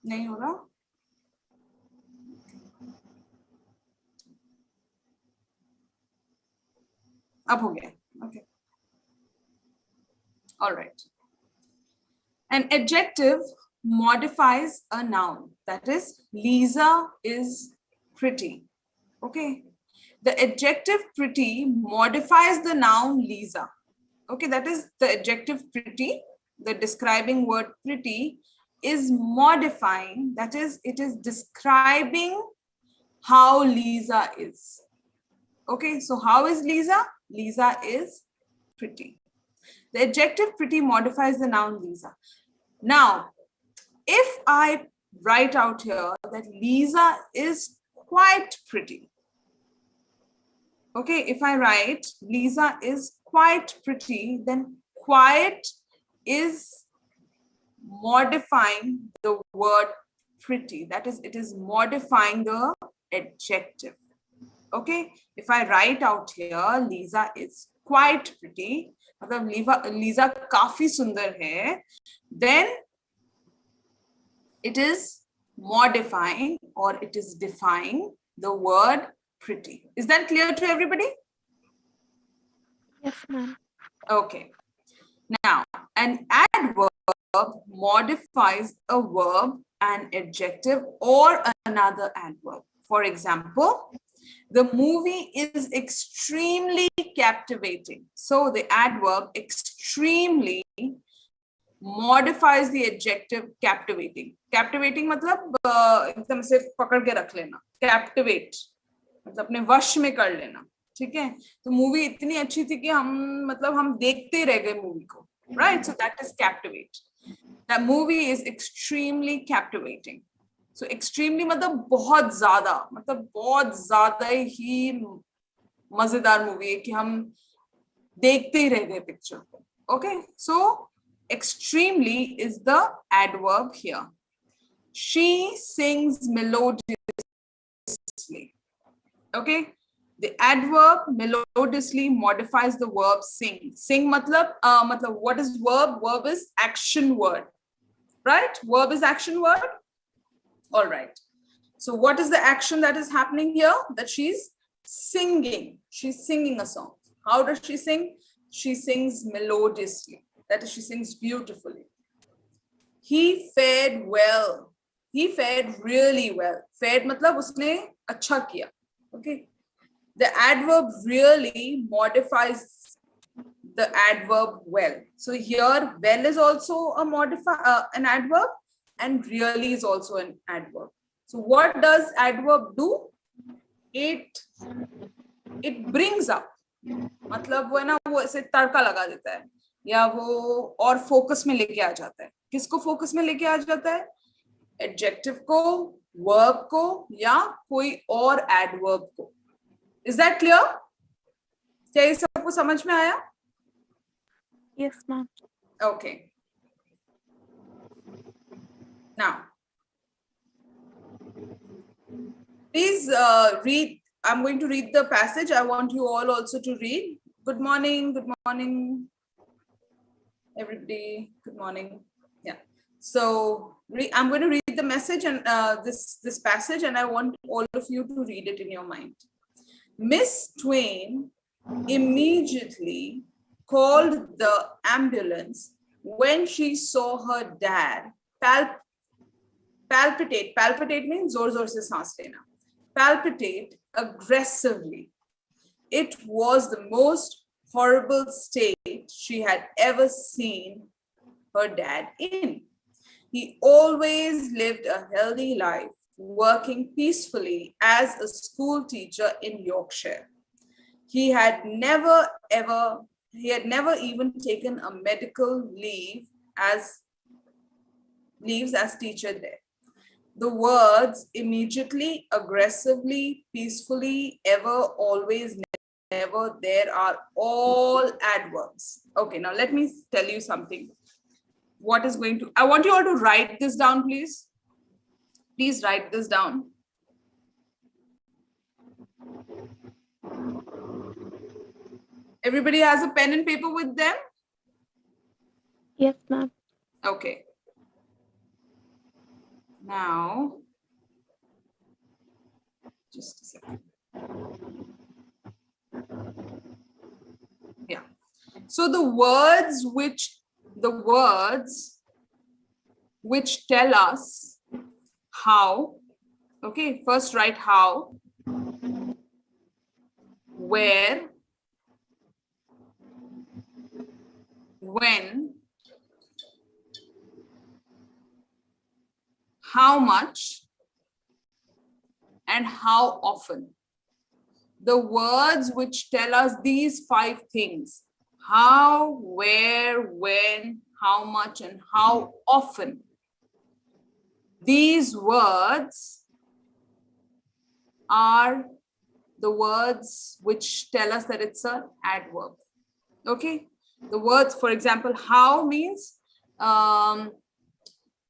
नहीं हो रहा? अब हो गया. Okay. All right. An adjective modifies a noun. That is, Lisa is pretty. Okay. The adjective pretty modifies the noun Lisa. Okay, that is the adjective pretty, the describing word pretty is modifying, that is, it is describing how Lisa is. Okay, so how is Lisa? Lisa is pretty. The adjective pretty modifies the noun Lisa. Now, if I write out here that Lisa is quite pretty, okay, if I write Lisa is quite pretty, then quiet is modifying the word pretty. That is, it is modifying the adjective. Okay, if I write out here Lisa is quite pretty, मतलब Lisa काफी सुंदर है, then it is modifying or it is defying the word pretty. Is that clear to everybody? Yes, ma'am. Okay. Now, an adverb modifies a verb, an adjective, or another adverb. For example, the movie is extremely captivating. So the adverb extremely modifies the adjective captivating. Captivating मतलब एकदम से पकड़ के रख लेना. Captivate मतलब अपने वश में कर लेना. ठीक है, तो मूवी इतनी अच्छी थी कि हम देखते रह गए मूवी को. Right, so that is captivate. That movie is extremely captivating. So extremely मतलब बहुत ज्यादा ही मजेदार मूवी है कि हम देखते ही रह गए पिक्चर को. Okay, so extremely is the adverb here. She sings melodiously. Okay, the adverb melodiously modifies the verb sing. Sing matlab what is verb? Verb is action word, right? Verb is action word. All right. So what is the action that is happening here? That she's singing. She's singing a song. How does she sing? She sings melodiously. That is, she sings beautifully. He fared well. He fared really well. Fared matlab usne अच्छा किया. Okay. The adverb really modifies the adverb well. So here, well is also a an adverb, and really is also an adverb. So what does adverb do? It brings up. मतलब वो है ना, वो ऐसे तड़का लगा देता है, या वो और फोकस में लेके आ जाता है. किसको फोकस में लेके आ जाता है? एडजेक्टिव को, वर्ब को, या कोई और एडवर्ब को. Is that clear? क्या ये सबको समझ में आया? Yes, ma'am. Okay. Now, please read. I'm going to read the passage. I want you all also to read. Good morning. Good morning, everybody. Good morning. Yeah. So I'm going to read the message and this passage, and I want all of you to read it in your mind. Miss Twain immediately called the ambulance when she saw her dad palpitate. Palpitate means zor zor se saans lena. Palpitate aggressively. It was the most horrible state she had ever seen her dad in. He always lived a healthy life, working peacefully as a school teacher in Yorkshire. He had never even taken a medical leaves as teacher there. The words immediately, aggressively, peacefully, ever, always, never, there are all adverbs. Okay, now let me tell you something. I want you all to write this down, please. Please write this down. Everybody has a pen and paper with them? Yes, ma'am. Okay. Now, just a second. Yeah. So the words which tell us how, okay, first write how, where, when, how much, and how often. The words which tell us these 5 things: how, where, when, how much, and how often. These words are the words which tell us that it's an adverb. Okay, the words, for example, how means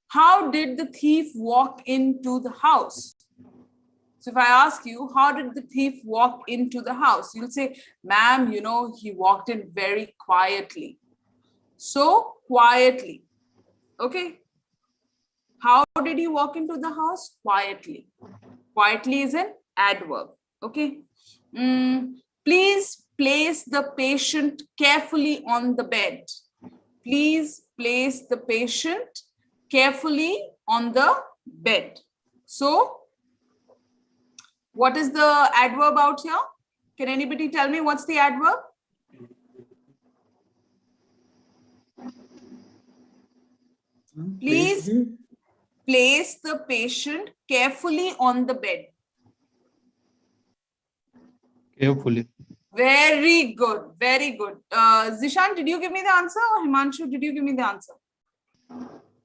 how did the thief walk into the house? So if I ask you, how did the thief walk into the house? You'll say, ma'am, you know, he walked in very quietly. So quietly. Okay. How did he walk into the house? Quietly. Quietly is an adverb. Okay. Please place the patient carefully on the bed. Please place the patient carefully on the bed. So, what is the adverb out here? Can anybody tell me what's the adverb? Please place the patient carefully on the bed. Carefully. Very good. Very good. Zishan, did you give me the answer? Or Himanshu, did you give me the answer?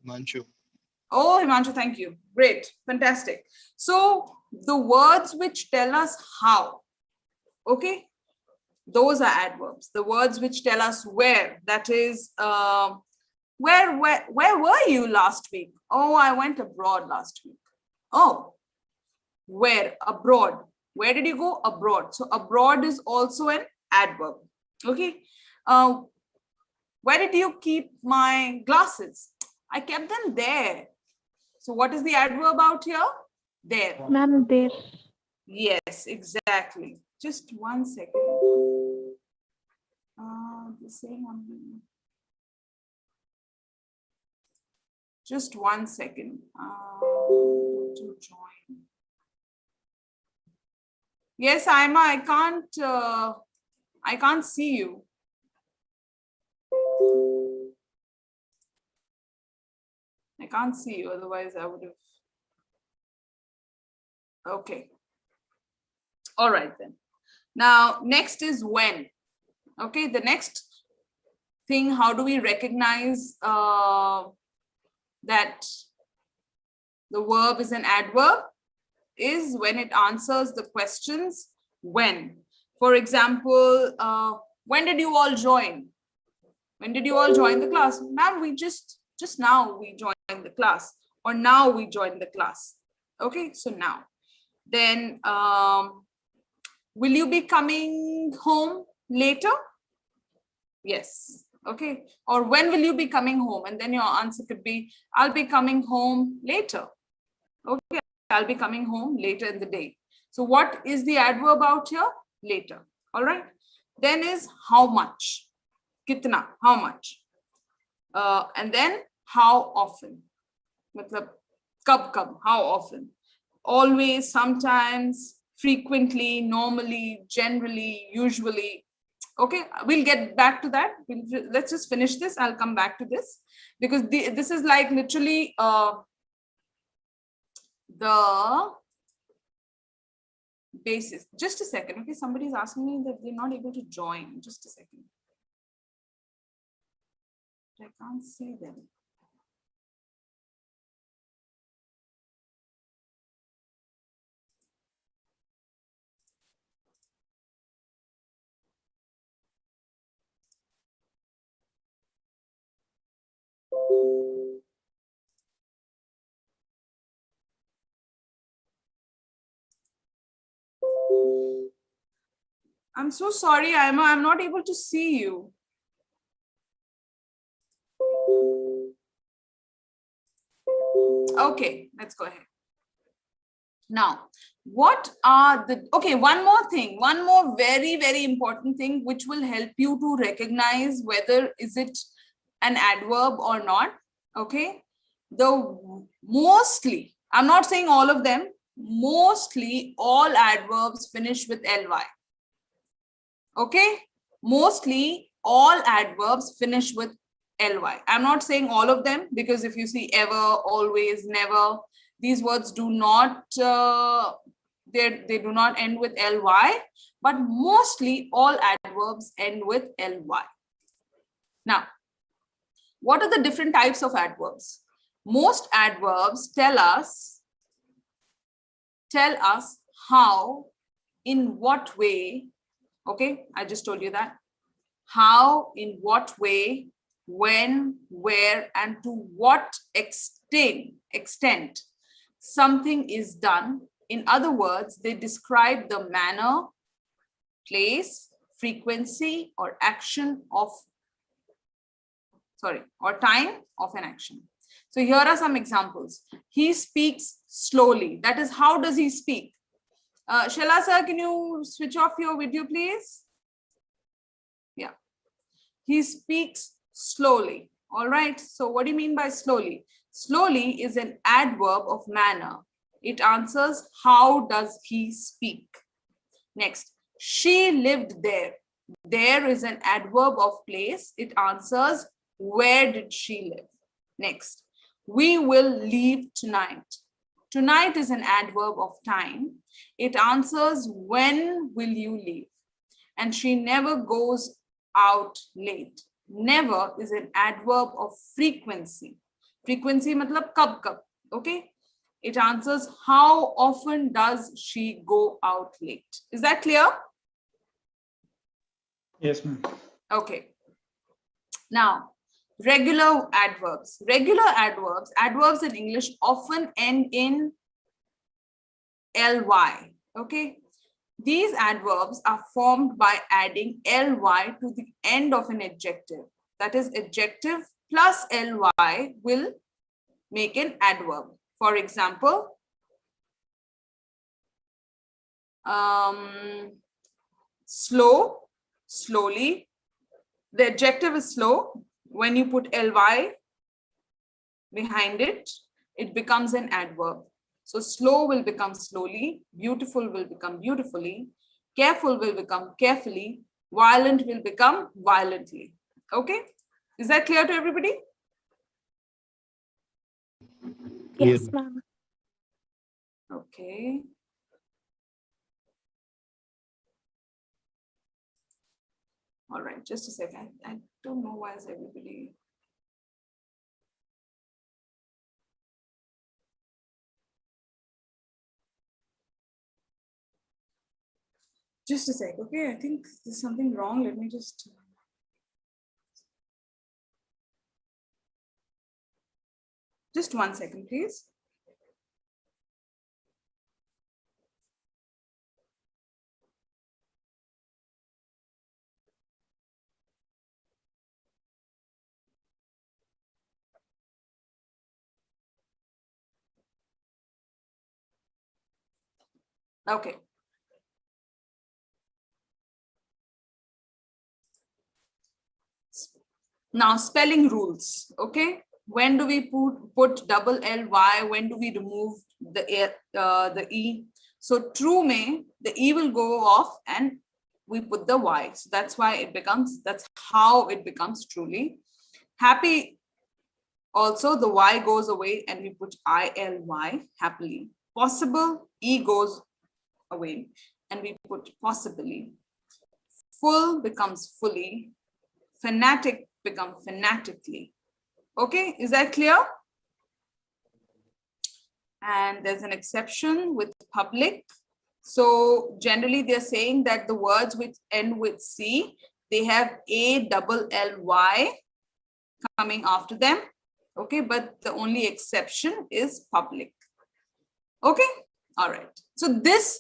Manchu. Oh, Himanshu, thank you. Great. Fantastic. So the words which tell us how, okay, those are adverbs. The words which tell us where, that is, where were you last week? Oh, I went abroad last week. Oh, where? Abroad. Where did you go? Abroad. So abroad is also an adverb. Okay. Where did you keep my glasses? I kept them there. So what is the adverb out here? There. Ma'am, there. Yes, exactly. Just 1 second. Just 1 second. To join. Yes, Aima, I can't see you. I can't see you, otherwise I would have. Okay. All right then. Now, next is when. Okay, the next thing, how do we recognize that the verb is an adverb? Is when it answers the questions when. For example, when did you all join? When did you all join the class? Ma'am, we just now we joined the class, or now we joined the class. Okay, so now. Then will you be coming home later? Yes. Okay. Or when will you be coming home? And then your answer could be, I'll be coming home later. Okay. I'll be coming home later in the day. So what is the adverb out here? Later. All right. Then is how much. Kitna, how much. And then how often. Matlab, kab, how often. Always, sometimes, frequently, normally, generally, usually. Okay, we'll get back to that. Let's just finish this. I'll come back to this because this is like literally the basis. Just a second. Okay, somebody's asking me that they're not able to join. Just a second. I can't see them. I'm so sorry, I'm not able to see you. Okay, let's go ahead. Now, what are the, okay, one more thing, one more very, very important thing, which will help you to recognize whether is it an adverb or not. Okay, the mostly, I'm not saying all of them, mostly all adverbs finish with ly. Okay, mostly all adverbs finish with ly. I'm not saying all of them, because if you see ever, always, never, these words do not they do not end with ly, but mostly all adverbs end with ly. Now, what are the different types of adverbs? Most adverbs tell us how, in what way. Okay, I just told you that. How, in what way, when, where, and to what extent something is done. In other words, they describe the manner, place, frequency, or action of, or time of an action. So here are some examples. He speaks slowly. That is, how does he speak? Shela sir, can you switch off your video, please? Yeah. He speaks slowly. All right. So what do you mean by slowly? Slowly is an adverb of manner. It answers, how does he speak? Next, she lived there. There is an adverb of place. It answers, where did she live? Next, we will leave tonight. Tonight is an adverb of time. It answers, when will you leave? And she never goes out late. Never is an adverb of frequency. Frequency matlab kab kab. Okay. It answers, how often does she go out late? Is that clear? Yes, ma'am. Okay. Now, regular adverbs. Regular adverbs in English often end in ly. Okay. These adverbs are formed by adding ly to the end of an adjective. That is, adjective plus ly will make an adverb. For example, slow, slowly. The adjective is slow. When you put ly behind it, it becomes an adverb. So slow will become slowly, beautiful will become beautifully, careful will become carefully, violent will become violently. Okay, is that clear to everybody? Yes, ma'am. Okay. All right, just a second. I don't know why is everybody. Just a sec, okay? I think there's something wrong. Let me just. Just 1 second, please. Okay. Now, spelling rules, okay? When do we put double ly? When do we remove the e? So true may, the e will go off and we put the y. So that's why it becomes, that's how it becomes truly. Happy, also the y goes away and we put ily, happily. Possible, e goes away and we put possibly. Full becomes fully. Fanatic become fanatically. Okay, is that clear? And there's an exception with public. So generally they're saying that the words which end with C, they have a double ly coming after them. Okay, but the only exception is public. Okay, all right. So this,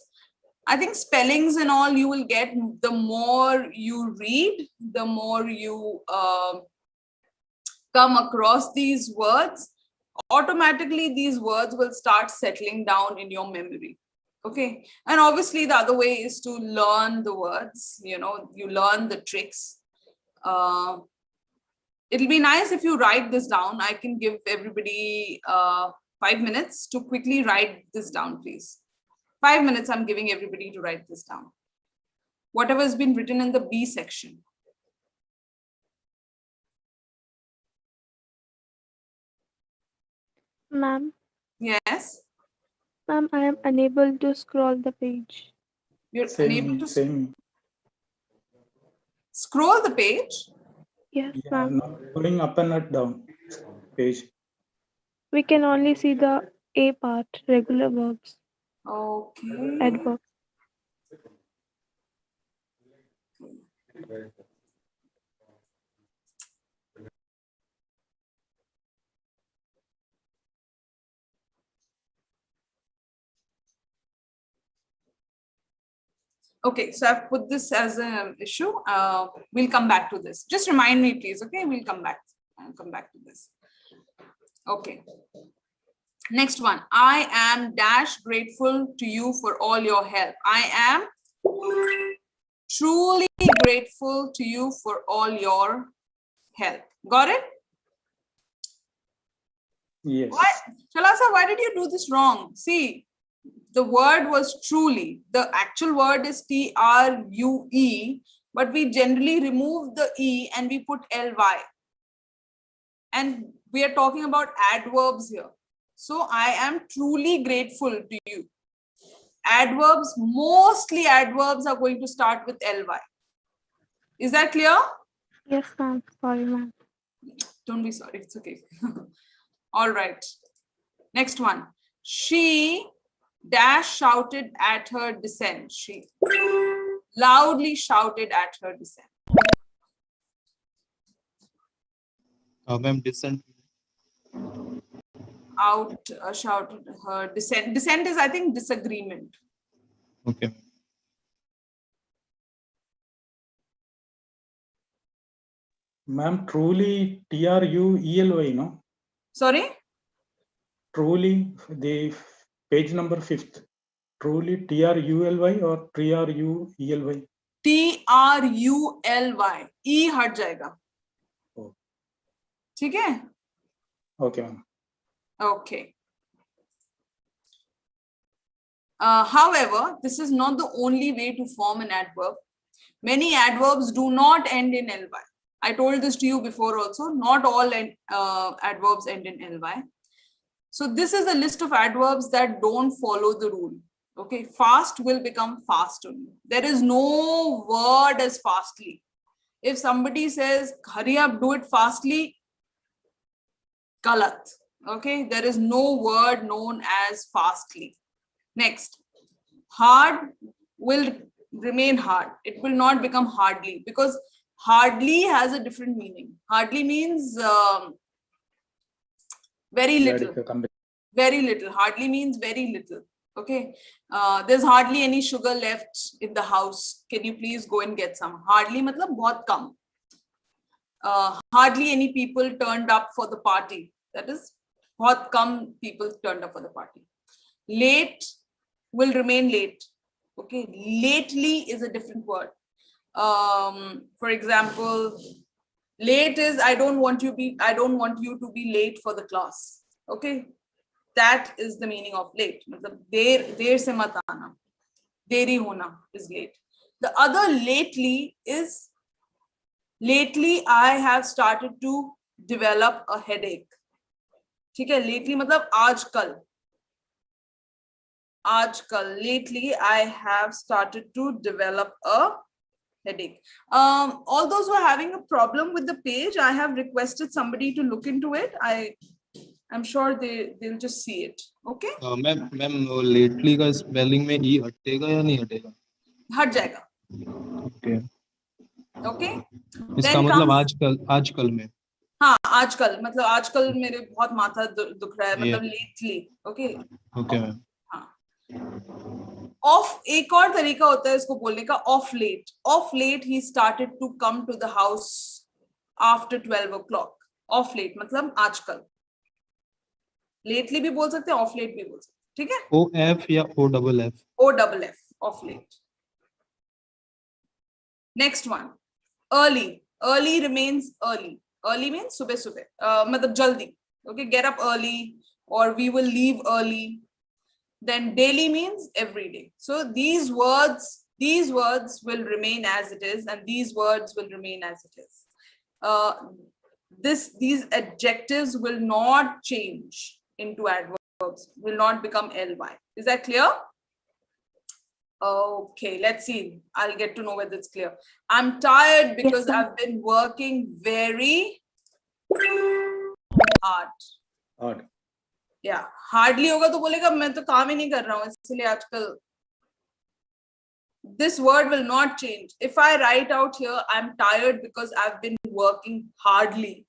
I think spellings and all you will get, the more you read, the more you come across these words. automatically these words will start settling down in your memory. Okay, and obviously the other way is to learn the words, you know, you learn the tricks. It'll be nice if you write this down. I can give everybody 5 minutes to quickly write this down, please. 5 minutes I'm giving everybody to write this down. Whatever has been written in the B section. Ma'am, Yes, ma'am, I am unable to scroll the page. you're unable to Same. scroll the page. Yes, Yeah, ma'am. not going up and not down page. We can only see the A part, regular verbs, Okay. adverbs. Okay, so I've put this as an issue. We'll come back to this. Just remind me, please. Okay, we'll come back. I'll come back to this. Okay. Next one. I am dash grateful to you for all your help. I am truly grateful to you for all your help. Got it? Yes. Why, Shalasa, why did you do this wrong? See, the word was truly. The actual word is TRUE, but we generally remove the E and we put LY. And we are talking about adverbs here. So I am truly grateful to you. Adverbs, mostly adverbs are going to start with LY. Is that clear? Yes, ma'am. Sorry, ma'am. Don't be sorry, it's okay. All right. Next one. She dash shouted at her descent. She loudly shouted at her descent. Ma'am, descent. Out shouted her dissent. Dissent is, I think, disagreement. Okay. Ma'am, truly TRUELY, no? Sorry? Truly, the page number 5th. Truly TRULY or TRUELY? TRULY. E हट जाएगा. Oh. ठीक है? Okay, ma'am. Okay. However, this is not the only way to form an adverb. Many adverbs do not end in ly. I told this to you before also. Not all adverbs end in ly. So this is a list of adverbs that don't follow the rule. Okay, fast will become fast only. There is no word as fastly. If somebody says, hurry up, do it fastly, galat. Okay, there is no word known as fastly. Next, hard will remain hard. It will not become hardly, because hardly has a different meaning. Hardly means very little. Very little. Hardly means very little. Okay. There's hardly any sugar left in the house. Can you please go and get some? Hardly matlab bahut kam. Hardly any people turned up for the party. That is, bahut kam people turned up for the party. Late will remain late. Okay. Lately is a different word. For example, late is I don't want you to be late for the class. Okay. That is the meaning of late. Der se mat aana. Deri hona is late. The other lately is, lately I have started to develop a headache. ठीक है? Lately मतलब आजकल. Aajkal, lately I have started to develop a headache. All those who are having a problem with the page, I have requested somebody to look into it. I'm sure they'll just see it. Okay? Ma'am lately का spelling में e हटेगा या नहीं हटेगा? हट जाएगा. Okay. Okay? इसका Then मतलब comes- आजकल में. हाँ, आजकल मतलब आजकल मेरे बहुत माथा दुख रहा है, मतलब lately. Okay? Okay, ma'am. Of एक और तरीका होता है इसको बोलने का, of late he started to come to the house after 12 o'clock. Of late मतलब आजकल. Lately भी बोल सकते हैं, ऑफ लेट भी बोल सकते हैं, ठीक है? OF या OFF? OFF, off late. Next one, early. Early remains early. Early means सुबह सुबह, मतलब जल्दी. Okay, get up early, or we will leave early. Then daily means every day. So these words will remain as it is, and these words will remain as it is. These adjectives will not change into adverbs, will not become ly. Is that clear? Okay, let's see. I'll get to know whether it's clear. I'm tired because ma'am. I've been working very hard. Hard. Yeah, hardly होगा तो बोलेगा मैं तो काम ही नहीं कर रहा हूँ, इसलिए आजकल. This word will not change. If I write out here, I'm tired because I've been working hardly.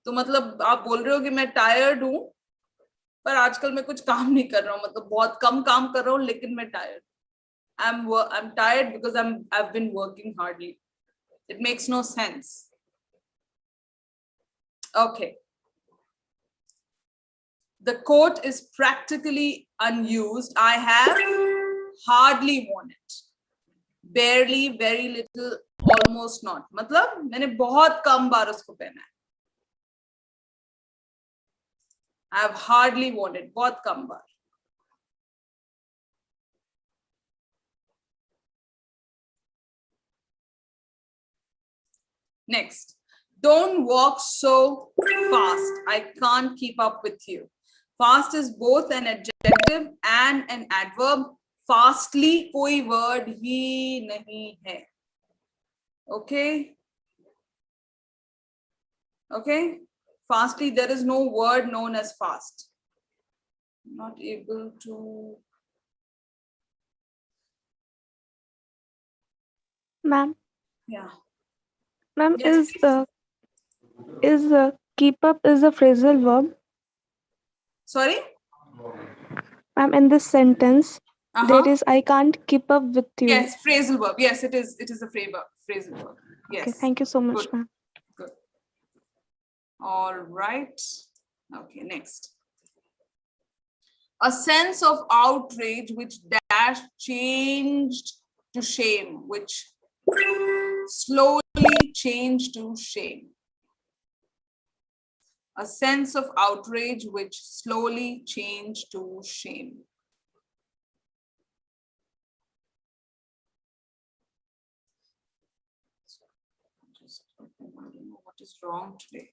तो मतलब आप बोल रहे हो कि मैं tired हूँ, पर आजकल मैं कुछ काम नहीं कर रहा हूँ, मतलब बहुत कम काम कर रहा हूँ, लेकिन मैं tired. I'm tired because I've been working hardly. It makes no sense. Okay. The coat is practically unused. I have hardly worn it. Barely, very little, almost not. मतलब मैंने बहुत कम बार उसको पहना है. I have hardly worn it. बहुत कम बार. Next, don't walk so fast. I can't keep up with you. Fast is both an adjective and an adverb. Fastly कोई word ही नहीं है. Okay. Okay. Fastly, there is no word known as fast. Not able to. Ma'am, Yeah. ma'am, Yes, is keep up is a phrasal verb. Sorry. Ma'am, in this sentence, there Uh-huh. is I can't keep up with you. Yes, phrasal verb. Yes, it is. It is a phrasal verb. Yes. Okay, thank you so much, Good. ma'am. Good. All right. Okay, next. A sense of outrage which dash changed to shame, which slowly changed to shame. A sense of outrage which slowly changed to shame. I don't know what is wrong today.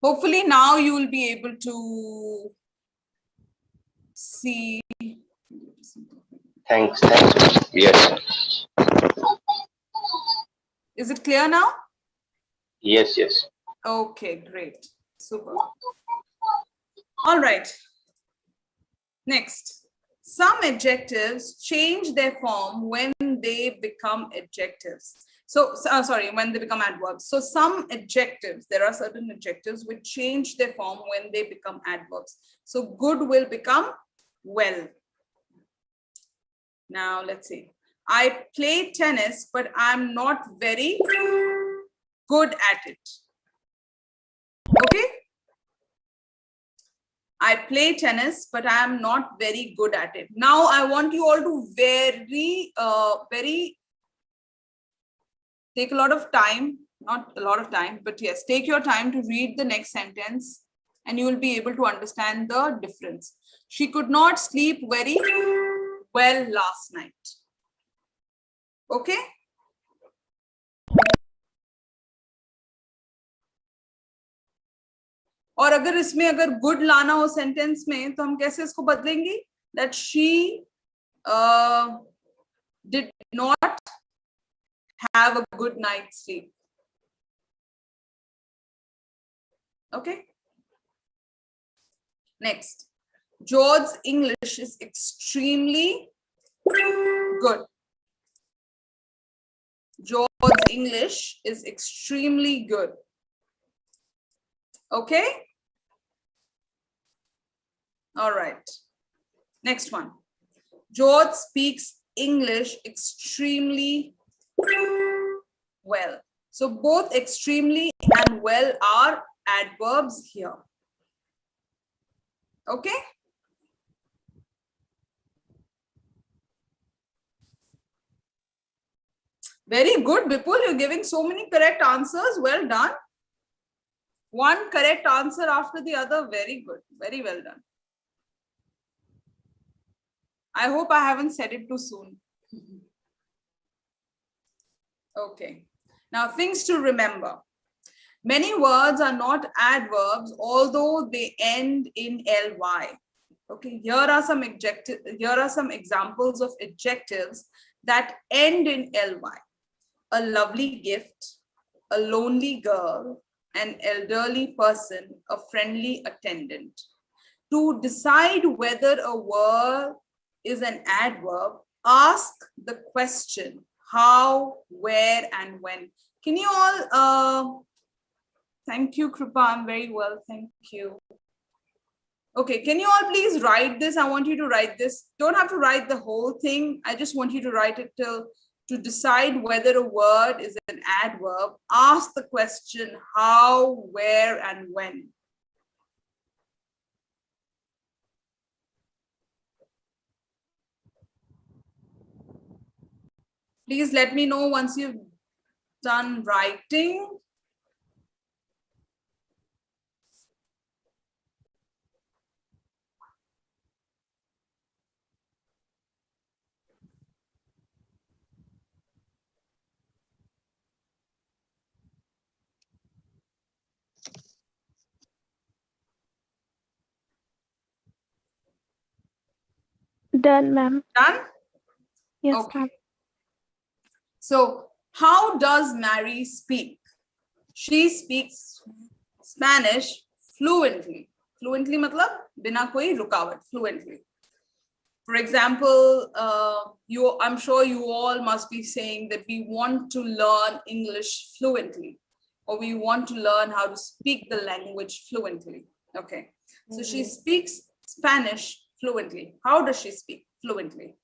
Hopefully now you will be able to see. Thanks. Yes. Is it clear now? Yes. Okay, great. Super. All right. Next. Some adjectives change their form when they become adjectives. So, sorry, when they become adverbs. So some adjectives, there are certain adjectives which change their form when they become adverbs. So good will become well. Now let's see. I play tennis, but I'm not very good at it. Okay. I play tennis, but I'm not very good at it. Now I want you all to take a lot of time, not a lot of time, but yes, take your time to read the next sentence and you will be able to understand the difference. She could not sleep very well last night. Okay. और अगर इसमें अगर good लाना हो sentence में तो हम कैसे इसको बदलेंगे? That she did not have a good night's sleep. Okay. Next, George's English is extremely good. George's English is extremely good. Okay. All right. Next one. George speaks English extremely well. So both extremely and well are adverbs here. Okay. Very good, Bipul. You're giving so many correct answers. Well done. One correct answer after the other. Very good. Very well done. I hope I haven't said it too soon. Okay. Now, things to remember. Many words are not adverbs, although they end in ly. Okay. Here are some examples of adjectives that end in ly. A lovely gift, a lonely girl, an elderly person, a friendly attendant. To decide whether a word is an adverb, ask the question how, where, and when. Can you all, thank you, Kripa, I'm very well, thank you. Okay, can you all please write this? I want you to write this. Don't have to write the whole thing. I just want you to write it to decide whether a word is an adverb. Ask the question how, where, and when. Please let me know once you've done writing. Done, ma'am. Done? Yes, Okay. ma'am. So, how does Mary speak? She speaks Spanish fluently. Fluently matlab bina koi rukawat, fluently. For example, I'm sure you all must be saying that we want to learn English fluently, or we want to learn how to speak the language fluently. Okay, so she speaks Spanish fluently. How does she speak fluently?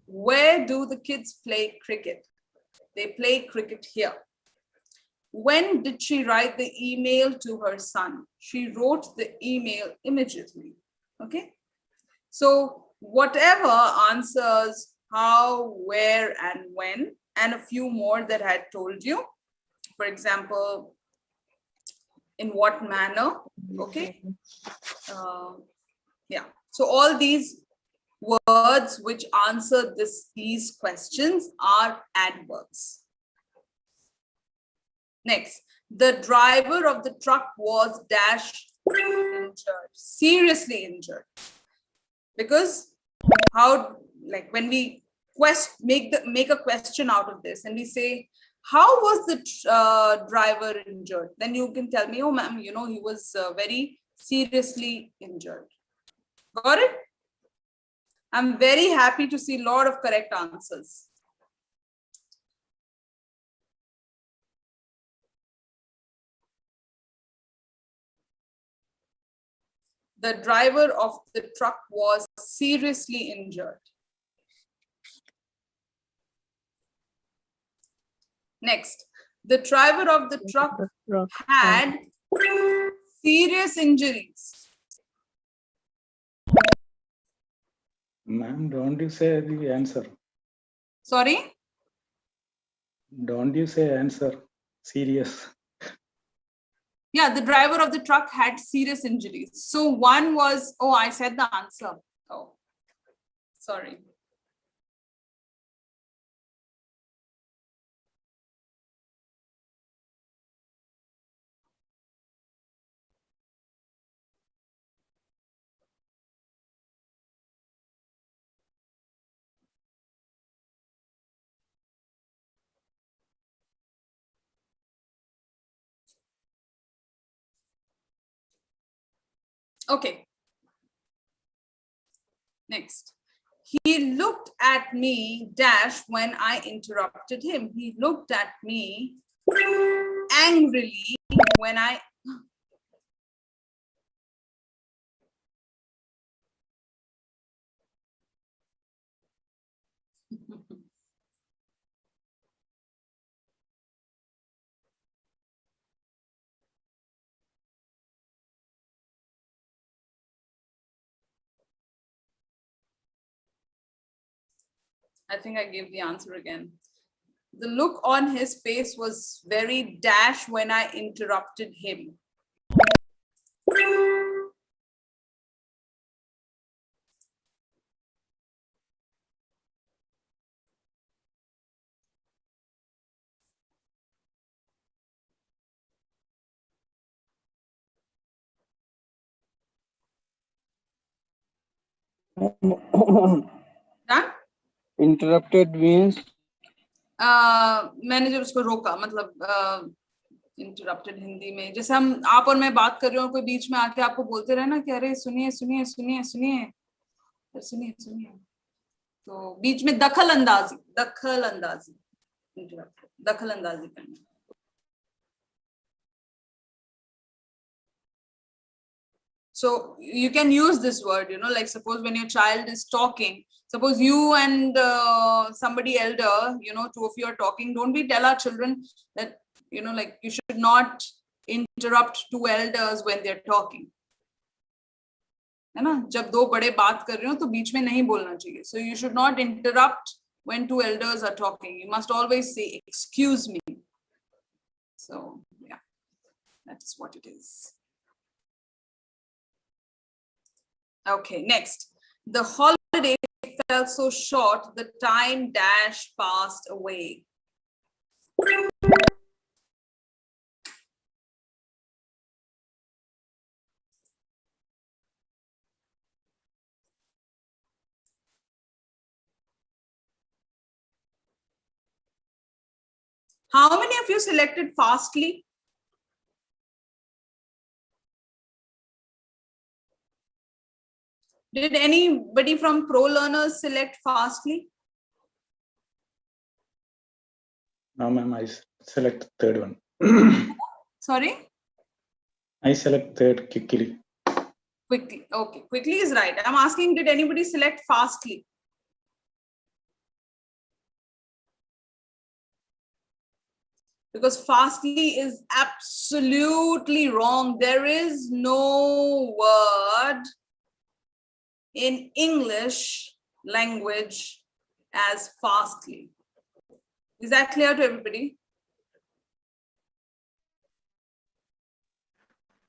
Where do the kids play cricket? They play cricket here. When did she write the email to her son? She wrote the email immediately. Okay, so whatever answers how, where, and when, and a few more that I had told you. For example, in what manner, okay? Yeah, so all these words which answer these questions are adverbs. Next, the driver of the truck was injured, seriously injured. Because how, like when we make a question out of this and we say, how was the driver injured? Then you can tell me, oh ma'am, you know, he was very seriously injured. Got it? I'm very happy to see a lot of correct answers. The driver of the truck was seriously injured. Next, the driver of the truck had serious injuries. Ma'am, don't you say the answer? Sorry? Don't you say answer? Serious. Yeah, the driver of the truck had serious injuries. So one was, oh, I said the answer. Oh, sorry. Okay. Next. He looked at me, dash, when I interrupted him. He looked at me angrily when I... I think I gave the answer again. The look on his face was very dash when I interrupted him. Done? Interrupted means मैंने जब उसको रोका मतलब interrupted Hindi में जैसे हम आप और मैं बात कर रहे हो कोई बीच में आके आपको बोलते रहे ना कि अरे सुनिए सुनिए सुनिए सुनिए सुनिए सुनिए तो बीच में दखल अंदाजी दखल अंदाजी करना. So you can use this word, you know, like suppose when your child is talking, suppose you and somebody elder, you know, two of you are talking, don't we tell our children that, you know, like you should not interrupt two elders when they're talking. है ना, जब दो बड़े बात कर रहे हो तो बीच में नहीं बोलना चाहिए. So you should not interrupt when two elders are talking. You must always say, excuse me. So yeah, that is what it is. Okay, next. The holiday felt so short, the time dash passed away. How many of you selected fastly? Did anybody from Pro Learners select fastly? No, ma'am, I select third one. Sorry? I select third quickly. Quickly. Okay, quickly is right. I'm asking, did anybody select fastly? Because fastly is absolutely wrong. There is no word in English language as fastly. Is that clear to everybody?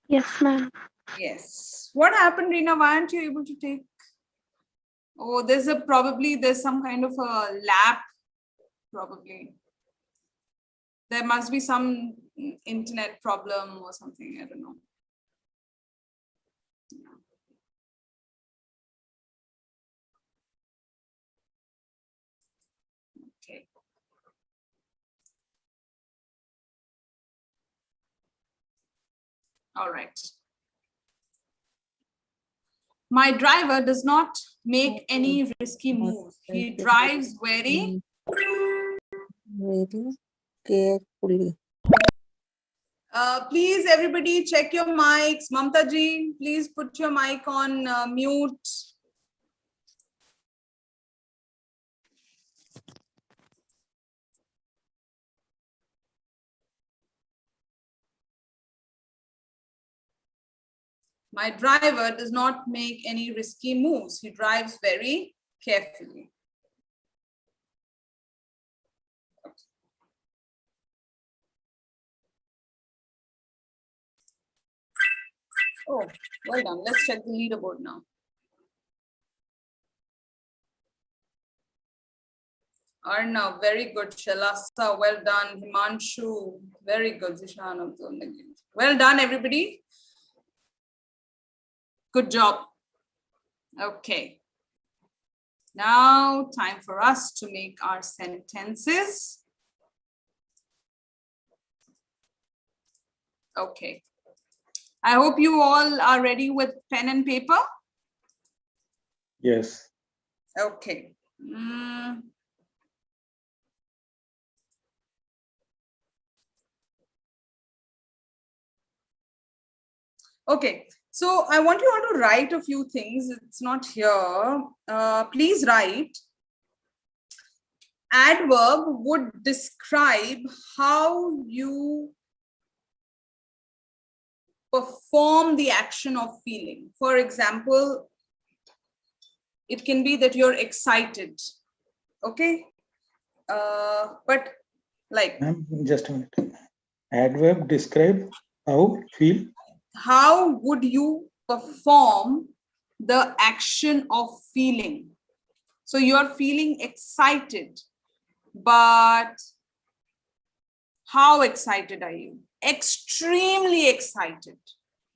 Yes, ma'am. Yes. What happened, Reena? Why aren't you able to take? Oh, there's some kind of a lap, probably. There must be some internet problem or something. I don't know. Okay. All right. My driver does not make any risky moves. He drives very carefully. Please, everybody, check your mics. Mamta ji, please put your mic on mute. My driver does not make any risky moves. He drives very carefully. Oh, well done. Let's check the leaderboard now. Arnav, very good. Shalasa, well done. Himanshu, very good. Zishan, well done, everybody. Good job. Okay. Now, time for us to make our sentences. Okay. I hope you all are ready with pen and paper. Yes. Okay. Okay, so I want you all to write a few things. It's not here. Please write. Adverb would describe how you perform the action of feeling. For example, it can be that you're excited. Okay. But like. Ma'am, just a minute. Adverb describe how feel. How would you perform the action of feeling? So you're feeling excited, but how excited are you? Extremely excited.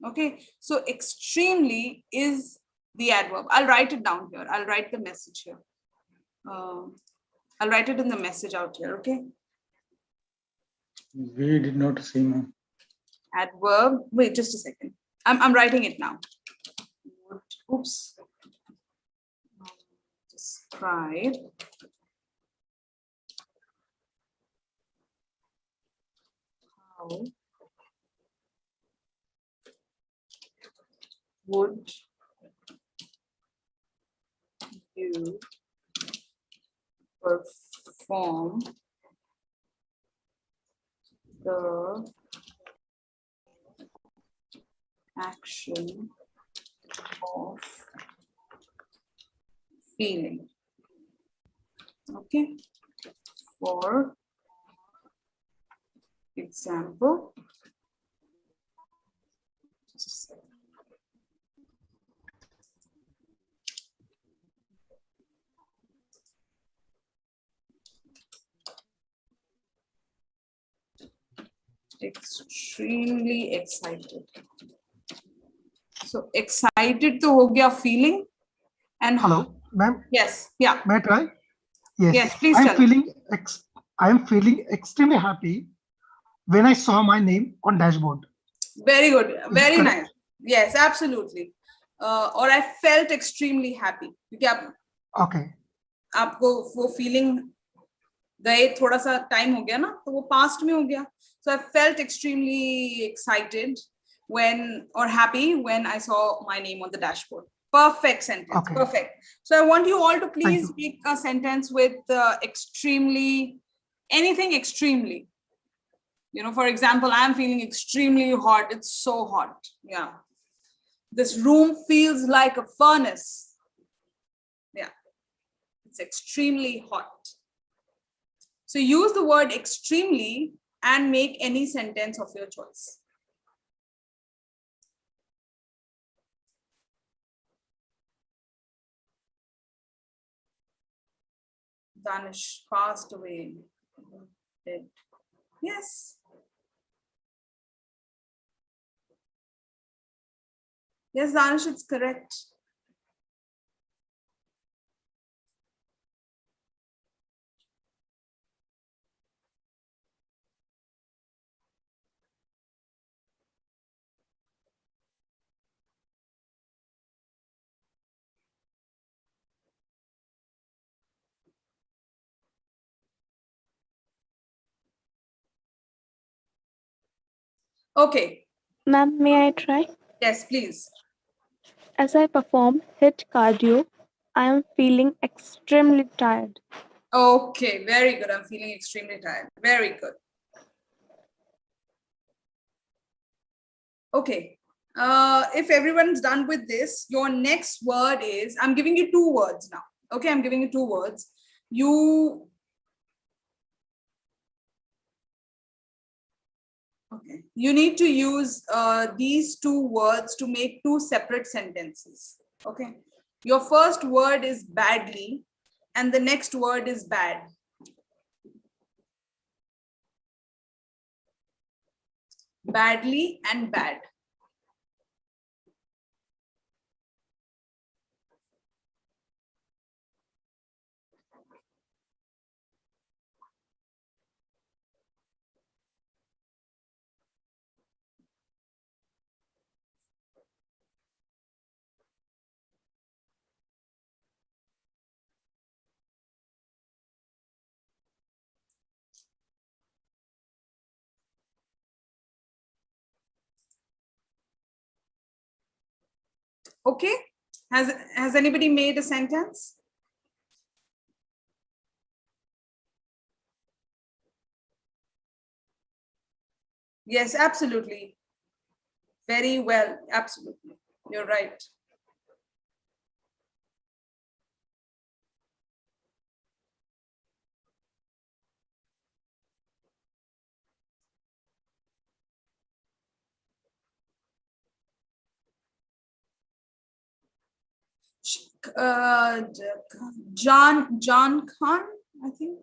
Okay, so extremely is the adverb. I'll write it down here. I'll write the message here. I'll write it in the message out here. Okay. We did not see, ma'am. Adverb. Wait, just a second. I'm writing it now. Oops. Describe how would you perform the action of feeling? Okay, for example, just a second. Extremely excited. So excited to ho gaya feeling. And hello, ma'am. Yes, yeah. May I try? Yes. Yes, please. I am feeling extremely happy when I saw my name on dashboard. Very good. Very nice. Yes, absolutely. Or I felt extremely happy. Okay. आपको वो feeling गए थोड़ा सा time हो गया ना, तो वो past में हो गया. So I felt extremely excited when, or happy when I saw my name on the dashboard. Perfect sentence. Okay. Perfect. So I want you all to please make a sentence with extremely, anything extremely. You know, for example, I'm feeling extremely hot. It's so hot. Yeah. This room feels like a furnace. Yeah. It's extremely hot. So use the word extremely and make any sentence of your choice. Danish passed away. Dead. Yes. Yes, Danish, it's correct. Okay. Ma'am, may I try? Yes, please. As I perform HIIT cardio, I am feeling extremely tired. Okay, very good. I'm feeling extremely tired. Very good. Okay. If everyone's done with this, your next word is, I'm giving you 2 words now. Okay, I'm giving you 2 words. You need to use these 2 words to make 2 separate sentences. Okay, your first word is badly, and the next word is bad. Badly and bad. Okay, has anybody made a sentence? Yes, absolutely. Very well, absolutely. You're right. John Khan, I think.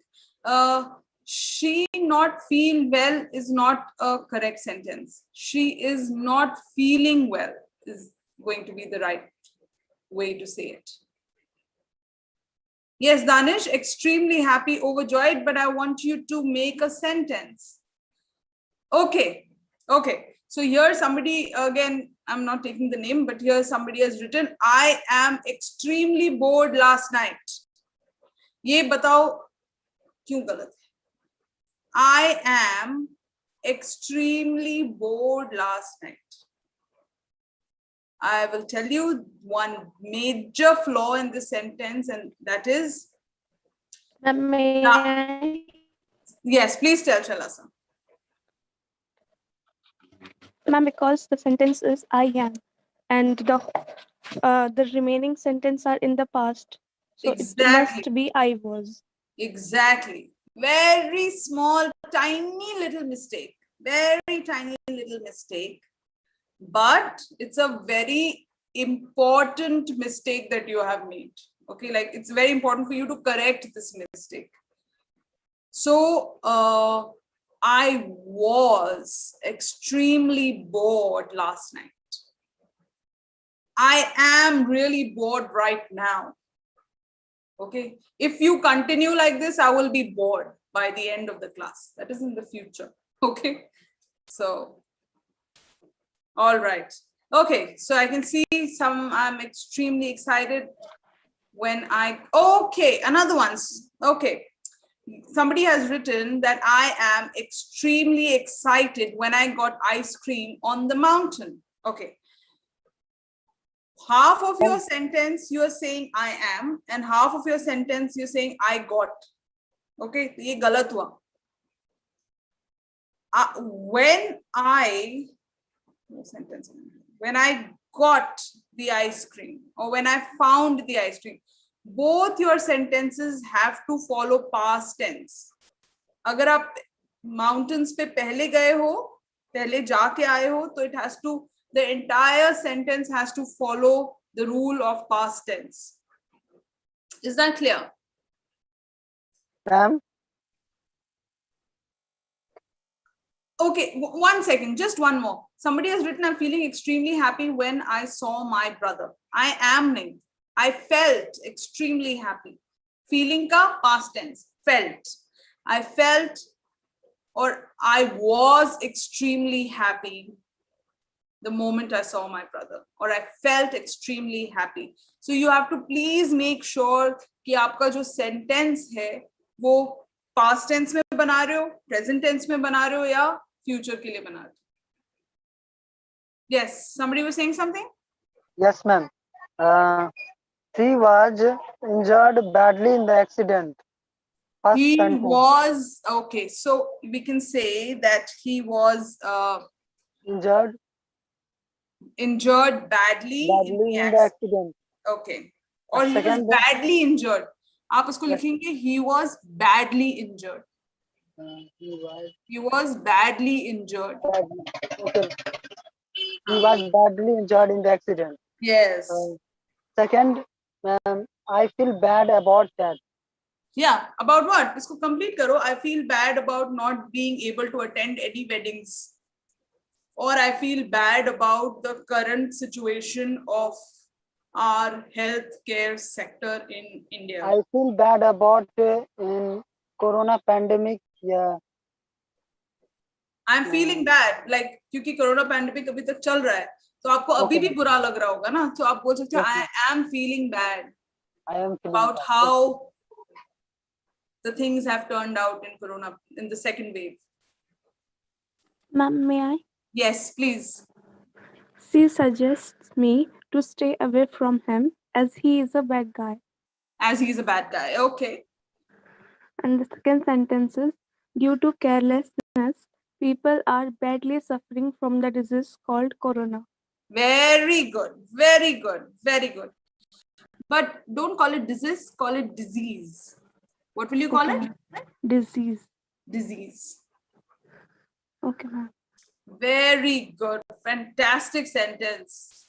She not feel well is not a correct sentence. She is not feeling well is going to be the right way to say it. Yes, Danish, extremely happy, overjoyed, but I want you to make a sentence. Okay, okay. So here somebody, again, I'm not taking the name, but here somebody has written, I am extremely bored last night. ये बताओ क्यों गलत है? I am extremely bored last night. I will tell you one major flaw in this sentence, and that is. May I? Yes, please tell Shalasa. Ma'am, because the sentence is I am, and the remaining sentence are in the past. So Exactly. It must be I was. Exactly. Very small, tiny little mistake. Very tiny little mistake. But it's a very important mistake that you have made. Okay, like it's very important for you to correct this mistake. So I was extremely bored last night. I am really bored right now. Okay, if you continue like this, I will be bored by the end of the class. That is in the future. Okay, so all right. Okay, so I can see I'm extremely excited when okay, another one's okay. Somebody has written that I am extremely excited when I got ice cream on the mountain. Okay. Half of your sentence you are saying I am, and half of your sentence you're saying I got. Okay, ये गलत हुआ. When I got the ice cream, or when I found the ice cream, both your sentences have to follow past tense. अगर आप mountains पे पहले गए हो, पहले जाके आए हो, तो the entire sentence has to follow the rule of past tense. Is that clear? Ma'am, Okay, 1 second, just one more. Somebody has written, I'm feeling extremely happy when I saw my brother. I am named. I felt extremely happy. Feeling ka past tense, felt. I felt, or I was extremely happy the moment I saw my brother, or I felt extremely happy. So you have to please make sure कि आपका जो sentence है वो past tense में बना रहे हो, present tense में बना रहे हो, या future के लिए बना रहे हो. Yes, somebody was saying something? yes, ma'am. He was injured badly in the accident. First He sentence. was, okay, so we can say that he was Injured Injured badly in the accident. accident. Okay. Or he was Second, badly injured. आप उसको Yes. लिखेंगे he was badly injured. He was badly injured. okay. He was badly injured in the accident. Yes. Second, I feel bad about that. Yeah. About what? इसको complete करो. I feel bad about not being able to attend any weddings. Or I feel bad about the current situation of our healthcare sector in India. I feel bad about in corona pandemic. Yeah. I'm feeling bad, like क्योंकि corona pandemic अभी तक चल रहा है, तो आपको अभी भी बुरा लग रहा होगा ना, तो आप बोल सकते हो I am feeling bad I am feeling about bad. how the things have turned out in corona in the second wave. Ma'am, may I? Yes, please. She suggests me to stay away from him as he is a bad guy. As he's a bad guy. Okay. And the second sentence is, due to carelessness, people are badly suffering from the disease called corona. Very good. Very good. Very good. But don't call it disease, call it disease. What will you call Okay, it? ma'am. Disease. Disease. Okay, ma'am. Very good. Fantastic sentence.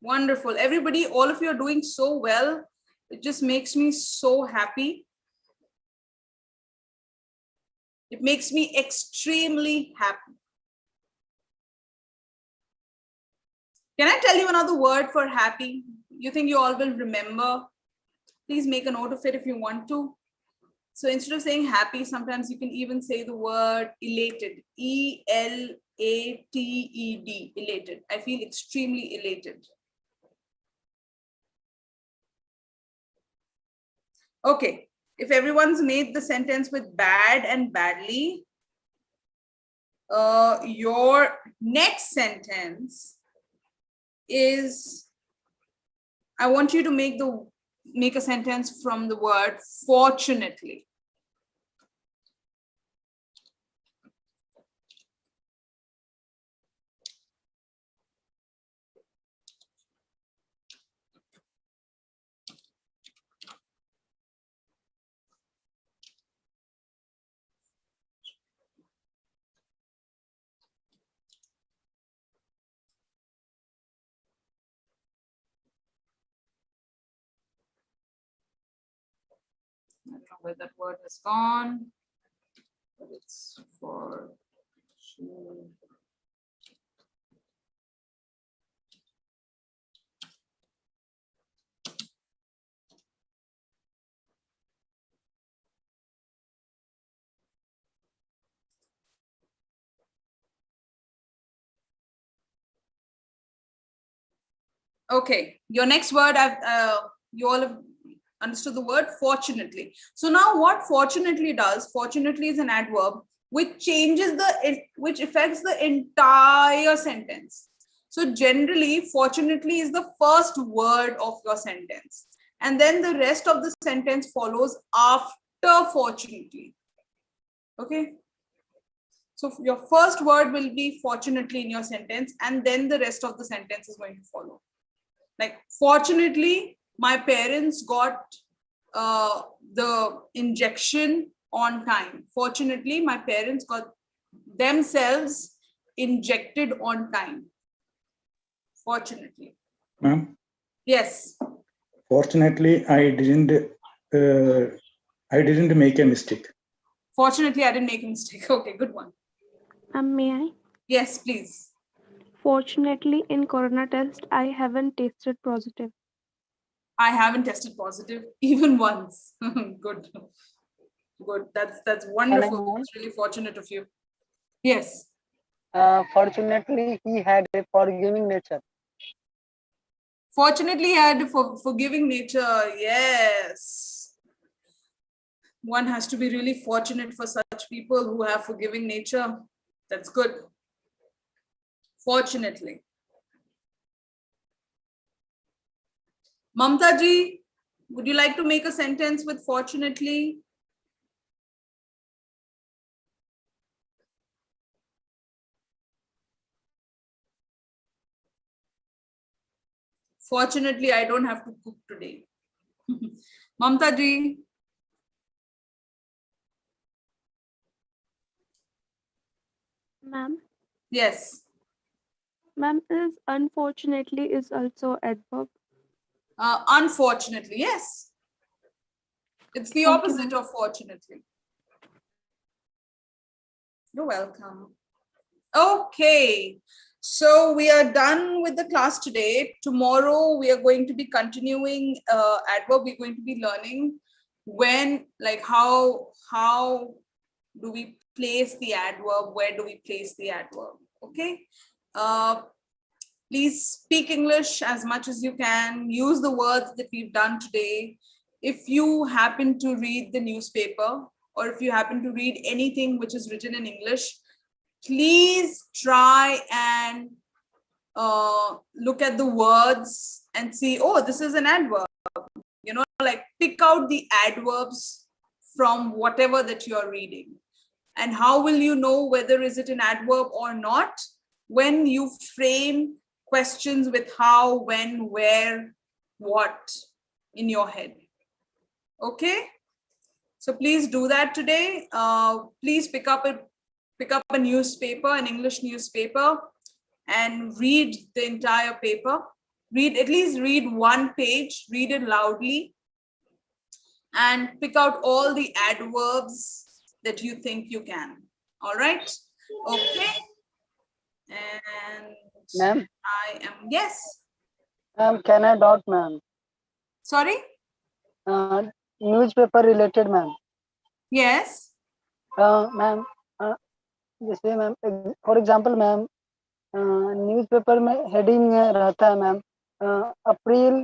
Wonderful. Everybody, all of you are doing so well. It just makes me so happy. It makes me extremely happy. Can I tell you another word for happy? You think you all will remember? Please make a note of it if you want to. So instead of saying happy, sometimes you can even say the word elated. E-L-A-T-E-D, elated. I feel extremely elated. Okay, if everyone's made the sentence with bad and badly, your next sentence is, I want you to make a sentence from the word fortunately. I don't know where that word has gone, but it's for sure. Okay, your next word, you all have understood the word fortunately. So now what fortunately does, fortunately is an adverb which changes which affects the entire sentence. So generally, fortunately is the first word of your sentence. And then the rest of the sentence follows after fortunately. Okay. So your first word will be fortunately in your sentence, and then the rest of the sentence is going to follow. Like, fortunately, my parents got the injection on time. Fortunately, my parents got themselves injected on time. Fortunately. Ma'am, Yes. fortunately, I didn't make a mistake. Fortunately, I didn't make a mistake. Okay, good one. May I? Yes, please. Fortunately, in corona test, I haven't tested positive. I haven't tested positive even once. Good. Good. That's wonderful. That's really fortunate of you. Yes. Fortunately, he had a forgiving nature. Fortunately, he had a forgiving nature. Yes. One has to be really fortunate for such people who have forgiving nature. That's good. Fortunately. Mamta ji, would you like to make a sentence with fortunately? Fortunately, I don't have to cook today. Mamta ji. Ma'am, Yes. ma'am, is unfortunately is also adverb. Unfortunately, yes. It's the Thank you, opposite ma'am. of fortunately. You're welcome. Okay, so we are done with the class today. Tomorrow we are going to be continuing adverb. We're going to be learning when, like how do we place the adverb, where do we place the adverb. Okay, please speak English as much as you can. Use the words that we've done today. If you happen to read the newspaper, or if you happen to read anything which is written in English, please try and look at the words and see, oh, this is an adverb. You know, like pick out the adverbs from whatever that you're reading. And how will you know whether is it an adverb or not? When you frame questions with how, when, where, what in your head. Okay? So please do that today. Please pick up a newspaper, an English newspaper, and read the entire paper. At least read one page, read it loudly, and pick out all the adverbs that you think you can. All right? Okay. And Ma'am, I am, yes. can I dot, ma'am? Sorry? Newspaper related, ma'am. Yes. Ma'am जैसे ma'am for example ma'am newspaper में heading रहता है ma'am अप्रैल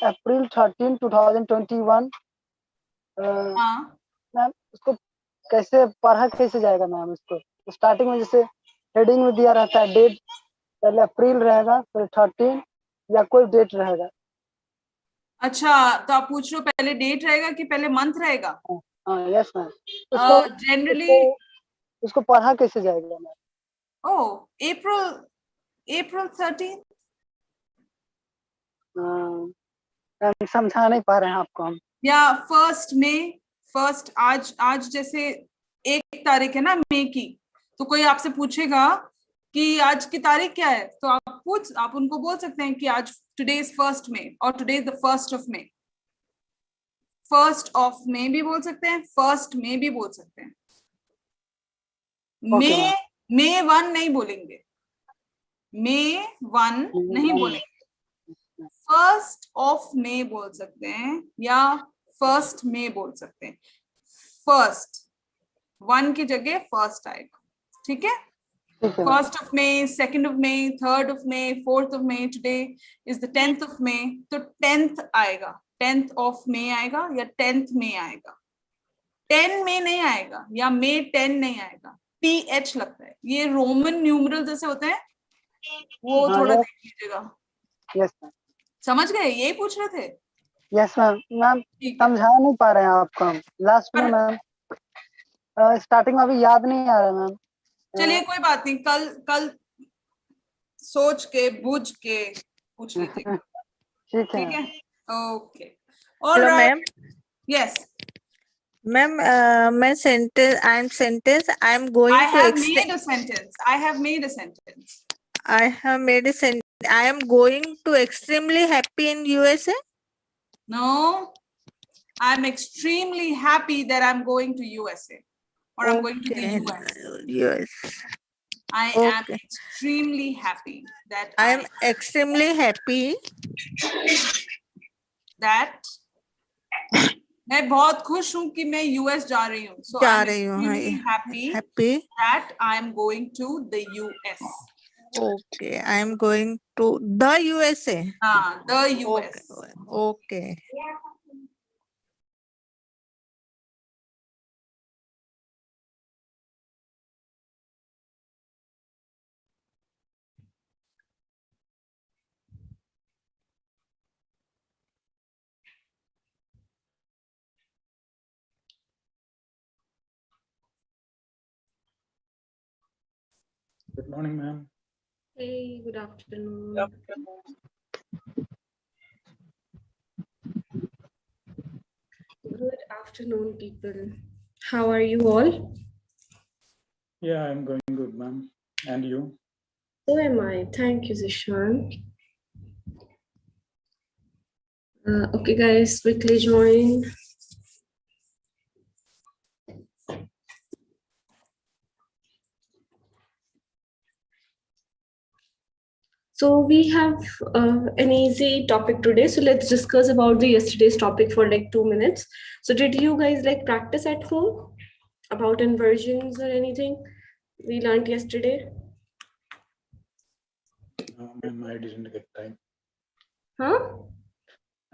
13 2021 ma'am उसको कैसे पढ़ा कैसे जाएगा ma'am उसको स्टार्टिंग में जैसे हेडिंग में दिया रहता है डेट पहले अप्रैल रहेगा फिर 13 या कोई डेट रहेगा अच्छा तो आप पूछ रहे हो पहले डेट रहेगा कि पहले मंथ रहेगा यस मैम उसको जनरली उसको पढ़ा कैसे जाएगा मैम ओह अप्रैल 13 मैम समझा नहीं पा रहे हैं आपको हम या फर्स्ट आज जैसे 1 तारीख है ना मई की तो कोई आपसे पूछेगा कि आज की तारीख क्या है तो आप उनको बोल सकते हैं कि आज टुडे इज 1st May और today is the 1st of May 1st of May भी बोल सकते हैं 1st May भी बोल सकते हैं May 1 नहीं बोलेंगे May 1 नहीं बोलेंगे 1st of May बोल सकते हैं या 1st May बोल सकते हैं फर्स्ट 1 की जगह फर्स्ट आएगा ठीक है 1st of May 2nd of May 3rd of May 4th of May today is the 10th of May तो 10th आएगा 10th of May आएगा या 10th May आएगा 10 May नहीं आएगा या May 10 नहीं आएगा PH लगता है ये रोमन न्यूमरल जैसे होते हैं वो थोड़ा देख लीजिएगा यस समझ गए यही पूछ रहे थे यस मैम समझा नहीं पा रहे हैं आपको हम लास्ट में मैम स्टार्टिंग में अभी याद नहीं आ रहा मैम चलिए कोई बात नहीं कल सोच के बुझ के पूछ लीजिएगा ठीक है ओके ऑलराइट यस मैम मैं sentence I am going I to have made a sentence. I am going to extremely happy in USA. No, I'm extremely happy that I'm going to USA or I'm going to the US. US. I am extremely happy that I am extremely happy that मैं बहुत खुश हूँ कि मैं US जा रही हूँ so I'm extremely happy that I am going to the US. Okay, I am going to the USA. The US. Okay. Good morning, ma'am. Hey, good afternoon. afternoon, people. How are you all? Yeah, I'm going good, ma'am. And you? So am I. Thank you, Zishan. Okay, guys, quickly join. So we have an easy topic today. So let's discuss about the yesterday's topic for like 2 minutes. So did you guys like practice at home about inversions or anything we learned yesterday? No, ma'am, I didn't get time. Huh?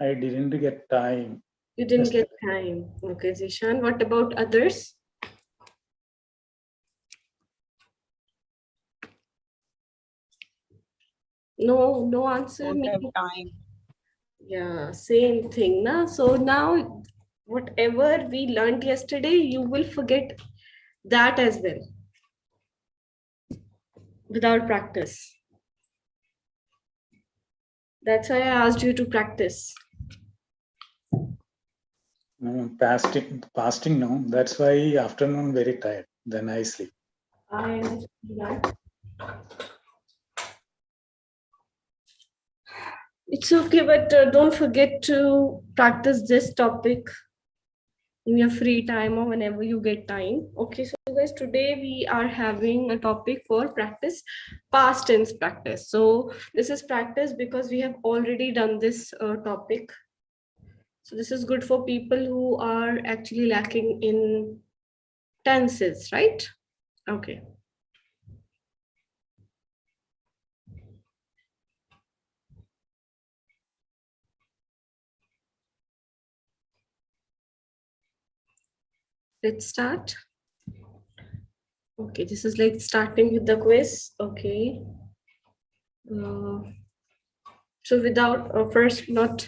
I didn't get time. You didn't get time. Okay, Zishan. What about others? No answer. Don't have time. Yeah, same thing. Na? So now whatever we learned yesterday, you will forget that as well without practice. That's why I asked you to practice. No, fasting now. That's why afternoon very tired. Then I sleep. I understand that. It's okay, but don't forget to practice this topic in your free time or whenever you get time. Okay, so guys, today we are having a topic for practice, past tense practice. So this is practice because we have already done this topic. So this is good for people who are actually lacking in tenses, right? Okay. Let's start. Okay, this is like starting with the quiz. Okay. So without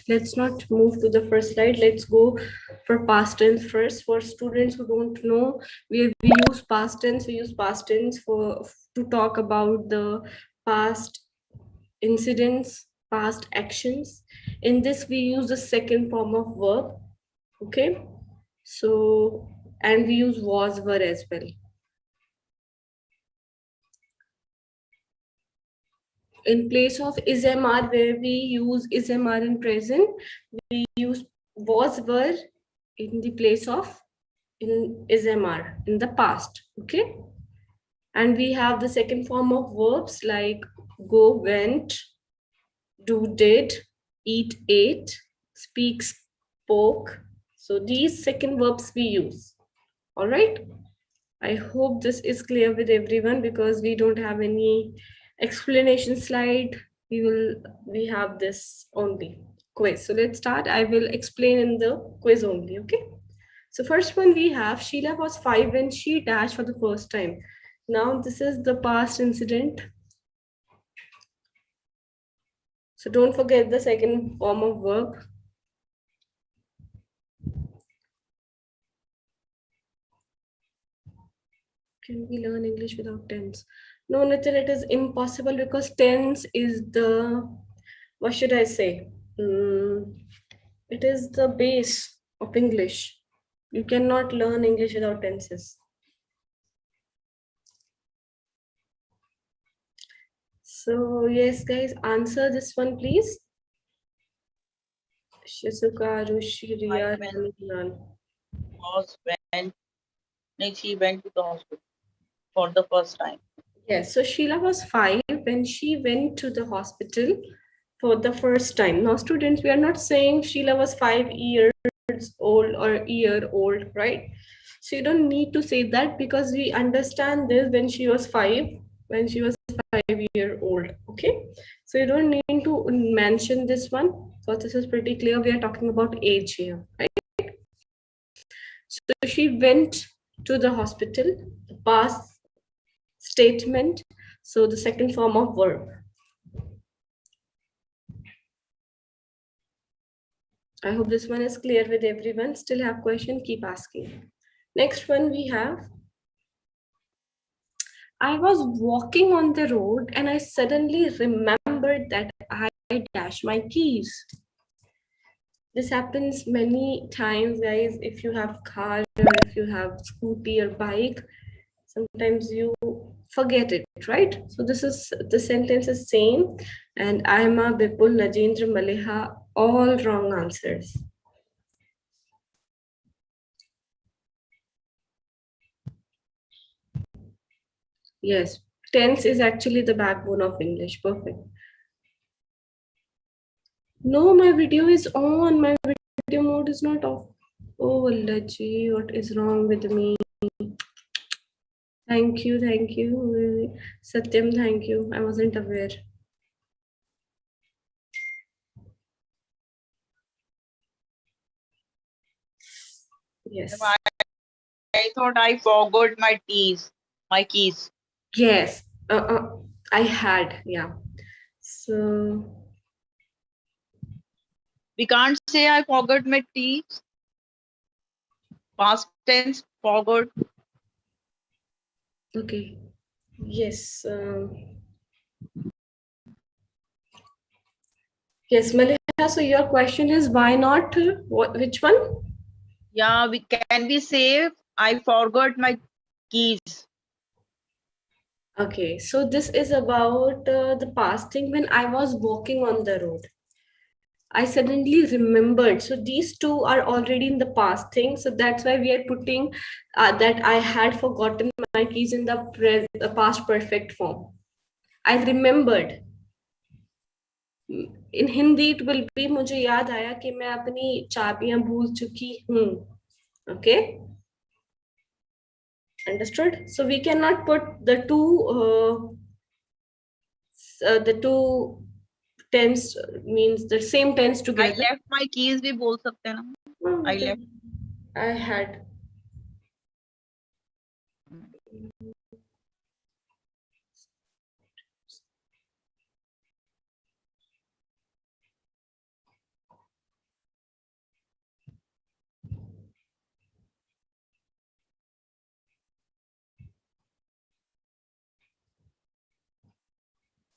let's not move to the first slide. Let's go for past tense first. For students who don't know, we use past tense. We use past tense to talk about the past incidents, past actions. In this, we use the second form of verb. Okay. So, and we use was, were as well. In place of is MR, where we use is MR in present, we use was, were in the place of in is MR in the past. Okay. And we have the second form of verbs like go, went, do, did, eat, ate, speak, spoke. So these second verbs we use. All right. I hope this is clear with everyone because we don't have any explanation slide. We have this only quiz. So let's start. I will explain in the quiz only. Okay. So first one we have, Sheila was 5 when she dashed for the first time. Now this is the past incident. So don't forget the second form of verb. Can we learn English without tense? No, Nitin, it is impossible because tense is the, what should I say? It is the base of English. You cannot learn English without tenses. So yes, guys, answer this one, please. Shizuka, Rushi, Riya, Was when she went to the hospital for the first time. Yes, so Sheila was 5 when she went to the hospital for the first time. Now, students, we are not saying Sheila was 5 years old or year old, right? So you don't need to say that because we understand this when she was 5 year old. Okay, so you don't need to mention this one. So this is pretty clear. We are talking about age here, right? So she went to the hospital, the past statement, so the second form of verb. I hope this one is clear with everyone. Still have question, keep asking. Next one we have, I was walking on the road and I suddenly remembered that I dashed my keys. This happens many times, guys. If you have car or if you have scooty or bike, sometimes you forget it, right? So this is, the sentence is same, and Aima, Bipul, Najendra, Maliha, all wrong answers. Yes, tense is actually the backbone of English. Perfect. No, my video is on. My video mode is not off. Oh, Allah ji, what is wrong with me? Thank you, Satyam, thank you. I wasn't aware. Yes. I thought I forgot my keys. Yes. I had, yeah. So We can't say I forgot my keys. Past tense, forgot. okay. Yes. Yes, Maliha. So your question is why not? What? Which one? Yeah, can we say I forgot my keys? Okay. So this is about the past thing. When I was walking on the road, I suddenly remembered. So these two are already in the past thing. So that's why we are putting that I had forgotten my keys in the past perfect form. I remembered. In Hindi it will be मुझे याद आया कि मैं अपनी चाबियां भूल चुकी हूँ. Okay. Understood? So we cannot put the two tense means the same tense together. I left my keys भी बोल सकते हैं ना. I left. I had.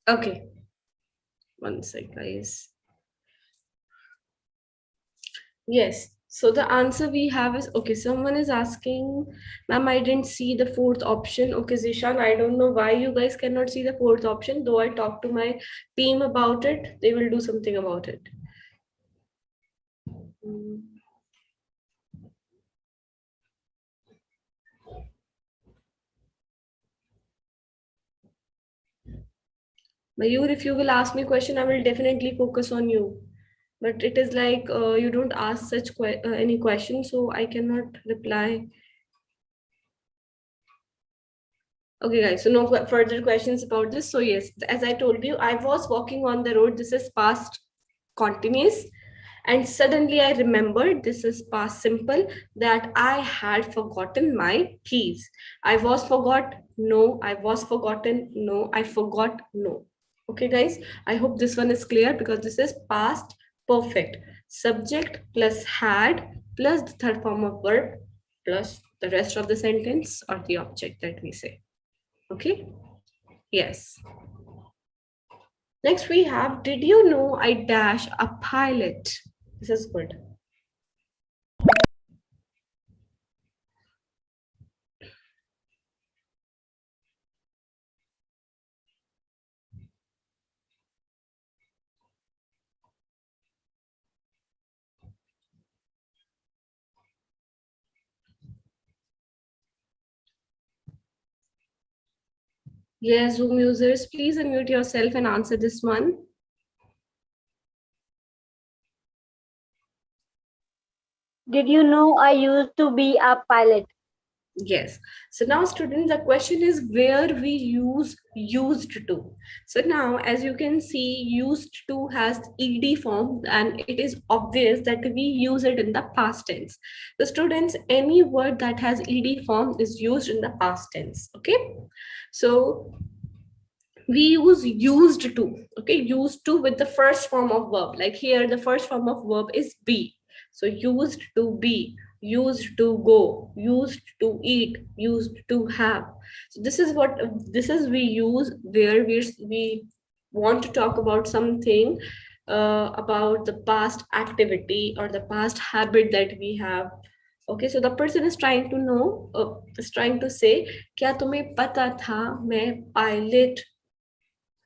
Okay. One sec, guys. Yes. So the answer we have is, okay, someone is asking, ma'am, I didn't see the fourth option. Okay, Zishan, I don't know why you guys cannot see the fourth option, though I talked to my team about it. They will do something about it. Mayur, if you will ask me a question, I will definitely focus on you. But it is like you don't ask such any question, so I cannot reply. Okay, guys, so no further questions about this. So yes, as I told you, I was walking on the road. This is past continuous. And suddenly I remembered, this is past simple, that I had forgotten my keys. I was forgot, no. I was forgotten, no. I forgot, no. Okay, guys, I hope this one is clear because this is past perfect. Subject plus had plus the third form of verb plus the rest of the sentence or the object that we say. Okay, yes. Next we have, did you know I dash a pilot? This is good. Yes, Zoom users, please unmute yourself and answer this one. Did you know I used to be a pilot? Yes. So now, students, the question is where we use used to. So now, as you can see, used to has ed form, and it is obvious that we use it in the past tense. The students, any word that has ed form is used in the past tense. Okay. So we use used to. Okay, used to with the first form of verb. Like here, the first form of verb is be. So used to be, used to go, used to eat, used to have. So this is we use where we want to talk about something about the past activity or the past habit that we have. Okay, so the person is trying to know, is trying to say, क्या तुम्हें पता था मैं pilot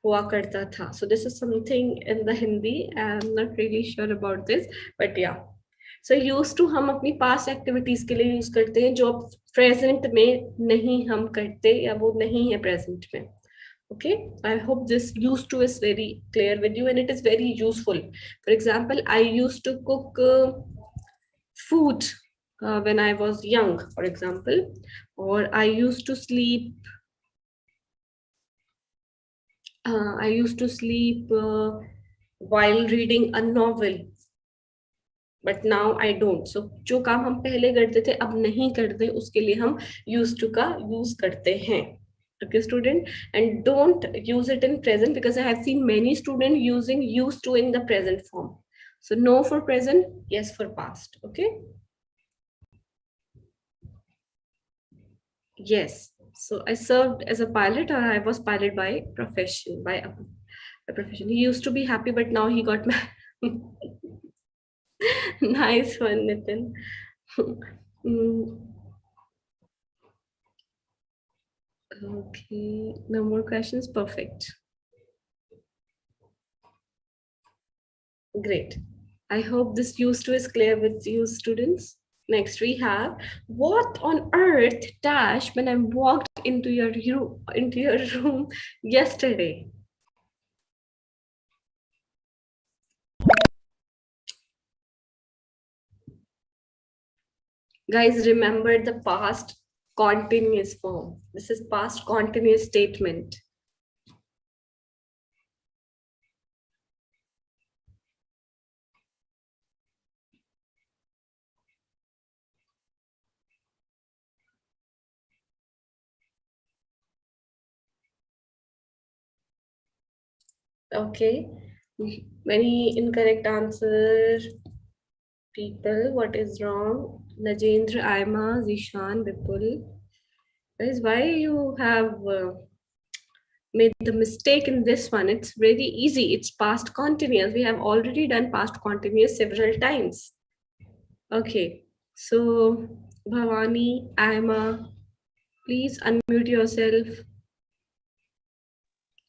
हुआ करता था? So this is something in the Hindi. I'm not really sure about this, but yeah. So used to हम अपनी past activities के लिए use करते हैं जो present में नहीं हम करते या वो नहीं है present में. Okay, I hope this used to is very clear with you and it is very useful. For example, I used to cook food when I was young, for example, or I used to sleep. I used to sleep while reading a novel, but now I don't. So जो काम हम पहले करते थे अब नहीं करते, उसके लिए हम used to का use करते हैं. Okay, student, and don't use it in present because I have seen many students using used to in the present form. So no for present, yes for past. Okay. Yes. So I served as a pilot, or I was pilot by profession, by a profession. He used to be happy, but now he got married. Nice one, Nitin. Okay, no more questions. Perfect. Great. I hope this used to is clear with you, students. Next, we have what on earth dash when I walked into your room yesterday. Guys, remember the past continuous form. This is past continuous statement. Okay, many incorrect answers. People, what is wrong? Najendra, Aima, Zishan, Vipul. Guys, why you have made the mistake in this one? It's very easy. It's past continuous. We have already done past continuous several times. Okay, so Bhavani, Aima, please unmute yourself.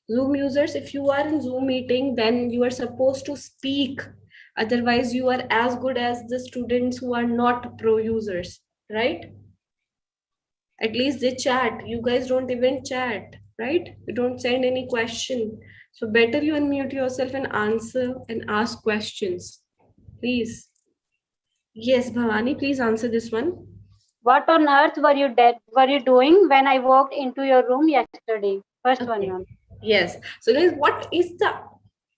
Zoom users, if you are in Zoom meeting, then you are supposed to speak. Otherwise, you are as good as the students who are not pro users, right? At least they chat. You guys don't even chat, right? You don't send any question. So better you unmute yourself and answer and ask questions, please. Yes, Bhavani, please answer this one. What on earth were you doing when I walked into your room yesterday? First one, ma'am. Yes. So guys, what is the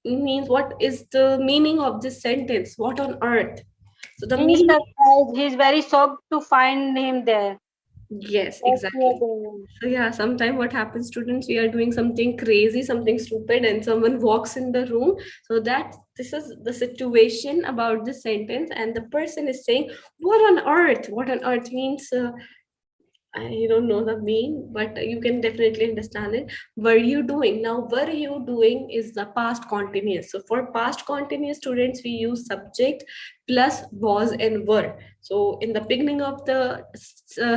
meaning of this sentence? What on earth? So the He's meaning. surprised. He's very shocked to find him there. Yes, What exactly. you are doing. So yeah, sometimes what happens, students, we are doing something crazy, something stupid, and someone walks in the room. So that this is the situation about this sentence, and the person is saying, "What on earth?" What on earth means. I don't know the mean, but you can definitely understand it. Were you doing? Now, were you doing is the past continuous. So for past continuous students, we use subject plus was and were. So in the beginning of the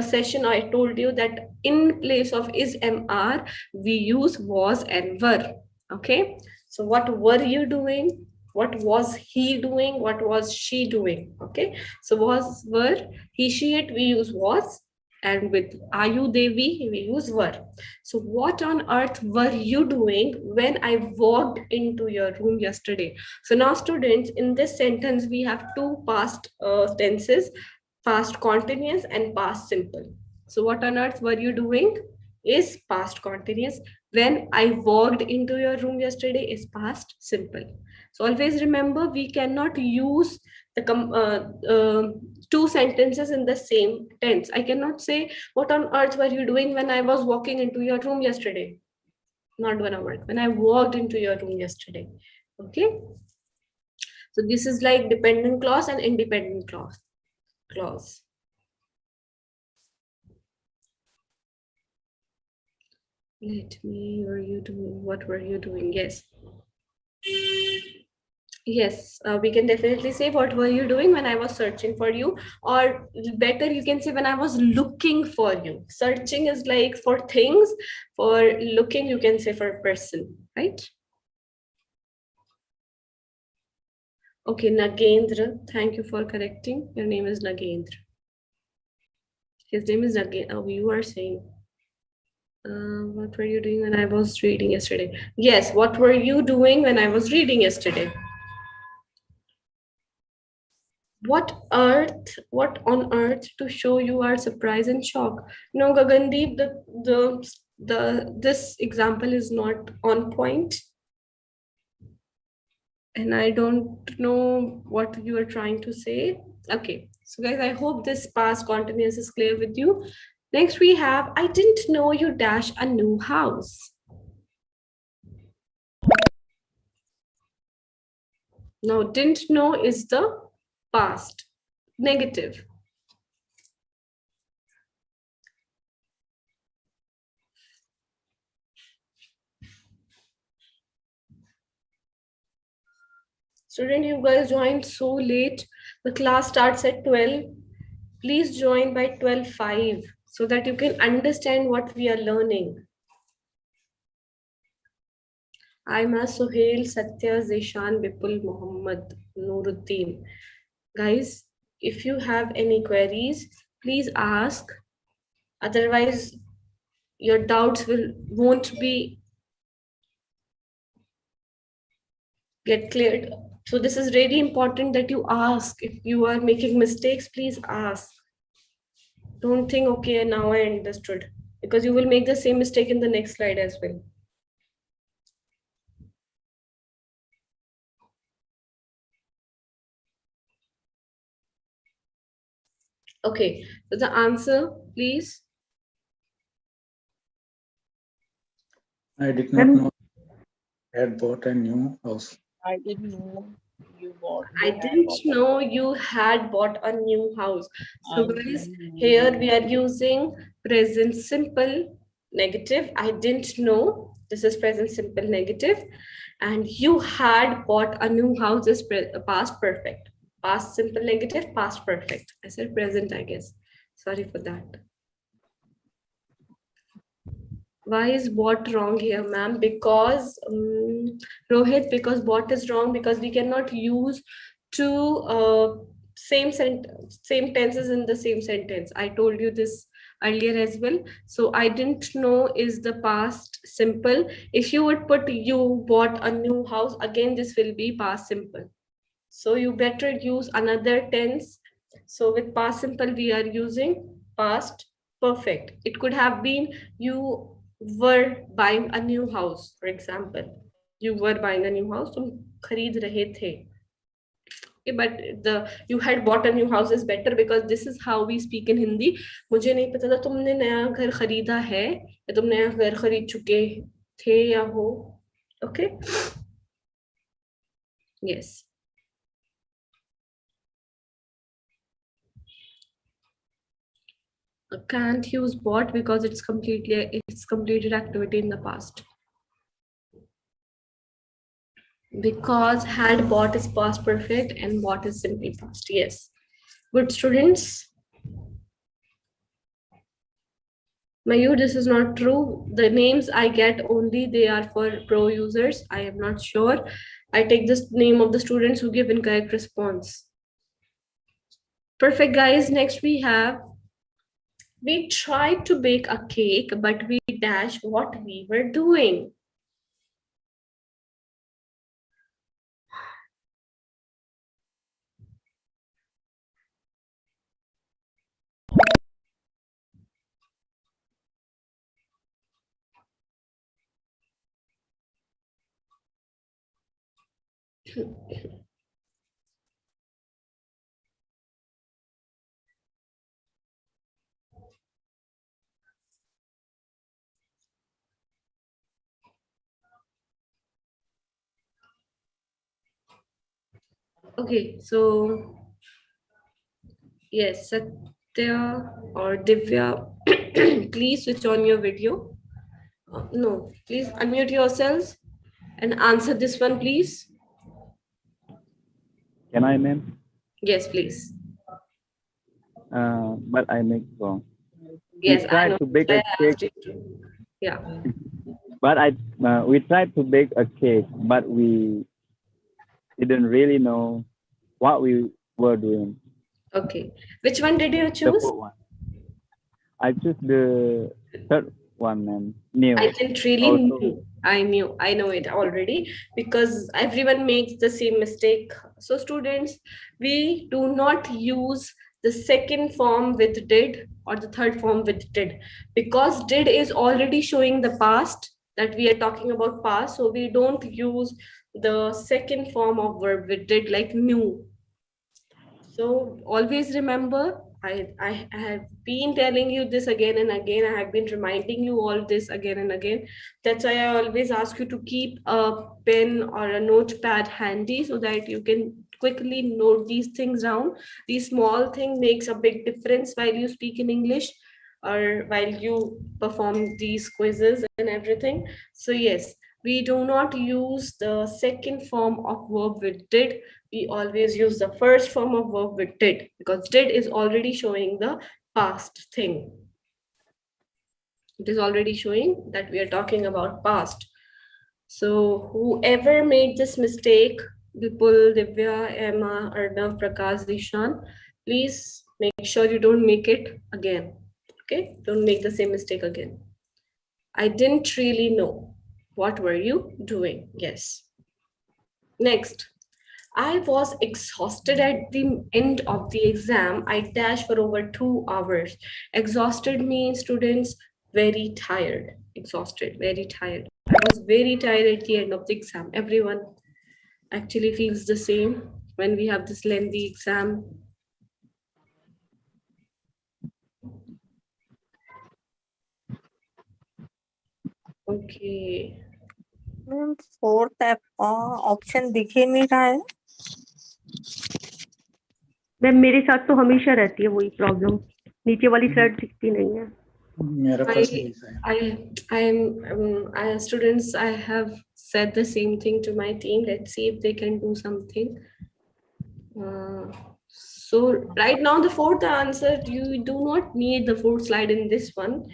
session, I told you that in place of is MR, we use was and were. Okay. So what were you doing? What was he doing? What was she doing? Okay. So was, were, he, she, it, we use was. And with Ayu Devi, we use were. So what on earth were you doing when I walked into your room yesterday? So now students, in this sentence, we have two past tenses, past continuous and past simple. So what on earth were you doing is past continuous. When I walked into your room yesterday is past simple. So always remember, we cannot use the two sentences in the same tense. I cannot say, what on earth were you doing when I was walking into your room yesterday? Not gonna work. When I walked into your room yesterday. Okay. So this is like dependent clause and independent clause. Let me, were you doing? What were you doing? Yes. Yes, we can definitely say what were you doing when I was searching for you, or better you can say when I was looking for you. Searching is like for things, for looking you can say for a person, right? Okay, Nagendra, thank you for correcting. Your name is Nagendra. His name is Nagendra. Oh, you are saying. What were you doing when I was reading yesterday? Yes, what were you doing when I was reading yesterday? What on earth to show you are surprised and shocked? No, Gagandeep, this example is not on point. And I don't know what you are trying to say. Okay, so guys, I hope this past continuous is clear with you. Next we have, I didn't know you dash a new house. Now, didn't know is the past, negative. Student, you guys joined so late. The class starts at 12. Please join by 12:05 so that you can understand what we are learning. I'm Suhail, Satya, Zishan, Bipul, Muhammad, Nuruddin. Guys, if you have any queries, please ask. Otherwise, your doubts won't be get cleared. So this is really important that you ask. If you are making mistakes, please ask. Don't think, okay, now I understood, because you will make the same mistake in the next slide as well. Okay, so the answer, please. I did not know I had bought a new house. I didn't know you bought. I didn't know you had bought a new house. So guys, here we are using present simple negative. I didn't know. This is present simple negative. And you had bought a new house is past perfect. Past simple negative, past perfect. I said present, I guess. Sorry for that. Why is bought wrong here, ma'am? Because Rohit, because bought is wrong because we cannot use two same tenses in the same sentence. I told you this earlier as well. So I didn't know is the past simple. If you would put you bought a new house, again this will be past simple. So you better use another tense. So with past simple we are using past perfect. It could have been you were buying a new house, for example. You were buying a new house, तुम खरीद रहे थे. Okay, but you had bought a new house is better because this is how we speak in Hindi. मुझे नहीं पता था तुमने नया घर खरीदा है या तुम नया घर खरीद चुके थे या हो. Okay. Yes. Can't use bought because it's completed activity in the past. Because had bought is past perfect and bought is simply past. Yes. Good students. Mayur, this is not true. The names I get only they are for pro users. I am not sure. I take this name of the students who give incorrect response. Perfect, guys. Next we have. We tried to bake a cake, but we dash what we were doing. Okay, so yes, Satya or Divya, please switch on your video. No, please unmute yourselves and answer this one, please. Can I name? Yes, please. But I make wrong. Yes, we I tried know. to bake I a cake, asked you to. Yeah. but we tried to bake a cake, but we didn't really know what we were doing. Okay. Which one did you The choose? fourth one. I choose the third one, and new. I didn't really Also, knew. I know it already because everyone makes the same mistake. So students, we do not use the second form with did or the third form with did, because did is already showing the past, that we are talking about past. So we don't use the second form of verb with did, like knew. So always remember, I have been telling you this again and again. I have been reminding you all this again and again. That's why I always ask you to keep a pen or a notepad handy so that you can quickly note these things down. These small thing makes a big difference while you speak in English or while you perform these quizzes and everything. So yes, we do not use the second form of verb with did. We always use the first form of verb with did, because did is already showing the past thing. It is already showing that we are talking about past. So whoever made this mistake, Vipul, Divya, Emma, Arnav, Prakash, Zishan, please make sure you don't make it again. Okay, don't make the same mistake again. I didn't really know. What were you doing? Yes. Next. I was exhausted at the end of the exam. I dashed for over 2 hours. Exhausted means, students, very tired. Exhausted, very tired. I was very tired at the end of the exam. Everyone actually feels the same when we have this lengthy exam. Okay. Ma'am fourth option दिख ही नहीं रहा है। Ma'am मेरे साथ तो हमेशा रहती है वही प्रॉब्लम, नीचे वाली स्लाइड दिखती नहीं है। मेरा पास भी ऐसा है। Students, I have said the same thing to my team. Let's see if they can do something. So right now the fourth answer, you do not need the fourth slide in this one,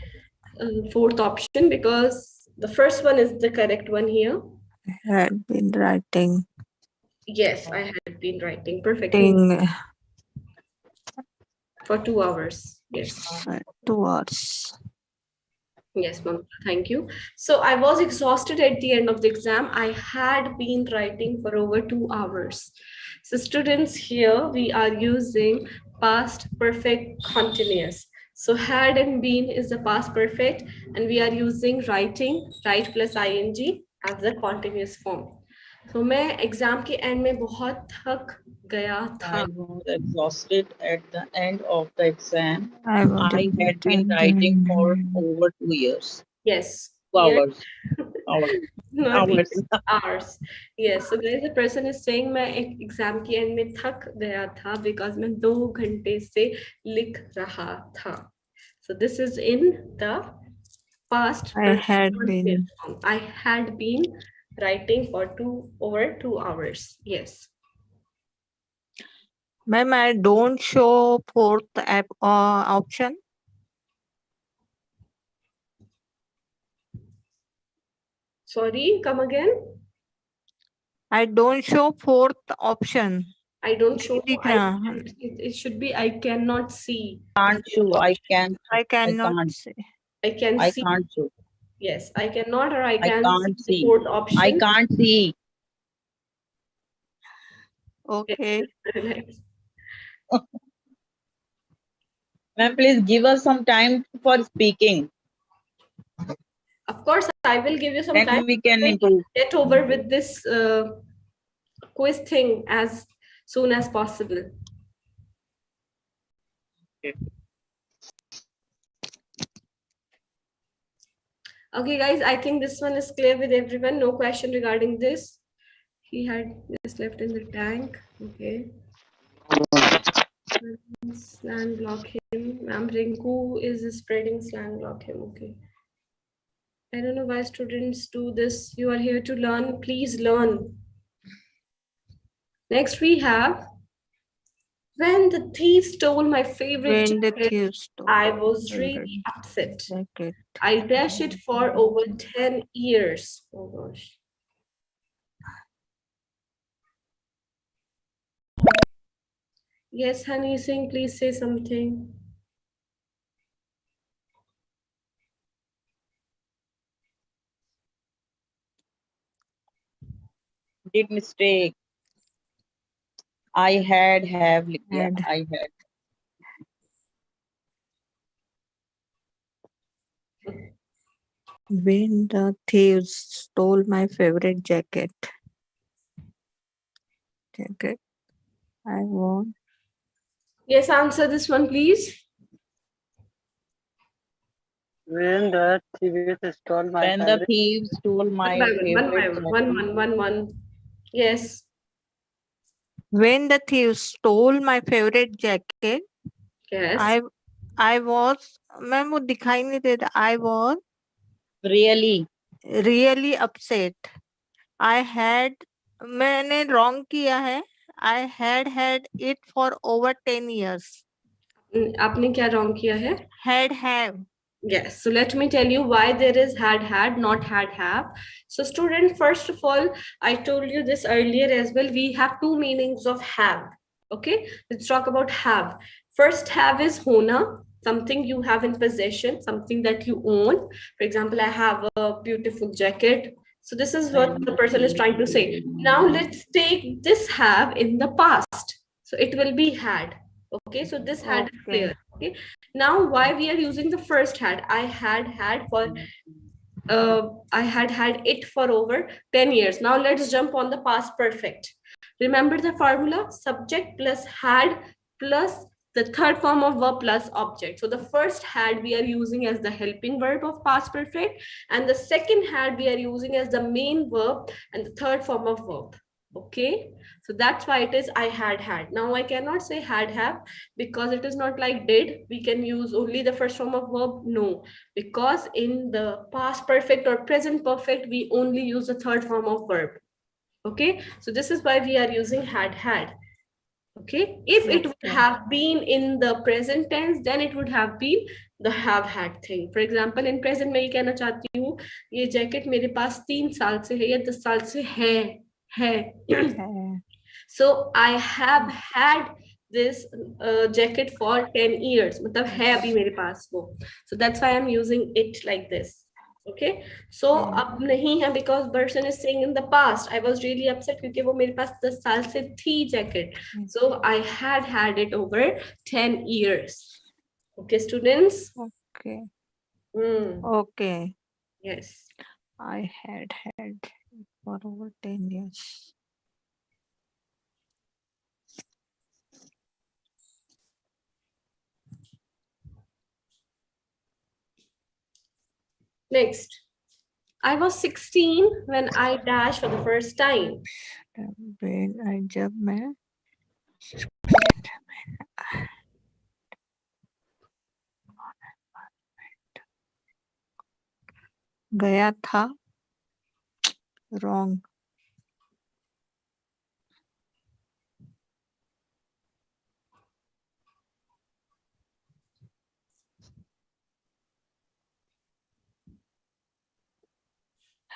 fourth option, because the first one is the correct one here. I had been writing. Yes, I had been writing perfectly for 2 hours. Yes. 2 hours. Yes, ma'am. Thank you. So I was exhausted at the end of the exam. I had been writing for over 2 hours. So students, here we are using past perfect continuous. So had and been is the past perfect, and we are using writing, write plus ing as the continuous form. So मैं exam के end में बहुत थक गया था. I was exhausted at the end of the exam. I had been writing for over 2 years. Yes. 2 hours. Not hours. Yes. So guys, the person is saying मैं exam के end में थक गया था because मैं 2 घंटे से लिख रहा था. So this is in the past. I had been. I had been writing for over 2 hours. Yes. Ma'am, I don't show fourth option. Sorry, come again. I don't show fourth option. I don't show. It should be I cannot see. Can't show. I can. I cannot see. I can I see. can't show. Yes, I cannot or I can can't see. see. Fourth option. I can't see. Okay. Ma'am, please give us some time for speaking. Of course, I will give you some Then time. we can improve. Get over with this quiz thing as soon as possible. Okay, guys, I think this one is clear with everyone. No question regarding this. He had just left in the tank. Okay. Slang block him. Ma'am Rinku is spreading slang block him. Okay. I don't know why students do this. You are here to learn. Please learn. Next we have, when the thief stole my favorite When the jacket, thief stole I my was favorite really upset. jacket. I dashed it for over 10 years. Oh gosh. Yes, Honey Singh, please say something. Did mistake. I have लिख दिया. Had. I had. When the thieves stole my favorite jacket. I won. Yes, answer this one, please. When the thieves stole my When the favorite. thieves stole my One by favorite one. jacket. Yes. When the thieves stole my favorite jacket, Yes. I was, ma'am वो दिखाई नहीं दे रहा. I was really upset. I had, मैंने wrong किया है. I had it for over 10 years. आपने क्या wrong किया है? Have. Yes, so let me tell you why there is had, not had, have. So student, first of all, I told you this earlier as well. We have two meanings of have. Okay, let's talk about have. First, have is hona, something you have in possession, something that you own. For example, I have a beautiful jacket. So this is what the person is trying to say. Now let's take this have in the past. So it will be had. Okay, so this had is clear. Okay, now why we are using the first had? I had it for over 10 years. Now let's jump on the past perfect. Remember the formula: subject plus had plus the third form of verb plus object. So the first had we are using as the helping verb of past perfect, and the second had we are using as the main verb and the third form of verb. Okay, so that's why it is I had. Now I cannot say had have because it is not like did. We can use only the first form of verb. No, because in the past perfect or present perfect we only use the third form of verb. Okay, so this is why we are using had. Okay, if it would have been in the present tense, then it would have been the have had thing. For example, in present मैं ये कहना चाहती हूँ, ये jacket मेरे पास 3 साल से है या 10 साल से है. So I have had this jacket for 10 years. मतलब है अभी मेरे पास वो. So that's why I'm using it like this. Okay, so अब नहीं है because person is saying in the past I was really upset क्योंकि वो मेरे पास 10 साल से थी jacket. So I had it over 10 years. Okay, students. Okay. Mm. Okay. Yes. I had for over 10 years. Next, I was 16 when I dashed for the first time. जब मैं गया था. Wrong.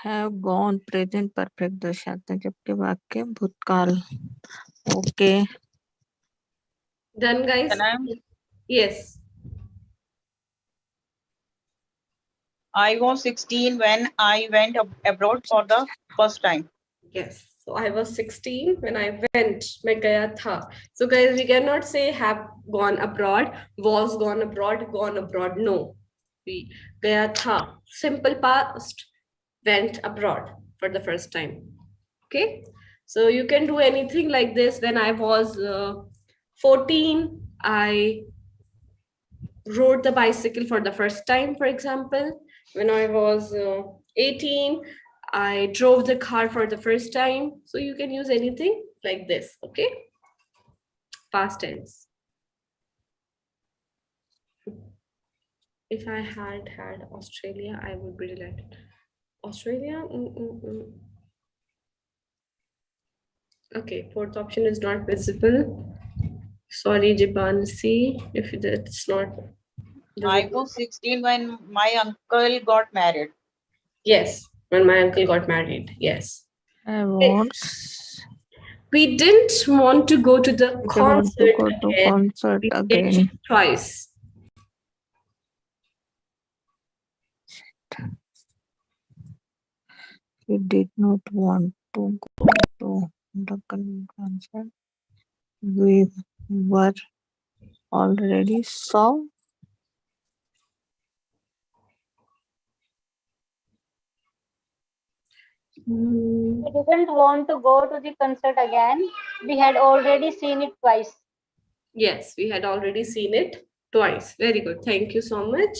Have gone present perfect दर्शाते हैं जबकि वाक्य भूतकाल. Okay. Done, guys? Yes. I was 16 when I went abroad for the first time. Yes. So I was 16 when I went. मैं गया था. So guys, we cannot say have gone abroad, was gone abroad. No. We गया था. Simple past, went abroad for the first time. Okay. So you can do anything like this. When I was 14, I rode the bicycle for the first time, for example. When I was 18, I drove the car for the first time. So you can use anything like this, okay? Past tense. If I had Australia, I would be delighted. Australia? Okay, fourth option is not visible. Sorry, Jibansi, if that's not I visible. was 16 when my uncle got married. Yes, when my uncle got married. Yes. I want. We didn't want to go to the I want to concert go to again. concert We again. did twice. We did not want to go to the concert. We were already saw. We didn't want to go to the concert again. We had already seen it twice. Yes, we had already seen it twice. Very good. Thank you so much.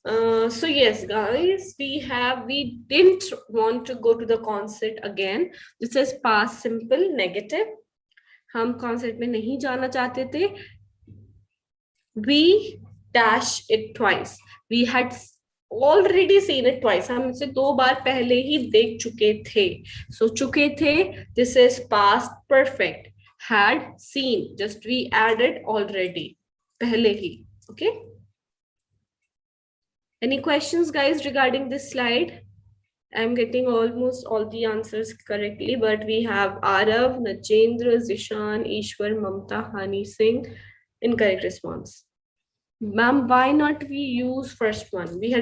So yes, guys, we didn't want to go to the concert again. This is past simple negative. हम concert में नहीं जाना चाहते थे. We dash it twice. We had already seen it twice. हम इसे 2 बार पहले ही देख चुके थे. So चुके थे. This is past perfect. Had seen, just we added already, pehle hi. Okay, any questions, guys, regarding this slide? I'm getting almost all the answers correctly, but we have Arav, Nachendra, Zishan, Ishwar, Mamta, Hani Singh. Incorrect response. Ma'am, why not we use first one? We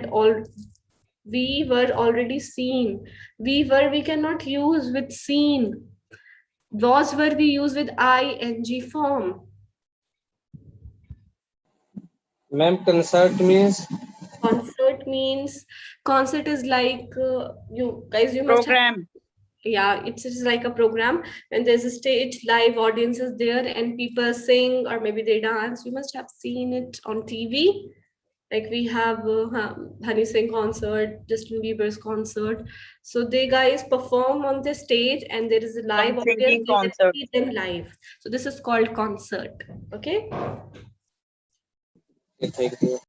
were already seen. We cannot use with seen. Was were we use with ing form. Ma'am, concert means Concert is like you guys, you must have, Program. yeah, it's like a program and there's a stage, live audiences there and people sing or maybe they dance. You must have seen it on TV. Like we have Honey Singh concert, Justin Bieber's concert. So they guys perform on the stage and there is a live audience. Singing You can concert. see them live. So this is called concert. Okay. thank you.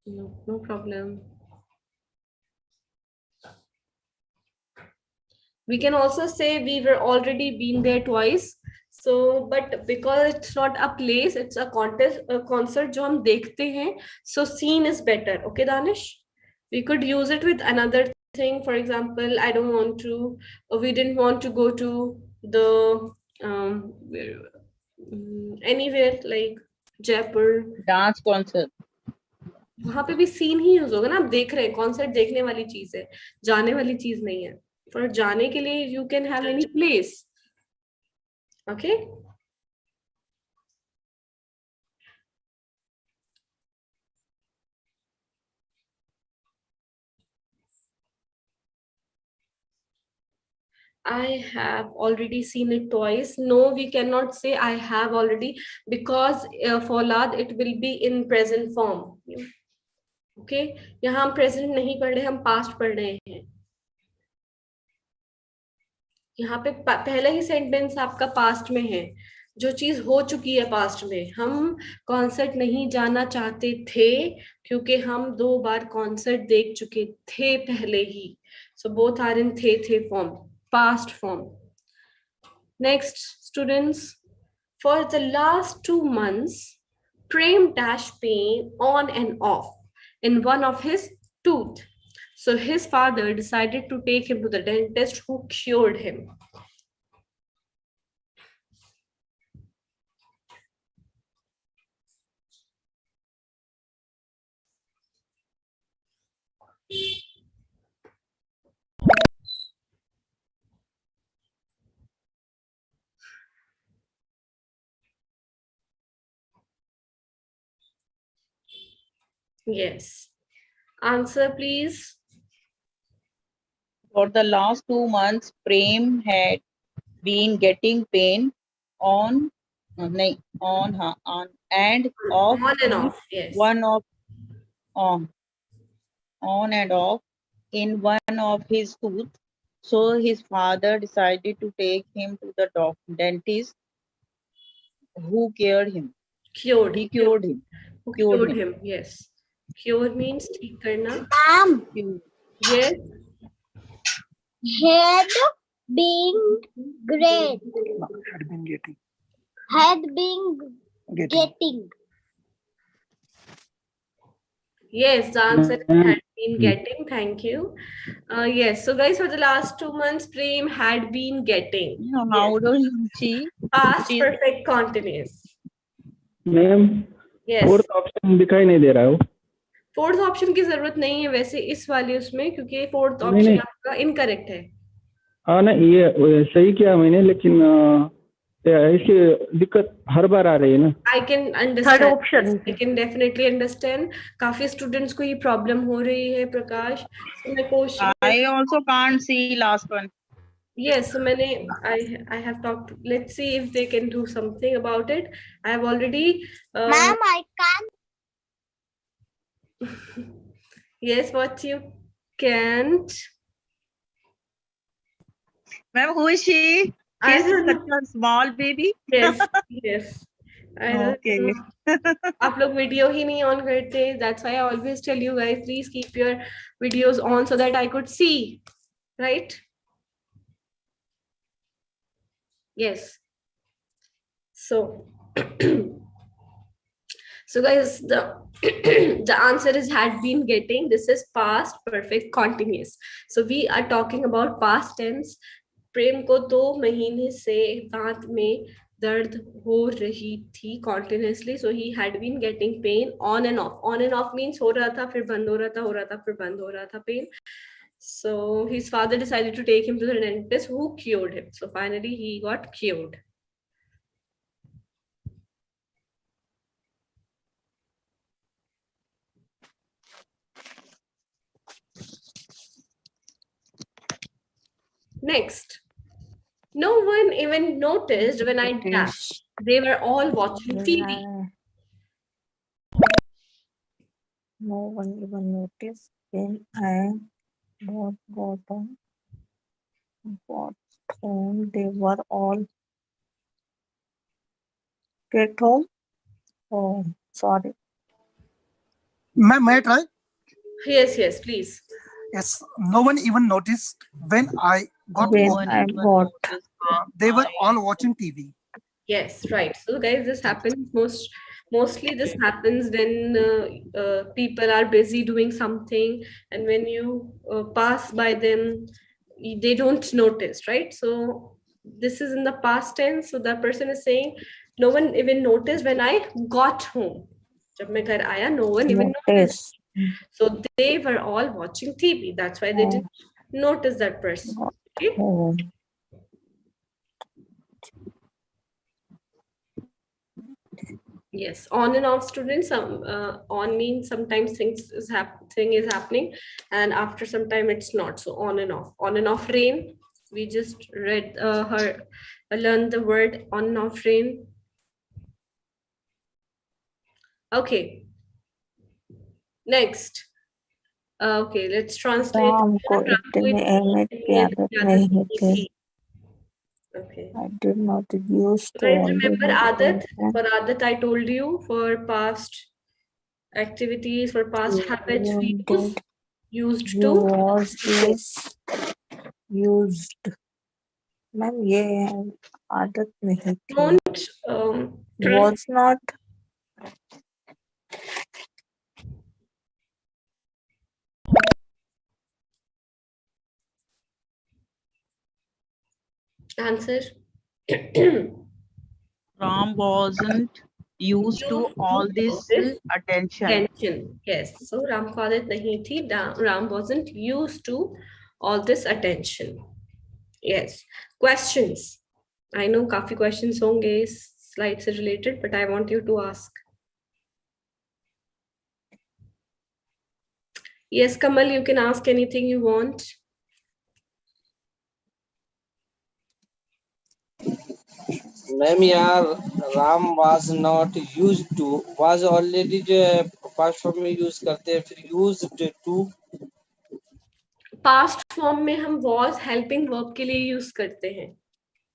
No problem. We can also say we were already been there twice. So, but because it's not a place, it's a contest, a concert जो हम देखते हैं. So scene is better. Okay, Danish? We could use it with another thing. For example, I don't want to, or we didn't want to go to the anywhere like Jaipur. Dance concert. वहां पे भी scene ही use होगा ना. आप देख रहे हैं, concert देखने वाली चीज है, जाने वाली चीज नहीं है. For जाने के लिए you can have any place. Okay. I have already seen it twice. No, we cannot say I have already because for Lad it will be in present form. Okay, यहाँ हम present नहीं पढ़ रहे, हम past पढ़ रहे हैं. यहाँ पे पहला ही सेंटेंस आपका पास्ट में है. जो चीज हो चुकी है पास्ट में. हम कॉन्सर्ट नहीं जाना चाहते थे क्योंकि हम 2 बार कॉन्सर्ट देख चुके थे पहले ही. So both are in थे form, past form. Next, students, for the last 2 months, Prem dash pain on and off in one of his tooth. So his father decided to take him to the dentist who cured him. Yes. Answer, please. For the last 2 months, Prem had been getting pain on and off. On and off, yes. On and off in one of his tooth. So his father decided to take him to the dentist who cured him. Cured. He cured him. Who cured him, yes. Cure means ठीक करना. Ma'am. Yes. Had being great. No, had been getting. Had been getting. Yes, the answer had been getting. Thank you. Yes, so guys, for the last 2 months, Prem had been getting. No, how do you see? Past perfect continuous. Ma'am Yes. Fourth option दिखाई नहीं दे रहा हो. Fourth option की जरूरत नहीं है वैसे इस वाले उसमें, क्योंकि फोर्थ नहीं, ऑप्शन नहीं. आपका इनकरेक्ट है. हाँ ना, ये सही किया मैंने, लेकिन ऐसी दिक्कत हर बार आ रही है ना. I can understand. I can definitely understand. काफी स्टूडेंट्स को ये प्रॉब्लम हो रही है प्रकाश. So मैं कोशिश. I also can't see last one. Yes, so मैंने I have talked. Let's see if they can do something about it. I have already. Ma'am, I can't. Yes, what you can't. Ma'am, who is she? She's such a small baby. Yes, yes. Okay. आप लोग video ही नहीं on करते. That's why I always tell you guys, please keep your videos on so that I could see, right? Yes. So, so guys, the answer is had been getting. This is past perfect continuous. So we are talking about past tense. प्रेम को 2 महीने से दांत में दर्द हो रही थी continuously. So he had been getting pain on and off. On and off means हो रहा था फिर बंद हो रहा था, हो रहा था फिर बंद हो रहा था pain. So his father decided to take him to the dentist, who cured him. So finally he got cured. Next. No one even noticed when I dashed. They were all watching TV. No one even noticed when I got home. They were all get home. Oh, sorry. May I try? Yes, yes, please. Yes, no one even noticed when I got When I got. They were all watching TV. Yes, right. So guys, this happens mostly this happens when people are busy doing something, and when you pass by them, they don't notice, right? So this is in the past tense. So the person is saying, no one even noticed when I got home. जब मैं घर आया, no one even noticed. So they were all watching TV. That's why they didn't notice that person. Okay? Yes, on and off students. On means sometimes thing is happening, and after some time it's not. So on and off. On and off rain. We just read learned the word on and off rain. Okay. Next. Okay, let's translate. Okay. I did not use to. Guys, remember Adat? For Adat, I told you for past activities, for past habits, we used to. Used. Ma'am, ये आदत नहीं थी. Don't. Was not. Answer. Ram wasn't used to all this attention. Yes. So Ram को आदत नहीं थी. Ram wasn't used to all this attention. Yes. Questions. I know काफी questions होंगे slides related, but I want you to ask. Yes, Kamal, you can ask anything you want. Ma'am, Ram was not used to, was already past form में use करते हैं, फिर used to. Past form में हम was helping verb के लिए use करते हैं.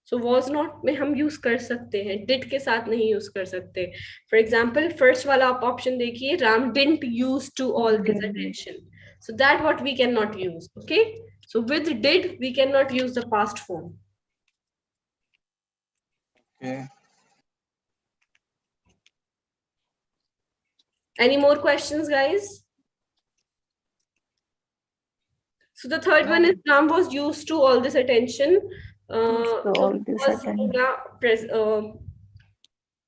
So was not में हम use कर सकते हैं, did के साथ नहीं use कर सकते. For example, first वाला आप option देखिए, Ram didn't use to all this attention. So that what we cannot use. Okay. So with did, we cannot use the past form. Okay. Any more questions, guys? So the third one is Ram was used to all this attention.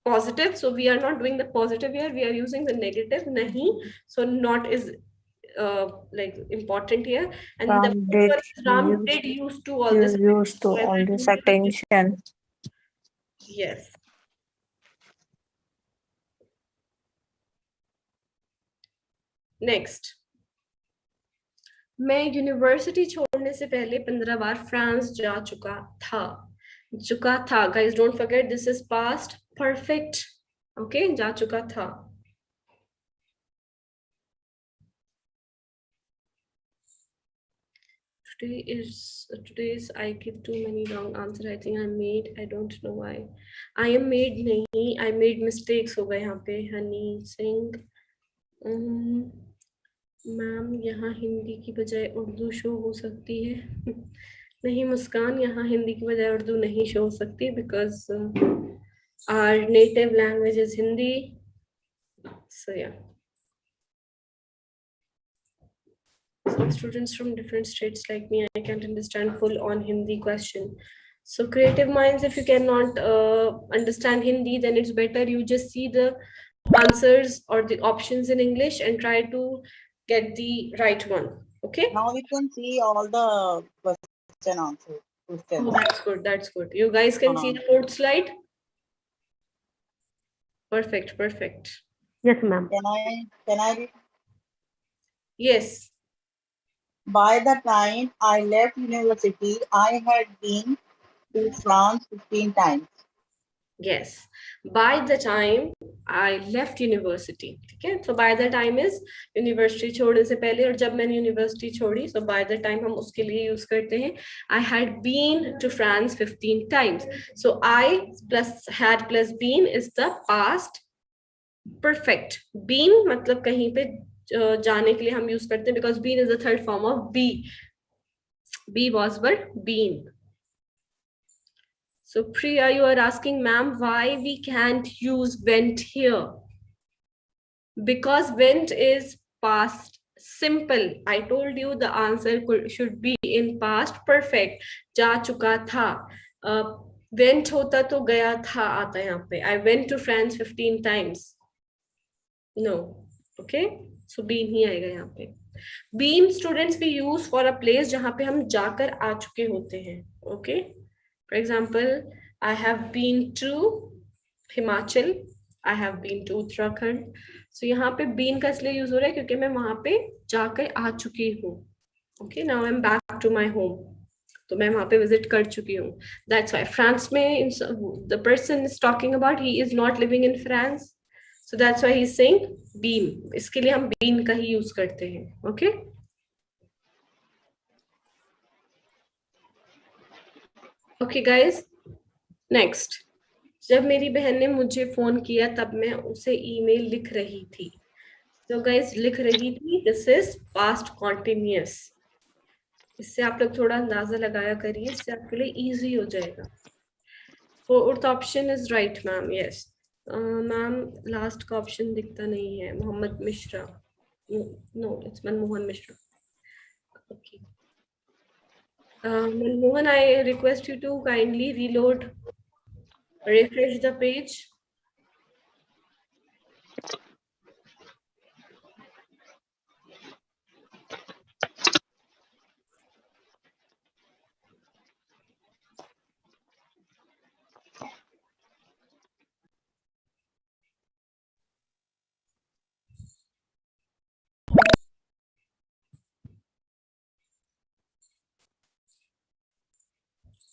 Positive. So we are not doing the positive here. We are using the negative. Nahi. So not is like important here. And the first one is Ram did used to all this. Used to all this attention. Yes. Next. मैं university छोड़ने से पहले 15 बार France जा चुका था guys, don't forget this is past perfect. Okay, जा चुका था. Today's I give too many wrong answer. I think I don't know why I am made नहीं, I made mistakes हो गए यहाँ पे. हनी सिंह मैम यहाँ हिंदी की बजाय उर्दू शो हो सकती है. नहीं मुस्कान, यहाँ हिंदी की बजाय उर्दू नहीं शो हो सकती because our native language is Hindi. So yeah. Some students from different states like me, I can't understand full on Hindi question. So creative minds, if you cannot understand Hindi, then it's better you just see the answers or the options in English and try to get the right one. Okay. Now we can see all the question answers. Oh, that's good. That's good. You guys can see the fourth slide. Perfect. Perfect. Yes, ma'am. Can I read? Yes. By the time I left university, I had been to France 15 times. Yes. By the time I left university. Okay. So by the time is university छोड़ने से पहले और जब मैंने university छोड़ी. So by the time हम उसके लिए use करते हैं. I had been to France 15 times. So I plus had plus been is the past perfect. Been मतलब कहीं पे जाने के लिए हम use करते हैं because been is the third form of be. Be was but been. So Priya, you are asking, ma'am, why we can't use went here? Because went is past simple. I told you the answer should be in past perfect. जा चुका था. Went होता तो गया था आता यहाँ पे. I went to France 15 times. No. Okay. So been ही आएगा यहाँ पे. Been students we use for a place जहाँ पे हम जाकर आ चुके होते हैं. Okay. For example, I have been to Himachal. I have been to Uttarakhand. So यहाँ पे been का इसलिए use हो रहा है क्योंकि मैं वहाँ पे जाकर आ चुकी हूँ. Okay, now I'm back to my home. तो मैं वहाँ पे visit कर चुकी हूँ. That's why France में the person is talking about he is not living in France. So that's why he's saying been. इसके लिए हम been का ही use करते हैं. Okay. Okay guys, next. जब मेरी बहन ने मुझे फोन किया तब मैं उसे ईमेल लिख रही थी. So guys, लिख रही थी, this is past continuous. इससे आप लोग थोड़ा अंदाजा लगाया करिए, इससे आपके लिए easy हो जाएगा. Fourth option is right, ma'am. Yes. Ma'am, last का option दिखता नहीं है. Mohammad Mishra. No, it's Manmohan Mishra. Okay. Mohan, I request you to kindly reload, refresh the page.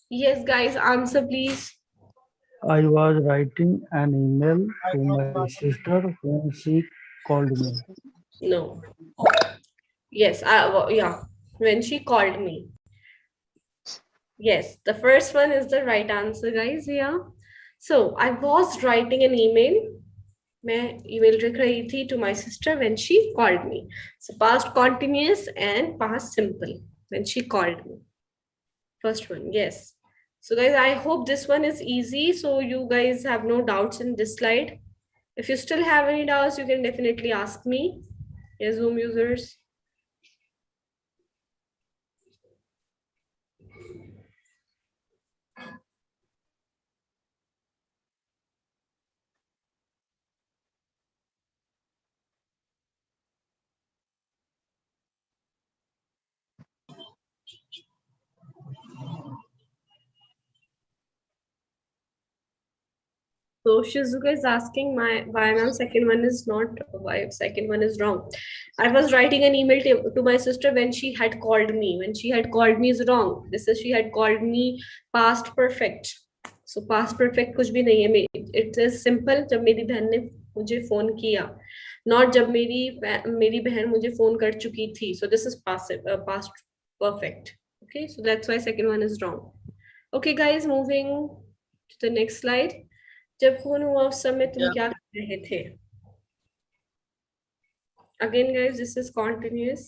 Yes, guys, answer please. I was writing an email to my sister when she called me. No. Yes, yeah, when she called me. Yes, the first one is the right answer, guys. Yeah. So I was writing an email मैं email लिख रही थी to my sister when she called me. So past continuous and past simple when she called me. First one, yes. So guys, I hope this one is easy. So you guys have no doubts in this slide. If you still have any doubts, you can definitely ask me. Yes, Zoom users. So Shizuka is asking why ma'am second one is not, why second one is wrong. I was writing an email to my sister when she had called me. When she had called me is wrong. This is she had called me past perfect. So past perfect कुछ भी नहीं है. It is simple जब मेरी बहन ने मुझे phone किया. Not जब मेरी बहन मुझे फोन कर चुकी थी. So this is past perfect. Okay, so that's why second one is wrong. Okay guys, moving to the next slide. जब खून हुआ उस समय तुम क्या कर रहे थे? Again guys, this is continuous.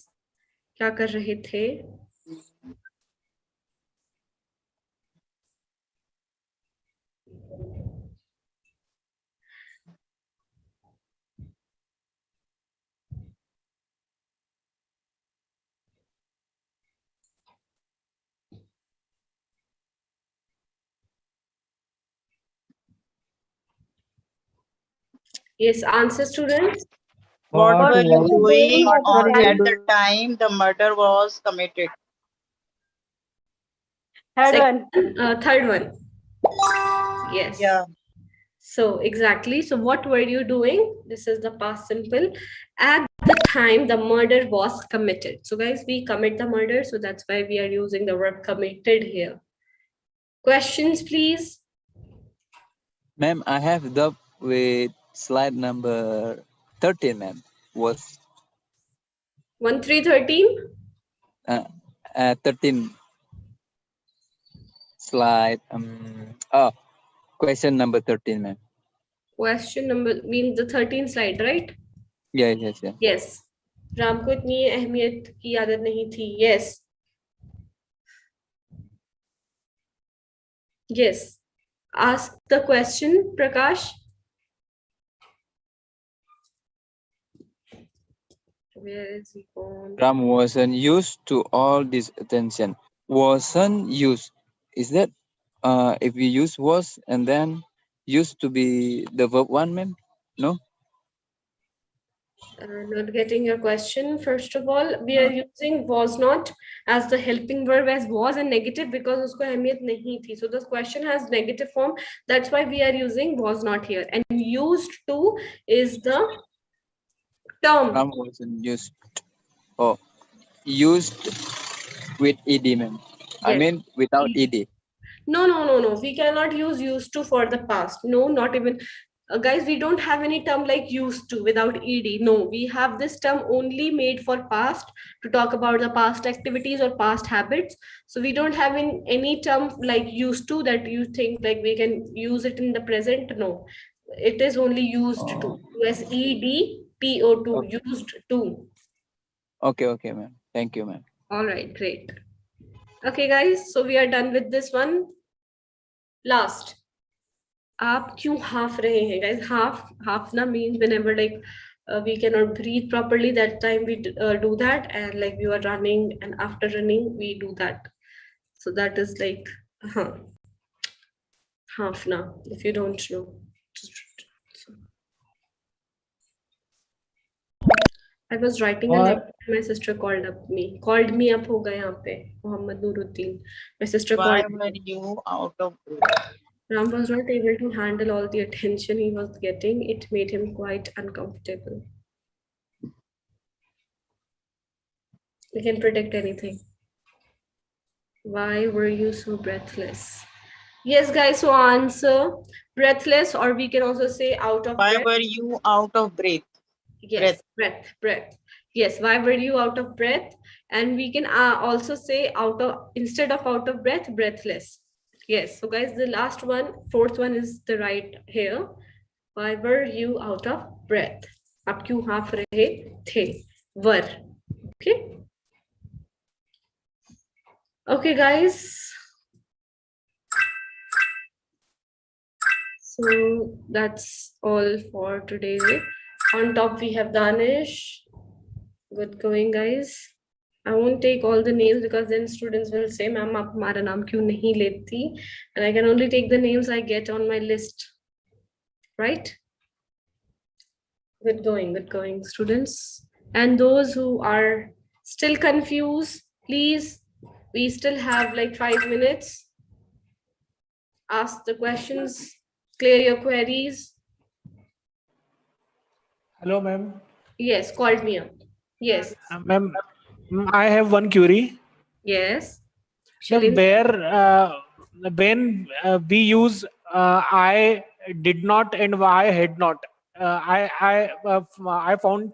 क्या कर रहे थे? Yes, answer students. What were you doing at the time the murder was committed? Third one. Yes. Yeah. So exactly. So what were you doing? This is the past simple. At the time the murder was committed. So guys, we commit the murder. So that's why we are using the verb committed here. Questions, please. Ma'am, I have doubt with slide number 13, ma'am. Was 1313? 13 slide. Question number 13, ma'am. Question number means the 13th slide, right? Yeah, yes, yeah. Yes. Ram को इतनी अहमियत की आदत नहीं थी. Yes. Yes. Ask the question, Prakash. Where is he gone? Ram wasn't used to all this attention. Wasn't used. Is that if we use was and then used to be the verb one, ma'am? No? Not getting your question. First of all, we are using was not as the helping verb as was and negative because usko ahmiyat nahi thi. So this question has negative form. That's why we are using was not here. And used to is the term. Ram wasn't used. Oh, used with ed, ma'am. Yes. I mean without ed. No. We cannot use used to for the past. No, not even. Guys, we don't have any term like used to without ed. No, we have this term only made for past to talk about the past activities or past habits. So we don't have any term like used to that you think like we can use it in the present. No, it is only used to. USEDTO2, used to. Okay, ma'am. Thank you, ma'am. All right, great. Okay, guys, so we are done with this one. Last. आप क्यों half रहे हैं, guys? Half na means whenever like we cannot breathe properly, that time we do that, and like we were running and after running we do that. So that is like half na, if you don't know. I was writing a letter. My sister called me up होगा यहाँ पे Mohammad Nooruddin. My sister Why called. were you out of breath? Ram was not able to handle all the attention he was getting. It made him quite uncomfortable. We can predict anything. Why were you so breathless? Yes, guys, so answer breathless, or we can also say out of breath. Why were you out of breath? Yes, breath. Yes, why were you out of breath? And we can also say instead of out of breath, breathless. Yes, so guys, the last one, fourth one is the right here. Why were you out of breath? आप क्यों हाँफ रहे थे? Were. Okay. Okay, guys. So that's all for today. On top we have Danish. Good going, guys. I won't take all the names because then students will say, "Ma'am, आप हमारा नाम क्यों नहीं लेती?" And I can only take the names I get on my list. Right? Good going, students. And those who are still confused, please, we still have like 5 minutes. Ask the questions, clear your queries. Hello, ma'am. Yes, called me up. Yes. Ma'am, I have one query. Yes. Ma'am, when we use I did not and I had not, I found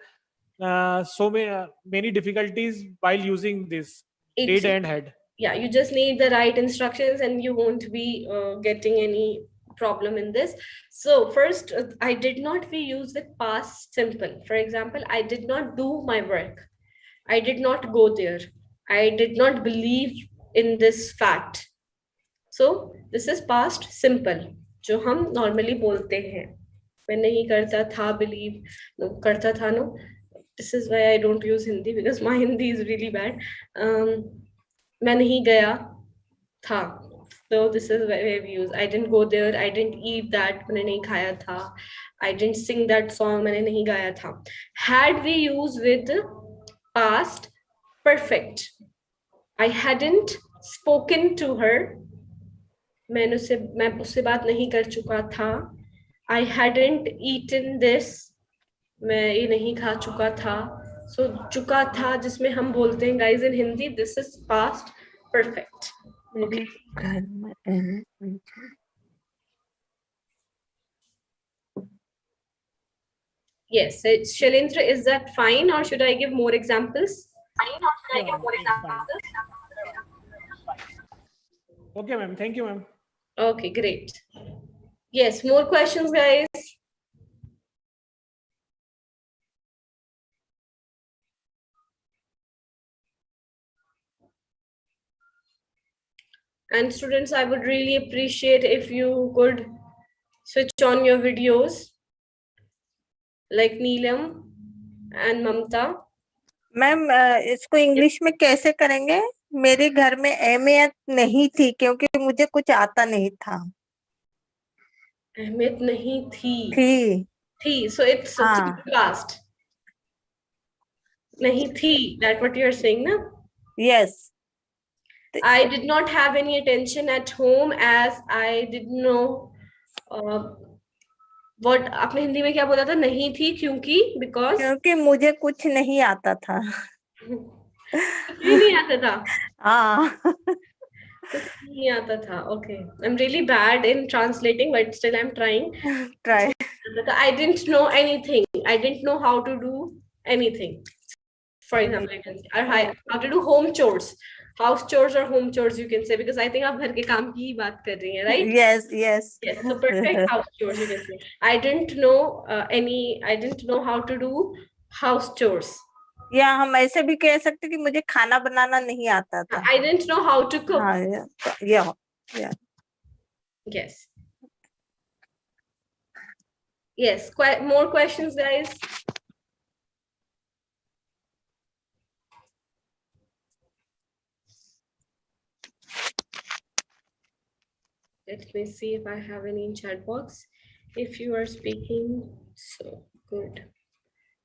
so many difficulties while using this did and had. Yeah, you just need the right instructions and you won't be getting any problem in this. So first, I did not be used with past simple. For example, I did not do my work. I did not go there. I did not believe in this fact. So this is past simple, जो हम normally बोलते हैं. मैं नहीं करता था, believe, no, करता था, no. This is why I don't use Hindi, because my Hindi is really bad. मैं नहीं गया था. So this is where we use. I didn't go there. I didn't eat that. मैंने नहीं खाया था. I didn't sing that song. मैंने नहीं गाया था. Had we used with past perfect. I hadn't spoken to her. मैं उससे बात नहीं कर चुका था. I hadn't eaten this. मैं ये नहीं खा चुका था. So चुका था जिसमें हम बोलते हैं guys in Hindi, this is past perfect. Okay. Yes, Shailendra, is that fine or should I give more examples? Okay, ma'am. Thank you, ma'am. Okay, great. Yes, more questions, guys. And students, I would really appreciate if you could switch on your videos like Neelam and Mamta. Ma'am इसको English में कैसे करेंगे? मेरे घर में अहमियत नहीं थी क्योंकि मुझे कुछ आता नहीं था. अहमियत नहीं थी. थी. So it's past. नहीं थी. That what you are saying, na? Yes. I did not have any attention at home as I didn't know what आपने हिंदी में क्या बोला था? नहीं थी क्योंकि मुझे कुछ नहीं आता था. कुछ भी नहीं आता था. कुछ नहीं आता था. Okay, I'm really bad in translating, but still I'm trying. Try. I didn't know anything. I didn't know how to do anything. For example, I can say, or how to do home chores. House chores or home chores, you can say, because I think आप घर के काम की ही बात कर रही हैं, right? Yes, yes. Yes, so perfect house chores, you can say. I didn't know how to do house chores. या हम ऐसे भी कह सकते कि मुझे खाना बनाना नहीं आता था. I didn't know how to cook. Yeah. Yes. Yes, more questions, guys. Let me see if I have any in chat box. If you are speaking, so good.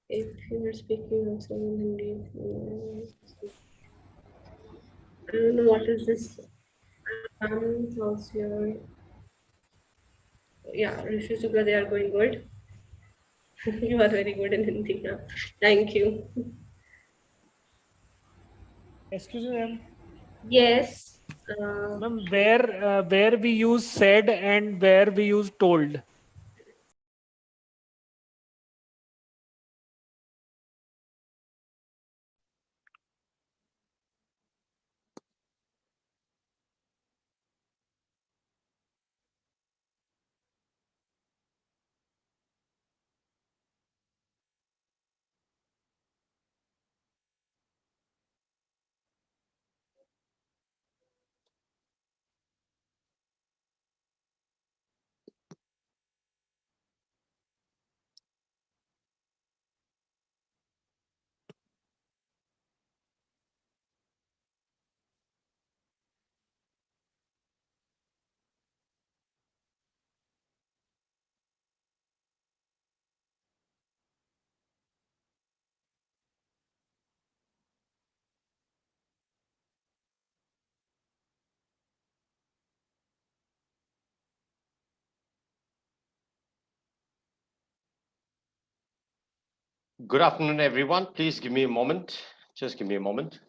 If you are speaking also in Hindi, I don't know what is this. How's your? Yeah, Rishi Sukla, they are going good. You are very good in Hindi now. Thank you. Excuse me, ma'am. Yes. Ma'am, where we use said and where we use told. Good afternoon, everyone. Please give me a moment. Just give me a moment.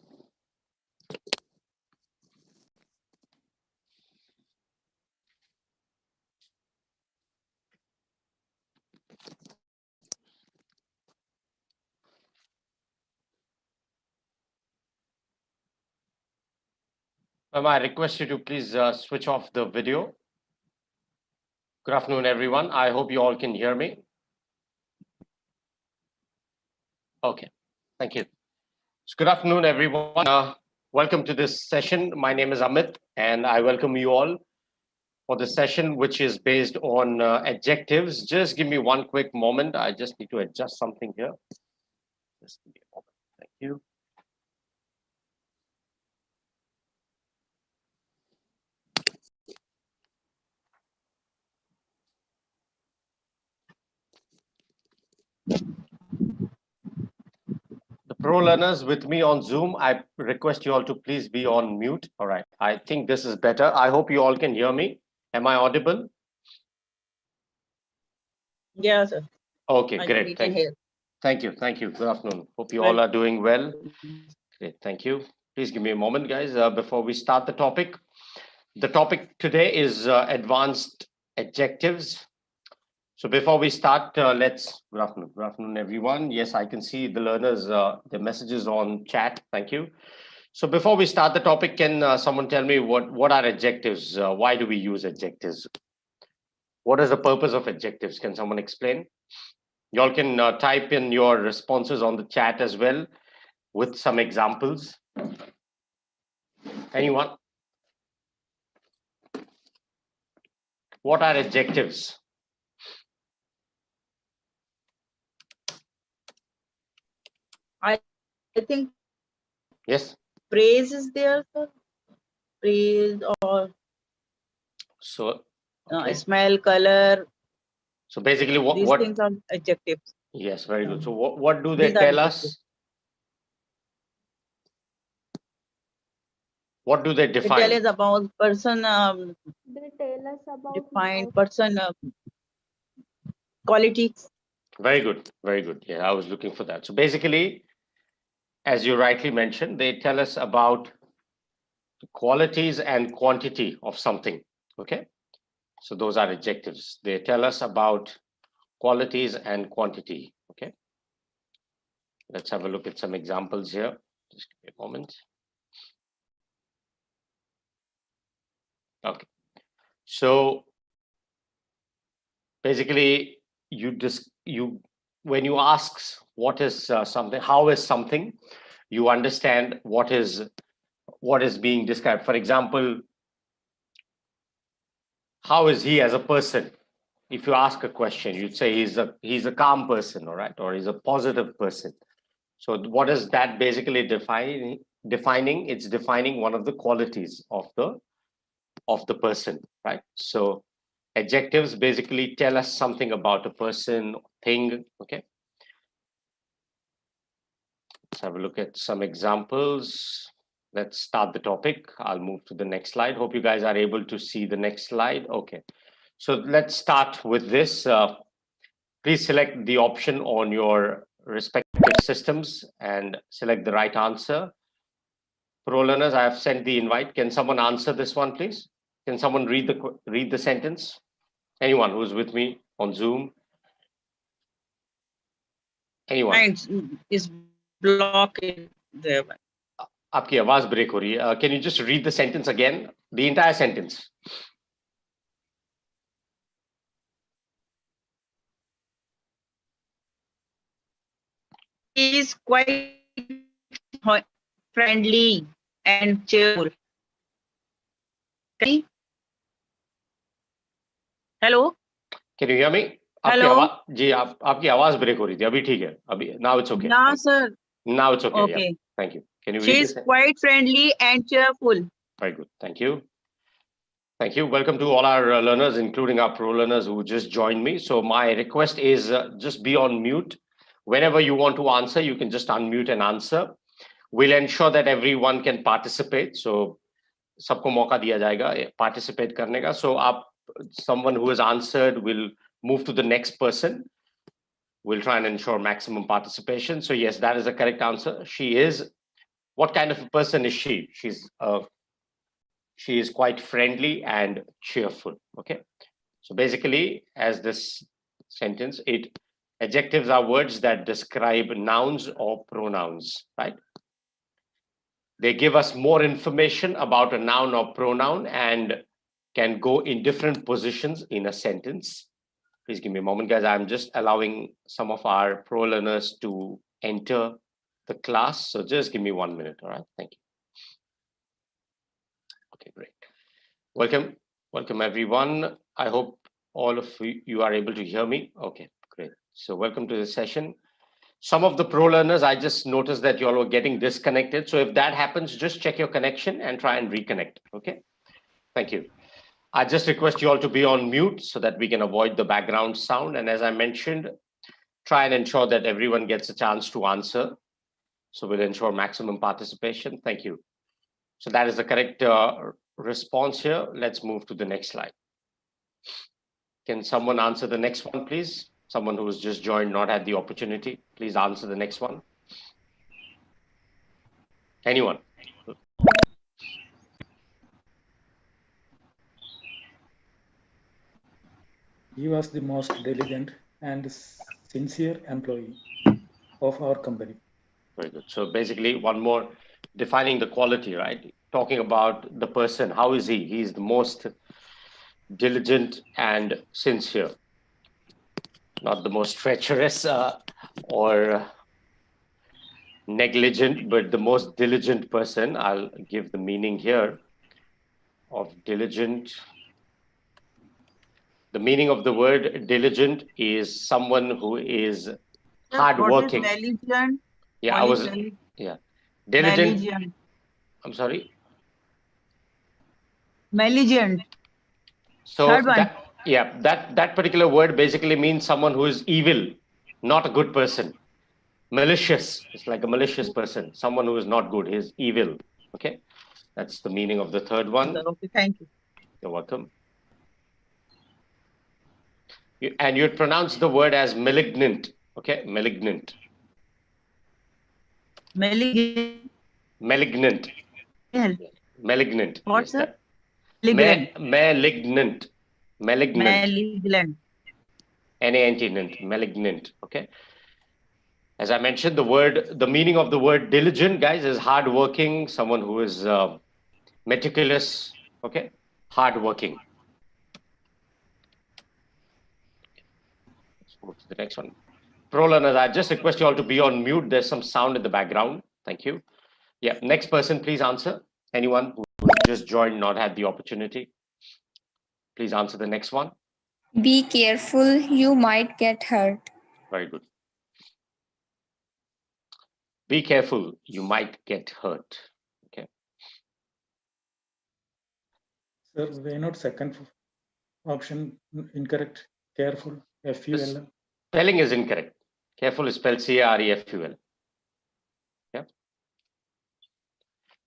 I request you to please switch off the video. Good afternoon, everyone. I hope you all can hear me. Okay, thank you. So good afternoon, everyone. Welcome to this session. My name is Amit, and I welcome you all for the session, which is based on adjectives. Just give me one quick moment. I just need to adjust something here. Just give me a moment. Thank you. The pro learners with me on Zoom, I request you all to please be on mute. All right. I think this is better. I hope you all can hear me. Am I audible? Yeah, sir. Okay, I great. we can Thank you. hear. Thank you. Thank you. Good afternoon. Hope you all are doing well. Great. Thank you. Please give me a moment, guys, before we start the topic. The topic today is advanced adjectives. So before we start, good afternoon, everyone. Yes, I can see the learners, the messages on chat. Thank you. So before we start the topic, can someone tell me what are adjectives? Why do we use adjectives? What is the purpose of adjectives? Can someone explain? Y'all can type in your responses on the chat as well with some examples. Anyone? What are adjectives? I think Yes. praise is there, sir. Praise or So okay. smell, color. So basically, These what? things are adjectives. Yes, very good. So what do they These are tell adjectives. us? What do they It define? tells us about person. They tell us about Define person quality. Very good. Very good. Yeah, I was looking for that. So basically, as you rightly mentioned, they tell us about the qualities and quantity of something. Okay. So those are adjectives. They tell us about qualities and quantity. Okay. Let's have a look at some examples here. Just give me a moment. Okay. So basically, when you ask what is something, how is something, you understand what is being described. For example, how is he as a person? If you ask a question, you'd say he's a calm person, all right, or he's a positive person. So what is that basically defining? It's defining one of the qualities of the person, right? So adjectives basically tell us something about a person, thing. Okay. Let's have a look at some examples. Let's start the topic. I'll move to the next slide. Hope you guys are able to see the next slide. Okay. So let's start with this. Please select the option on your respective systems and select the right answer. Pro learners, I have sent the invite. Can someone answer this one, please? Can someone read the sentence? Anyone who's with me on Zoom? Anyone? Is blocked there. आपकी आवाज break हो रही है. Can you just read the sentence again? The entire sentence. He is quite friendly and cheerful. Hello? Can you hear me? Hello? जी आपकी आवाज break हो रही थी. अभी ठीक है. अभी now it's okay. No, sir. Now it's okay. Okay. Yeah. Thank you. Can you She read is this? quite friendly and cheerful. Very good. Thank you. Thank you. Welcome to all our learners, including our pro learners who just joined me. So my request is just be on mute. Whenever you want to answer, you can just unmute and answer. We'll ensure that everyone can participate. So सबको मौका दिया जाएगा participate करने का. So someone who has answered will move to the next person. We'll try and ensure maximum participation. So yes, that is the correct answer. She is. What kind of a person is she? She is quite friendly and cheerful. Okay. So basically, as this sentence, adjectives are words that describe nouns or pronouns, right? They give us more information about a noun or pronoun and can go in different positions in a sentence. Please give me a moment, guys. I'm just allowing some of our pro learners to enter the class. So just give me 1 minute. All right. Thank you. Okay, great. Welcome. Welcome, everyone. I hope all of you are able to hear me. Okay, great. So welcome to the session. Some of the pro learners, I just noticed that you all were getting disconnected. So if that happens, just check your connection and try and reconnect. Okay. Thank you. I just request you all to be on mute so that we can avoid the background sound. And as I mentioned, try and ensure that everyone gets a chance to answer. So we'll ensure maximum participation. Thank you. So that is the correct response here. Let's move to the next slide. Can someone answer the next one, please? Someone who has just joined, not had the opportunity. Please answer the next one. Anyone? He was the most diligent and sincere employee of our company. Very good. So basically, one more defining the quality, right? Talking about the person. How is he? He's the most diligent and sincere. Not the most treacherous or negligent, but the most diligent person. I'll give the meaning here of diligent. The meaning of the word diligent is someone who is hardworking. What is diligent? Yeah, yeah. Diligent. Malignant. I'm sorry. Malignant. So Third one. that particular word basically means someone who is evil, not a good person. Malicious. It's like a malicious person. Someone who is not good. He's evil. Okay. That's the meaning of the third one. Okay, thank you. You're welcome. And you'd pronounce the word as malignant. Okay, malignant. Malignant. Malignant. Malignant. What's yes, that? Malignant. Malignant. Malignant. Malignant. Malignant. Malignant. Okay. As I mentioned, the meaning of the word diligent, guys, is hardworking, someone who is meticulous. Okay, hardworking. Let's move to the next one. Pro learners, I just request you all to be on mute. There's some sound in the background. Thank you. Yeah, next person, please answer. Anyone who just joined, not had the opportunity, please answer the next one. Be careful, you might get hurt. Very good. Be careful, you might get hurt. Okay. Sir, why not second option incorrect? Careful, F-U-L. Spelling is incorrect. Careful is spelled C-A-R-E-F-U-L. Yeah.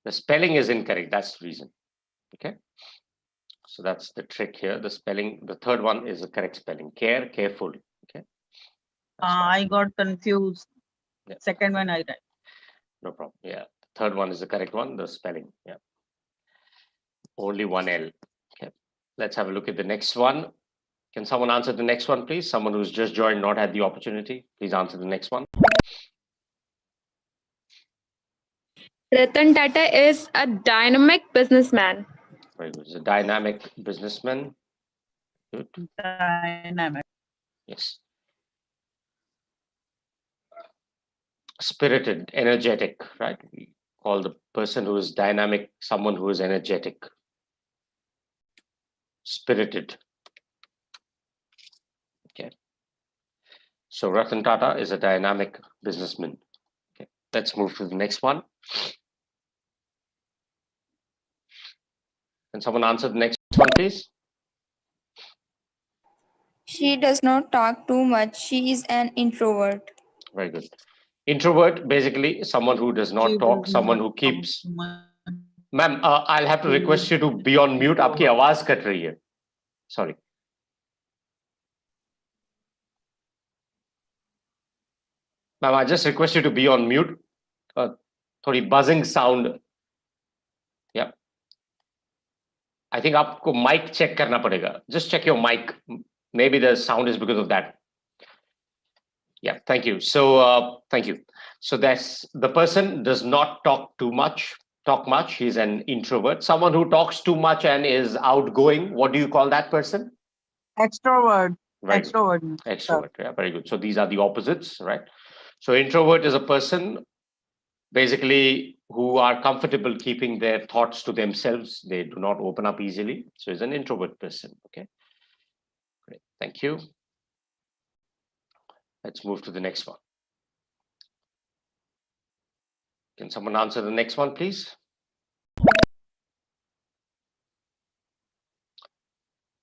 The spelling is incorrect. That's the reason. Okay. So that's the trick here. The spelling, the third one is the correct spelling. Careful. Okay. I got confused. Yeah. Second one I read. No problem. Yeah. Third one is the correct one, the spelling. Yeah. Only one L. Okay. Let's have a look at the next one. Can someone answer the next one, please? Someone who's just joined, not had the opportunity. Please answer the next one. Ratan Tata is a dynamic businessman. Very good. He's a dynamic businessman. Good. Dynamic. Yes. Spirited, energetic, right? We call the person who is dynamic someone who is energetic. Spirited. Okay. So Ratan Tata is a dynamic businessman. Okay. Let's move to the next one. Can someone answer the next one, please? She does not talk too much. She is an introvert. Very good. Introvert, basically someone who does not talk, someone who keeps. Ma'am, I'll have to request you to be on mute. आपकी आवाज cut रही है. Sorry. Ma'am, I just request you to be on mute. थोड़ी buzzing sound. Yeah. I think आपको mic check करना पड़ेगा. Just check your mic. Maybe the sound is because of that. Yeah, thank you. So thank you. So that's the person does not talk much. He's an introvert. Someone who talks too much and is outgoing. What do you call that person? Extrovert. Very Extrovert. good. Extrovert. Yeah, very good. So these are the opposites, right? So introvert is a person basically who are comfortable keeping their thoughts to themselves. They do not open up easily. So he's an introvert person. Okay. Great. Thank you. Let's move to the next one. Can someone answer the next one, please?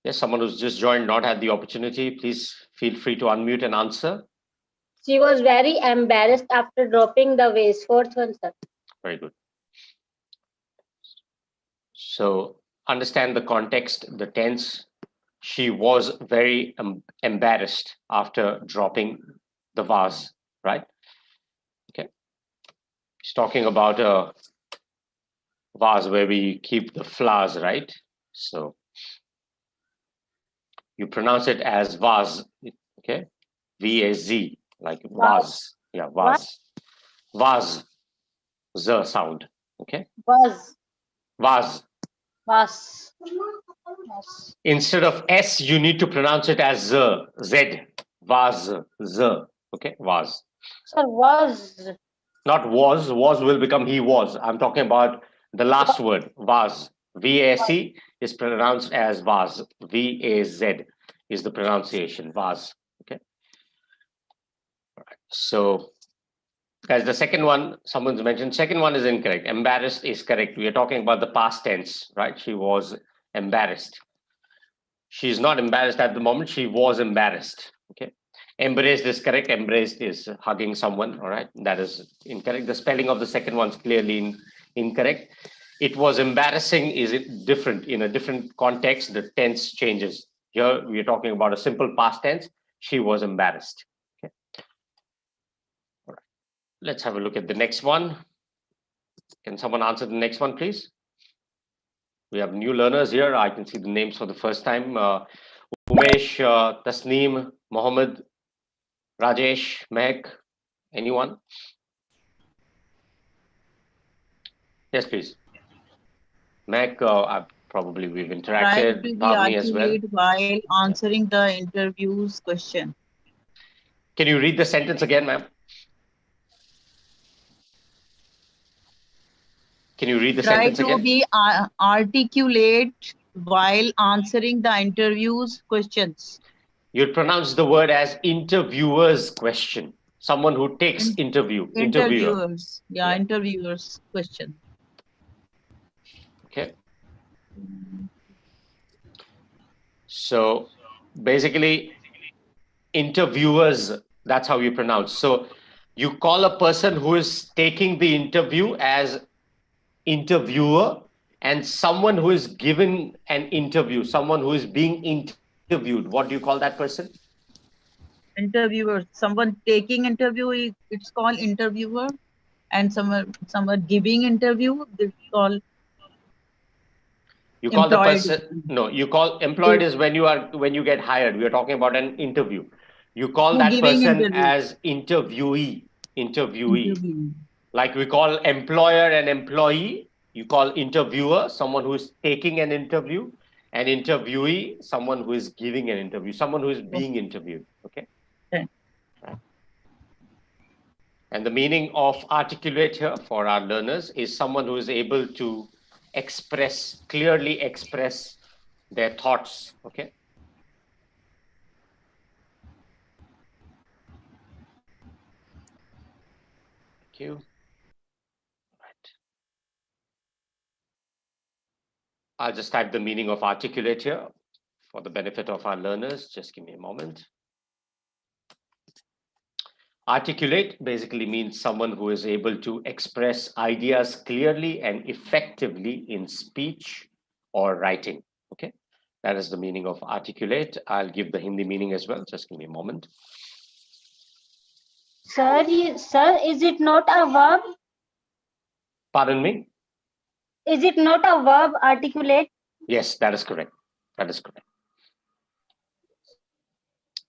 Yes, someone who's just joined, not had the opportunity, please feel free to unmute and answer. She was very embarrassed after dropping the vase. Fourth one, sir. Very good. So understand the context, the tense. She was very embarrassed after dropping the vase, right? Okay. She's talking about a vase where we keep the flowers, right? So you pronounce it as vase, okay? V-A-Z, like vase. Yeah, vase. Vase. Z sound, okay? Was. Vase. Was. Instead of S, you need to pronounce it as Z. Z. Vase. Z. Okay, vase. Sir, was. Not was. Was will become he was. I'm talking about the last word, vase. V-A-C is pronounced as vase. V-A-Z is the pronunciation, vase. Okay. All right. So, guys, the second one, someone's mentioned, second one is incorrect. Embarrassed is correct. We are talking about the past tense, right? She was embarrassed. She's not embarrassed at the moment. She was embarrassed. Okay. Embraced is correct. Embraced is hugging someone. All right. That is incorrect. The spelling of the second one's clearly incorrect. It was embarrassing is it different in a different context. The tense changes. Here we are talking about a simple past tense. She was embarrassed. Okay. All right. Let's have a look at the next one. Can someone answer the next one, please? We have new learners here. I can see the names for the first time. Umesh, Tasneem, Mohammed, Rajesh, Mehak, anyone? Yes, please. Mehak, probably we've Try to interacted. be Bhavni as well. articulate while answering the interview's question. Can you read the sentence again, ma'am? Can you read the Try sentence to again? be articulate while answering the interview's questions. You'd pronounce the word as interviewer's question. Someone who takes interview. Interviewer. Interviewers. Yeah, interviewers' question. Okay. So basically, interviewers, that's how you pronounce. So you call a person who is taking the interview as interviewer, and someone who is giving an interview, someone who is being interviewed. What do you call that person? Interviewer. Someone taking interview, it's called interviewer. And someone giving interview, it's called You call employed. the person, no, you call employed is when you get hired. We are talking about an interview. You call that person as interviewee. Like we call employer and employee. You call interviewer someone who is taking an interview, and interviewee someone who is giving an interview, someone who is being interviewed. Okay. And the meaning of articulate here for our learners is someone who is able to clearly express their thoughts. Okay. Thank you. Right. I'll just type the meaning of articulate here for the benefit of our learners. Just give me a moment. Articulate basically means someone who is able to express ideas clearly and effectively in speech or writing. Okay, that is the meaning of articulate. I'll give the Hindi meaning as well. Just give me a moment. Sir, sir, is it not a verb? Pardon me? Is it not a verb, articulate? Yes, that is correct. That is correct.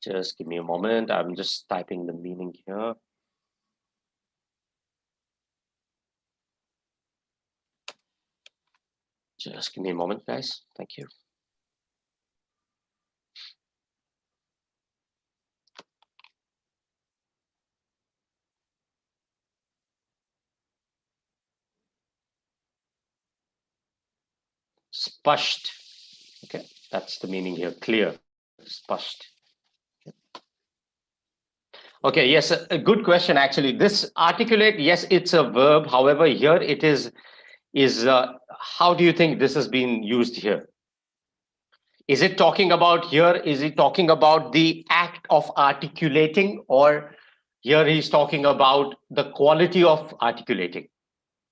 Just give me a moment. I'm just typing the meaning here. Just give me a moment, guys. Thank you. Spasht. Okay, that's the meaning here. Clear. Spasht. Okay, yes, a good question actually. This articulate, yes, it's a verb. However, here it is how do you think this has been used here? Is it talking about here? Is it talking about the act of articulating, or here he's talking about the quality of articulating?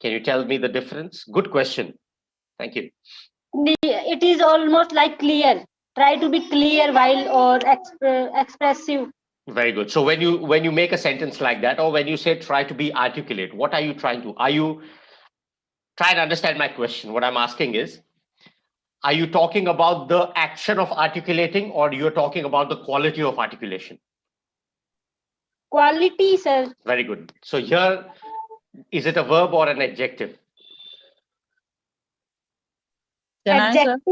Can you tell me the difference? Good question. Thank you. It is almost like clear. Try to be clear while or expressive. Very good. So when you make a sentence like that, or when you say try to be articulate, what are you trying to? Are you trying to understand my question? What I'm asking is, are you talking about the action of articulating, or you're talking about the quality of articulation? Quality, sir. Very good. So here, is it a verb or an adjective? Adjective.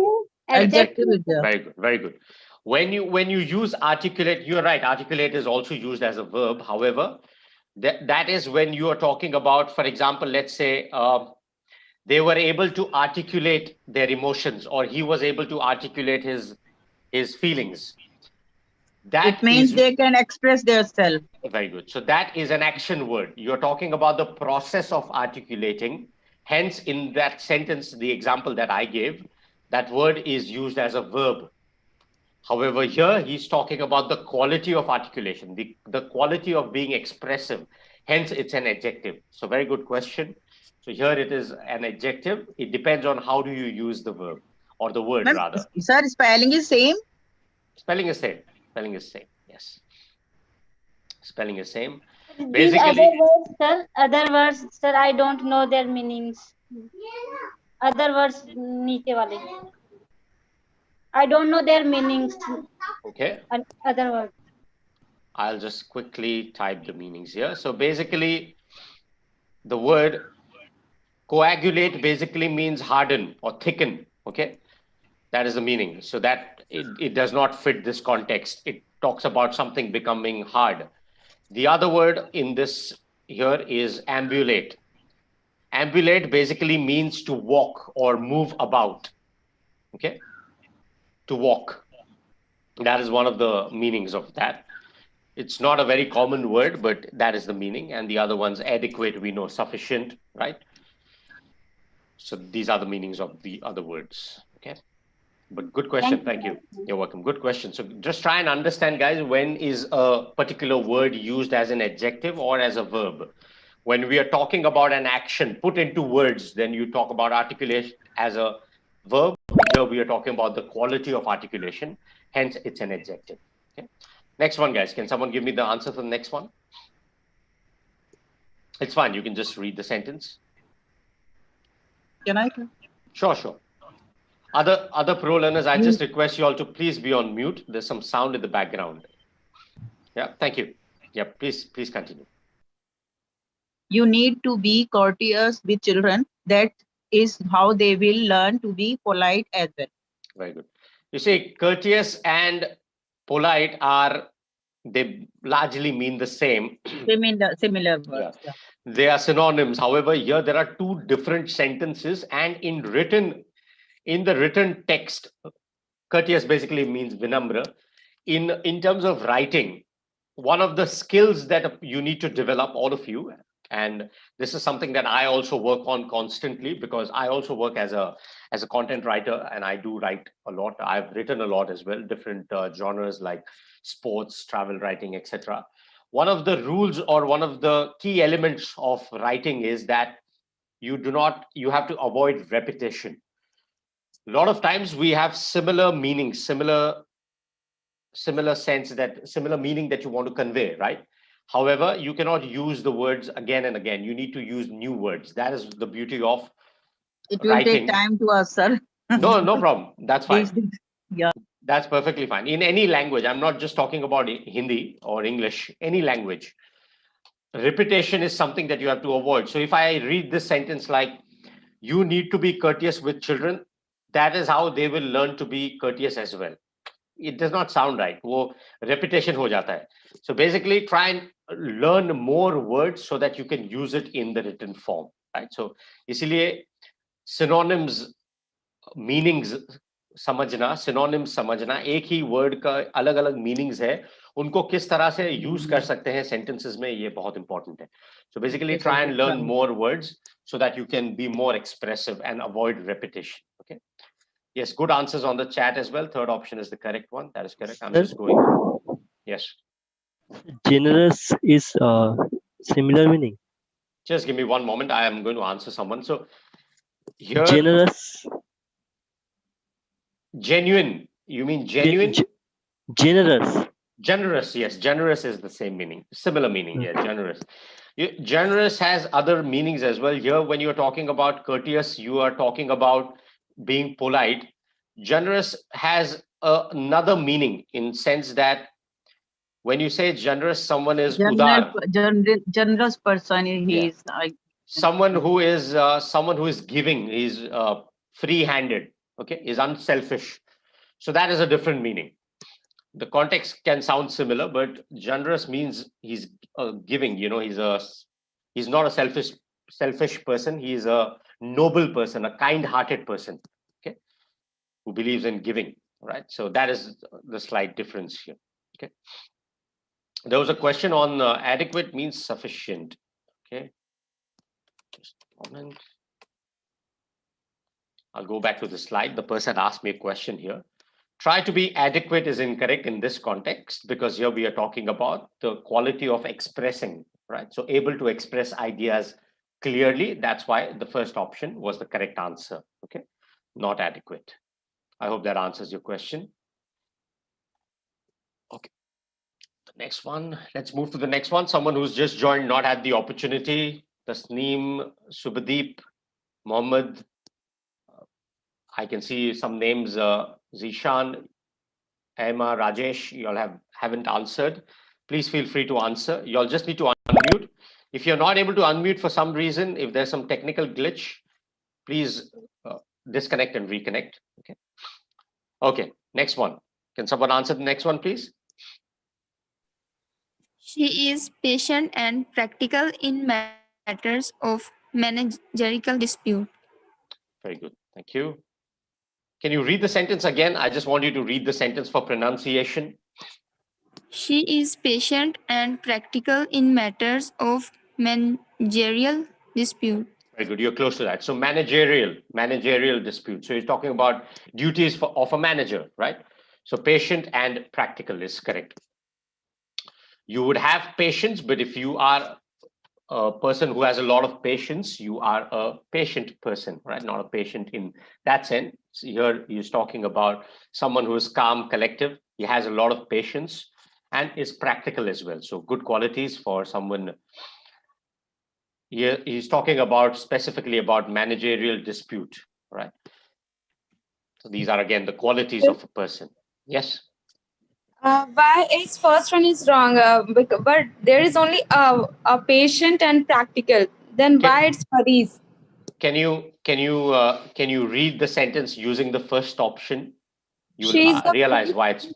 Adjective is there. Very good. Very good. When you use articulate, you're right. Articulate is also used as a verb. However, that is when you are talking about, for example, let's say they were able to articulate their emotions, or he was able to articulate his feelings. That it means they can express themselves. Very good. So that is an action word. You're talking about the process of articulating. Hence, in that sentence, the example that I gave, that word is used as a verb. However, here he's talking about the quality of articulation, the quality of being expressive. Hence, it's an adjective. So very good question. So here it is an adjective. It depends on how do you use the verb, or the word rather. Sir, spelling is same? Spelling is same. Spelling is same. Yes. Spelling is same. These other words, sir, I don't know their meanings. Other words, niche wale. I don't know their meanings. Okay. Other words. I'll just quickly type the meanings here. So basically, the word coagulate basically means harden or thicken. Okay. That is the meaning. So that it does not fit this context. It talks about something becoming hard. The other word in this here is ambulate. Ambulate basically means to walk or move about. Okay. To walk. That is one of the meanings of that. It's not a very common word, but that is the meaning. And the other one's adequate, we know, sufficient, right? So these are the meanings of the other words. Okay. But good question. Thank you. You're welcome. Good question. So just try and understand, guys, when is a particular word used as an adjective or as a verb? When we are talking about an action put into words, then you talk about articulation as a verb. Here we are talking about the quality of articulation. Hence, it's an adjective. Okay. Next one, guys. Can someone give me the answer for the next one? It's fine. You can just read the sentence. Can I? Sure, sure. Other pro learners, I just request you all to please be on mute. There's some sound in the background. Yeah, thank you. Yeah, please continue. You need to be courteous with children. That is how they will learn to be polite as well. Very good. You see, courteous and polite they largely mean the same. Similar words. Yeah. They are synonyms. However, here there are two different sentences, and in the written text, courteous basically means vinamra. In terms of writing, one of the skills that you need to develop, all of you, and this is something that I also work on constantly, because I also work as a content writer, and I do write a lot. I've written a lot as well, different genres like sports, travel writing, etc. One of the rules or one of the key elements of writing is that you have to avoid repetition. A lot of times we have similar meanings, similar meaning that you want to convey, right? However, you cannot use the words again and again. You need to use new words. That is the beauty of It will writing. take time to us, sir. No problem. That's fine. Yeah. That's perfectly fine. In any language, I'm not just talking about Hindi or English, any language. Repetition is something that you have to avoid. So if I read this sentence like, you need to be courteous with children, that is how they will learn to be courteous as well. It does not sound right. वो repetition हो जाता है. So basically try and learn more words so that you can use it in the written form, right? So इसीलिए synonyms, meanings समझना, synonyms समझना, एक ही word का अलग अलग meanings है, उनको किस तरह से use कर सकते हैं sentences में, ये बहुत important है. So basically try and learn more words so that you can be more expressive and avoid repetition. Okay. Yes, good answers on the chat as well. Third option is the correct one. That is correct. I'm just going. Yes. Generous is similar meaning. Just give me one moment. I am going to answer someone. So here, Generous. Genuine. You mean genuine? Generous. Generous. Yes, generous is the same meaning. Similar meaning. Yeah, generous. Generous has other meanings as well. Here, when you're talking about courteous, you are talking about being polite. Generous has another meaning in sense that when you say generous, someone is udar. Generous person. He is like someone who is giving. He's free-handed. Okay, is unselfish. So that is a different meaning. The context can sound similar, but generous means he's giving. You know, he's not a selfish person. He is a noble person, a kind-hearted person. Okay, who believes in giving. Right. So that is the slight difference here. Okay. There was a question on adequate means sufficient. Okay. Just a moment. I'll go back to the slide. The person asked me a question here. Try to be adequate is incorrect in this context because here we are talking about the quality of expressing, right? So able to express ideas clearly. That's why the first option was the correct answer. Okay. Not adequate. I hope that answers your question. Okay. The next one, let's move to the next one. Someone who's just joined, not had the opportunity. Tasneem, Subhadeep, Mohammed. I can see some names, Zishan, Emma, Rajesh, you all haven't answered. Please feel free to answer. You all just need to unmute. If you're not able to unmute for some reason, if there's some technical glitch, please disconnect and reconnect. Okay. Okay, next one. Can someone answer the next one, please? She is patient and practical in matters of managerial dispute. Very good. Thank you. Can you read the sentence again? I just want you to read the sentence for pronunciation. She is patient and practical in matters of managerial dispute. Very good. You're close to that. So managerial dispute. So you're talking about duties of a manager, right? So patient and practical is correct. You would have patience, but if you are a person who has a lot of patience, you are a patient person, right? Not a patient in that sense. Here he's talking about someone who is calm, collective. He has a lot of patience and is practical as well. So good qualities for someone. Here he's talking about specifically about managerial dispute, right? So these are again the qualities of a person. Yes. Why is first one is wrong? But there is only a patient and practical. Then why it's Paris? Can you read the sentence using the first option? You will realize why it's.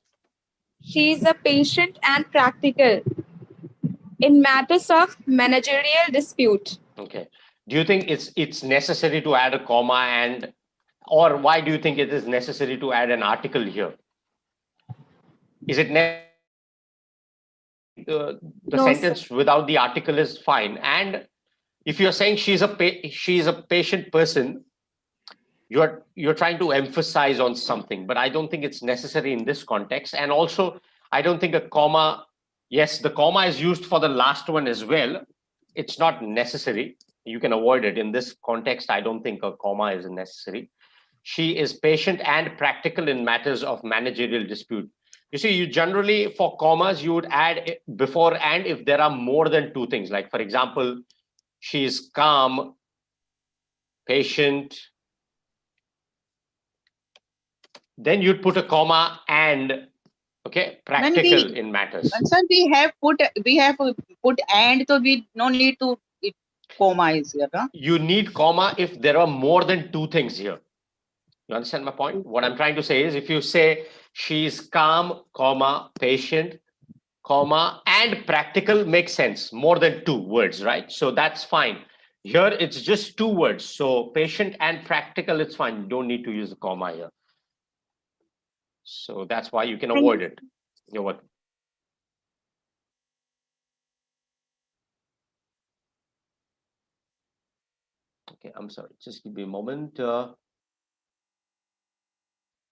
She is a patient and practical in matters of managerial dispute. Okay. Do you think it's necessary to add a comma or why do you think it is necessary to add an article here? Is it the no, sentence sir. Without the article is fine. And if you're saying she's a patient person, you're trying to emphasize on something, but I don't think it's necessary in this context. And also, I don't think a comma, yes, the comma is used for the last one as well. It's not necessary. You can avoid it. In this context, I don't think a comma is necessary. She is patient and practical in matters of managerial dispute. You see, you generally, for commas, you would add before and if there are more than two things. Like, for example, she is calm, patient. Then you'd put a comma and, okay, practical in matters. Sir, we have put and, so we no need to comma is here. Huh? You need comma if there are more than two things here. You understand my point? What I'm trying to say is, if you say she's calm, comma, patient, comma, and practical makes sense. More than two words, right? So that's fine. Here it's just two words. So patient and practical, it's fine. You don't need to use the comma here. So that's why you can avoid it. You're welcome. Okay, I'm sorry. Just give me a moment.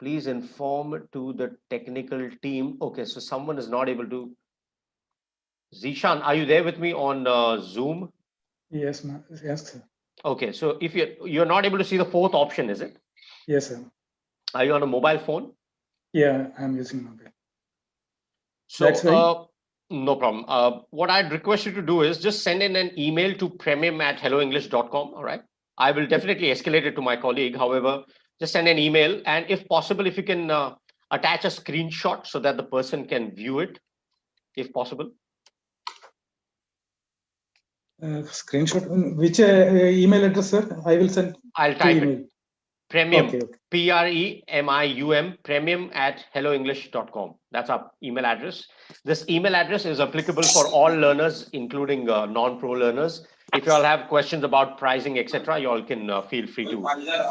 Please inform to the technical team. Okay, so someone is not able to. Zishan, are you there with me on Zoom? Yes, ma'am. Yes, sir. Okay, so if you're not able to see the fourth option, is it? Yes, sir. Are you on a mobile phone? Yeah, I'm using mobile. So That's right. no problem. What I'd request you to do is just send in an email to premium@helloenglish.com. All right. I will definitely escalate it to my colleague. However, just send an email, and if possible, if you can attach a screenshot so that the person can view it, if possible. Screenshot. Which email address, sir? I will send. I'll type email. it. Premium, Okay. PREMIUM, premium@helloenglish.com. That's our email address. This email address is applicable for all learners, including non-pro learners. If you all have questions about pricing, etc., you all can feel free to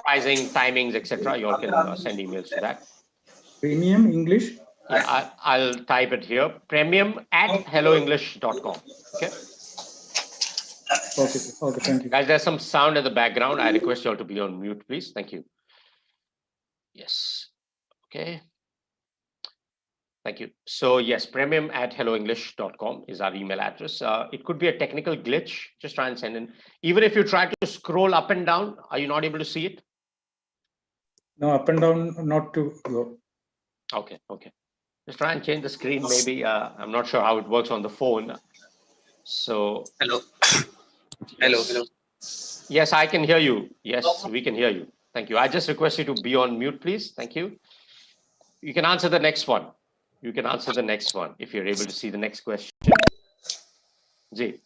pricing, timings, etc. You all can send emails to that. Premium English. Yeah, I'll type it here. Premium@helloenglish.com. Okay. Okay, sir. Okay, thank you. Guys, there's some sound in the background. I request you all to be on mute, please. Thank you. Yes. Okay. Thank you. So yes, premium@helloenglish.com is our email address. It could be a technical glitch. Just try and send in. Even if you try to scroll up and down, are you not able to see it? No, up and down, not to go. Okay. Okay. Just try and change the screen. Maybe I'm not sure how it works on the phone. So hello. Hello. Hello. Yes, I can hear you. Yes, we can hear you. Thank you. I just request you to be on mute, please. Thank you. You can answer the next one. You can answer the next one if you're able to see the next question. Ji.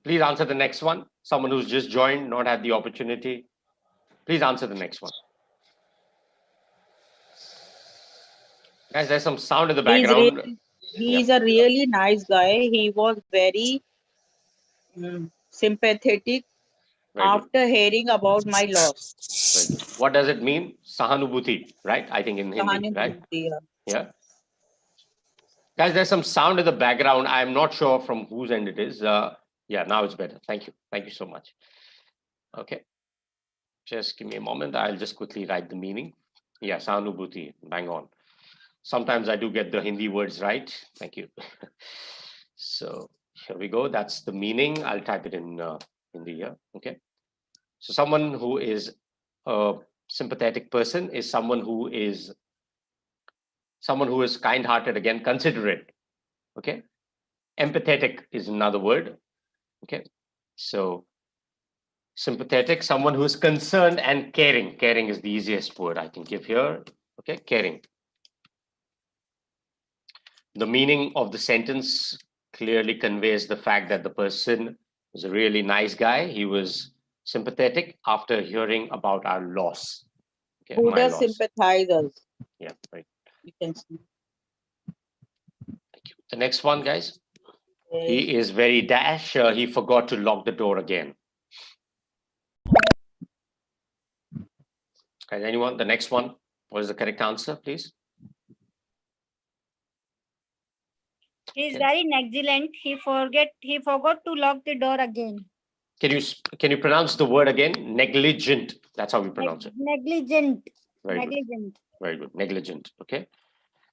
Please answer the next one. Someone who's just joined, not had the opportunity. Please answer the next one. Guys, there's some sound in the background. He's a really nice guy. He was very sympathetic after hearing about my loss. Very good. What does it mean? Sahanubhuti, right? I think in Hindi, right? Yeah. Guys, there's some sound in the background. I'm not sure from whose end it is. Yeah, now it's better. Thank you. Thank you so much. Okay. Just give me a moment. I'll just quickly write the meaning. Yeah, Sahanubhuti, bang on. Sometimes I do get the Hindi words right. Thank you. So here we go. That's the meaning. I'll type it in Hindi here. Okay. So someone who is a sympathetic person is someone who is kind-hearted, again, considerate. Okay. Empathetic is another word. Okay. So sympathetic, someone who is concerned, and caring. Caring is the easiest word I can give here. Okay. Caring. The meaning of the sentence clearly conveys the fact that the person was a really nice guy. He was sympathetic after hearing about our loss. Okay, Buddha sympathizers. Yeah, right. You can see. Thank you. The next one, guys. He is very dash. He forgot to lock the door again. Guys, anyone? The next one. What is the correct answer, please? He is very negligent. He forgot to lock the door again. Can you pronounce the word again? Negligent. That's how we pronounce it. Negligent. Very negligent. good. Very good. Negligent. Okay.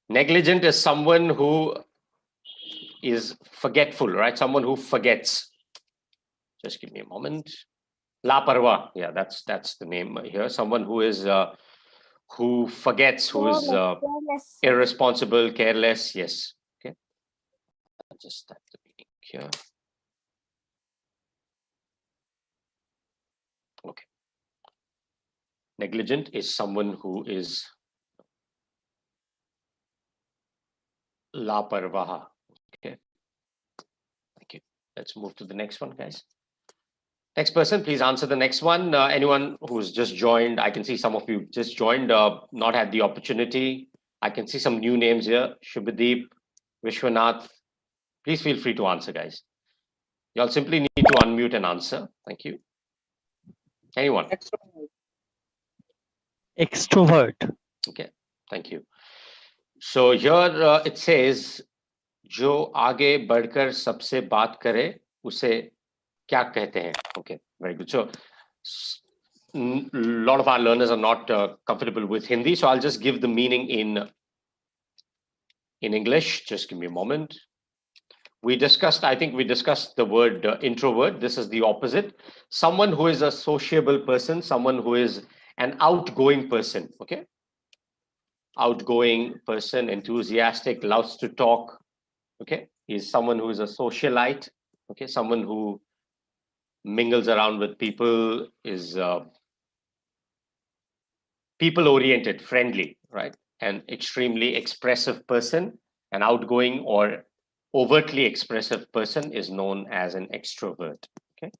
Negligent is someone who is forgetful, right? Someone who forgets. Just give me a moment. Laparwa. Yeah, that's the name here. Someone who is who forgets, who is Careless. irresponsible, careless. Yes. Okay. I'll just type the meaning here. Okay. Negligent is someone who is laparvaha. Okay. Thank you. Let's move to the next one, guys. Next person, please answer the next one. Anyone who's just joined, I can see some of you just joined, not had the opportunity. I can see some new names here. Shubhadeep, Vishwanath. Please feel free to answer, guys. Y'all simply need to unmute and answer. Thank you. Anyone? Extrovert. Okay, thank you. So here it says, जो आगे बढ़कर सबसे बात करे उसे क्या कहते हैं? Okay, very good. So a lot of our learners are not comfortable with Hindi, so I'll just give the meaning in English. Just give me a moment. I think we discussed the word introvert. This is the opposite. Someone who is a sociable person, someone who is an outgoing person, okay? Outgoing person, enthusiastic, loves to talk, okay? Is someone who is a socialite, okay? Someone who mingles around with people, is people-oriented, friendly, right? An extremely expressive person, an outgoing or overtly expressive person is known as an extrovert, okay?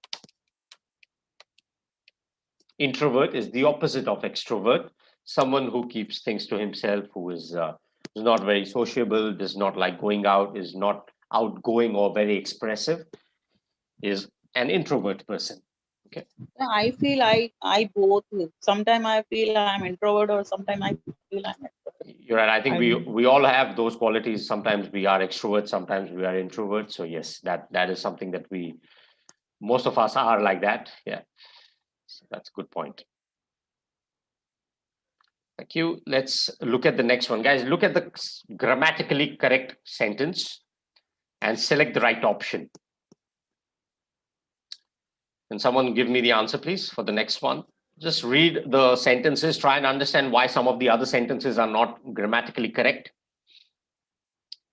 Introvert is the opposite of extrovert, someone who keeps things to himself, who is not very sociable, does not like going out, is not outgoing or very expressive, is an introvert person. Okay. I feel I both. Sometimes I feel I'm introvert, or sometimes I feel I'm extrovert. You're right. I think we all have those qualities. Sometimes we are extroverts, sometimes we are introverts. So yes, that is something that most of us are like that. Yeah, so that's a good point. Thank you. Let's look at the next one, guys. Look at the grammatically correct sentence and select the right option. Can someone give me the answer, please, for the next one? Just read the sentences, try and understand why some of the other sentences are not grammatically correct.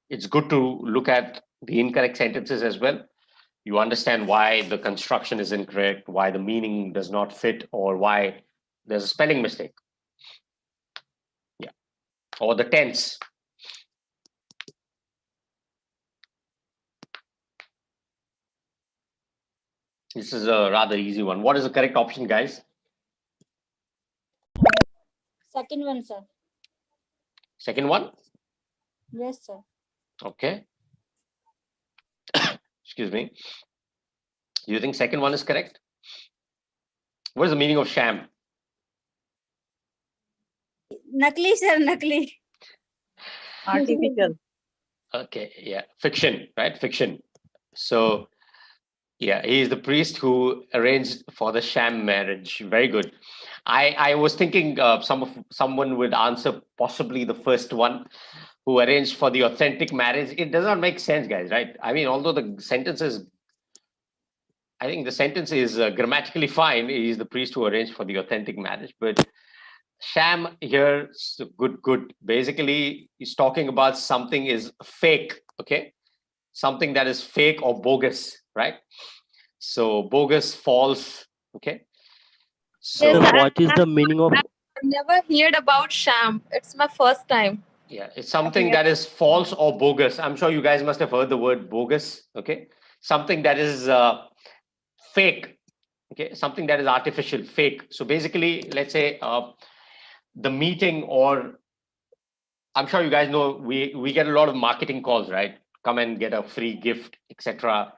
It's good to look at the incorrect sentences as well. You understand why the construction is incorrect, why the meaning does not fit, or why there's a spelling mistake. Yeah, or the tense. This is a rather easy one. What is the correct option, guys? Second one, sir. Second one? Yes, sir. Okay. Excuse me. Do you think second one is correct? What is the meaning of sham? Nakli, sir, nakli. Artificial. Okay, yeah. Fiction, right? Fiction. So, yeah, he is the priest who arranged for the sham marriage. Very good. I was thinking someone would answer possibly the first one, who arranged for the authentic marriage. It does not make sense, guys, right? I mean, although the sentence is, I think the sentence is grammatically fine. He is the priest who arranged for the authentic marriage, but sham here, so good. Basically, he's talking about something is fake, okay? Something that is fake or bogus, right? So bogus, false, okay? So What is the meaning of? I've never heard about sham. It's my first time. yeah, it's something that is false or bogus. I'm sure you guys must have heard the word bogus, okay? Something that is fake, okay? Something that is artificial, fake. So basically, let's say the meeting, or I'm sure you guys know, we get a lot of marketing calls, right? Come and get a free gift, etc.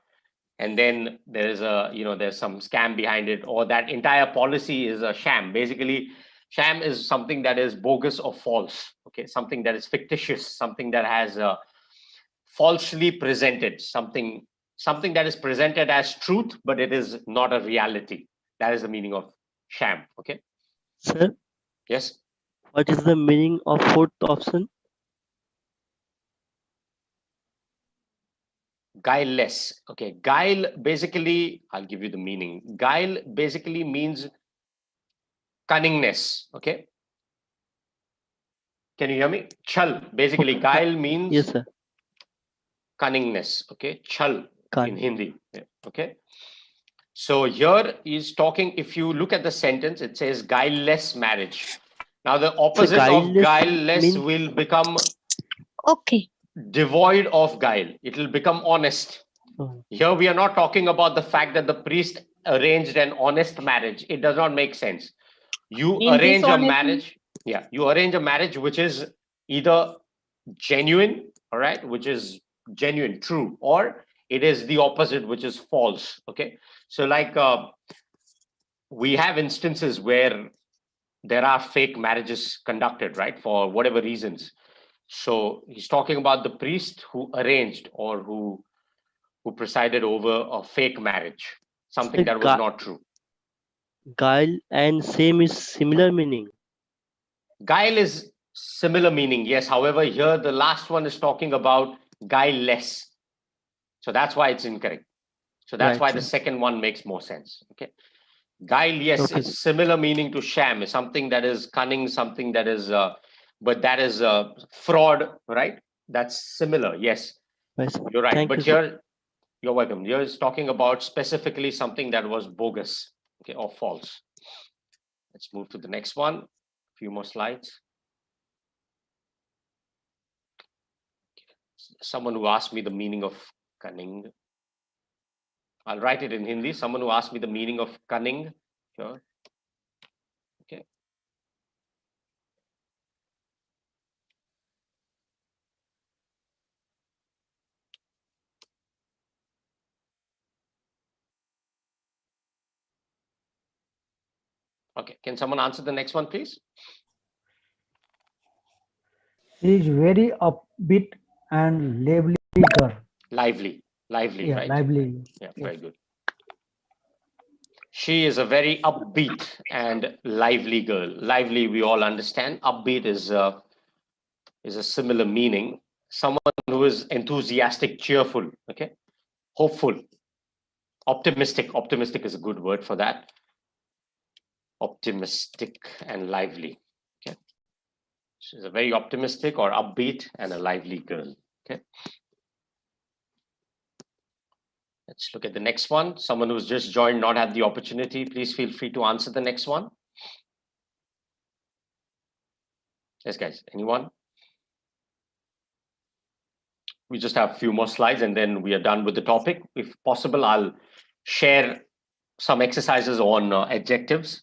And then there's there's some scam behind it, or that entire policy is a sham. Basically, sham is something that is bogus or false, okay? Something that is fictitious, something that has falsely presented, something that is presented as truth, but it is not a reality. That is the meaning of sham, okay? Sir, Yes? what is the meaning of fourth option? Guileless. Okay, guile basically, I'll give you the meaning. Guile basically means cunningness, okay? Can you hear me? Chal. Basically, guile means Yes, sir. cunningness. Okay. Chal in Cunning. Hindi. Yeah, okay. So here he's talking, if you look at the sentence, it says guileless marriage. Now the opposite of guileless will become devoid of guile. It will become honest. Here we are not talking about the fact that the priest arranged an honest marriage. It does not make sense. You In arrange a dishonesty? marriage. Yeah, you arrange a marriage which is either genuine, all right, which is genuine, true, or it is the opposite, which is false. Okay. So like we have instances where there are fake marriages conducted, right, for whatever reasons. So he's talking about the priest who arranged or who presided over a fake marriage, something that was not true. Guile and same is similar meaning. Guile is similar meaning, yes. However, here the last one is talking about guileless. So that's why it's incorrect. So that's why the second one makes more sense. Okay. Guile, yes, is similar meaning to sham, is something that is cunning, something that is, but that is fraud, right? That's similar, yes. You're right. Thank But you, here, you're welcome. Here is talking about specifically something that was bogus, okay, or false. Let's move to the next one. A few more slides. Someone who asked me the meaning of cunning. I'll write it in Hindi. Someone who asked me the meaning of cunning. Sure. Okay. Okay. Can someone answer the next one, please? She is very upbeat and lively girl. Lively, Yeah, right? lively. Yeah, very good. She is a very upbeat and lively girl. Lively, we all understand. Upbeat is a similar meaning. Someone who is enthusiastic, cheerful, okay, hopeful, optimistic. Optimistic is a good word for that. Optimistic and lively. Okay, she's a very optimistic or upbeat and a lively girl. Okay. Let's look at the next one. Someone who's just joined, not had the opportunity, please feel free to answer the next one. Yes, guys, anyone? We just have a few more slides and then we are done with the topic. If possible, I'll share some exercises on adjectives.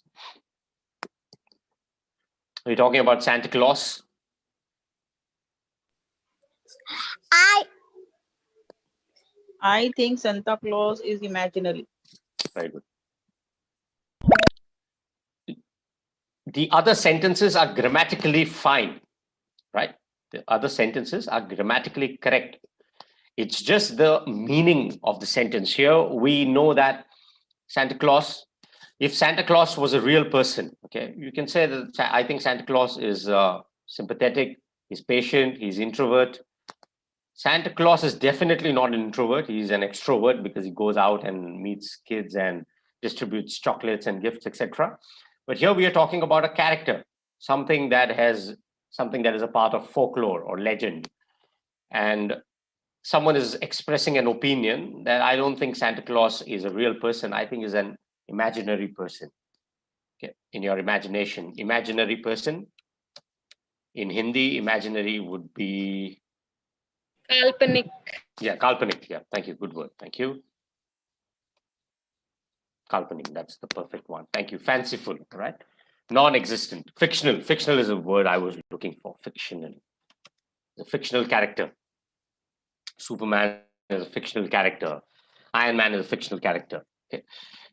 We're talking about Santa Claus. I think Santa Claus is imaginary. Very good. The other sentences are grammatically fine, right? The other sentences are grammatically correct. It's just the meaning of the sentence. Here we know that Santa Claus, if Santa Claus was a real person, okay, you can say that I think Santa Claus is sympathetic, he's patient, he's introvert. Santa Claus is definitely not an introvert. He's an extrovert because he goes out and meets kids and distributes chocolates and gifts, etc. But here we are talking about a character, something that is a part of folklore or legend. And someone is expressing an opinion that I don't think Santa Claus is a real person. I think is an imaginary person. Okay, in your imagination, imaginary person. In Hindi, imaginary would be Kalpanik. Yeah, Kalpanik. Yeah, thank you. Good word. Thank you. Kalpanik, that's the perfect one. Thank you. Fanciful, right? Non-existent. Fictional. Fictional is a word I was looking for. Fictional. The fictional character. Superman is a fictional character. Iron Man is a fictional character. Okay.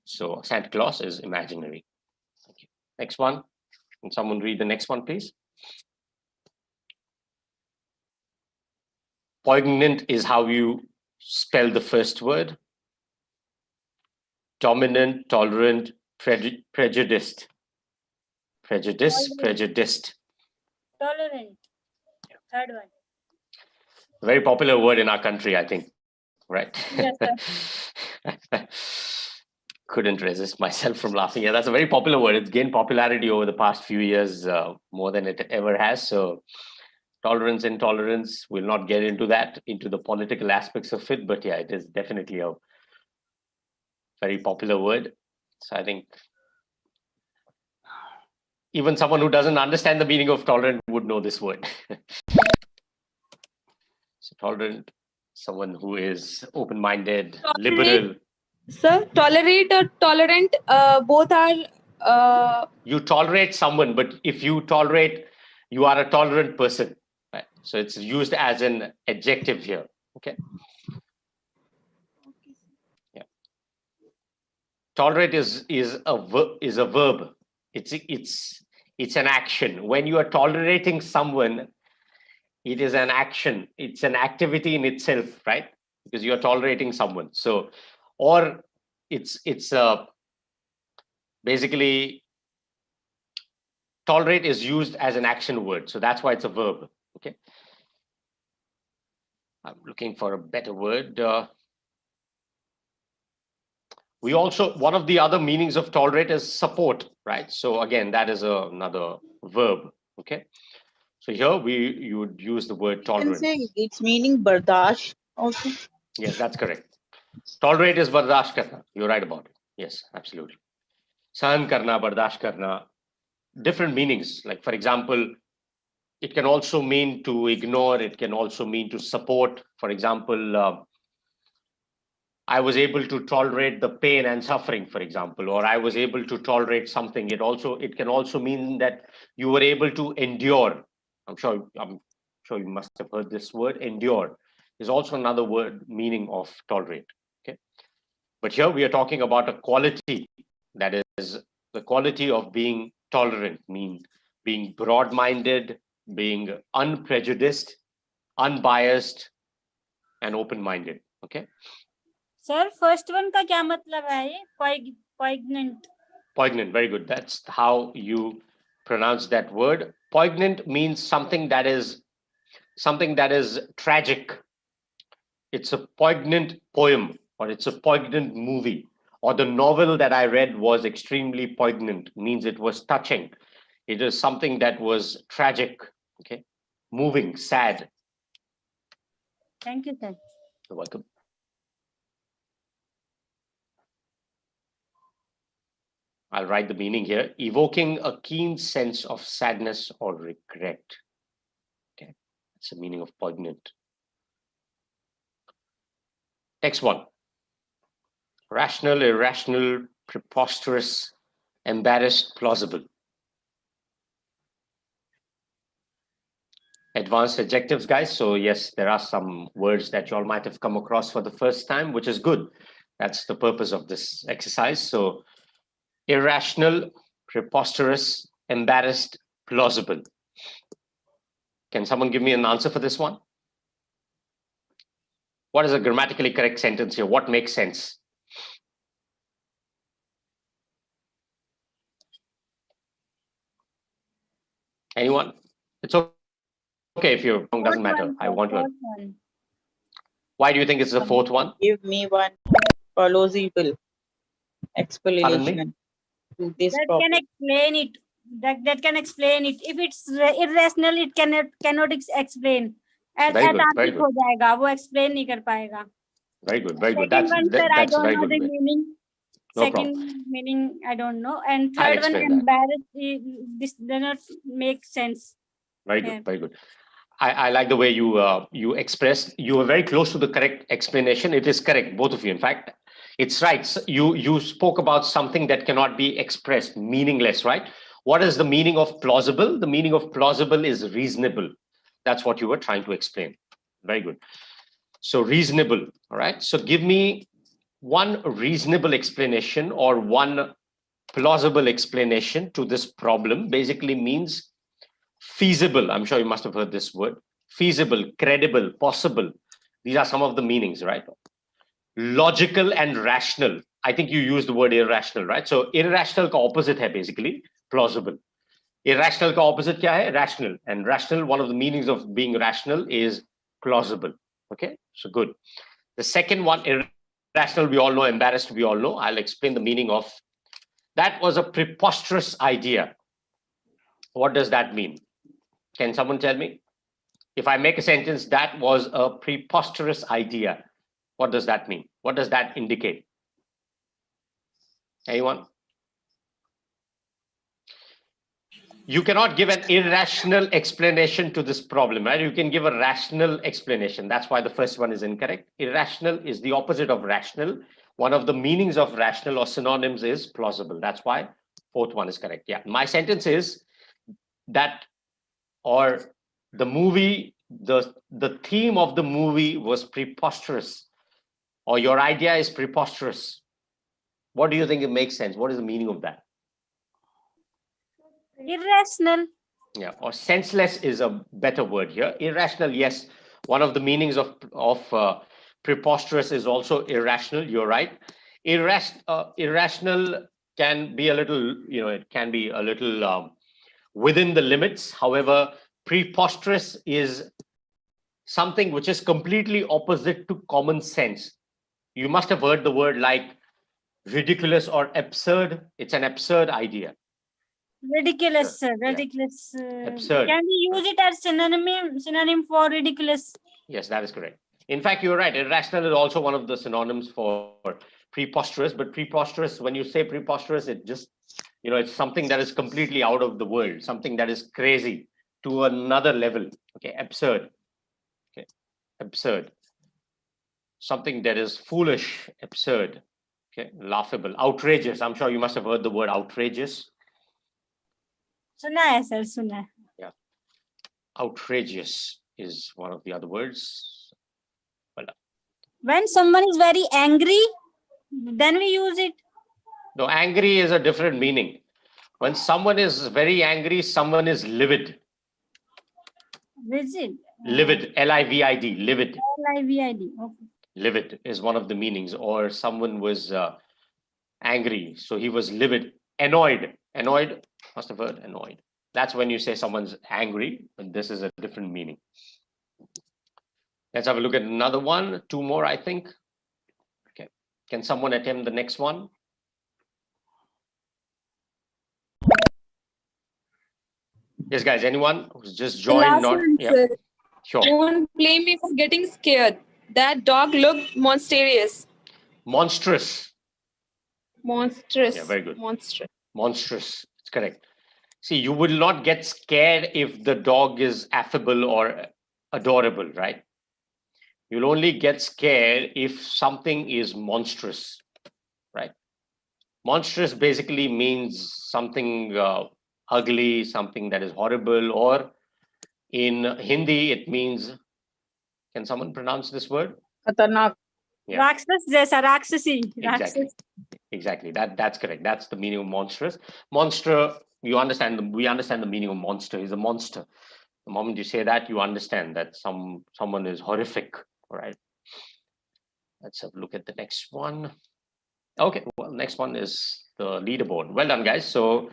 So Santa Claus is imaginary. Thank you. Next one. Can someone read the next one, please? Poignant is how you spell the first word. Dominant, tolerant, prejudiced. Prejudiced. Tolerant. Third one. Very popular word in our country, I think. Right? Yes, sir. couldn't resist myself from laughing. Yeah, that's a very popular word. It's gained popularity over the past few years, more than it ever has. So tolerance, intolerance, we'll not get into that, into the political aspects of it. But yeah, it is definitely a very popular word. So I think even someone who doesn't understand the meaning of tolerant would know this word. So tolerant, someone who is open-minded, liberal. Sir, tolerate or tolerant, both are. You tolerate someone, but if you tolerate, you are a tolerant person. Right? So it's used as an adjective here. Okay. Yeah. Tolerate is a verb. It's an action. When you are tolerating someone, it is an action. It's an activity in itself, right? Because you are tolerating someone. So, or it's basically tolerate is used as an action word. So that's why it's a verb. Okay. I'm looking for a better word. We also, one of the other meanings of tolerate is support, right? So again, that is another verb. Okay. So here you would use the word You can tolerant. say it's meaning bardash also. Yes, that's correct. Tolerate is bardash karna. You're right about it. Yes, absolutely. Sahan karna, bardash karna. Different meanings. Like for example, it can also mean to ignore. It can also mean to support. For example, I was able to tolerate the pain and suffering, for example, or I was able to tolerate something. It can also mean that you were able to endure. I'm sure you must have heard this word. Endure is also another word meaning of tolerate. Okay, but here we are talking about a quality, that is the quality of being tolerant, being broad-minded, being unprejudiced, unbiased, and open-minded. Okay. Sir first one का क्या मतलब है ये poignant? Poignant, very good. That's how you pronounce that word. Poignant means something that is tragic. It's a poignant poem, or it's a poignant movie, or the novel that I read was extremely poignant, means it was touching. It is something that was tragic, okay, moving, sad. Thank you, sir. You're welcome. I'll write the meaning here. Evoking a keen sense of sadness or regret. Okay, that's the meaning of poignant. Next one. Rational, irrational, preposterous, embarrassed, plausible. Advanced adjectives, guys. So yes, there are some words that you all might have come across for the first time, which is good. That's the purpose of this exercise. So irrational, preposterous, embarrassed, plausible. Can someone give me an answer for this one? What is a grammatically correct sentence here? What makes sense? Anyone? It's okay if you're wrong, doesn't matter. I want to. Why do you think it's the fourth one? Give me one plausible explanation to this That problem. can explain it. That can explain it. If it's irrational, it cannot explain. Very good. हो जाएगा, वो explain नहीं कर पाएगा. Very good, very good. Second one, sir, I That's a don't very know good the way. meaning. No Second problem. meaning, I don't know. And I'll third one, explain that. embarrassed. This does not make sense. Very good, very good. I like the way you expressed. You were very close to the correct explanation. It is correct, both of you. In fact, it's right. So you spoke about something that cannot be expressed, meaningless, right? What is the meaning of plausible? The meaning of plausible is reasonable. That's what you were trying to explain. Very good. So reasonable, all right? So give me one reasonable explanation or one plausible explanation to this problem. Basically means feasible. I'm sure you must have heard this word. Feasible, credible, possible. These are some of the meanings, right? Logical and rational. I think you used the word irrational, right? So irrational ka opposite hai basically plausible. Irrational ka opposite kya hai? Rational. And rational, one of the meanings of being rational is plausible. Okay, so good. The second one, Irrational, we all know. Embarrassed, we all know. I'll explain the meaning of. That was a preposterous idea. What does that mean? Can someone tell me? If I make a sentence, that was a preposterous idea, what does that mean? What does that indicate? Anyone? You cannot give an irrational explanation to this problem, right? You can give a rational explanation. That's why the first one is incorrect. Irrational is the opposite of rational. One of the meanings of rational or synonyms is plausible. That's why fourth one is correct. Yeah, my sentence is that, or the movie, the theme of the movie was preposterous, or your idea is preposterous. What do you think it makes sense? What is the meaning of that? Irrational. Yeah, or senseless is a better word here. Irrational, yes. One of the meanings of preposterous is also irrational. You're right. Irrational can be a little, it can be a little within the limits. However, preposterous is something which is completely opposite to common sense. You must have heard the word like ridiculous or absurd. It's an absurd idea. Ridiculous, sir. Ridiculous. Absurd. Can we use it as synonym for ridiculous? Yes, that is correct. In fact, you're right. Irrational is also one of the synonyms for preposterous. But preposterous, when you say preposterous, it just, it's something that is completely out of the world, something that is crazy to another level. Okay, absurd. Okay, absurd. Something that is foolish, absurd. Okay, laughable, outrageous. I'm sure you must have heard the word outrageous. Suna hai, sir, suna. Yeah, outrageous is one of the other words. Voilà. When someone is very angry, then we use it. No, angry is a different meaning. When someone is very angry, someone is livid. Visit. Livid, L-I-V-I-D, livid. L-I-V-I-D. Okay. Livid is one of the meanings. Or someone was angry, so he was livid. Annoyed. Annoyed, must have heard, annoyed. That's when you say someone's angry, and this is a different meaning. Let's have a look at another one. Two more, I think. Okay. Can someone attempt the next one? Yes, guys, anyone who's just joined? Not, yeah. Sure. Don't blame me for getting scared. That dog looked monstrous. Monstrous. Monstrous. Yeah, very good. Monstrous. Monstrous. It's correct. See, you will not get scared if the dog is affable or adorable, right? You'll only get scared if something is monstrous, right? Monstrous basically means something ugly, something that is horrible, or in Hindi, it means, can someone pronounce this word? Khatarnak. Yeah. Rakshas jaisa, Rakshasi. Exactly. Exactly. That's correct. That's the meaning of monstrous. Monster, we understand the meaning of monster. Is a monster. The moment you say that, you understand that someone is horrific. All right. Let's have a look at the next one. Okay, well, next one is the leaderboard. Well done, guys. So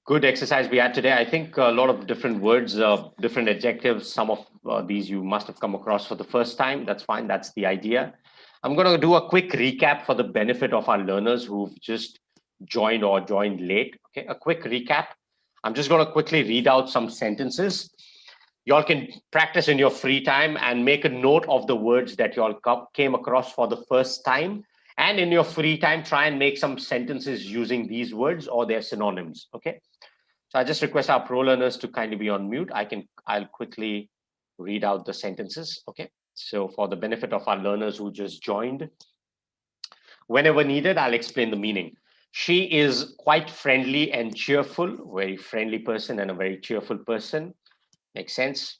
good exercise we had today. I think a lot of different words, different adjectives. Some of these you must have come across for the first time. That's fine. That's the idea. I'm going to do a quick recap for the benefit of our learners who've just joined or joined late. Okay, a quick recap. I'm just going to quickly read out some sentences. Y'all can practice in your free time and make a note of the words that y'all came across for the first time. And in your free time, try and make some sentences using these words or their synonyms. Okay. So I just request our pro learners to kindly be on mute. I'll quickly read out the sentences. Okay. So for the benefit of our learners who just joined, whenever needed, I'll explain the meaning. She is quite friendly and cheerful, very friendly person and a very cheerful person. Makes sense.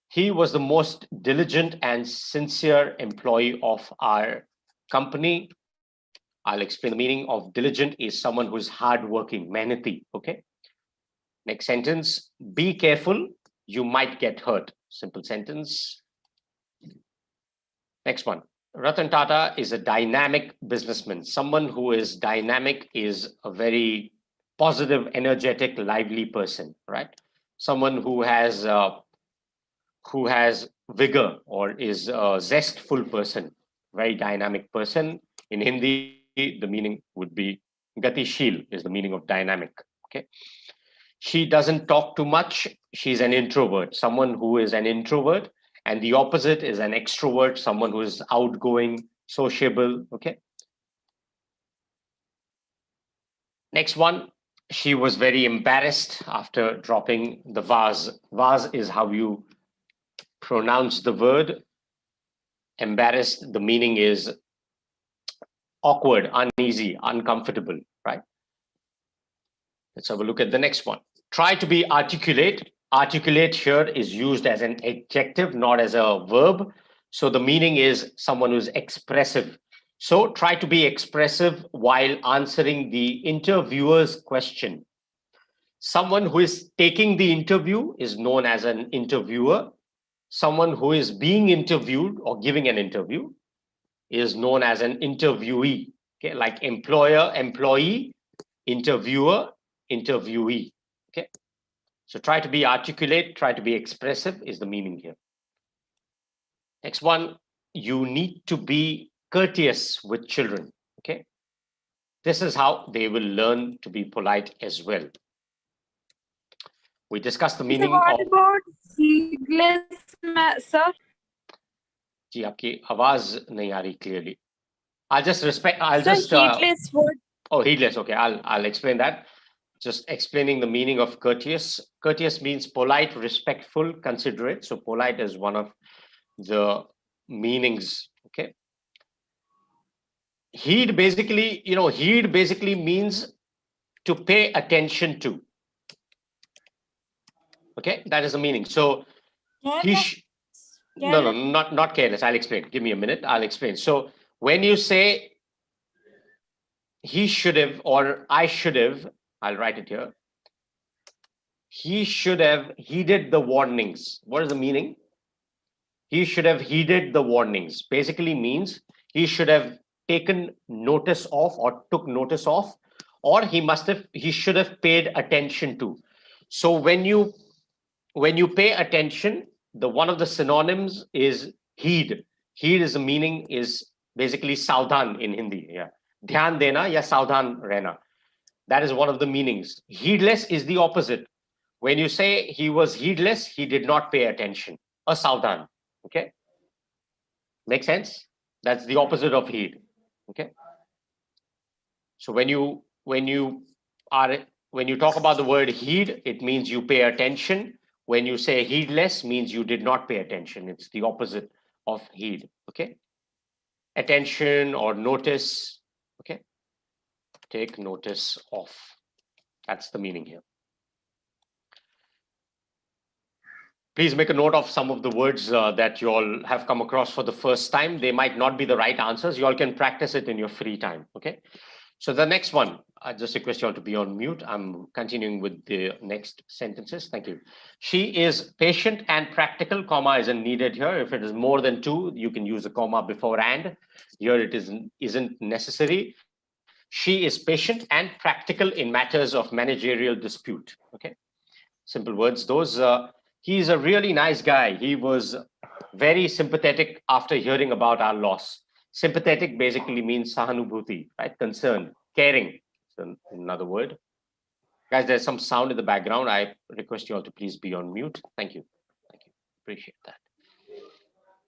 He was the most diligent and sincere employee of our company. I'll explain the meaning of diligent is someone who is hardworking, mehnati. Okay. Next sentence. Be careful. You might get hurt. Simple sentence. Next one. Ratan Tata is a dynamic businessman. Someone who is dynamic is a very positive, energetic, lively person, right? Someone who has vigor or is a zestful person. very dynamic person. In Hindi, the meaning would be Gatishil is the meaning of dynamic. Okay. She doesn't talk too much. She's an introvert, someone who is an introvert. And the opposite is an extrovert, someone who is outgoing, sociable. Okay. Next one, she was very embarrassed after dropping the vase. Vase is how you pronounce the word. Embarrassed, the meaning is awkward, uneasy, uncomfortable, right? Let's have a look at the next one. Try to be articulate. Articulate here is used as an adjective, not as a verb. So the meaning is someone who's expressive. So try to be expressive while answering the interviewer's question. Someone who is taking the interview is known as an interviewer. Someone who is being interviewed or giving an interview is known as an interviewee. Okay, like employer, employee, interviewer, interviewee. Okay, so try to be articulate, try to be expressive is the meaning here. Next one, you need to be courteous with children. Okay, this is how they will learn to be polite as well. We discussed the meaning what of. about heedless, sir? जी आपकी आवाज नहीं आ रही clearly. I'll just Heedless what? Oh, heedless. Okay, I'll explain that. Just explaining the meaning of courteous. Courteous means polite, respectful, considerate. So polite is one of the meanings. Okay. Heed basically, heed basically means to pay attention to. Okay, that is the meaning. So no, not careless. I'll explain. Give me a minute. I'll explain. So when you say he should have or I should have, I'll write it here. He should have heeded the warnings. What is the meaning? He should have heeded the warnings. Basically means he should have taken notice of or took notice of, or he should have paid attention to. So when you pay attention, one of the synonyms is heed. Heed is the meaning is basically saudhan in Hindi. Yeah. Dhyan dena ya saudhan rehna. That is one of the meanings. Heedless is the opposite. When you say he was heedless, he did not pay attention. Asaudhan. Okay. Make sense? That's the opposite of heed. Okay. So when you talk about the word heed, it means you pay attention. When you say heedless, means you did not pay attention. It's the opposite of heed. Okay. Attention or notice. Okay. Take notice of. That's the meaning here. Please make a note of some of the words that you all have come across for the first time. They might not be the right answers. You all can practice it in your free time. Okay. So the next one, I just request you all to be on mute. I'm continuing with the next sentences. Thank you. She is patient and practical. Comma isn't needed here. If it is more than two, you can use a comma before and. Here it isn't necessary. She is patient and practical in matters of managerial dispute. Okay. Simple words. Those. He's a really nice guy. He was very sympathetic after hearing about our loss. Sympathetic basically means sahanubhuti, right? Concerned, caring. So another word. Guys, there's some sound in the background. I request you all to please be on mute. Thank you. Thank you. Appreciate that.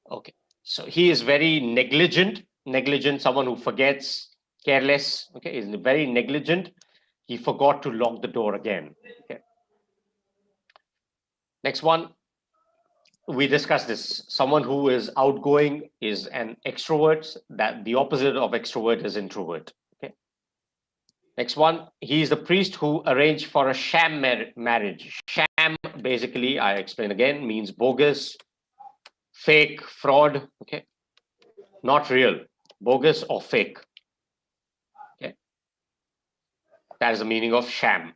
Okay. So he is very negligent. Negligent, someone who forgets, careless. Okay. He's very negligent. He forgot to lock the door again. Okay. Next one, we discussed this. Someone who is outgoing is an extrovert. That the opposite of extrovert is introvert. Okay. Next one, he is the priest who arranged for a sham marriage. Sham, basically, I explain again, means bogus, fake, fraud. Okay. Not real, bogus or fake. Okay. That is the meaning of sham.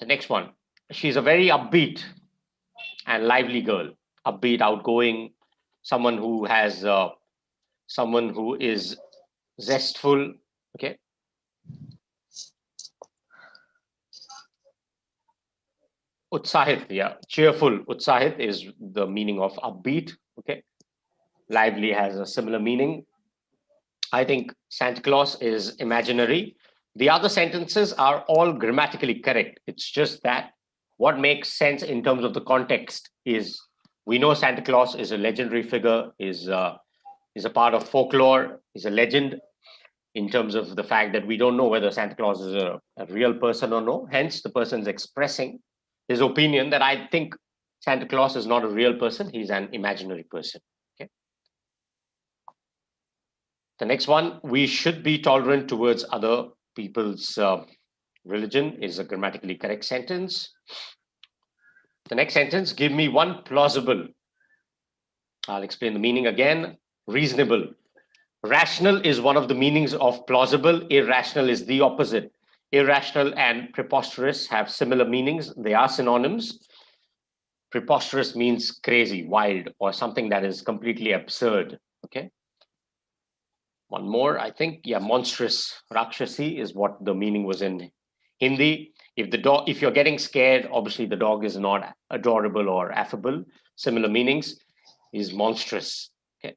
The next one. She's a very upbeat and lively girl. Upbeat, outgoing, someone who is zestful. Okay. Utsahit, yeah, cheerful. Utsahit is the meaning of upbeat. Okay. lively has a similar meaning. I think Santa Claus is imaginary. The other sentences are all grammatically correct. It's just that what makes sense in terms of the context is we know Santa Claus is a legendary figure, is a part of folklore, is a legend in terms of the fact that we don't know whether Santa Claus is a real person or no. Hence, the person's expressing his opinion that I think Santa Claus is not a real person, he's an imaginary person. Okay. The next one, we should be tolerant towards other people's religion, is a grammatically correct sentence. The next sentence, give me one plausible. I'll explain the meaning again. Reasonable. Rational is one of the meanings of plausible. Irrational is the opposite. Irrational and preposterous have similar meanings. They are synonyms. Preposterous means crazy, wild, or something that is completely absurd. Okay. One more, I think, yeah, monstrous. Rakshasi is what the meaning was in Hindi. If you're getting scared, obviously the dog is not adorable or affable. Similar meanings is monstrous. Okay.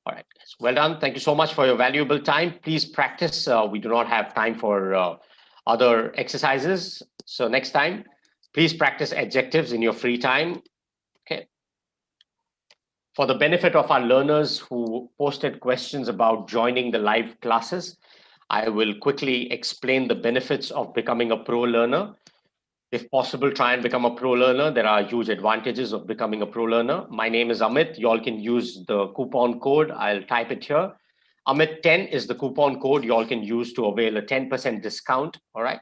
All right. Well done. Thank you so much for your valuable time. Please practice. We do not have time for other exercises. So next time, please practice adjectives in your free time. Okay. For the benefit of our learners who posted questions about joining the live classes, I will quickly explain the benefits of becoming a pro learner. If possible, try and become a pro learner. There are huge advantages of becoming a pro learner. My name is Amit. You all can use the coupon code. I'll type it here. Amit10 is the coupon code you all can use to avail a 10% discount. All right.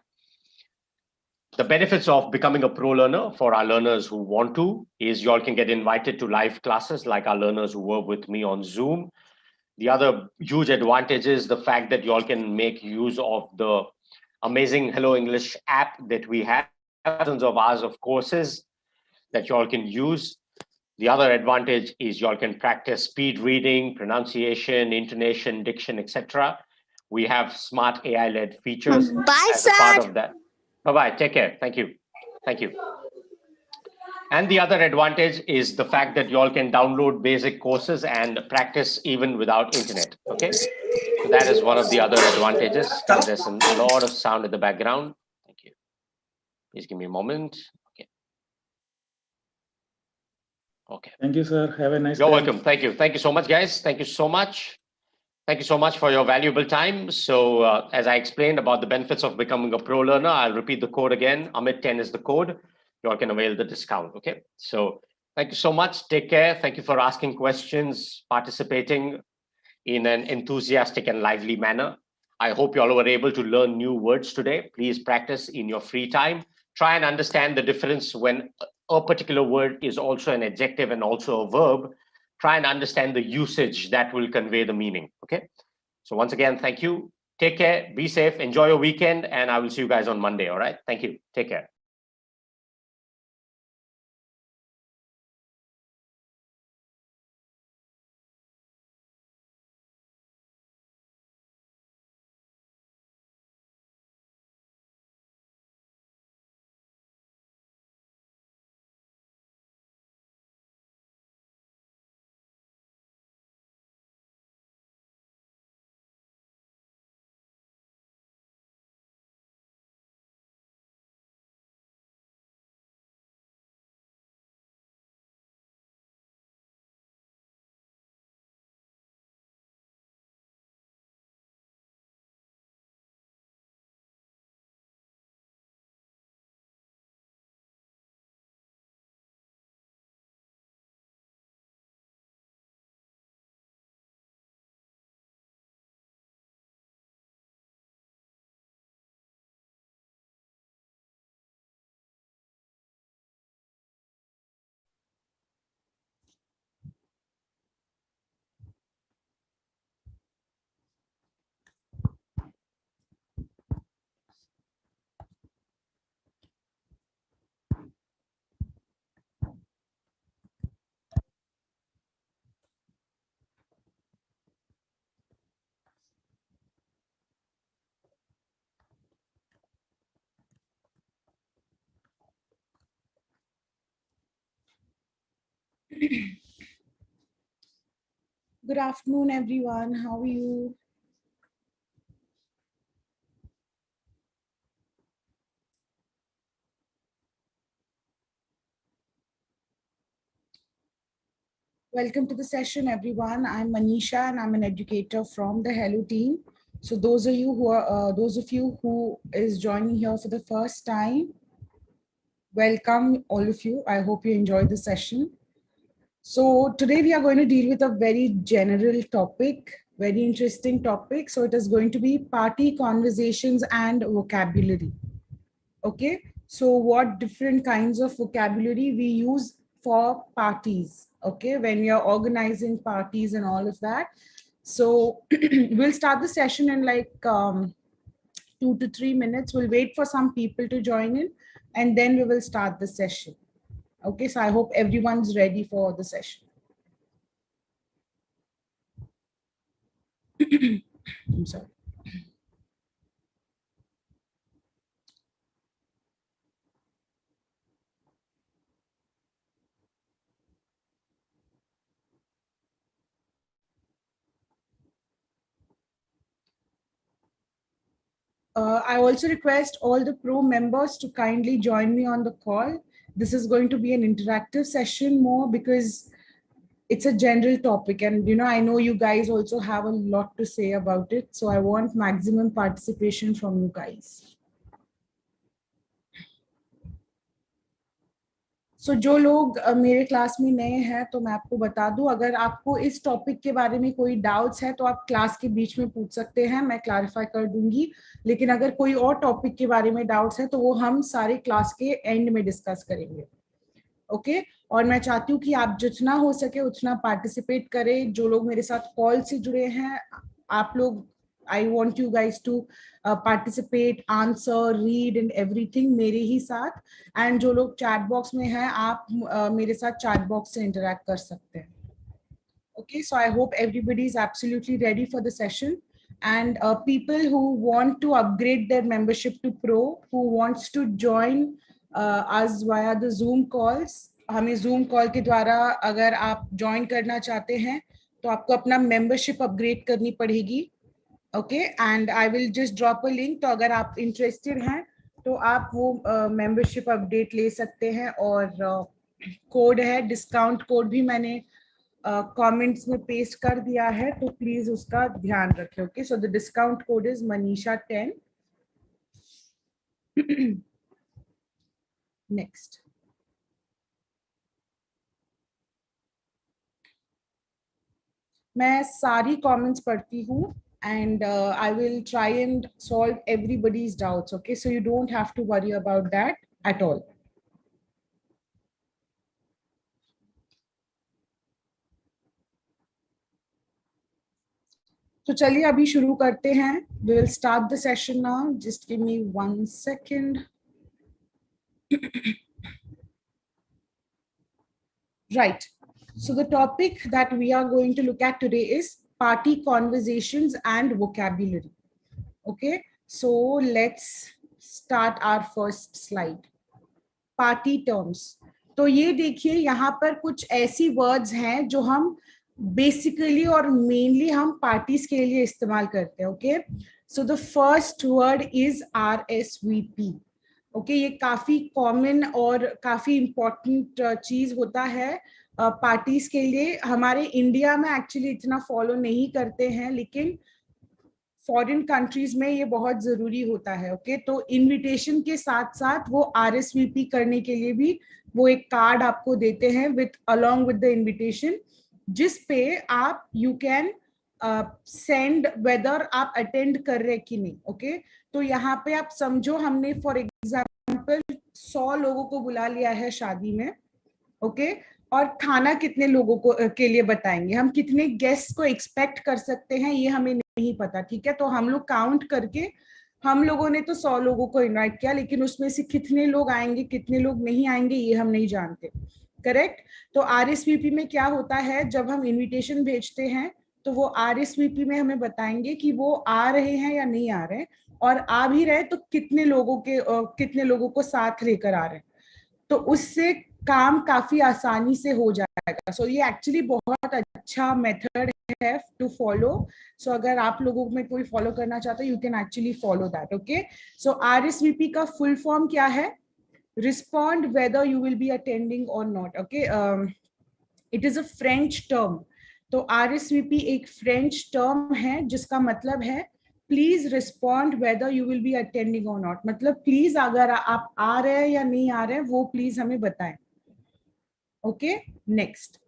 The benefits of becoming a pro learner for our learners who want to is you all can get invited to live classes like our learners who work with me on Zoom. The other huge advantage is the fact that you all can make use of the amazing Hello English app that we have, thousands of hours of courses that you all can use. The other advantage is you all can practice speed reading, pronunciation, intonation, diction, etc. We have smart AI-led features as a part of that. Bye-bye. Take care. Thank you. Thank you. And the other advantage is the fact that you all can download basic courses and practice even without internet. Okay. So that is one of the other advantages. There's a lot of sound in the background. Thank you. Please give me a moment. Okay. Okay. Thank you, sir. Have a nice You're day. welcome. Thank you. Thank you so much, guys. Thank you so much. Thank you so much for your valuable time. So as I explained about the benefits of becoming a pro learner, I'll repeat the code again. Amit10 is the code. You all can avail the discount. Okay. So thank you so much. Take care. Thank you for asking questions, participating in an enthusiastic and lively manner. I hope you all were able to learn new words today. Please practice in your free time. Try and understand the difference when a particular word is also an adjective and also a verb. Try and understand the usage that will convey the meaning. Okay. So once again, thank you. Take care. Be safe. Enjoy your weekend. And I will see you guys on Monday. All right. Thank you. Take care. Good afternoon, everyone. How are you? Welcome to the session, everyone. I'm Manisha, and I'm an educator from the Hello team. So those of you who is joining here for the first time, welcome all of you. I hope you enjoyed the session. So today we are going to deal with a very general topic, very interesting topic. So it is going to be party conversations and vocabulary. Okay, so what different kinds of vocabulary we use for parties, okay, when we are organizing parties and all of that. So we'll start the session in like 2 to 3 minutes. We'll wait for some people to join in and then we will start the session. Okay, so I hope everyone's ready for the session. I'm sorry. I also request all the pro members to kindly join me on the call. This is going to be an interactive session more because it's a general topic, and I know you guys also have a lot to say about it. So I want maximum participation from you guys. So जो लोग मेरे class में नए हैं तो मैं आपको बता दूं, अगर आपको इस टॉपिक के बारे में कोई डाउट्स है तो आप क्लास के बीच में पूछ सकते हैं, मैं क्लैरिफाई कर दूंगी. लेकिन अगर कोई और टॉपिक के बारे में डाउट्स है तो वो हम सारे क्लास के एंड में डिस्कस करेंगे. ओके, और मैं चाहती हूँ कि आप जितना हो सके उतना पार्टिसिपेट करें. जो लोग मेरे साथ कॉल से जुड़े हैं, आप लोग, I want you guys to participate, answer, read and everything मेरे ही साथ. And जो लोग chat box में हैं, आप मेरे साथ chat box से interact कर सकते हैं. Okay, so I hope everybody is absolutely ready for the session. And people who want to upgrade their membership to Pro, who wants to join us via the Zoom calls, हमें Zoom call के द्वारा अगर आप join करना चाहते हैं तो आपको अपना membership upgrade करनी पड़ेगी. Okay, and I will just drop a link. तो अगर आप इंटरेस्टेड हैं तो आप वो मेंबरशिप अपडेट ले सकते हैं. और कोड है, डिस्काउंट कोड भी मैंने कमेंट्स में पेस्ट कर दिया है, तो प्लीज उसका ध्यान रखें. Okay, so the discount code is Manisha 10. Next, मैं सारी कमेंट्स पढ़ती हूँ and I will try and solve everybody's doubts. Okay, so you don't have to worry about that at all. तो चलिए अभी शुरू करते हैं. We will start the session now. Just give me 1 second. Right. So the topic that we are going to look at today is party conversations and vocabulary. Okay, so let's start our first slide. Party terms. तो ये देखिए, यहाँ पर कुछ ऐसी words हैं जो हम बेसिकली और मेनली हम पार्टीज के लिए इस्तेमाल करते हैं. Okay, so the first word is RSVP. Okay, ये काफी कॉमन और काफी इम्पोर्टेंट चीज होता है पार्टीज के लिए. हमारे इंडिया में एक्चुअली इतना फॉलो नहीं करते हैं, लेकिन फॉरेन कंट्रीज में ये बहुत जरूरी होता है. ओके, तो इनविटेशन के साथ साथ वो RSVP करने के लिए भी वो एक कार्ड आपको देते हैं with along with the invitation, जिस पे आप यू कैन सेंड वेदर आप अटेंड कर रहे कि नहीं. ओके, तो यहाँ पे आप समझो हमने फॉर एग्जाम्पल 100 लोगों को बुला लिया है शादी में. ओके, और खाना कितने लोगों को के लिए बताएंगे, हम कितने गेस्ट को एक्सपेक्ट कर सकते हैं ये हमें नहीं पता. ठीक है, तो हम लोग काउंट करके, हम लोगों ने तो 100 लोगों को इनवाइट किया, लेकिन उसमें से कितने लोग आएंगे कितने लोग नहीं आएंगे ये हम नहीं जानते. करेक्ट. तो RSVP में क्या होता है, जब हम इनविटेशन भेजते हैं तो वो RSVP में हमें बताएंगे कि वो आ रहे हैं या नहीं आ रहे, और आ भी रहे तो कितने लोगों को साथ लेकर आ रहे हैं. तो उससे काम काफी आसानी से हो जाता जाएगा। सो ये एक्चुअली बहुत अच्छा मेथड है टू फॉलो। सो अगर आप लोगों में कोई फॉलो करना चाहते हो, you can actually follow that. Okay, so RSVP का फुल फॉर्म क्या है? Respond whether you will be attending और not. Okay, it is a French term. तो RSVP एक फ्रेंच टर्म है जिसका मतलब है please respond whether you will be attending और नॉट। मतलब प्लीज अगर आप आ रहे हैं या नहीं आ रहे हैं वो प्लीज हमें बताएं। Okay, next,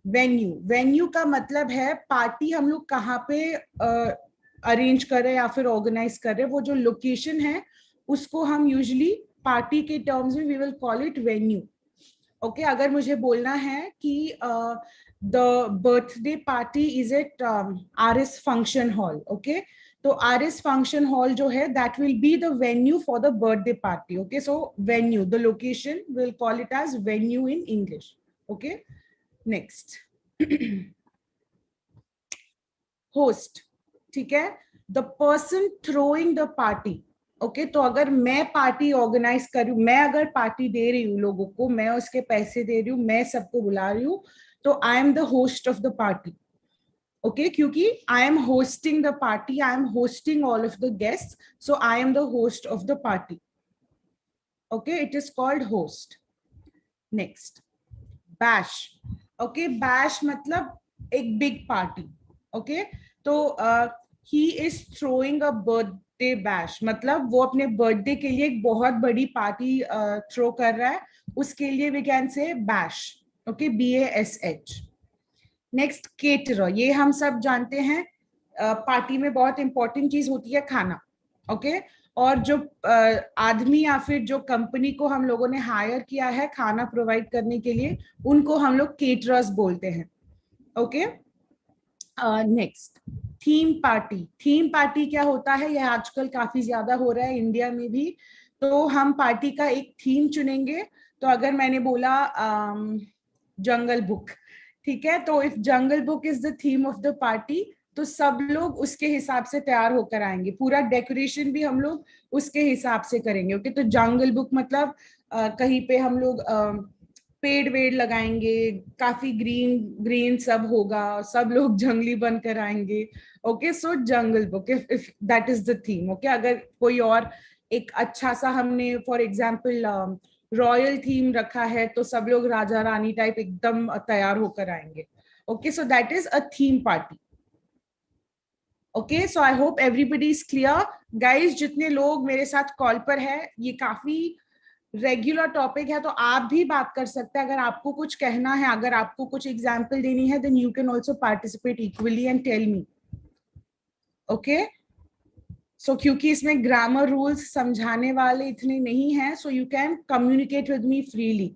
venue. वेन्यू का मतलब है पार्टी हम लोग कहाँ पे अरेंज कर रहे हैं या फिर ऑर्गेनाइज कर रहे हैं, वो जो लोकेशन है उसको हम यूजुअली पार्टी के टर्म्स में we will call it venue. Okay, अगर मुझे बोलना है कि the birthday party is at RS function hall, okay, तो RS फंक्शन हॉल जो है that will be the venue for the birthday party. Okay, so venue, the location, will call it as venue in English. Okay, next, host. ठीक है, the person throwing the party. Okay, तो अगर मैं party organise कर रही हूँ, मैं अगर पार्टी दे रही हूँ लोगों को, मैं उसके पैसे दे रही हूँ, मैं सबको बुला रही हूँ, तो I am the host of the party. Okay, क्योंकि I am hosting the party, I am hosting all of the guest, so I am the host of the party. Okay, it is called host. Next, bash. Okay, bash मतलब एक big party. Okay, तो he is throwing a birthday bash, मतलब वो अपने birthday के लिए एक बहुत बड़ी पार्टी थ्रो कर रहा है, उसके लिए we can say bash. Okay, BASH। Next, caterer. ये हम सब जानते हैं, पार्टी में बहुत इंपॉर्टेंट चीज होती है खाना। ओके, और जो आदमी या फिर जो कंपनी को हम लोगों ने हायर किया है खाना प्रोवाइड करने के लिए, उनको हम लोग केटरर्स बोलते हैं। Okay, next, theme party. Theme party क्या होता है? यह आजकल काफी ज्यादा हो रहा है इंडिया में भी। तो हम पार्टी का एक थीम चुनेंगे। तो अगर मैंने बोला जंगल बुक, ठीक है, तो if jungle book is the theme of the party, तो सब लोग उसके हिसाब से तैयार होकर आएंगे, पूरा डेकोरेशन भी हम लोग उसके हिसाब से करेंगे। ओके, तो जंगल बुक मतलब कहीं पे हम लोग पेड़ वेड़ लगाएंगे, काफी ग्रीन ग्रीन सब होगा, सब लोग जंगली बनकर आएंगे। Okay, so jungle book if that is the theme. Okay, अगर कोई और एक अच्छा सा हमने फॉर एग्जाम्पल रॉयल थीम रखा है तो सब लोग राजा रानी टाइप एकदम तैयार होकर आएंगे। Okay, so that is a theme party. Okay, so I hope everybody is clear. Guys, जितने लोग मेरे साथ कॉल पर है, ये काफी रेगुलर टॉपिक है, तो आप भी बात कर सकते हैं। अगर आपको कुछ कहना है, अगर आपको कुछ एग्जाम्पल देनी है, then you can also participate equally and tell me. Okay, so क्योंकि इसमें ग्रामर रूल्स समझाने वाले इतने नहीं हैं, so you can communicate with me freely.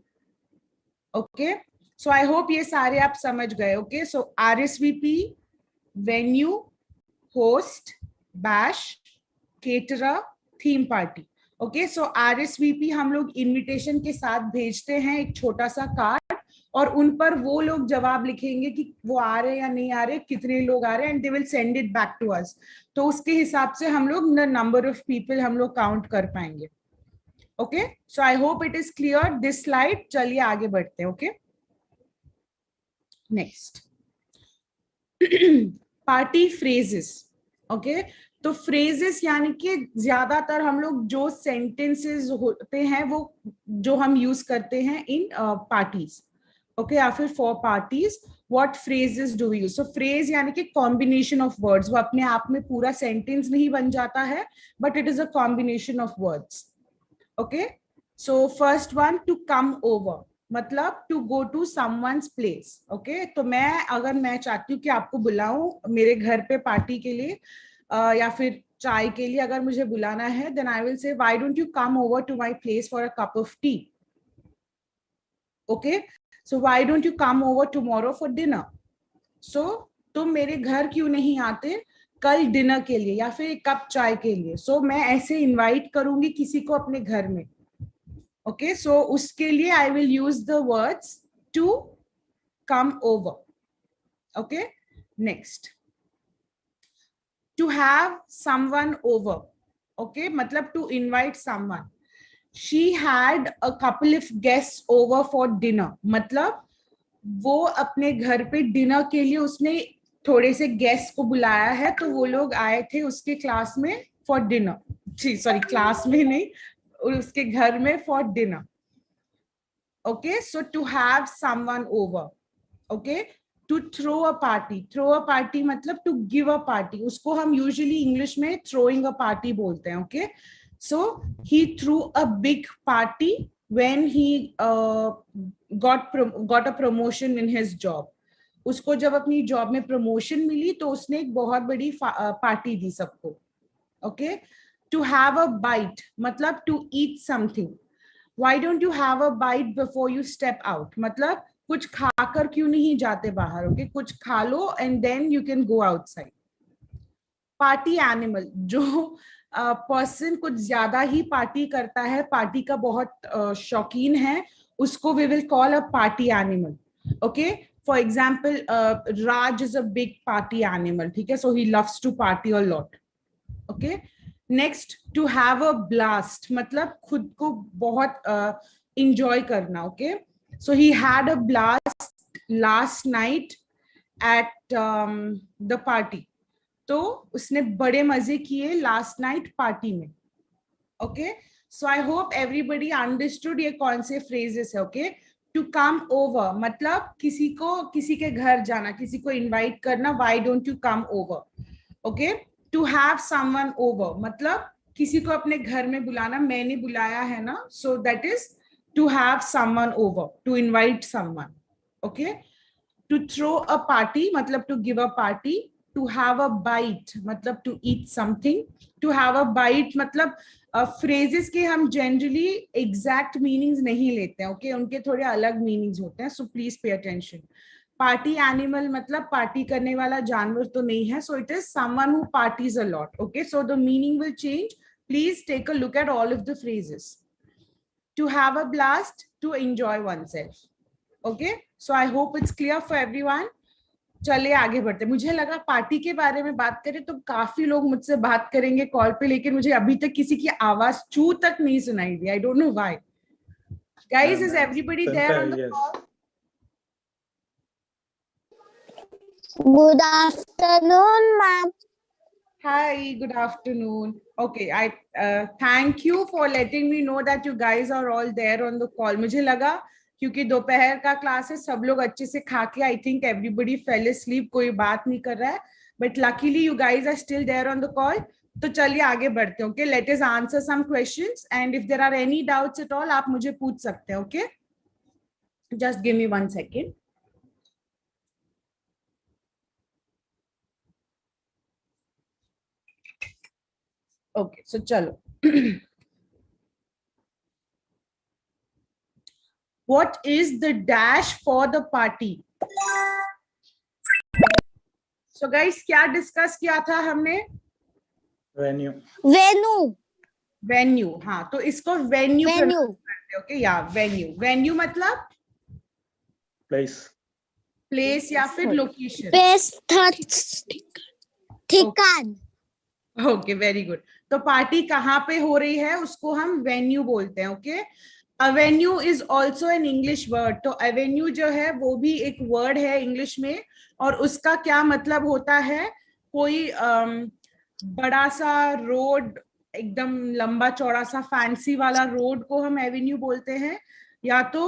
Okay, so I hope ये सारे आप समझ गए। Okay, so RSVP, venue, host, bash, caterer, theme party. Okay, so RSVP हम लोग इनविटेशन के साथ भेजते हैं एक छोटा सा कार्ड, और उन पर वो लोग जवाब लिखेंगे कि वो आ रहे या नहीं आ रहे, कितने लोग आ रहे हैं, and they will send it back to us. तो उसके हिसाब से हम लोग नंबर ऑफ पीपल हम लोग काउंट कर पाएंगे। Okay, so I hope it is clear this slide. चलिए आगे बढ़ते हैं। Okay, next, party phrases. Okay, तो फ्रेजेस यानी कि ज्यादातर हम लोग जो सेंटेंसेस होते हैं वो जो हम यूज करते हैं इन पार्टीज। ओके, या फिर for parties what phrases do we use? So phrase यानी कि कॉम्बिनेशन ऑफ वर्ड्स, वो अपने आप में पूरा सेंटेंस नहीं बन जाता है, but it is a combination of words. Okay, so first one, to come over, मतलब to go to someone's place. Okay, तो अगर मैं चाहती हूँ कि आपको बुलाऊं मेरे घर पे पार्टी के लिए, या फिर चाय के लिए अगर मुझे बुलाना है, then I will say why don't you come over to my place for a cup of tea? Okay, so why don't you come over tomorrow for dinner? So तुम मेरे घर क्यों नहीं आते कल डिनर के लिए या फिर एक कप चाय के लिए? सो मैं ऐसे इनवाइट करूंगी किसी को अपने घर में। ओके, सो उसके लिए I will use the words to come over. Okay, next, to have someone over. Okay, matlab to invite someone. She had a couple of guests over for dinner, matlab वो अपने घर पे dinner के लिए उसने थोड़े से गेस्ट को बुलाया है, तो वो लोग आए थे उसके क्लास में फॉर डिनर, जी सॉरी क्लास में नहीं, उसके घर में for dinner. Okay, so to have someone over. Okay, to throw a party. Throw a party मतलब टू गिव अ पार्टी, उसको हम यूजुअली इंग्लिश में थ्रोइंग अ पार्टी बोलते हैं. Okay, so he threw a big party when he got a promotion in his job. उसको जब अपनी job में प्रमोशन मिली तो उसने एक बहुत बड़ी पार्टी दी सबको. Okay, to have a bite मतलब to eat something. Why don't you have a bite before you step out, मतलब कुछ खाकर क्यों नहीं जाते बाहर. ओके, कुछ खा लो and then you can go outside. Party animal, जो पर्सन कुछ ज्यादा ही पार्टी करता है, पार्टी का बहुत शौकीन है, उसको we will call a party animal. Okay, for example Raj is a big party animal. ठीक है, so he loves to party a lot. Okay, next to have a blast मतलब खुद को बहुत इंजॉय करना. Okay, so he had a blast last night at the party. तो उसने बड़े मजे किए लास्ट नाइट पार्टी में. Okay, so I hope everybody understood ये कौन से फ्रेजेस है. ओके, टू कम ओवर मतलब किसी को किसी के घर जाना, किसी को इनवाइट करना. Why don't you come over. Okay, to have someone over मतलब किसी को अपने घर में बुलाना, मैंने बुलाया है ना, so that is to have someone over, to invite someone. Okay, to throw a party मतलब to give a party. To have a bite मतलब to eat something. To have a bite मतलब phrases के हम generally exact meanings नहीं लेते हैं. Okay, उनके थोड़े अलग meanings होते हैं, so please pay attention. Party animal मतलब पार्टी करने वाला जानवर तो नहीं है, so it is someone who parties a lot. Okay, so the meaning will change. Please take a look at all of the phrases. To have a blast, to enjoy oneself. Okay, so I hope it's clear for everyone. चलिए आगे बढ़ते. मुझे लगा party के बारे में बात करें तो काफी लोग मुझसे बात करेंगे कॉल पे, लेकिन मुझे अभी तक किसी की आवाज चू तक नहीं सुनाई दी. I don't know why. Guys, is everybody there on the call? Good afternoon, ma'am. Hi, good afternoon. Okay, I thank you for letting me know that you guys are all there on the call. मुझे लगा क्योंकि दोपहर का class है, सब लोग अच्छे से खा के, I think everybody fell asleep, कोई बात नहीं कर रहा है, but luckily you guys are still there on the call. तो चलिए आगे बढ़ते हैं. Okay, let us answer some questions and if there are any doubts at all आप मुझे पूछ सकते हैं. Okay, just give me 1 second. Okay, so चलो. What is the dash for the party? So guys, क्या डिस्कस किया था हमने? Venue. Venue. Venue, हाँ, तो इसको venue Venue. करते हैं. ओके, या venue. Venue मतलब Place. प्लेस या फिर लोकेशन. Place ठिकान. Okay, very good. तो पार्टी कहाँ पे हो रही है उसको हम वेन्यू बोलते हैं. Okay, avenue is also an English word. तो अवेन्यू जो है वो भी एक वर्ड है इंग्लिश में, और उसका क्या मतलब होता है, कोई बड़ा सा रोड, एकदम लंबा चौड़ा सा फैंसी वाला रोड को हम एवेन्यू बोलते हैं, या तो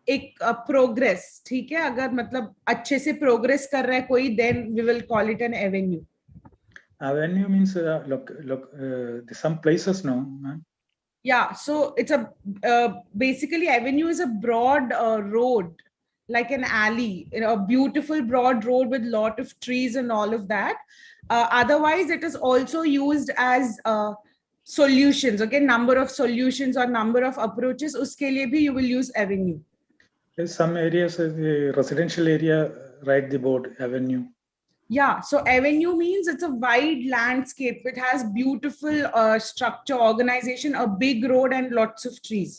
एक प्रोग्रेस. ठीक है, अगर मतलब अच्छे से प्रोग्रेस कर रहा है कोई, then we will call it an avenue. Avenue means some places, no? Yeah, so it's basically avenue is a broad road, like an alley, a beautiful broad road with lot of trees and all of that. Otherwise, it is also used as solutions. Okay, number of solutions or number of approaches. Uske liye bhi you will use avenue. There's some areas, the residential area, write the board avenue. Yeah, so avenue means it's a wide landscape. It has beautiful structure, organization, a big road and lots of trees.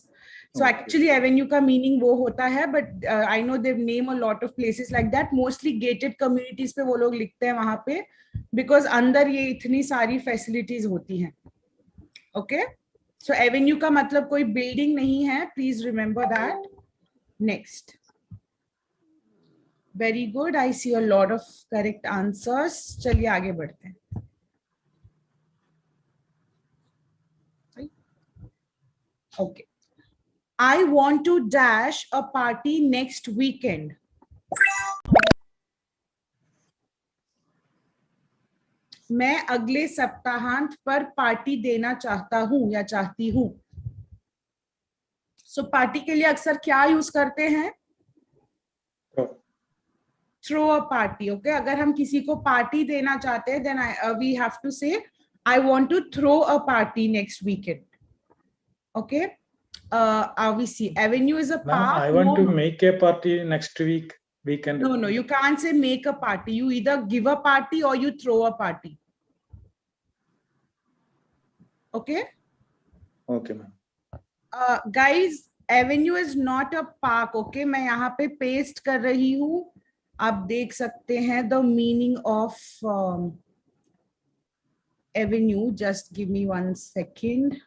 So actually avenue का meaning वो होता है, but I know they've named a lot of places like that. Mostly gated communities पे वो लोग लिखते हैं वहाँ पे, because अंदर ये इतनी सारी facilities होती हैं. Okay, so avenue का मतलब कोई building नहीं है. Please remember that. Next. Very good. I see a lot of correct answers. चलिए आगे बढ़ते हैं. Okay. I want to dash a party next weekend. मैं अगले सप्ताहांत पर पार्टी देना चाहता हूं या चाहती हूं. सो पार्टी के लिए अक्सर क्या यूज करते हैं? Throw a party. ओके, अगर हम किसी को पार्टी देना चाहते हैं then we have to say I want to throw a party next weekend. Okay, we see avenue is a park. I want to make a party next weekend. No, you can't say make a party. You either give a party or you throw a party. Okay. Okay, ma'am. Guys, avenue is not a park. Okay, मैं यहाँ पे paste कर रही हूँ. आप देख सकते हैं the meaning of avenue. Just give me 1 second.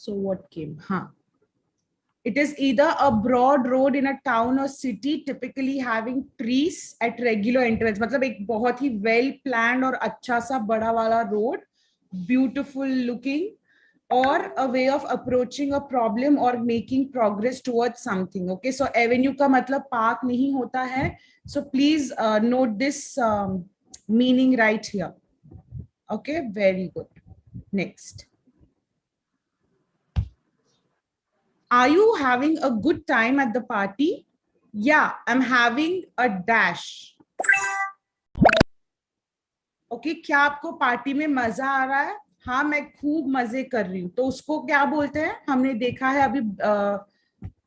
So what came? It is either a broad road in a town or city, typically having trees at regular intervals. मतलब एक बहुत ही well planned और अच्छा सा बड़ा वाला road, beautiful looking, or a way of approaching a problem or making progress towards something. Okay, so avenue का मतलब park नहीं होता है. So please note this meaning right here. Okay, very good. Next. Are you having a good time at the party? Yeah, I'm having a dash. Okay, क्या आपको party में मजा आ रहा है? हाँ, मैं खूब मजे कर रही हूँ. तो उसको क्या बोलते हैं? हमने देखा है अभी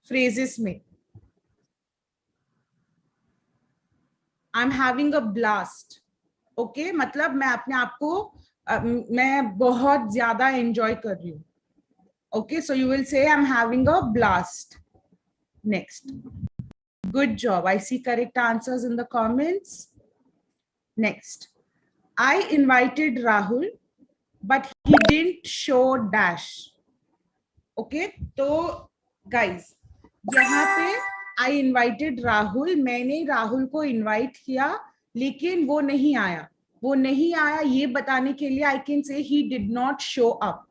phrases में. I'm having a blast. Okay, मतलब मैं अपने आप को मैं बहुत ज्यादा enjoy कर रही हूँ. Okay, so you will say I'm having a blast. Next. Good job. I see correct answers in the comments. Next. I invited Rahul, but he didn't show dash. Okay, तो guys, यहाँ पे I invited Rahul, मैंने राहुल को invite किया, लेकिन वो नहीं आया. वो नहीं आया ये बताने के लिए I can say he did not show up.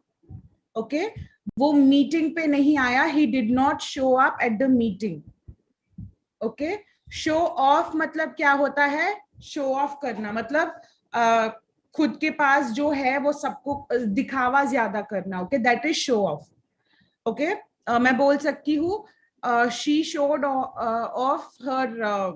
Okay, वो मीटिंग पे नहीं आया. He did not show up at the meeting. Okay, show off मतलब क्या होता है? Show off करना मतलब खुद के पास जो है वो सबको दिखावा ज्यादा करना. Okay, that is show off. Okay, मैं बोल सकती हूँ she showed off her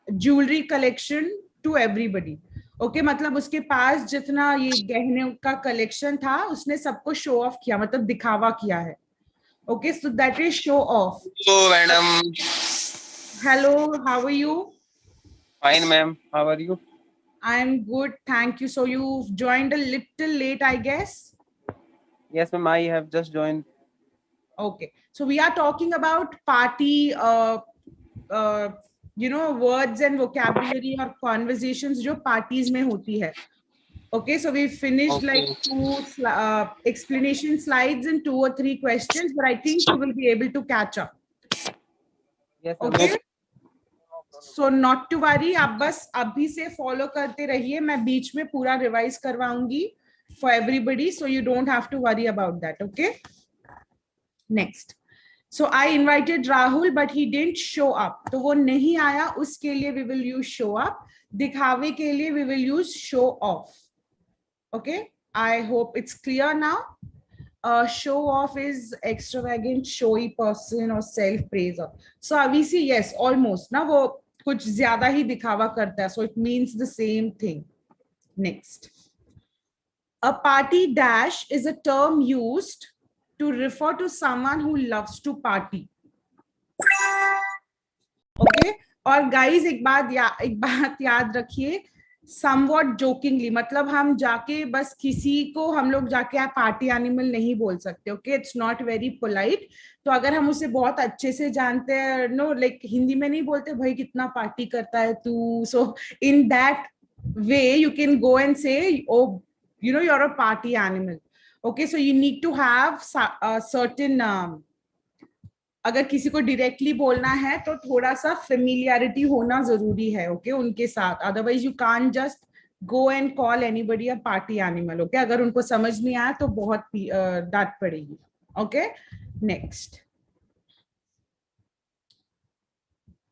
jewelry collection to everybody. Okay, मतलब उसके पास जितना ये गहने का कलेक्शन था उसने सबको शो ऑफ किया, मतलब दिखावा किया है. Okay, so that is show off. Hello madam. Hello, how are you? Fine ma'am, how are you? I am good, thank you. So you joined a little late I guess. Yes ma'am, I have just joined. Okay, so we are talking about party you know, words and vocabulary or conversations जो parties में होती है. Okay, so we finished like 2 explanation slides and 2 or 3 questions, but I think you will be able to catch up. Yes, okay, so not to worry, आप बस अभी से follow करते रहिए. मैं बीच में पूरा revise करवाऊंगी for everybody, so you don't have to worry about that. Okay, next. So I invited Rahul, but he didn't show up. तो वो नहीं आया, उसके लिए we will use show up. दिखावे के लिए we will use show off. Okay, I hope it's clear now. Show off is extravagant, showy person or self praise. So we see yes, almost. ना वो कुछ ज्यादा ही दिखावा करता है. So it means the same thing. Next. A party dash is a term used to refer to someone who loves to party. Okay, और guys एक बात याद रखिए, समवॉट जोकिंगली, मतलब हम जाके बस किसी को हम लोग जाके आप पार्टी एनिमल नहीं बोल सकते, okay, it's not very polite. तो अगर हम उसे बहुत अच्छे से जानते हैं, नो लाइक हिंदी में नहीं बोलते भाई कितना पार्टी करता है तू, so in that way you can go and say oh you know you are a party animal, okay. So you need to have certain, अगर किसी को डायरेक्टली बोलना है तो थोड़ा सा फेमिलियरिटी होना जरूरी है, ओके, उनके साथ, otherwise you can't just go and call anybody a party animal, okay. अगर उनको समझ नहीं आया तो बहुत डांट पड़ेगी, okay. Next,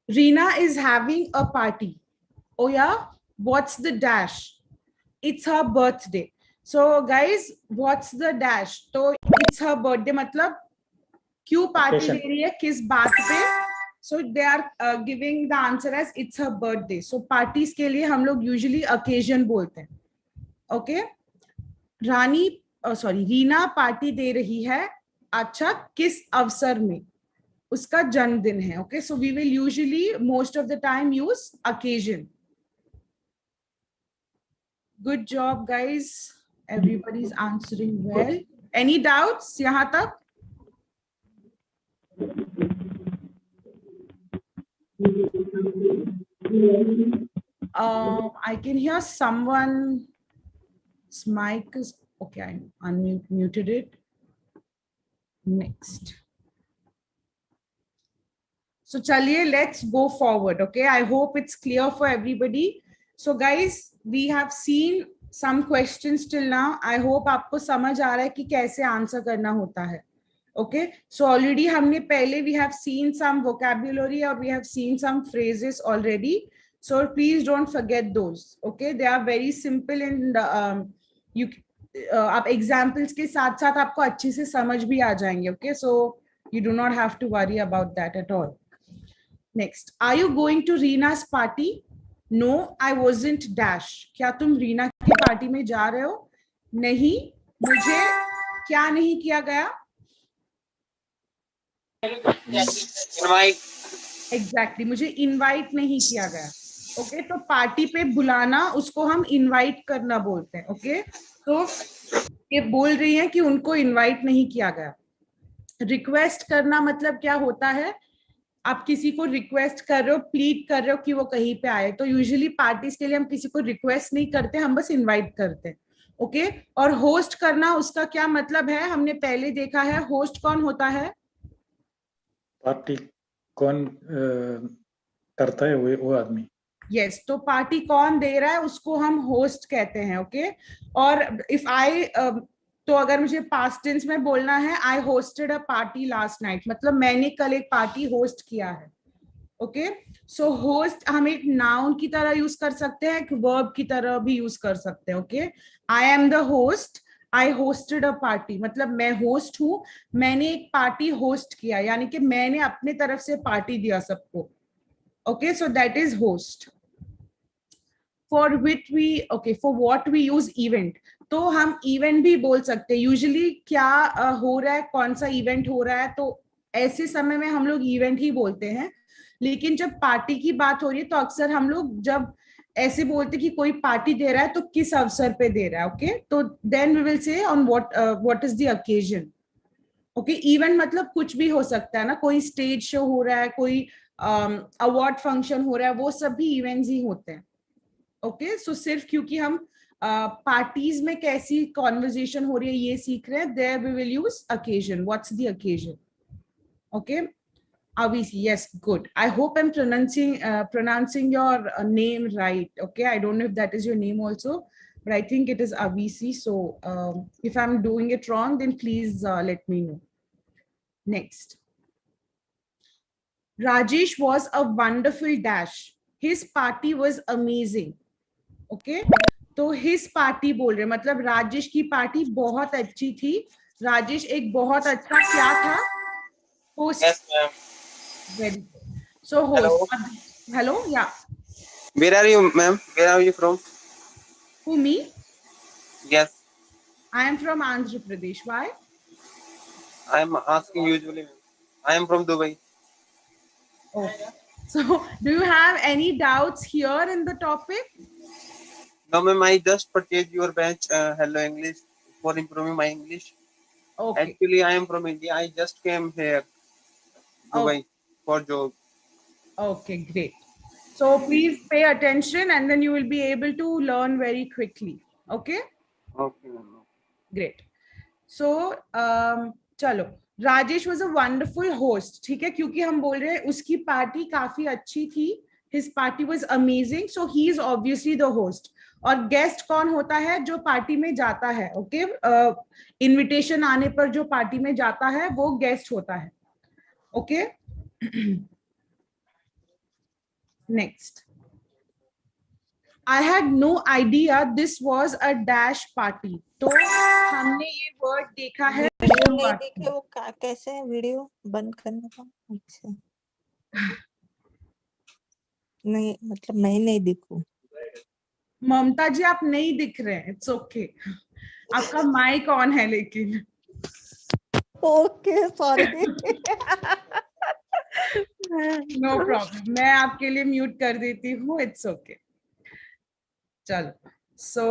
Reena is having a party, oh yeah, what's the dash? It's her birthday. So guys, what's the dash? तो it's her birthday मतलब क्यों पार्टी दे रही है, किस बात पे? So they are giving the answer as it's her birthday. So parties के लिए हम लोग usually occasion बोलते हैं, okay? रीना पार्टी दे रही है, अच्छा किस अवसर में? उसका जन्मदिन है, okay? So we will usually most of the time use occasion. Good job guys, everybody's answering well. Any doubts यहाँ तक? I can hear someone's mic is okay. I unmuted it. Next. So chaliye, let's go forward. Okay, I hope it's clear for everybody. So guys, we have seen some questions till now. I hope आपको समझ आ रहा है कि कैसे answer करना होता है. Okay, so already हमने पहले we have seen some vocabulary or we have seen some phrases already. So please don't forget those. Okay, they are very simple and you आप examples के साथ साथ आपको अच्छे से समझ भी आ जाएंगे. Okay, so you do not have to worry about that at all. Next, are you going to Reena's party? No, I wasn't dash. क्या तुम रीना की पार्टी में जा रहे हो? नहीं, मुझे क्या नहीं किया गया? Exactly, मुझे इनवाइट नहीं किया गया. ओके, तो पार्टी पे बुलाना उसको हम इनवाइट करना बोलते हैं. ओके, तो ये बोल रही है कि उनको इनवाइट नहीं किया गया. रिक्वेस्ट करना मतलब क्या होता है? आप किसी को रिक्वेस्ट कर रहे हो, प्लीड कर रहे हो कि वो कहीं पे आए. तो यूजुअली पार्टीज के लिए हम किसी को रिक्वेस्ट नहीं करते, हम बस इनवाइट करते हैं. ओके, और होस्ट करना उसका क्या मतलब है? हमने पहले देखा है. होस्ट कौन होता है? पार्टी कौन करता है, वो आदमी. यस, तो पार्टी कौन दे रहा है उसको हम होस्ट कहते हैं. ओके, और इफ आई तो अगर मुझे पास्ट टेंस में बोलना है, आई hosted a party last night, मतलब मैंने कल एक पार्टी होस्ट किया है. ओके, सो होस्ट हम एक नाउन की तरह यूज कर सकते हैं, एक वर्ब की तरह भी यूज कर सकते हैं. Okay, I am the host, I hosted a party, मतलब मैं होस्ट हूं, मैंने एक पार्टी होस्ट किया, यानी कि मैंने अपने तरफ से पार्टी दिया सबको. Okay, so that is host. For which we for what we use event, तो हम इवेंट भी बोल सकते हैं. यूजुअली क्या हो रहा है, कौन सा इवेंट हो रहा है, तो ऐसे समय में हम लोग इवेंट ही बोलते हैं. लेकिन जब पार्टी की बात हो रही है तो अक्सर हम लोग जब ऐसे बोलते कि कोई पार्टी दे रहा है तो किस अवसर पे दे रहा है. ओके, तो then we will say on what is the occasion. Okay, event मतलब कुछ भी हो सकता है ना, कोई स्टेज शो हो रहा है, कोई अवार्ड फंक्शन हो रहा है, वो सब भी इवेंट्स ही होते हैं. ओके, सो सिर्फ क्योंकि हम पार्टीज में कैसी कॉन्वर्जेशन हो रही है ये सीख रहे हैं, there we will use occasion. What's the occasion? Okay, Avisi, yes, good. I hope I'm pronouncing your name right. Okay, I don't know if that is your name also, but I think it is Avisi. So if I'm doing it wrong, then please let me know. Next, Rajesh was a wonderful dash. His party was amazing. Okay, तो his party बोल रहे, मतलब राजेश की party बहुत अच्छी थी. राजेश एक बहुत अच्छा क्या था? Host. Yes, ma'am. Very good. So host. Hello, yeah. Where are you, ma'am? Where are you from? Who, me? Yes, I am from Andhra Pradesh. Why? I am asking usually. I am from Dubai. Oh, so do you have any doubts here in the topic? No, ma'am, I just purchased your batch, Hello English, for improving my English. Okay. Actually, I am from India. I just came here, Dubai, for job. Okay, great. So please pay attention and then you will be able to learn very quickly. Okay? Okay, ma'am. Great. So, चलो, Rajesh was a wonderful host. ठीक है, क्योंकि हम बोल रहे हैं उसकी party काफी अच्छी थी. His party was amazing. So he is obviously the host. और गेस्ट कौन होता है? जो पार्टी में जाता है. ओके, इनविटेशन आने पर जो पार्टी में जाता है वो गेस्ट होता है. Okay, next. I had no idea this was a dash party. तो हमने ये वर्ड देखा है. वीडियो नहीं देखे वो कैसे है वीडियो बंद करने का? अच्छा नहीं, मतलब मैं नहीं दिखूं. ममता जी आप नहीं दिख रहे हैं. It's okay. आपका माइक ऑन है लेकिन. Okay sorry. नो प्रॉब्लम, मैं आपके लिए म्यूट कर देती हूँ. It's okay. चलो, सो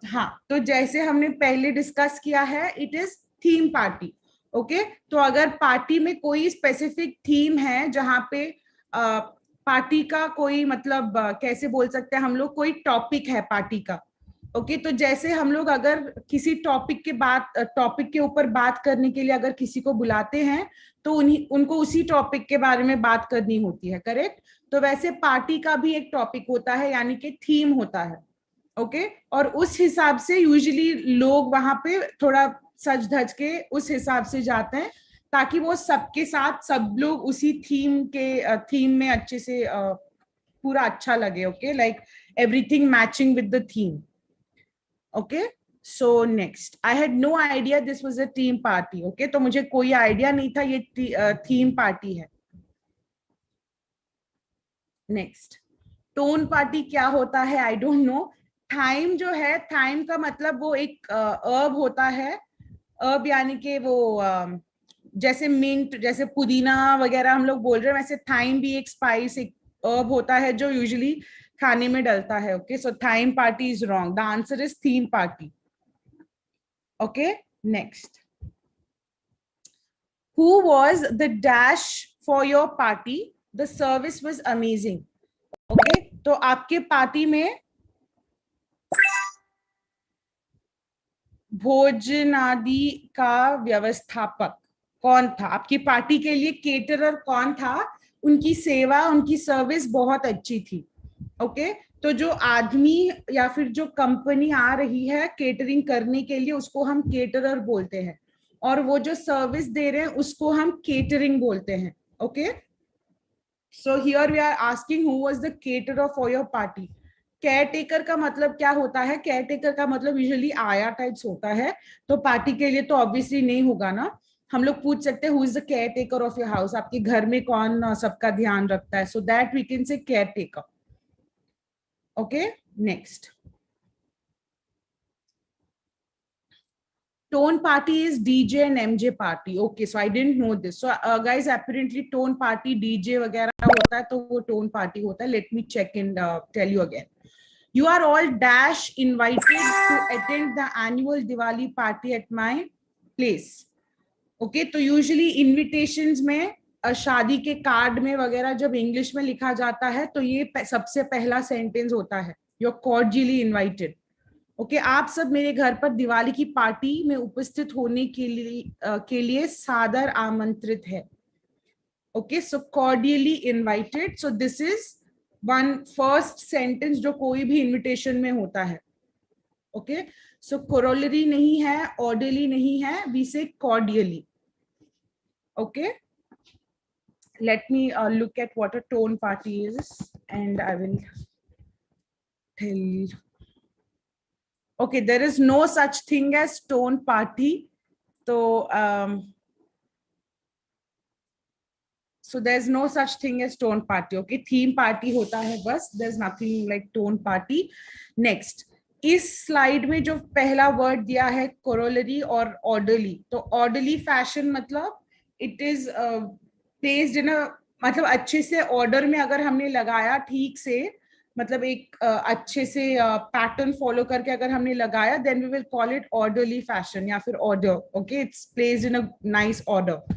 हाँ, तो जैसे हमने पहले डिस्कस किया है, it is theme party. Okay, तो अगर पार्टी में कोई स्पेसिफिक थीम है जहाँ पे पार्टी का कोई मतलब कैसे बोल सकते हैं हम लोग, कोई टॉपिक है पार्टी का. ओके, तो जैसे हम लोग अगर किसी टॉपिक के ऊपर बात करने के लिए अगर किसी को बुलाते हैं तो उनको उसी टॉपिक के बारे में बात करनी होती है. करेक्ट. तो वैसे पार्टी का भी एक टॉपिक होता है, यानी कि थीम होता है. ओके, और उस हिसाब से यूजुअली लोग वहां पे थोड़ा सज धज के उस हिसाब से जाते हैं ताकि वो सबके साथ सब लोग उसी थीम में अच्छे से पूरा अच्छा लगे. Okay, like everything matching with the theme. Okay, so next. I had no idea this was a team party. Okay, तो मुझे कोई आइडिया नहीं था ये थीम पार्टी है. नेक्स्ट, टोन पार्टी क्या होता है? आई डोंट नो. थाइम जो है, थाइम का मतलब वो एक अर्ब होता है. अर्ब यानी कि वो जैसे मिंट, जैसे पुदीना वगैरह हम लोग बोल रहे हैं, वैसे थाइम भी एक स्पाइस, एक अर्ब होता है जो यूजुअली खाने में डलता है. Okay, so thyme party is wrong. The answer is theme party. Okay, next. Who was the dash for your party? The service was amazing. Okay, तो आपके पार्टी में भोजनादि का व्यवस्थापक कौन था? आपकी पार्टी के लिए केटरर कौन था? उनकी सेवा, उनकी सर्विस बहुत अच्छी थी. ओके, तो जो आदमी या फिर जो कंपनी आ रही है केटरिंग करने के लिए उसको हम केटरर बोलते हैं, और वो जो सर्विस दे रहे हैं उसको हम केटरिंग बोलते हैं. Okay, so here we are asking who was the caterer for your party. Caretaker का मतलब क्या होता है? केयर टेकर का मतलब यूजुअली आया टाइप्स होता है. तो पार्टी के लिए तो ऑब्वियसली नहीं होगा ना. हम लोग पूछ सकते हैं who is the caretaker of your house. आपके घर में कौन सबका ध्यान रखता है? So that we can say caretaker. Okay, next. Tone party is DJ and MJ party. Okay, so I didn't know this. So guys, apparently tone party DJ वगैरह होता है तो वो tone party होता है. Let me check and tell you again. You are all dash invited to attend the annual Diwali party at my place. Okay, तो usually invitations में शादी के कार्ड में वगैरह जब इंग्लिश में लिखा जाता है तो ये सबसे पहला सेंटेंस होता है. You're cordially invited. ओके, आप सब मेरे घर पर दिवाली की पार्टी में उपस्थित होने के लिए सादर आमंत्रित है. Okay, so cordially invited. So this is one first sentence जो कोई भी इनविटेशन में होता है. ओके, सो कोरोलरी नहीं है, ऑर्डरली नहीं है, we say cordially. Okay, let me look at what a tone party is and I will tell. Okay, there is no such thing as tone party. So there's no such thing as tone party. Okay, theme party होता है बस. There's nothing like tone party. Next, इस slide में जो पहला word दिया है corollary और orderly. तो orderly fashion मतलब it is placed in a मतलब अच्छे से order में अगर हमने लगाया ठीक से मतलब एक अच्छे से पैटर्न फॉलो करके अगर हमने लगाया, then we will call it orderly fashion या फिर order. Okay, it's placed in a nice order.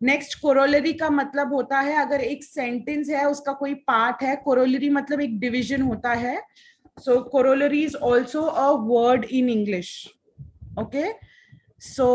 Next, corollary का मतलब होता है अगर एक सेंटेंस है उसका कोई पार्ट है, कोरोलरी मतलब एक डिवीजन होता है. So corollary is also a word in English. Okay, so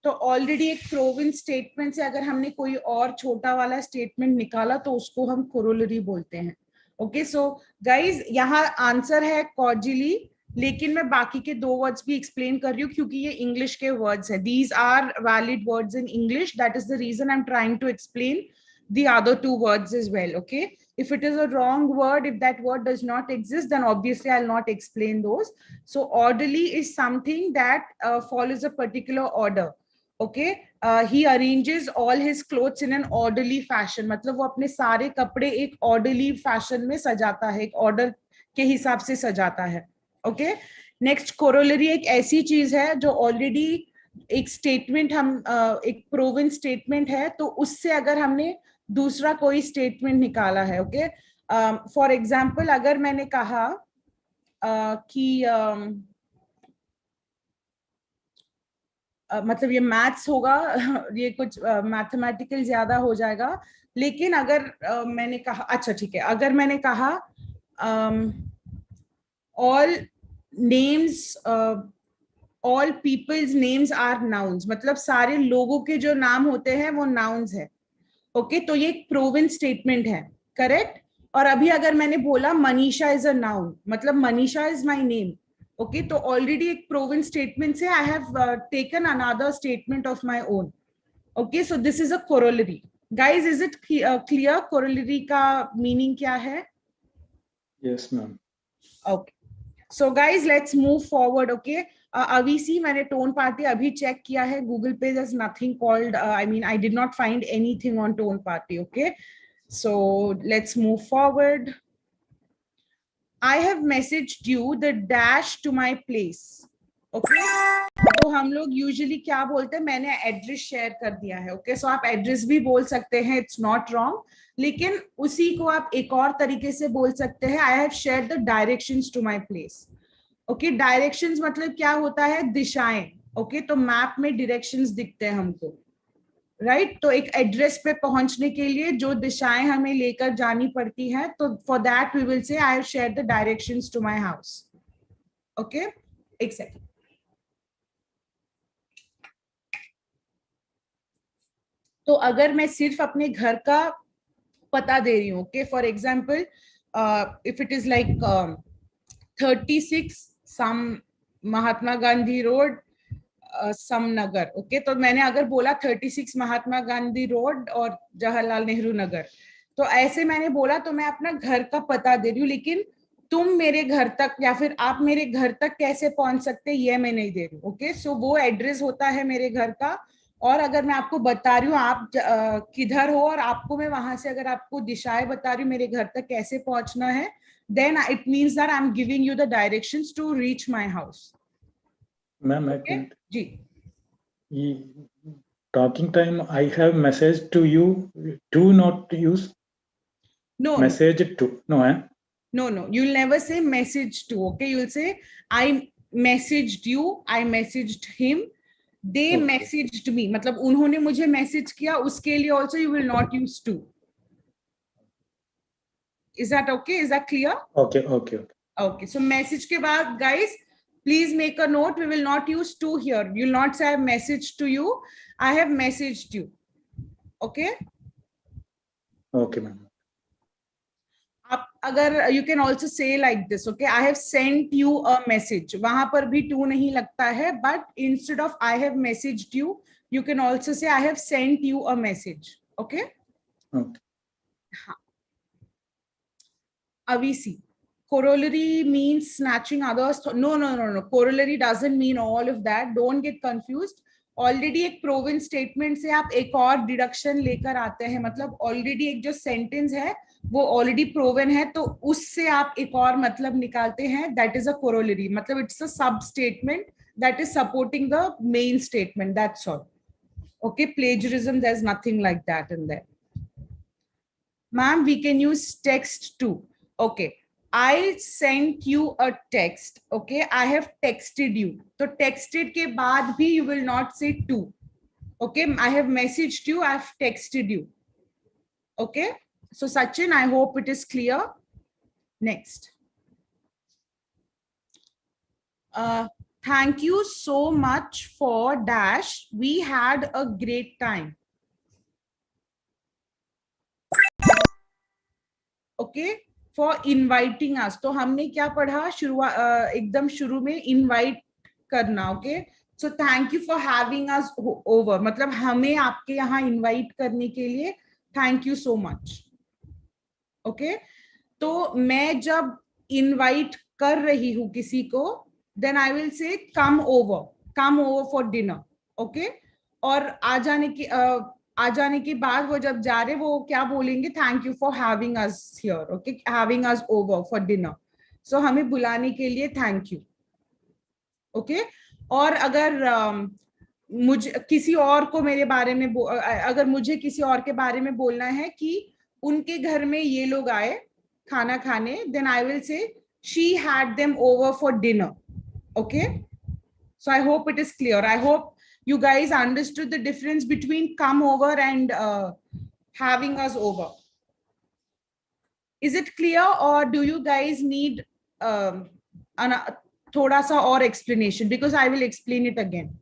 तो ऑलरेडी एक प्रोवन स्टेटमेंट से अगर हमने कोई और छोटा वाला स्टेटमेंट निकाला तो उसको हम कोरोलरी बोलते हैं. ओके, सो गाइज यहाँ आंसर है कॉर्डियली, लेकिन मैं बाकी के 2 वर्ड्स भी एक्सप्लेन कर रही हूँ क्योंकि ये इंग्लिश के वर्ड्स है. These are valid words in English, that is the reason I am trying to explain the other 2 words as well. Okay, if it is a wrong word, if that word does not exist, then obviously I'll not explain those. So orderly is something that follows a particular order. Okay, he arranges all his clothes in an orderly fashion. मतलब वो अपने सारे कपड़े एक orderly fashion में सजाता है, एक order के हिसाब से सजाता है. Okay, next, corollary एक ऐसी चीज है जो already एक स्टेटमेंट हम एक प्रोवन स्टेटमेंट है तो उससे अगर हमने दूसरा कोई स्टेटमेंट निकाला है. ओके, फॉर एग्जाम्पल अगर मैंने कहा कि मतलब ये मैथ्स होगा, ये कुछ मैथमेटिकल ज्यादा हो जाएगा, लेकिन अगर मैंने कहा, अच्छा ठीक है, अगर मैंने कहा all names, all peoples names are nouns, मतलब सारे लोगों के जो नाम होते हैं वो नाउन्स है. ओके, तो ये एक प्रोवन स्टेटमेंट है, करेक्ट. और अभी अगर मैंने बोला मनीषा इज अ नाउन, मतलब Manisha is my name. Okay, तो ऑलरेडी एक प्रोवन स्टेटमेंट से I have taken another statement of my own. Okay, so this is a corollary. Guys, is it clear corollary का मीनिंग क्या है? Yes ma'am. Okay, so guys let's move forward. Okay, Owaisi, मैंने tone party अभी check किया है Google पे, there's nothing called I mean I did not find anything on tone party. Okay, so let's move forward. I have messaged you the dash to my place. Okay, तो हम लोग usually क्या बोलते हैं, मैंने एड्रेस शेयर कर दिया है. ओके, सो आप एड्रेस भी बोल सकते हैं, इट्स नॉट रॉन्ग, लेकिन उसी को आप एक और तरीके से बोल सकते हैं, I have shared the directions to my place. Okay, directions मतलब क्या होता है, दिशाएं. ओके, तो मैप में डायरेक्शंस दिखते हैं हमको, राइट. तो एक एड्रेस पे पहुंचने के लिए जो दिशाएं हमें लेकर जानी पड़ती हैं, तो for that we will say I have shared the directions to my house. Okay, एक सेकंड. तो अगर मैं सिर्फ अपने घर का पता दे रही हूँ, okay, for example if it is like 36 some Mahatma Gandhi road समनगर. ओके, तो मैंने अगर बोला 36 महात्मा गांधी रोड और जवाहरलाल नेहरू नगर, तो ऐसे मैंने बोला तो मैं अपना घर का पता दे रही हूँ, लेकिन तुम मेरे घर तक या फिर आप मेरे घर तक कैसे पहुंच सकते ये मैं नहीं दे रही हूँ. ओके, सो वो एड्रेस होता है मेरे घर का, और अगर मैं आपको बता रही हूँ आप किधर हो और आपको मैं वहां से अगर आपको दिशाएं बता रही हूँ मेरे घर तक कैसे पहुंचना है, then it means that I'm giving you the directions to reach my house. Ma'am, okay? Ji. Talking time, I have message to you. Do not use. No. Message to. No, eh? No. You'll never say message to. Okay, you'll say I messaged you. I messaged him. They messaged me. मतलब उन्होंने मुझे message किया, उसके लिए also you will not use to. Is that okay? Is that clear? Okay. So message के बाद, guys, please make a note. We will not use to here. You will not say I have messaged to you. I have messaged you. Okay? Okay, ma'am. आप अगर you can also say like this. Okay, I have sent you a message. वहां पर भी to नहीं लगता है, but instead of I have messaged you, you can also say I have sent you a message. Okay? Okay. हाँ. Avisi, corollary means snatching others. No. Corollary doesn't mean all of that. Don't get confused. Already एक proven statement से आप एक और deduction लेकर आते हैं, मतलब already एक जो sentence है वो already proven है, तो उससे आप एक और मतलब निकालते हैं, that is a corollary. मतलब it's a sub statement that is supporting the main statement. That's all. Okay, plagiarism, there's nothing like that in there. Ma'am, we can use text too. Okay. I sent you a text. Okay. I have texted you. So texted के बाद भी you will not say to. Okay. I have messaged you. I have texted you. Okay. So Sachin, I hope it is clear. Next. Thank you so much for dash. We had a great time. Okay. For inviting us. तो हमने क्या पढ़ा एकदम शुरू में invite करना. Okay. So thank you for having us over. मतलब हमें आपके यहाँ invite करने के लिए thank you so much. Okay. तो मैं जब invite कर रही हूँ किसी को, then I will say come over for dinner. Okay. और आ जाने के बाद वो जब जा रहे वो क्या बोलेंगे, thank you for having us here. Okay. Having us over for dinner. So हमें बुलाने के लिए thank you. Okay. और अगर मुझे किसी और को मेरे बारे में अगर मुझे किसी और के बारे में बोलना है कि उनके घर में ये लोग आए खाना खाने, then I will say she had them over for dinner. Okay. So I hope it is clear. I hope you guys understood the difference between come over and having us over. Is it clear, or do you guys need thoda sa or explanation? Because I will explain it again.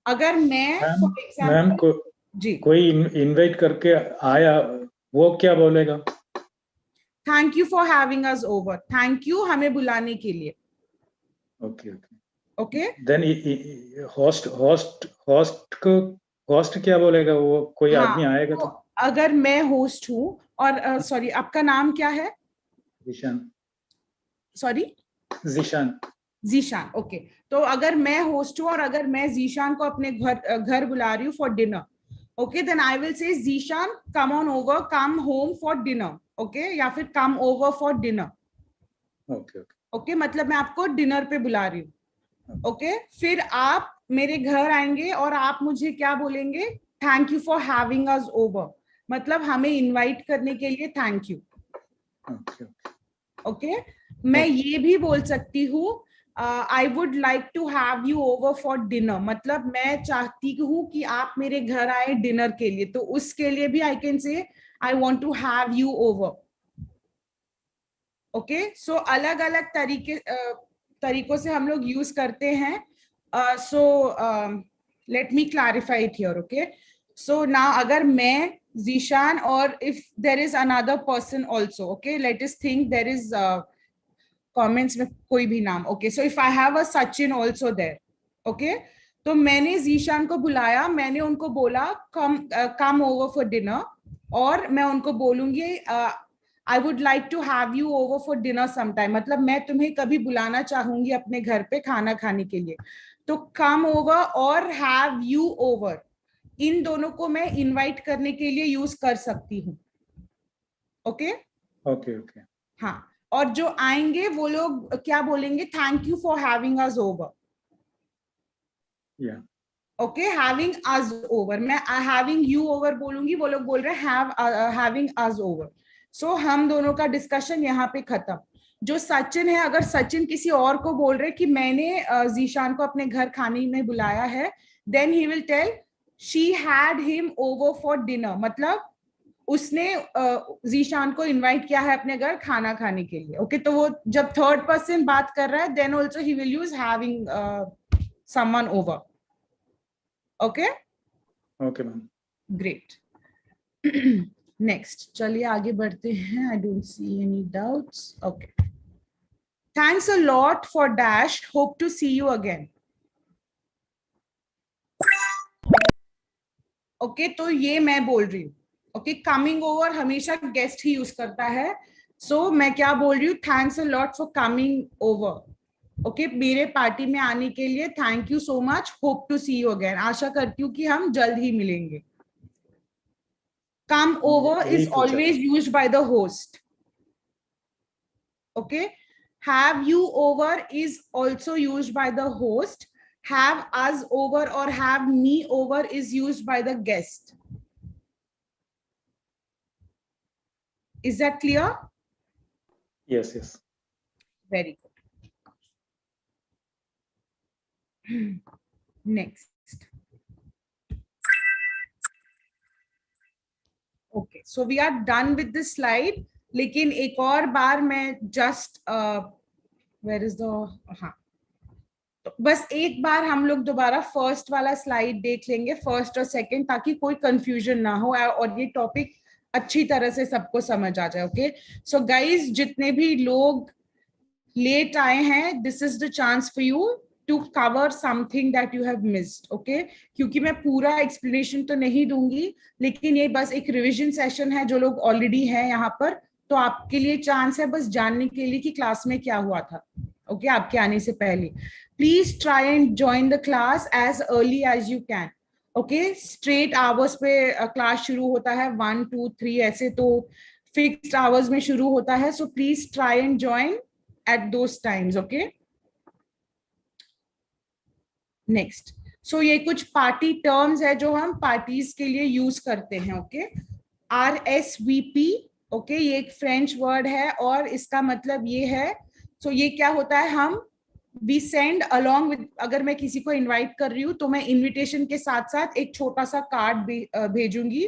अगर मैं for example, ma'am कोई invite करके आया वो क्या बोलेगा? Thank you for having us over. Thank you हमें बुलाने के लिए. Okay. Okay. Then host क्या बोलेगा? वो कोई आदमी आएगा तो अगर मैं होस्ट हूँ और सॉरी आपका नाम क्या है? जीशान. सॉरी जीशान. ओके. तो अगर मैं होस्ट हूँ और अगर मैं जीशान को अपने घर बुला रही हूँ for dinner, okay, then I will say Zeeshan come on over, come home for dinner. Okay. या फिर come over for dinner. Okay. मतलब मैं आपको डिनर पे बुला रही हूँ. ओके. फिर आप मेरे घर आएंगे और आप मुझे क्या बोलेंगे? Thank you for having us over. मतलब हमें इनवाइट करने के लिए थैंक यू. ओके. मैं ये भी बोल सकती हूँ I would like to have you over for dinner. मतलब मैं चाहती हूँ कि आप मेरे घर आए डिनर के लिए, तो उसके लिए भी I can say I want to have you over. Okay. So अलग अलग तरीकों से हम लोग यूज करते हैं. So let me clarify it here. Okay. So now अगर मैं जीशान और if there is another person also, okay, let us think there is comments में कोई भी नाम. ओके. So if I have a Sachin also there. Okay. तो मैंने जीशान को बुलाया, मैंने उनको बोला कम ओवर फॉर डिनर, और मैं उनको बोलूंगी I would like to have you over for dinner sometime. मतलब मैं तुम्हें कभी बुलाना चाहूंगी अपने घर पे खाना खाने के लिए. तो come over और have you over, इन दोनों को मैं invite करने के लिए यूज कर सकती हूँ. ओके. हाँ. और जो आएंगे वो लोग क्या बोलेंगे? Thank you for having us over. Okay. Having us over. मैं हैविंग यू ओवर बोलूंगी, वो लोग बोल रहे हैं हैविंग अस ओवर. सो हम दोनों का डिस्कशन यहाँ पे खत्म. जो सचिन है, अगर सचिन किसी और को बोल रहे कि मैंने जीशान को अपने घर खाने में बुलाया है, then he will tell she had him over for dinner. मतलब उसने जीशान को इनवाइट किया है अपने घर खाना खाने के लिए. ओके. तो वो जब थर्ड पर्सन बात कर रहा है, then also he will use having someone over. Okay. Okay ma'am. Great. Next. चलिए आगे बढ़ते हैं. I don't see any doubts. Okay. Thanks a lot for dash. Hope to see you again. Okay. तो ये मैं बोल रही हूँ. ओके. कमिंग ओवर हमेशा गेस्ट ही यूज करता है. सो मैं क्या बोल रही हूँ? Thanks a lot for coming over. Okay. मेरे पार्टी में आने के लिए thank you so much. Hope to see you again. आशा करती हूँ कि हम जल्द ही मिलेंगे. Come over is always used by the host. Okay. Have you over is also used by the host. Have us over or have me over is used by the guest. Is that clear? Yes, yes. Very good. Next. Okay, so we are done with this slide. लेकिन एक और बार मैं just where is the हाँ, तो बस एक बार हम लोग दोबारा फर्स्ट वाला स्लाइड देख लेंगे, फर्स्ट और सेकंड, ताकि कोई कंफ्यूजन ना हो और ये टॉपिक अच्छी तरह से सबको समझ आ जाए. ओके, सो गाइज, जितने भी लोग लेट आए हैं, this is the chance for you to cover something that you have missed. Okay, क्योंकि मैं पूरा एक्सप्लेनेशन तो नहीं दूंगी, लेकिन ये बस एक रिविजन सेशन है. जो लोग ऑलरेडी हैं यहाँ पर, तो आपके लिए चांस है बस जानने के लिए कि क्लास में क्या हुआ था. ओके, आपके आने से पहले please try and join the class as early as you can. Okay, straight hours पे क्लास शुरू होता है, 1 2 3 ऐसे तो फिक्स्ड आवर्स में शुरू होता है. So please try and join at those times. Okay, next. सो ये कुछ पार्टी टर्म्स है जो हम पार्टीज के लिए यूज करते हैं. Okay, RSVP. ओके, ये एक फ्रेंच वर्ड है और इसका मतलब ये है, सो ये क्या होता है, हम वी सेंड अलोंग विद, अगर मैं किसी को इनवाइट कर रही हूँ तो मैं इनविटेशन के साथ साथ एक छोटा सा कार्ड भेजूंगी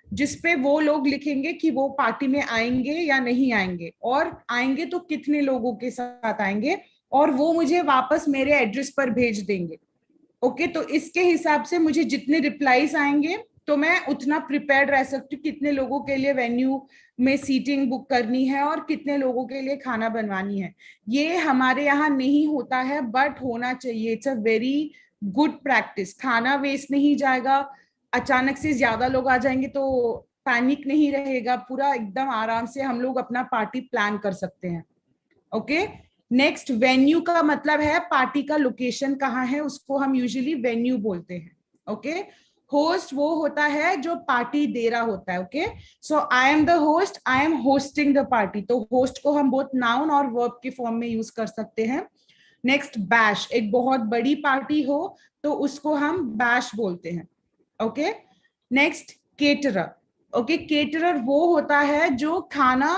जिसपे वो लोग लिखेंगे कि वो पार्टी में आएंगे या नहीं आएंगे, और आएंगे तो कितने लोगों के साथ आएंगे, और वो मुझे वापस मेरे एड्रेस पर भेज देंगे. ओके, तो इसके हिसाब से मुझे जितने रिप्लाईज आएंगे तो मैं उतना प्रिपेयर्ड रह सकती हूँ कितने लोगों के लिए वेन्यू में सीटिंग बुक करनी है और कितने लोगों के लिए खाना बनवानी है. ये हमारे यहाँ नहीं होता है, बट होना चाहिए. It's a very good practice. खाना वेस्ट नहीं जाएगा, अचानक से ज्यादा लोग आ जाएंगे तो पैनिक नहीं रहेगा, पूरा एकदम आराम से हम लोग अपना पार्टी प्लान कर सकते हैं. ओके, नेक्स्ट, वेन्यू का मतलब है पार्टी का लोकेशन कहाँ है, उसको हम यूजुअली वेन्यू बोलते हैं. ओके, होस्ट वो होता है जो पार्टी दे रहा होता है. Okay, so I am the host, I am hosting the party. तो होस्ट को हम बोथ नाउन और वर्ब के फॉर्म में यूज कर सकते हैं. Next, bash. एक बहुत बड़ी पार्टी हो तो उसको हम बैश बोलते हैं. Okay, next, caterer. Okay, caterer वो होता है जो खाना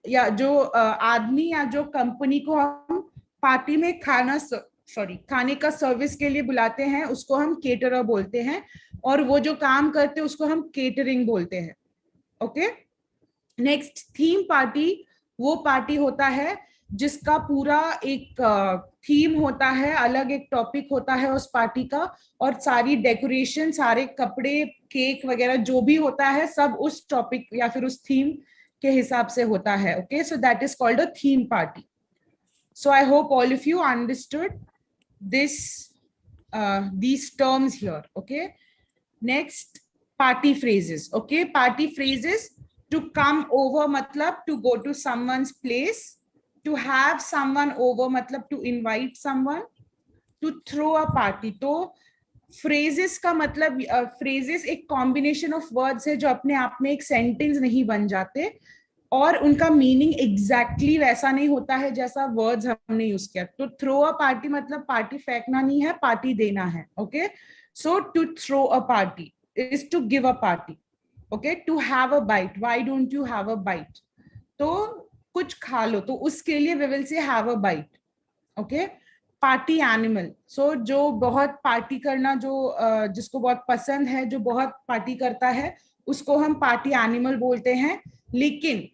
या जो आदमी या जो कंपनी को हम पार्टी में खाने का सर्विस के लिए बुलाते हैं, उसको हम केटरर बोलते हैं, और वो जो काम करते हैं उसको हम केटरिंग बोलते हैं. Okay, next, theme party. वो पार्टी होता है जिसका पूरा एक थीम होता है, अलग एक टॉपिक होता है उस पार्टी का, और सारी डेकोरेशन, सारे कपड़े, केक वगैरह जो भी होता है सब उस टॉपिक या फिर उस थीम के हिसाब से होता है. Okay, so that is called a theme party. So I hope all of you understood these terms here. Okay, next, party phrases. Okay, party phrases. To come over matlab to go to someone's place. To have someone over matlab to invite someone. To throw a party. तो phrases का मतलब phrases एक combination of words है जो अपने आप में एक sentence नहीं बन जाते, और उनका मीनिंग एग्जैक्टली वैसा नहीं होता है जैसा वर्ड्स हमने यूज किया. तो थ्रो अ पार्टी मतलब पार्टी फेंकना नहीं है, पार्टी देना है. Okay, so to throw a party is to give a party. Okay, to have a bite. Why don't you have a bite? तो कुछ खा लो, तो उसके लिए we will say have a bite. Okay, party animal. सो जो बहुत पार्टी करना, जो जिसको बहुत पसंद है, जो बहुत पार्टी करता है, उसको हम पार्टी एनिमल बोलते हैं. लेकिन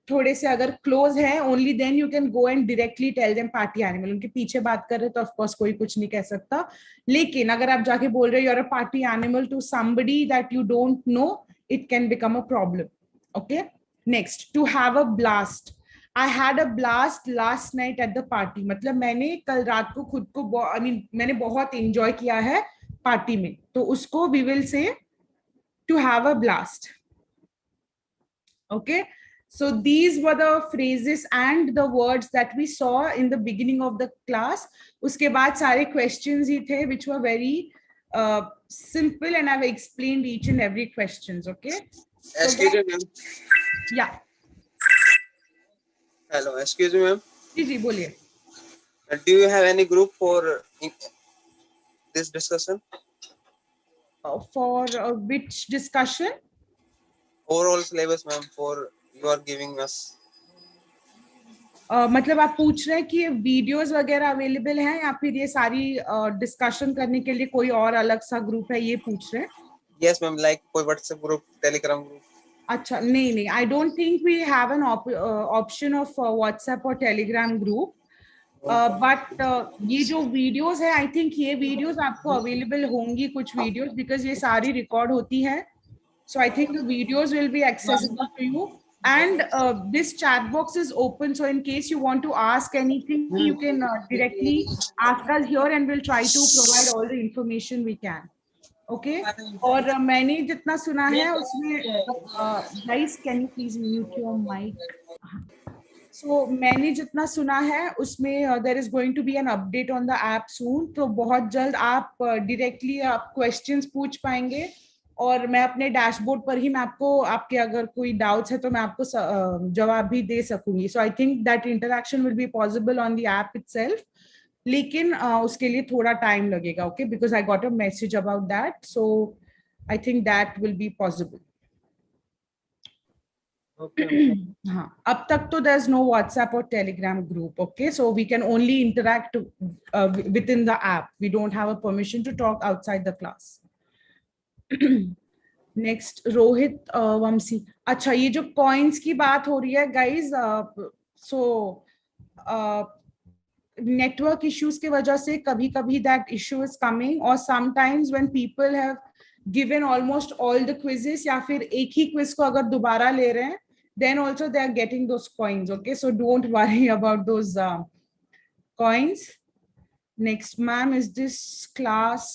थोड़े से अगर क्लोज है, only then you can go and directly tell them party animal. उनके पीछे बात कर रहे तो ऑफ कोर्स कोई कुछ नहीं कह सकता, लेकिन अगर आप जाके बोल रहे हो you are a party animal to somebody that you don't know, it can become a problem. Okay, next, to have a blast. I had a blast last night at the party. मतलब मैंने कल रात को खुद को मैंने बहुत enjoy किया है पार्टी में, तो उसको we will say to have a blast. Okay, so these were the phrases and the words that we saw in the beginning of the class. Uske baad sare questions hi the which were very simple, and I've explained each and every questions. Okay, excuse me ma'am. Yeah, Hello, excuse me ma'am. ji boliye. Do you have any group for this discussion? For which discussion? Overall syllabus ma'am, for you are giving us? मतलब आप पूछ रहे हैं कि ये videos वगैरह available हैं या फिर ये सारी डिस्कशन करने के लिए कोई और अलग सा ग्रुप है, ये पूछ रहे हैं? Yes, ma'am. Like कोई WhatsApp group, Telegram group. अच्छा, नहीं नहीं, I don't think we have an option of WhatsApp और टेलीग्राम ग्रुप, बट ये जो वीडियोस है, आई थिंक ये वीडियोस आपको अवेलेबल होंगी, कुछ वीडियोस, बिकॉज ये सारी रिकॉर्ड होती है. So I think the videos will be accessible to you, and this chat box is open, so in case you want to ask anything, you can directly ask us here and we'll try to provide all the information we can. Okay? और मैंने जितना सुना है उसमें guys, can you please mute your mic? So मैंने जितना सुना है उसमें there is going to be an update on the app soon, तो बहुत जल्द आप directly आप questions पूछ पाएंगे, और मैं अपने डैशबोर्ड पर ही मैं आपको, आपके अगर कोई डाउट्स है तो मैं आपको जवाब भी दे सकूंगी. So I think that interaction will be possible on the app itself, लेकिन उसके लिए थोड़ा टाइम लगेगा. Okay, because I got a message about that, so I think that will be possible. हाँ, अब तक तो देयर इज नो व्हाट्सएप और Telegram group. Okay, so we can only interact with in the app. We don't have a permission to talk outside the class. Next, Rohit वंशी. अच्छा, ये जो coins की बात हो रही है गाइज, सो नेटवर्क इश्यूज की वजह से कभी कभी दैट इश्यू इज कमिंग, और sometimes when people have given almost all the quizzes, या फिर एक ही क्विज को अगर दोबारा ले रहे हैं, then also they are getting those coins. Okay, so don't worry about those coins. Next, ma'am, is this class?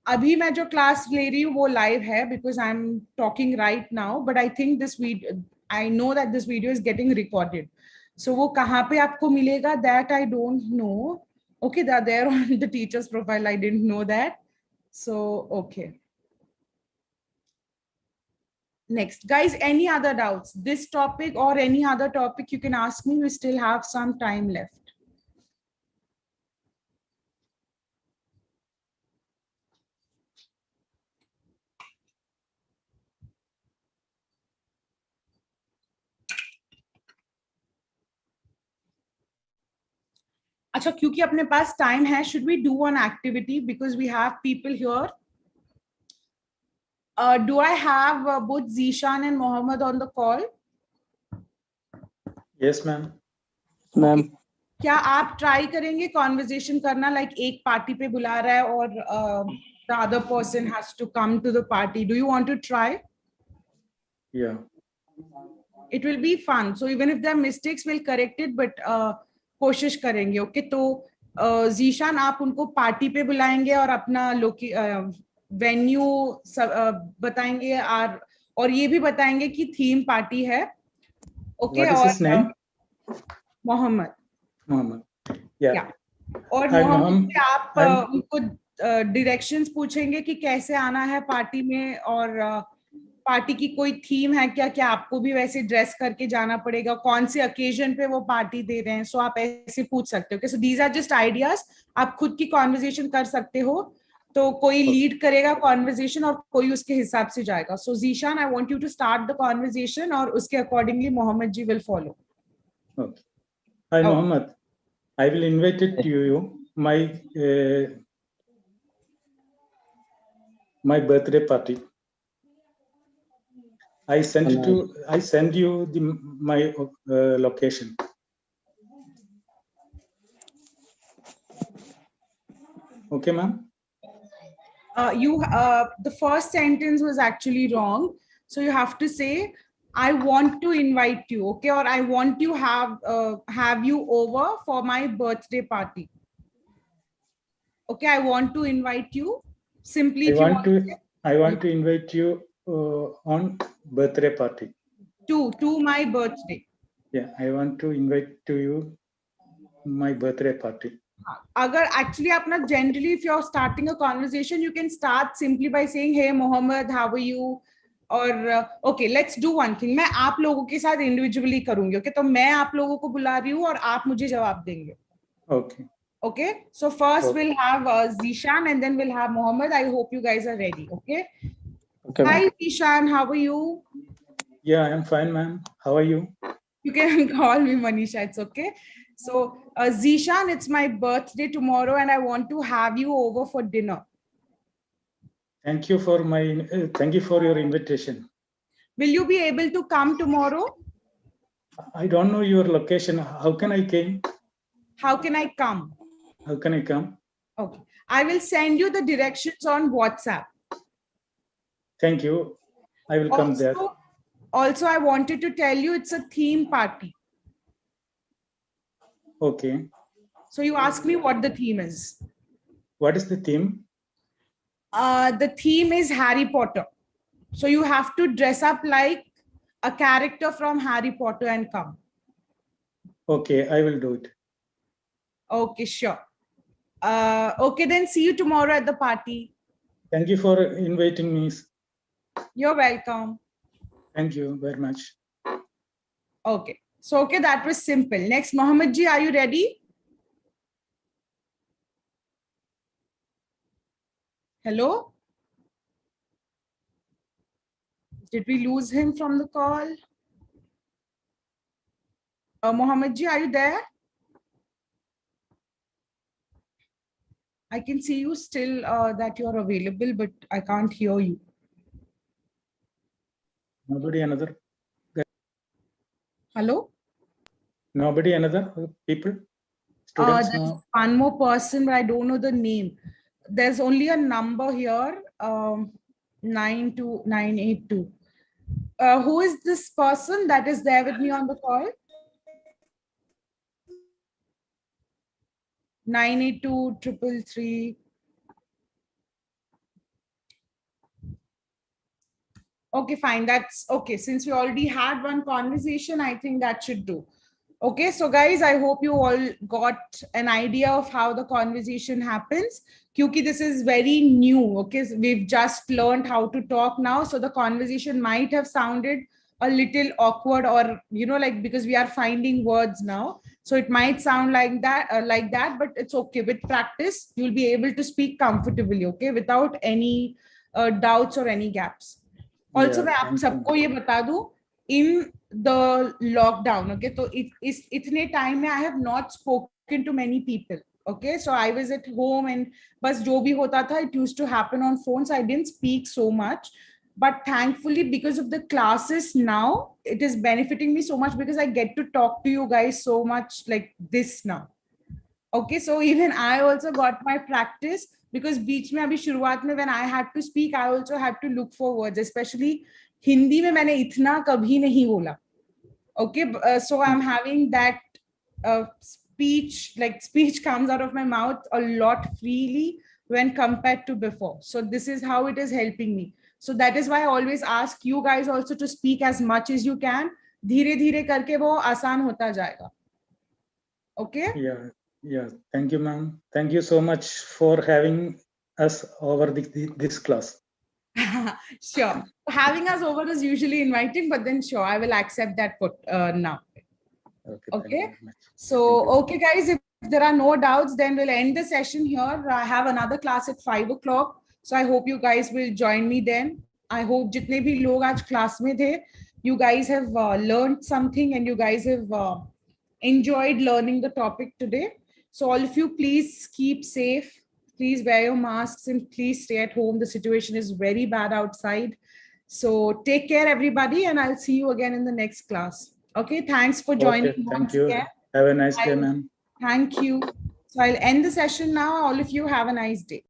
अभी मैं जो क्लास ले रही हूँ वो लाइव है, because I'm talking right now, but I think this video, I know that this video is getting recorded. So वो कहाँ पे आपको मिलेगा, that I don't know. Okay, they are there on the teacher's profile. I didn't know that. So okay. Next, guys, any other doubts? This topic or any other topic you can ask me. We still have some time left. अच्छा, क्योंकि अपने पास time है, should we do one activity because we have people here? Do I have both Zishan and Mohammed on the call? Yes, ma'am. Ma'am. क्या आप try करेंगे conversation करना, like एक party पे बुला रहा है और the other person has to come to the party? Do you want to try? Yeah. It will be fun. So even if there are mistakes, we'll correct it, but कोशिश करेंगे. Okay, तो जीशान आप उनको पार्टी पे बुलाएंगे और अपना venue बताएंगे, और ये भी बताएंगे कि थीम पार्टी है. ओके, और मोहम्मद. Yeah. और मोहम्मद से आप उनको डायरेक्शंस पूछेंगे कि कैसे आना है पार्टी में, और पार्टी की कोई थीम है क्या, क्या आपको भी वैसे ड्रेस करके जाना पड़ेगा, कौन से ओकेजन पे वो पार्टी दे रहे हैं. सो आप ऐसे पूछ सकते हो. So these are just ideas. आप खुद की कॉन्वर्जेशन कर सकते हो, तो कोई लीड करेगा कॉन्वर्जेशन और कोई उसके हिसाब से जाएगा. So Zeeshan, I want you to start the conversation, और उसके accordingly Mohammed ji will follow. Okay. Hi, Mohammed. I will invite it to you my birthday party. I send you my location. Okay, ma'am. The first sentence was actually wrong. So you have to say, I want to invite you, okay, or I want to have you over for my birthday party. Okay, I want to invite you. Simply, I want to invite you on birthday party. To my birthday. Yeah, I want to invite to you my birthday party. Agar actually apna generally, if you're starting a conversation, you can start simply by saying, hey Mohammed, how are you? और okay, let's do one thing. मैं आप लोगों के साथ individually करूंगी. Okay, तो मैं आप लोगों को बुला रही हूँ और आप मुझे जवाब देंगे. Okay. Okay, so first we'll have Zishan and then we'll have Mohammed. I hope you guys are ready. Okay. Okay. Hi Zishan, how are you? Yeah, I'm fine, ma'am. How are you? You can call me Manisha, it's okay. So, Zishan, it's my birthday tomorrow and I want to have you over for dinner. Thank you for your invitation. Will you be able to come tomorrow? I don't know your location. How can I came? How can I come? How can I come? Okay. I will send you the directions on WhatsApp. Thank you. I will come there. Also, I wanted to tell you it's a theme party. Okay. So you ask me what the theme is. What is the theme? The theme is Harry Potter. So you have to dress up like a character from Harry Potter and come. Okay, I will do it. Okay, sure. Okay, then see you tomorrow at the party. Thank you for inviting me. You're welcome. Thank you very much. Okay. So, okay, that was simple. Next, Mohammed ji, are you ready? Hello? Did we lose him from the call? Mohammed ji, are you there? I can see you still that you're available, but I can't hear you. Nobody another? Hello? Nobody another people? Students? There's No. one more person, but I don't know the name. There's only a number here, 92982. Who is this person that is there with me on the call? 9823333. Okay, fine. That's okay. Since we already had one conversation, I think that should do. Okay, so guys, I hope you all got an idea of how the conversation happens. Kyuki this is very new. Okay, so we've just learned how to talk now. So the conversation might have sounded a little awkward, or like, because we are finding words now. So it might sound like that, but it's okay. With practice, you'll be able to speak comfortably, okay, without any doubts or any gaps. Also, मैं आप सबको ये बता दूं, in the lockdown, okay, so itne time mein I have not spoken to many people, okay, so I was at home and bas jo bhi hota tha, it used to happen on phones. I didn't speak so much, but thankfully because of the classes now, it is benefiting me so much because I get to talk to you guys so much like this now. Okay, so even I also got my practice, because beach mein abhi shuruaat mein when I had to speak, I also had to look for words, especially Hindi mein maine itna kabhi nahi bola. Okay, so I'm having that speech comes out of my mouth a lot freely when compared to before. So this is how it is helping me. So that is why I always ask you guys also to speak as much as you can. धीरे धीरे करके वो आसान होता जाएगा. Okay? Yeah. Thank you, ma'am. Thank you so much for having us over this class. Sure. Having us over is usually inviting, but then sure, I will accept that now. Okay. So, okay, guys, if there are no doubts, then we'll end the session here. I have another class at 5 o'clock. So I hope you guys will join me then. I hope jitne bhi log aaj class mein the, you guys have learned something and you guys have enjoyed learning the topic today. So all of you, please keep safe. Please wear your masks and please stay at home. The situation is very bad outside. So take care, everybody, and I'll see you again in the next class. Okay, thanks for joining. Okay, thank you. Have a nice day, ma'am. Thank you. So I'll end the session now. All of you have a nice day.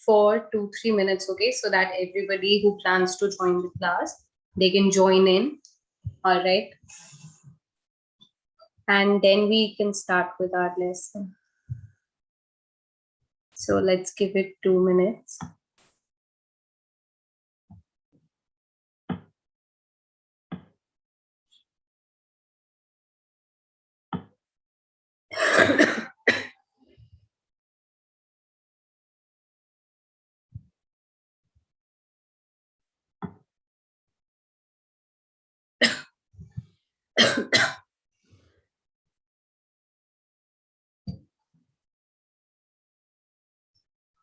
for 2-3 minutes, okay, so that everybody who plans to join the class, they can join in. All right, and then we can start with our lesson. So let's give it 2 minutes.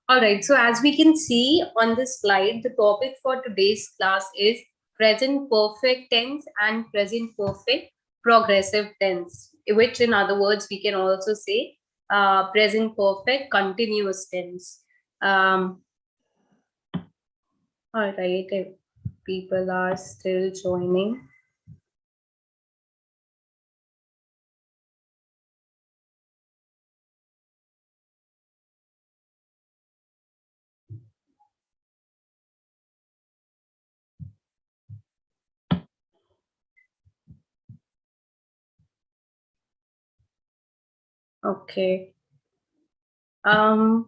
All right, so as we can see on this slide, the topic for today's class is present perfect tense and present perfect progressive tense, which in other words, we can also say present perfect continuous tense. All right, if people are still joining. Okay. Aima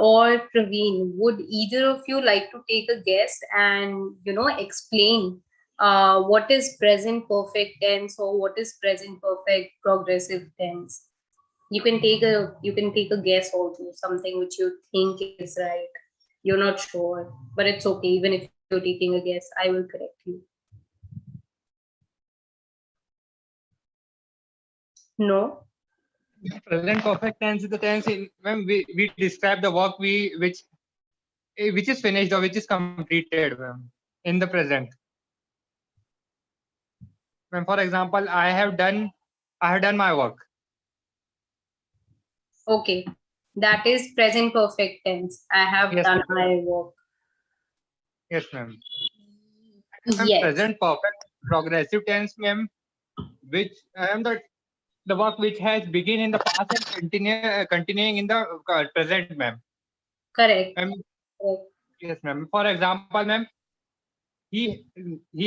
or Praveen, would either of you like to take a guess and explain what is present perfect tense or what is present perfect progressive tense? You can take a guess also, something which you think is right. You're not sure, but it's okay. Even if you're taking a guess, I will correct you. No. Present perfect tense is the tense in when we describe the work which is finished or which is completed in the present. When, for example, I have done my work. Okay, that is present perfect tense. I have done my work. Yes, ma'am. Yes. Present perfect progressive tense, ma'am, which the work which has begun in the past and continuing in the present, ma'am. Correct. Yes, ma'am. For example, ma'am, he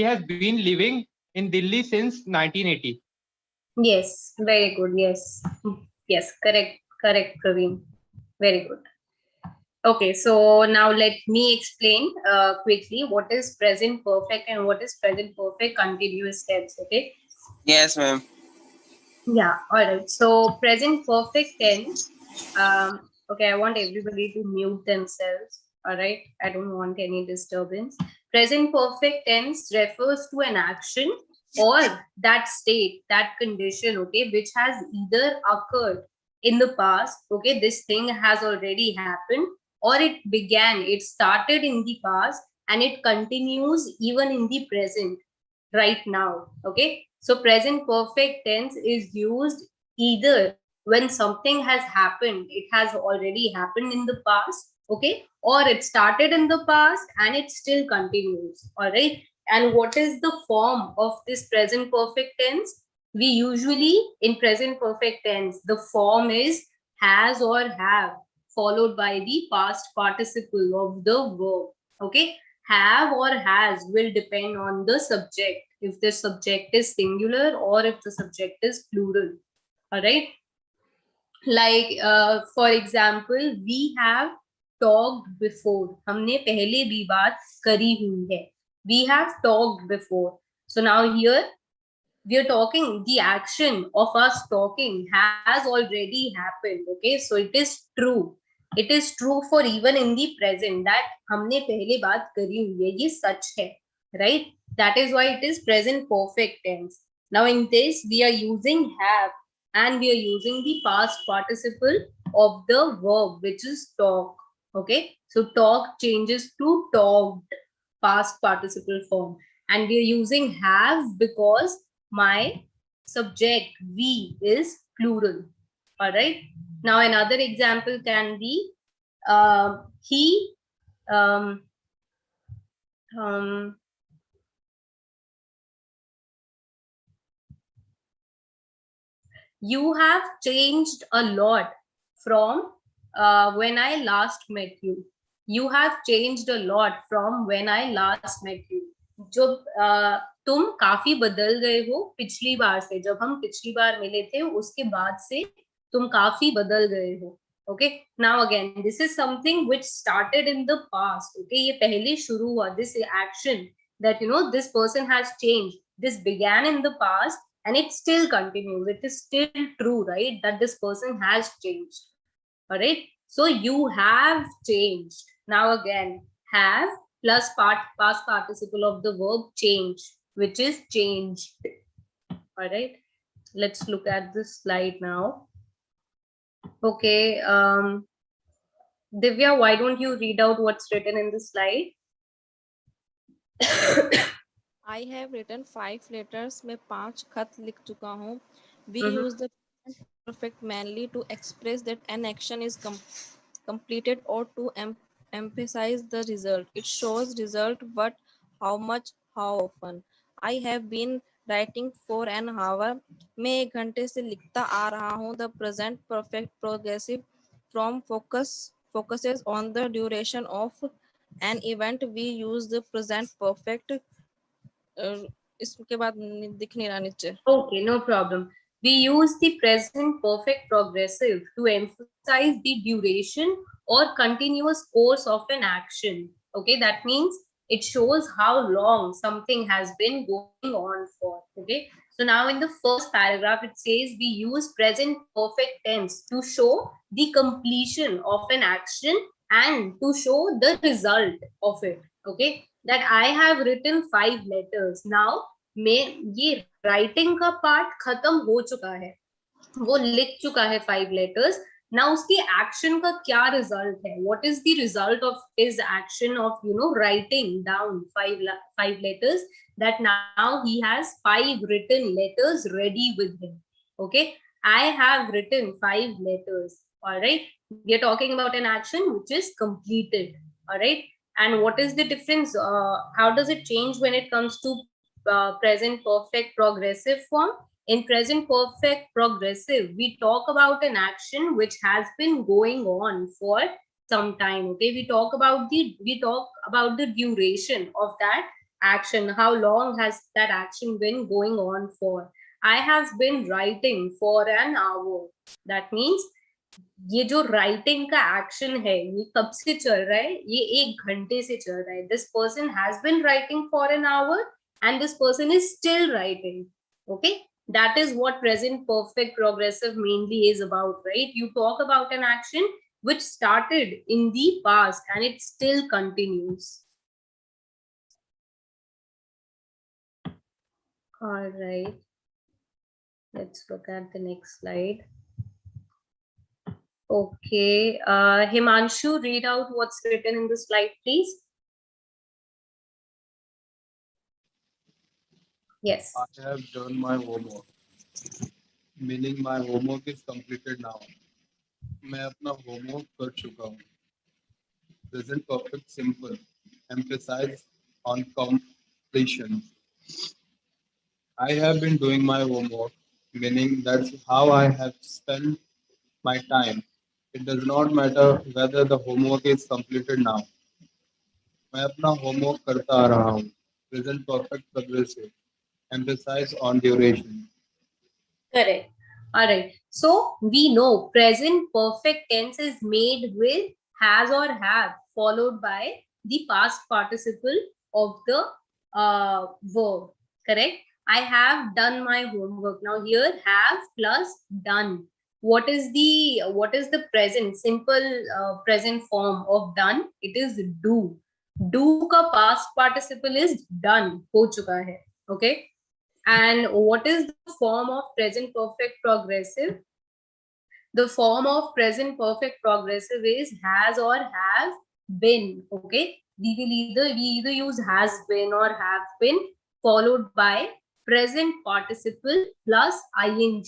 has been living in Delhi since 1980. Yes, very good. Yes, yes, correct, Praveen. Very good. Okay, so now let me explain quickly what is present perfect and what is present perfect continuous tense. Okay. Yes, ma'am. Yeah. All right. So present perfect tense. Okay, I want everybody to mute themselves. All right. I don't want any disturbance. Present perfect tense refers to an action or that state, that condition, okay, which has either occurred in the past, okay, this thing has already happened, or it started in the past and it continues even in the present right now, okay. So present perfect tense is used either when something has happened, it has already happened in the past, okay, or it started in the past and it still continues. All right. And what is the form of this present perfect tense? We usually in present perfect tense, the form is has or have followed by the past participle of the verb. Okay. Have or has will depend on the subject, if the subject is singular or if the subject is plural. All right. Like for example, we have talked before. हमने पहले भी बात करी हुई है. We have talked before. So now here we are talking, the action of us talking has already happened. Okay, so it is true. It is true for even in the present that हमने पहले बात करी हुई है, ये सच है, right? That is why it is present perfect tense. Now in this we are using have and we are using the past participle of the verb, which is talk. Okay, so talk changes to talked, past participle form, and we are using have because my subject we is plural. All right. Now another example can be he you have changed a lot from when I last met you. You have changed a lot from when I last met you. जो तुम काफी बदल गए हो पिछली बार से, जब हम पिछली बार मिले थे उसके बाद से तुम काफी बदल गए हो. Okay, now again, this is something which started in the past. Okay, ये पहले शुरू हुआ, this action that this person has changed. This began in the past and it still continues. It is still true, right? That this person has changed. All right. So you have changed. Now again, have plus past participle of the verb change, which is changed. All right. Let's look at this slide now. Okay. Divya, why don't you read out what's written in the slide? I have written 5 letters. मैं 5 खत लिख चुका हूँ. We use the perfect mainly to express that an action is completed or to emphasize the result. It shows result, but how much, how often. I have been writing for an hour. मैं 1 घंटे से लिखता आ रहा हूँ. The present perfect progressive from focuses on the duration of an event. We use the present perfect. इसके बाद दिख नहीं रहा नीचे. Okay, no problem. We use the present perfect progressive to emphasize the duration or continuous course of an action. Okay, that means it shows how long something has been going on for. Okay, so now in the first paragraph it says we use present perfect tense to show the completion of an action and to show the result of it. Okay, that I have written 5 letters. Now मैं ये writing का part खत्म हो चुका है, वो लिख चुका है 5 लेटर्स. ना उसकी एक्शन का क्या रिजल्ट है? What is the result of his action of writing down 5 letters? That now he has 5 written letters ready with him. Okay, I have written 5 letters. All right, we are talking about an action which is completed. All right, and what is the difference? How does it change when it comes to present perfect progressive form? In present perfect progressive, we talk about an action which has been going on for some time. Okay, we talk about the duration of that action. How long has that action been going on for? I have been writing for an hour. That means ये जो writing का action है ये कब से चल रहा है? ये 1 घंटे से चल रहा है. This person has been writing for an hour and this person is still writing. Okay, that is what present perfect progressive mainly is about, right? You talk about an action which started in the past and it still continues. All right, let's look at the next slide. Okay, Himanshu, read out what's written in the slide, please. Yes. I have done my homework, meaning my homework is completed now. मैं अपना homework कर चुका हूँ. Present perfect simple, emphasize on completion. I have been doing my homework, meaning that's how I have spent my time. It does not matter whether the homework is completed now. मैं अपना homework करता आ रहा हूँ. Present perfect progressive. Emphasize on duration. Correct. All right. So we know present perfect tense is made with has or have followed by the past participle of the verb. Correct. I have done my homework. Now here have plus done. What is the present simple present form of done? It is do. Do का past participle is done. हो चुका है. Okay. And what is the form of present perfect progressive? The form of present perfect progressive is has or have been. Okay, we either use has been or have been followed by present participle plus ing.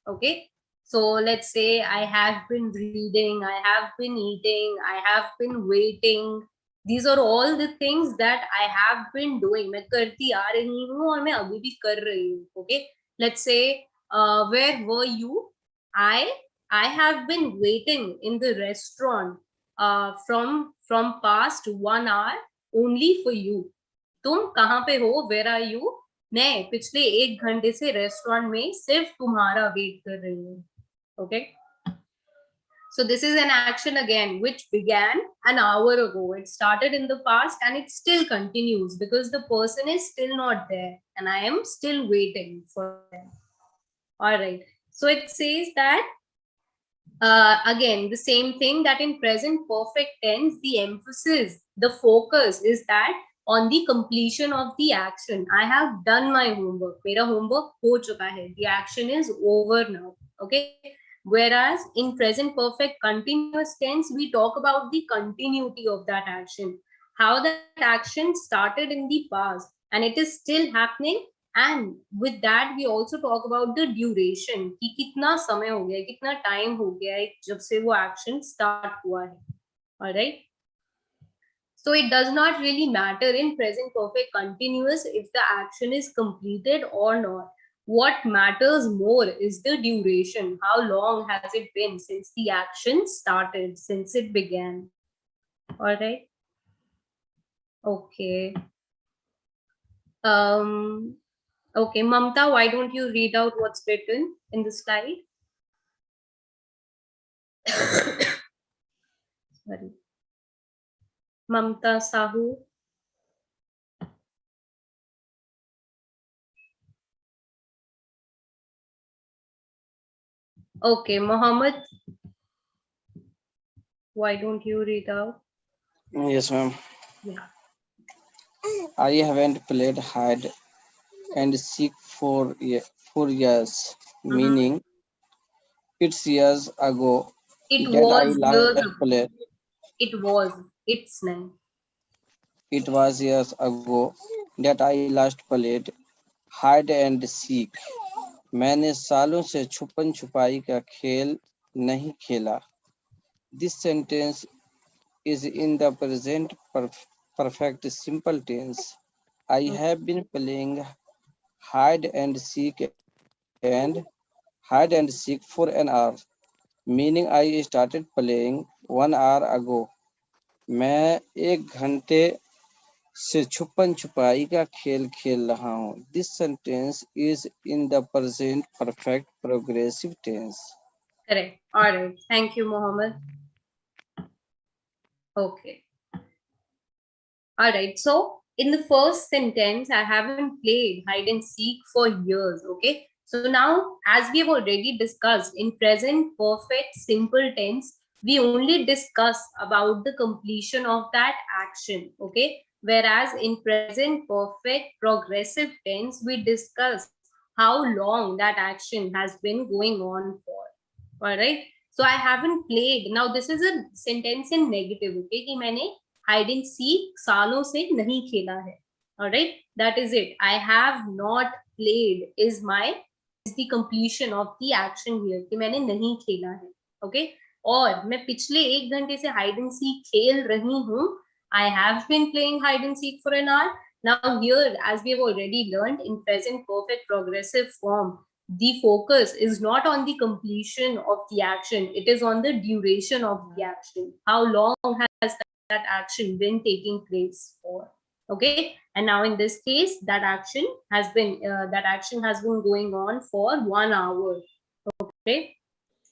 Okay, so let's say I have been reading, I have been eating, I have been waiting. These are all the things that I have been doing. मैं करती आ रही हूँ और मैं अभी भी कर रही हूँ. Okay, let's say where were you? I I have been waiting in the restaurant from past 1 hour only for you. तुम कहाँ पे हो? Where are you? मैं पिछले 1 घंटे से रेस्टोरेंट में सिर्फ तुम्हारा वेट कर रही हूँ. Okay. So this is an action again, which began an hour ago. It started in the past and it still continues because the person is still not there and I am still waiting for them. All right. So it says that again, the same thing, that in present perfect tense, the emphasis, the focus is that on the completion of the action. I have done my homework. Mera homework ho chuka hai. The action is over now. Okay. Whereas in present perfect continuous tense, we talk about the continuity of that action, how that action started in the past and it is still happening. And with that, we also talk about the duration, कि कितना समय हो गया, कितना time हो गया है जब से वो action start हुआ है. All right. So it does not really matter in present perfect continuous if the action is completed or not. What matters more is the duration. How long has it been since the action started, since it began? All right. Okay. Okay, Mamta, why don't you read out what's written in the slide? Sorry. Mamta Sahu. Okay, Mohammed, why don't you read out? Yes, ma'am. Yeah. I haven't played hide and seek for years, meaning it's years ago It that I was last years ago. played. It's name. It was years ago that I last played hide and seek. मैंने सालों से छुपन छुपाई का खेल नहीं खेला. This sentence is in the present perfect simple tense. I have been playing hide and seek for an hour, meaning I started playing 1 hour ago. मैं 1 घंटे से छुपन छुपाई का खेल खेल रहा हूँ. This sentence is in the present perfect progressive tense. Correct. All right. Thank you, Mohammed. Okay. All right. So in the first sentence, I haven't played hide and seek for years. Okay. So now, as we have already discussed, in present perfect simple tense, we only discuss about the completion of that action. Okay. Whereas in present perfect progressive tense, we discuss how long that action has been going on for. All right. So I haven't played. Now this is a sentence in negative. Okay. कि मैंने hide and seek सालों से नहीं खेला है. All right. That is it. I have not played is the completion of the action here. कि मैंने नहीं खेला है. Okay. और मैं पिछले 1 घंटे से hide and seek खेल रही हूँ. I have been playing hide and seek for an hour. Now here, as we have already learned in present perfect progressive form, the focus is not on the completion of the action. It is on the duration of the action. How long has that action been taking place for? Okay. And now in this case, that action has been going on for 1 hour. Okay.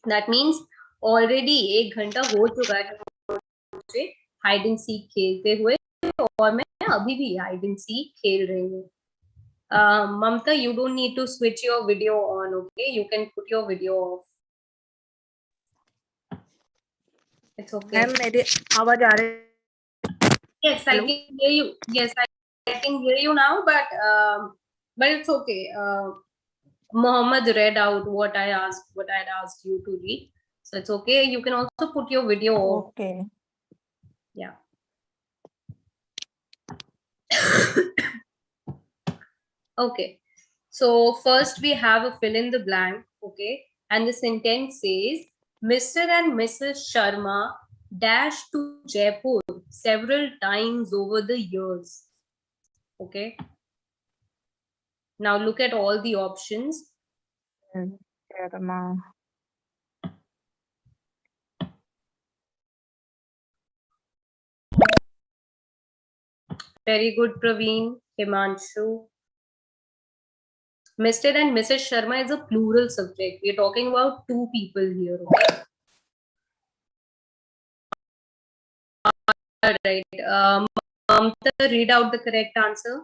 That means already 1 घंटा हो चुका है hide and seek खेलते हुए और मैं अभी भी हाइड एंड सीक खेल रही हूँ. Mamta, you don't need to switch your video on, okay? You can put your video off. It's okay. Ma'am मेरी आवाज आ रही है? Yes, I can hear you. Yes, I can hear you now, but it's okay. Mohammed read out what I had asked you to read. So it's okay. You can also put your video off. Okay. Yeah. Okay. So first we have a fill in the blank. Okay. And the sentence says, Mr. and Mrs. Sharma dashed to Jaipur several times over the years. Okay. Now look at all the options. Sharma. Very good, Praveen. Himanshu. Mr. and Mrs. Sharma is a plural subject. We're talking about two people here. Okay? All right. Mamta, read out the correct answer.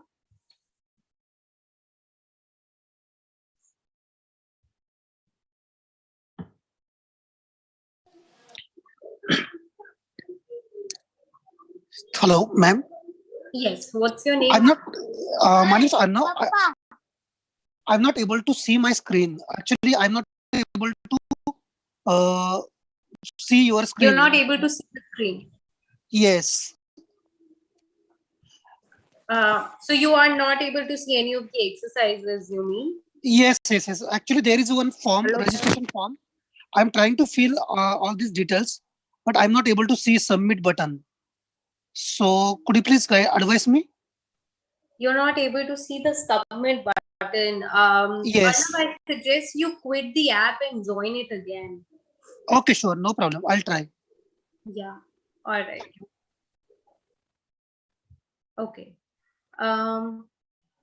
Hello, ma'am. Yes. What's your name? I'm not. My name is Anna. I'm not able to see my screen. Actually, I'm not able to see your screen. You're not able to see the screen. Yes. So you are not able to see any of the exercises, you mean? Yes. Actually, there is one form, Hello, registration form. I'm trying to fill all these details, but I'm not able to see submit button. So could you please advise me? You're not able to see the submit button. Yes. Arnav, I suggest you quit the app and join it again. Okay, sure. No problem. I'll try. Yeah. All right. Okay. All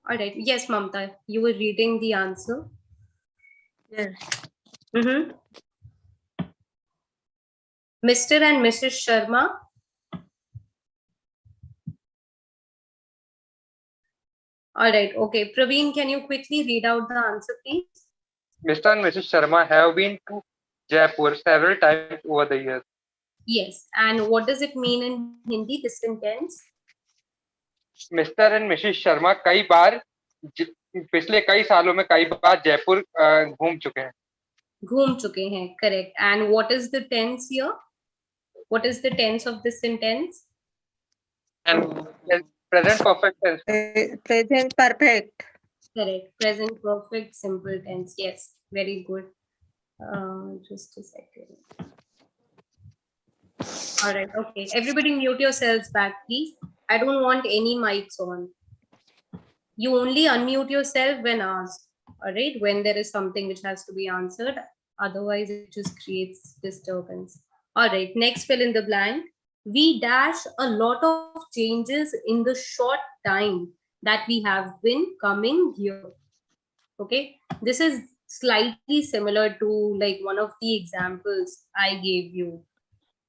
right. Yes, Mamta, you were reading the answer. Yes. Mm-hmm. Mr. and Mrs. Sharma. All right. Okay. Praveen, can you quickly read out the answer, please? Mr. and Mrs. Sharma have been to Jaipur several times over the years. Yes. And what does it mean in Hindi, this sentence? Mr. and Mrs. Sharma कई बार पिछले कई सालों में कई बार जयपुर घूम चुके हैं. घूम चुके हैं, correct. And what is the tense here? What is the tense of this sentence? And present perfect tense. Present perfect. Correct. Present perfect simple tense. Yes. Very good. Just a second. All right. Okay. Everybody mute yourselves back, please. I don't want any mics on. You only unmute yourself when asked. All right. When there is something which has to be answered. Otherwise, it just creates disturbance. All right. Next, fill in the blank. We dash a lot of changes in the short time that we have been coming here. Okay. This is slightly similar to like one of the examples I gave you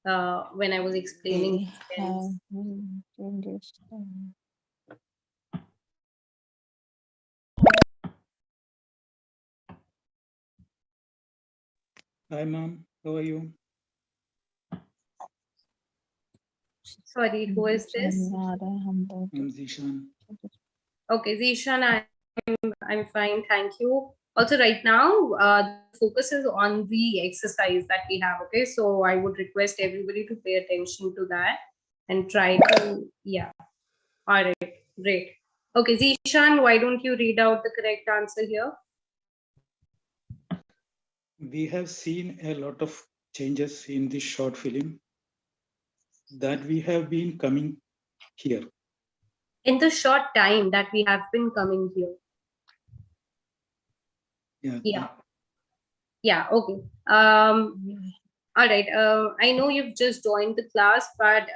when I was explaining. Hi, ma'am. How are you? Sorry, who is this? I'm Zishan. Okay, Zishan, I'm fine, thank you. Also, right now, the focus is on the exercise that we have. Okay, so I would request everybody to pay attention to that and try to, yeah. All right, great. Okay, Zishan, why don't you read out the correct answer here? We have seen a lot of changes in this short film that we have been coming here. In the short time that we have been coming here. Yeah, okay. All right. I know you've just joined the class, but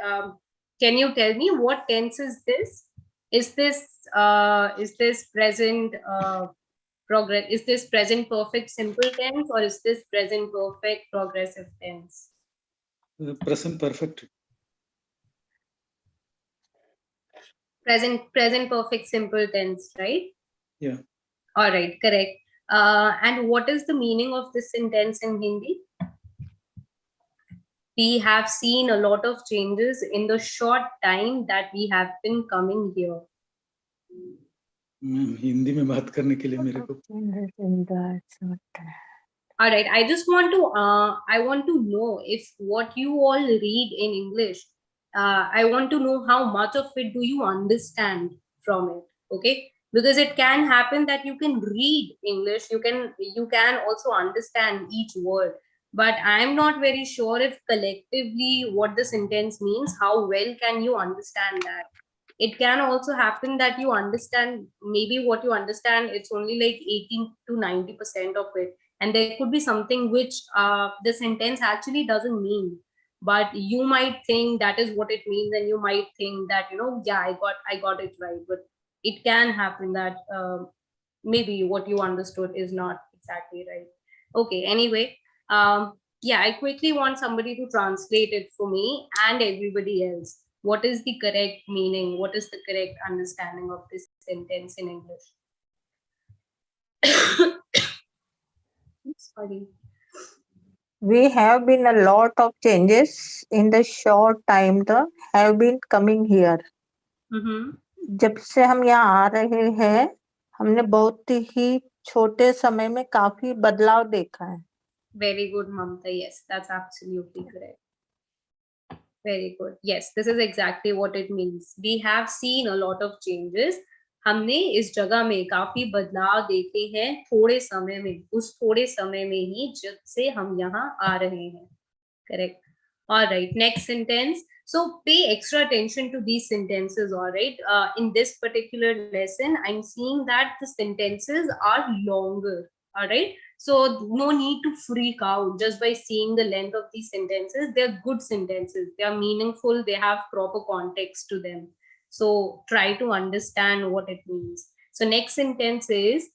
can you tell me what tense is this? Is this present progress? Is this present perfect simple tense, or is this present perfect progressive tense? Present perfect. Present perfect simple tense, right? Yeah. All right, correct. And what is the meaning of this sentence in Hindi? We have seen a lot of changes in the short time that we have been coming here. Hindi में बात करने के लिए मेरे को. All right, I just want to I want to know if what you all read in English, I want to know how much of it do you understand from it. Okay, because it can happen that you can read English, you can also understand each word, but I'm not very sure if collectively what the sentence means, how well can you understand that. It can also happen that you understand, maybe what you understand, it's only like 18 to 90% of it, and there could be something which the sentence actually doesn't mean. but you might think that is what it means, and you might think that, yeah, I got it right, but it can happen that maybe what you understood is not exactly right. Okay, anyway, yeah, I quickly want somebody to translate it for me and everybody else. What is the correct meaning? What is the correct understanding of this sentence in English? Sorry. We have been a lot of changes in the short time the have been coming here. जब से हम यहाँ आ रहे हैं, हमने बहुत ही छोटे समय में काफी बदलाव देखा है. Very good, Mamta. Yes, that's absolutely correct. Very good. Yes, this is exactly what it means. We have seen a lot of changes. हमने इस जगह में काफी बदलाव देखे हैं थोड़े समय में, उस थोड़े समय में ही जब से हम यहाँ आ रहे हैं. Correct. All right, next sentence. So pay extra attention to these sentences. All right. In this particular lesson, I'm seeing that the sentences are longer. All right. So no need to freak out just by seeing the length of these sentences. They're good sentences. They are meaningful. They have proper context to them. So try to understand what it means. So next sentence is,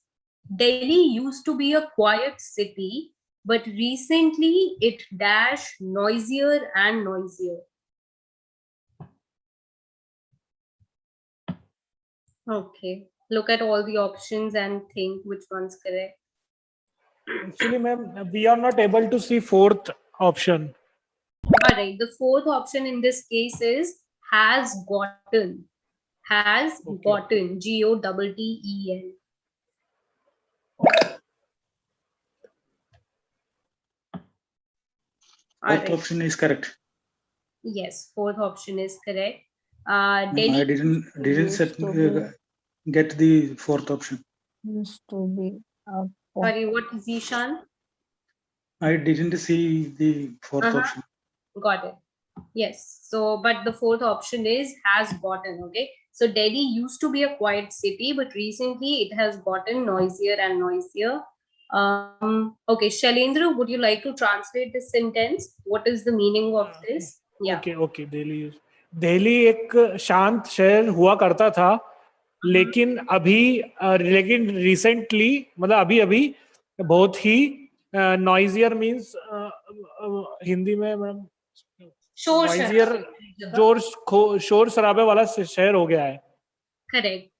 Delhi used to be a quiet city, but recently it dash noisier and noisier. Okay, look at all the options and think which one's correct. Actually, ma'am, we are not able to see fourth option. All right, the fourth option in this case is has gotten. Has gotten. GOTTEN. Fourth option is correct. Yes, fourth option is correct. Ma'am, Delhi. I didn't get the fourth option. Used to be. Sorry, what, Zishan? I didn't see the fourth option. Got it. Yes. So, but the fourth option is has gotten. Okay. So Delhi used to be a quiet city, but recently it has gotten noisier and noisier. Okay, Shailendra, would you like to translate this sentence? What is the meaning of this? Yeah. Okay. Delhi एक शांत शहर हुआ करता था, लेकिन recently मतलब अभी बहुत ही नॉइजियर मींस हिंदी में मैडम नॉइजियर शोर शराबे वाला शहर हो गया है. करेक्ट.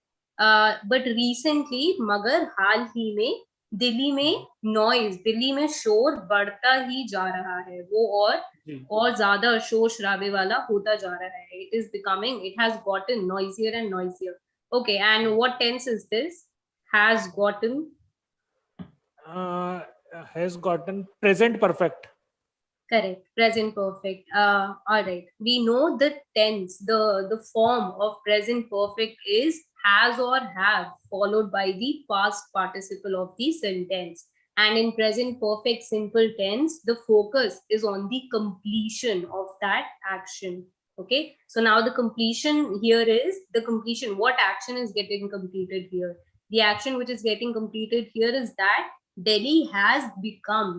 बट रिसेंटली, मगर हाल ही में दिल्ली में नॉइज, दिल्ली में शोर बढ़ता ही जा रहा है, वो और ज्यादा शोर शराबे वाला होता जा रहा है. It is becoming, it has gotten noisier and noisier. Okay, and what tense is this? Has gotten. Has gotten present perfect. Correct, present perfect. All right, we know the tense, the form of present perfect is has or have followed by the past participle of the sentence, and in present perfect simple tense the focus is on the completion of that action. Okay, so now the completion here is the completion. What action is getting completed here? The action which is getting completed here is that Delhi has become,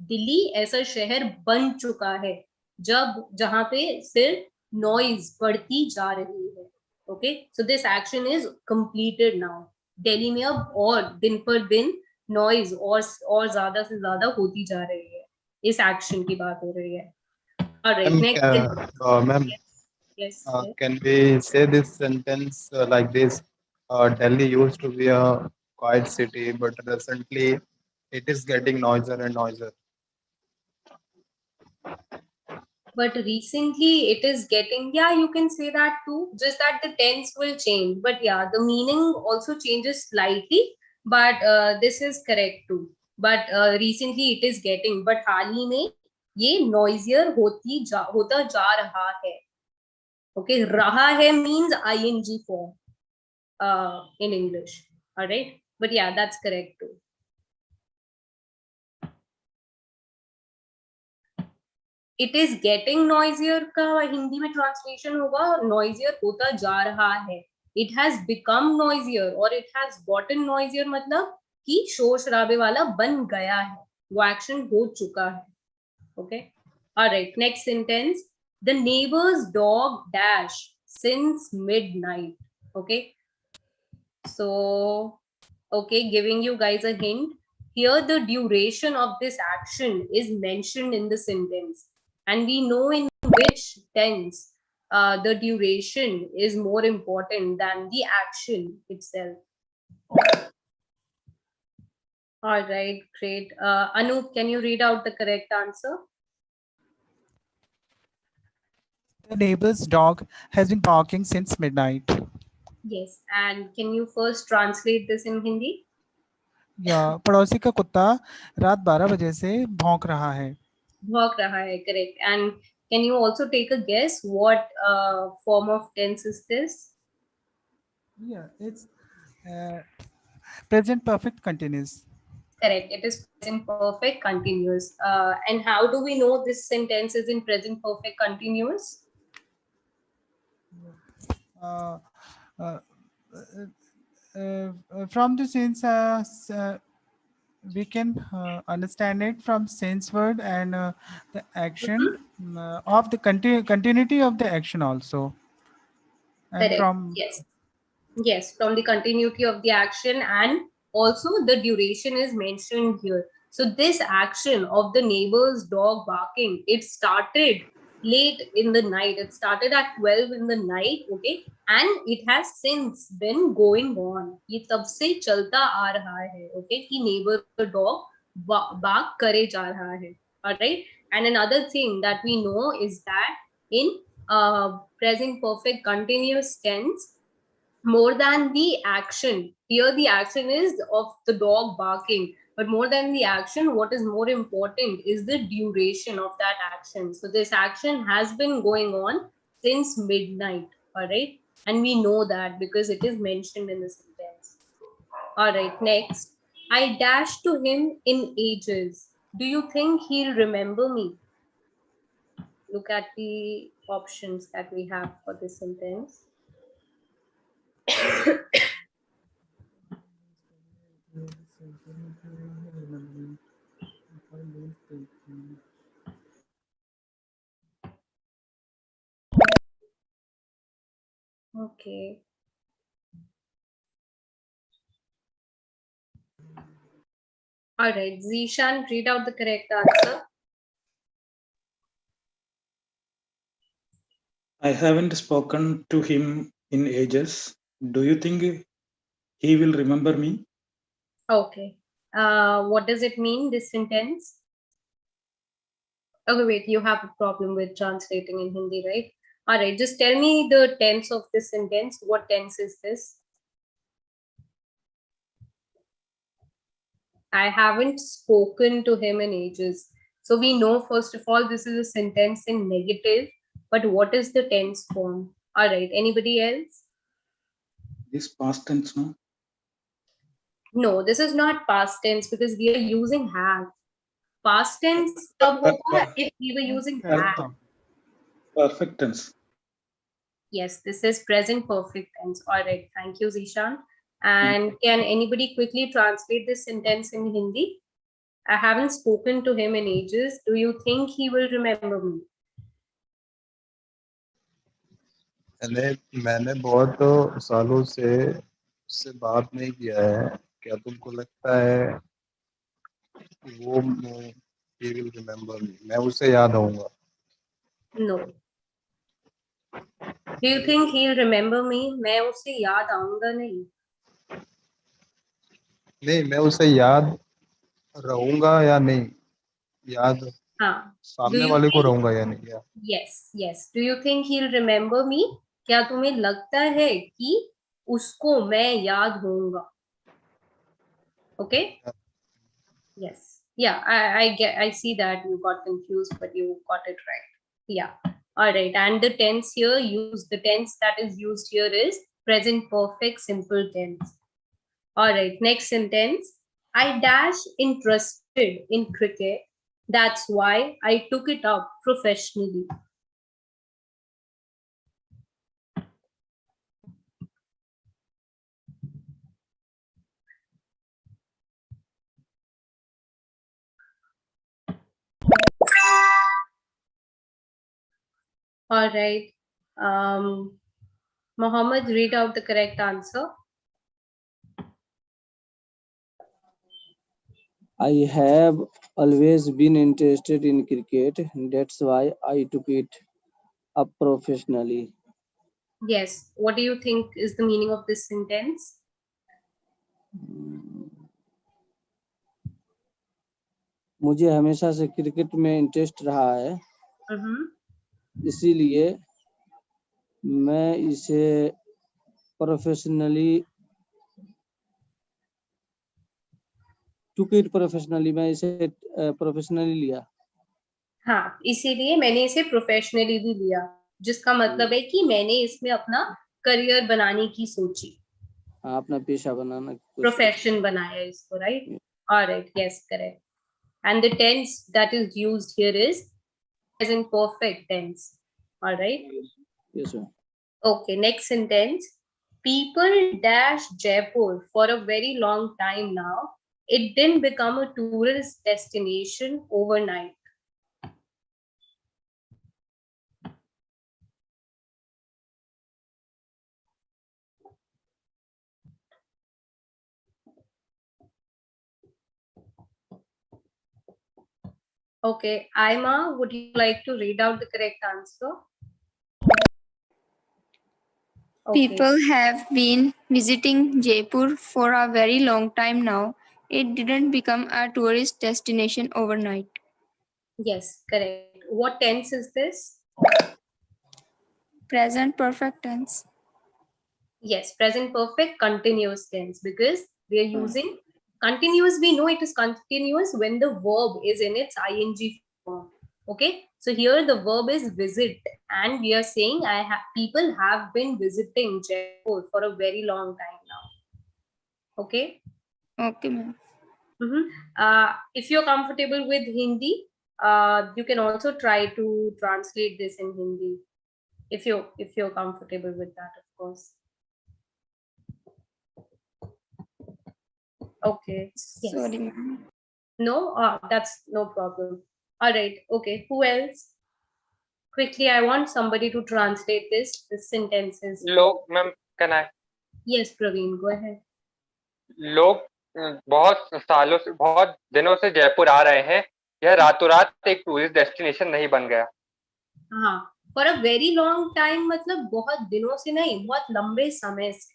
Delhi ऐसा शहर बन चुका है जहां पे सिर्फ noise बढ़ती जा रही है. Okay, so this action is completed now. Delhi में अब और दिन पर दिन नॉइज और ज्यादा से ज्यादा होती जा रही है. इस एक्शन की बात हो रही है. Alright, next. Ma'am, yes. Can we say this sentence like this? Delhi used to be a quiet city, but recently it is getting noisier and noisier. But recently it is getting, yeah, you can say that too, just that the tense will change. But yeah, the meaning also changes slightly, but this is correct too. But recently it is getting, but हाल ही में ये noisier होता जा रहा है. Okay, रहा है means ing form in English. All right, but yeah, that's correct too. It is getting noisier का हिंदी में ट्रांसलेशन होगा noisier होता जा रहा है. It has become noisier और it has gotten noisier मतलब कि शोर शराबे वाला बन गया है, वो एक्शन हो चुका है. Okay, All right, next sentence. The neighbor's dog dash since midnight. Okay. So, okay, giving you guys a hint. Here, the duration of this action is mentioned in the sentence. And we know in which tense the duration is more important than the action itself. All right, great. Anup, can you read out the correct answer? The neighbor's dog has been barking since midnight. Yes. And can you first translate this in Hindi? या पड़ोसी का कुत्ता रात 12 बजे से भौंक रहा है. भौंक रहा है, correct. And can you also take a guess what form of tense is this? Yeah, it's present perfect continuous. Correct. It is present perfect continuous. And how do we know this sentence is in present perfect continuous? From the sense, we can understand it from sense word and the action of the continuity of the action also. And Correct. from Yes, from the continuity of the action, and also the duration is mentioned here. So this action of the neighbor's dog barking, it started late in the night. It started at 12 in the night, okay, and it has since been going on. ये तब से चलता आ रहा है, okay, कि neighbor dog bark करे जा रहा है. All right. And another thing that we know is that in present perfect continuous tense, more than the action, here the action is of the dog barking, but more than the action, what is more important is the duration of that action. So this action has been going on since midnight. All right. And we know that because it is mentioned in the sentence. All right. Next, I dashed to him in ages. Do you think he'll remember me? Look at the options that we have for this sentence. Okay. All right, Zishan, read out the correct answer. I haven't spoken to him in ages. Do you think he will remember me? Okay. What does it mean, this sentence? Okay, wait, you have a problem with translating in Hindi, right? All right, just tell me the tense of this sentence. What tense is this? I haven't spoken to him in ages. So we know, first of all, this is a sentence in negative, but what is the tense form? All right, anybody else? This past tense, no? No, this is not past tense because we are using have. Past tense if we were using have. Perfect tense. Yes, this is present perfect tense. All right, thank you, Zishan. And can anybody quickly translate this sentence in Hindi? I haven't spoken to him in ages. Do you think he will remember me? मैंने बहुत सालों से उससे बात नहीं किया है. क्या तुमको लगता है वो he will remember me? मैं उसे याद आऊंगा. No. Do you think he'll remember me? मैं उसे याद आऊंगा नहीं. नहीं, मैं उसे याद रहूंगा या नहीं. याद हाँ. सामने वाले को रहूंगा या नहीं. Yes, yes. Do you think he'll remember me? क्या तुम्हें लगता है कि उसको मैं याद होऊंगा? Okay. Yes. Yeah, I see that you got confused, but you got it right. Yeah. All right. And the tense here the tense that is used here is present perfect simple tense. All right. Next sentence. I dash interested in cricket. That's why I took it up professionally. All right. Mohammed, read out the correct answer. I have always been interested in cricket. That's why I took it up professionally. Yes. What do you think is the meaning of this sentence? मुझे हमेशा से cricket में interest रहा है, इसीलिए मैं इसे professionally मैं इसे प्रोफेशनली लिया। हाँ, इसीलिए मैंने इसे प्रोफेशनली भी लिया, जिसका मतलब है कि मैंने इसमें अपना करियर बनाने की सोची, हाँ, अपना पेशा बनाना, प्रोफेशन बनाया इसको, right? Alright, yes, correct. And the tense that is used here is present perfect tense. All right. Yes, sir. Okay, next sentence. People dash Jaipur for a very long time now. It didn't become a tourist destination overnight. Okay, Aima, would you like to read out the correct answer? Okay. People have been visiting Jaipur for a very long time now. It didn't become a tourist destination overnight. Yes, correct. What tense is this? Present perfect tense. Yes, present perfect continuous tense, because we are using continuous. We know it is continuous when the verb is in its ing form. Okay, so here the verb is visit, and we are saying people have been visiting Jaipur for a very long time now. Okay. Okay, ma'am. If you're comfortable with Hindi, you can also try to translate this in Hindi. If you're comfortable with that, of course. Okay. Yes. Sorry, ma'am. No, that's no problem. All right. Okay. Who else? Quickly, I want somebody to translate this. This sentence is. लोग, ma'am, can I? Yes, Praveen, go ahead. लोग बहुत सालों से, बहुत दिनों से जयपुर आ रहे हैं. यह रातों रात एक टूरिस्ट डेस्टिनेशन नहीं बन गया. हाँ, for a very long time मतलब बहुत दिनों से नहीं, बहुत लंबे समय से.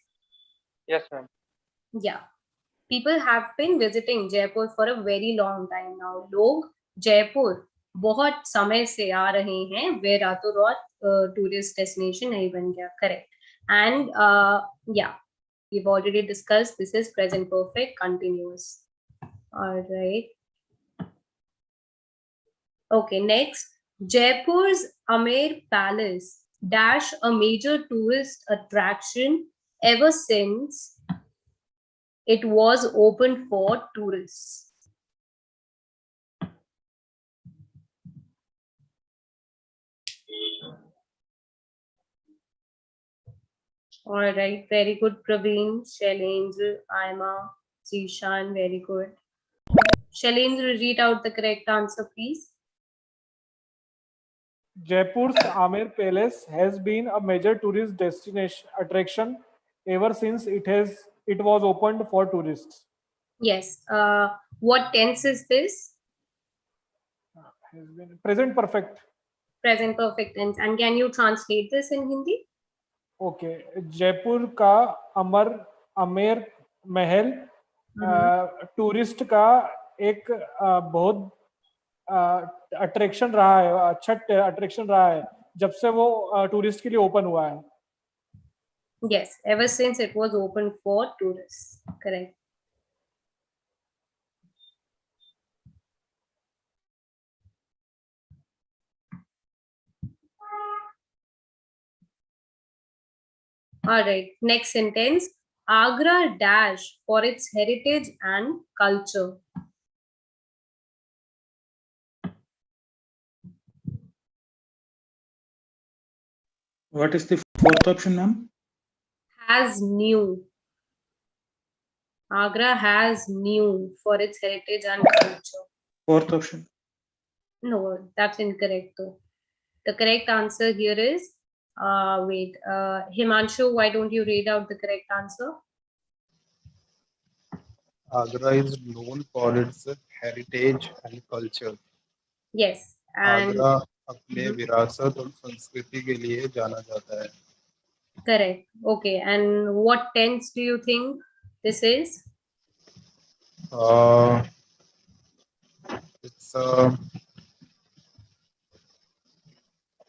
Yes, ma'am. Yeah. People have been visiting Jaipur for a very long time now. लोग जयपुर बहुत समय से आ रहे हैं, वे रातों रात टूरिस्ट डेस्टिनेशन नहीं बन गया. Correct. And yeah, we've already discussed this is present perfect continuous. All right. Okay, next. Jaipur's Amer Palace dash a major tourist attraction ever since it was open for tourists. All right, very good, Praveen, Shailendra, Aima, Zishan, very good. Shailendra, read out the correct answer, please. Jaipur's Amer Palace has been a major tourist destination attraction ever since it was opened for tourists. Yes. What tense is this? Has been present perfect. Present perfect tense. And can you translate this in Hindi? Okay. Jaipur का आमेर महल tourist का एक बहुत attraction रहा है, अच्छा attraction रहा है जब से वो टूरिस्ट के लिए ओपन हुआ है. Yes, ever since it was open for tourists. Correct. All right, next sentence. Agra dash for its heritage and culture. What is the fourth option, ma'am? Has new. Agra has new for its heritage and culture. Fourth option. No, that's incorrect though. The correct answer here is, Himanshu, why don't you read out the correct answer? Agra is known for its heritage and culture. Yes. And Agra अपने विरासत और संस्कृति के लिए जाना जाता है. correct. Okay. And what tense do you think this is? It's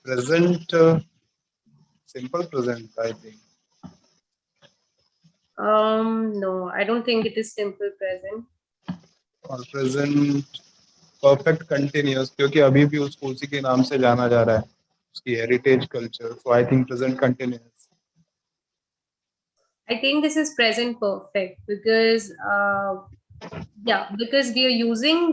present, simple present, I think. No, I don't think it is simple present. और present perfect continuous, क्योंकि अभी भी उसको उसी के नाम से जाना जा रहा है, उसकी heritage culture. So I think present continuous. I think this is present perfect because because we are using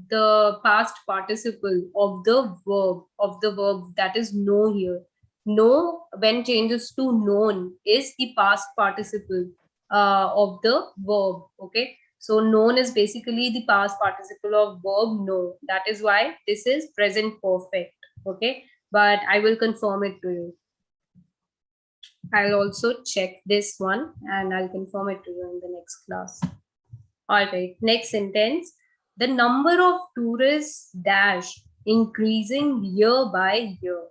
the past participle of the verb that is know here. Know, when changes to known, is the past participle of the verb. Okay, so known is basically the past participle of verb know. That is why this is present perfect. Okay, but I will confirm it to you. I'll also check this one and I'll confirm it to you in the next class. All right, next sentence. The number of tourists dash increasing year by year.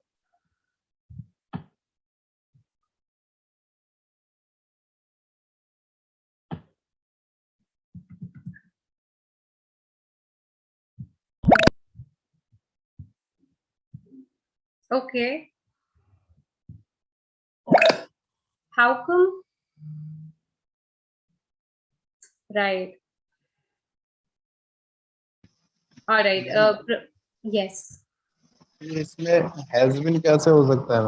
Okay. How come? Right. All right. Yes. इसमें has been कैसे हो सकता है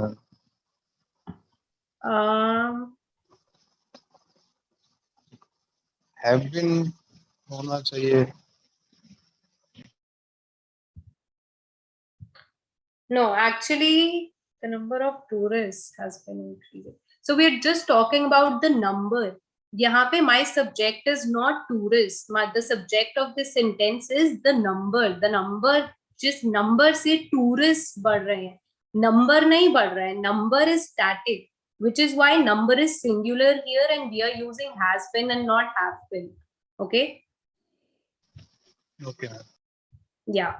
ma'am? Have been होना चाहिए. No, actually, the number of tourists has been increasing. So we're just talking about the number. यहाँ पे my subject is not tourist. The subject of this sentence is the number. The number, जिस number से tourists बढ़ रहे हैं, number नहीं बढ़ रहा है. Number is static, which is why number is singular here, and we are using has been and not have been. Okay. Okay. Yeah.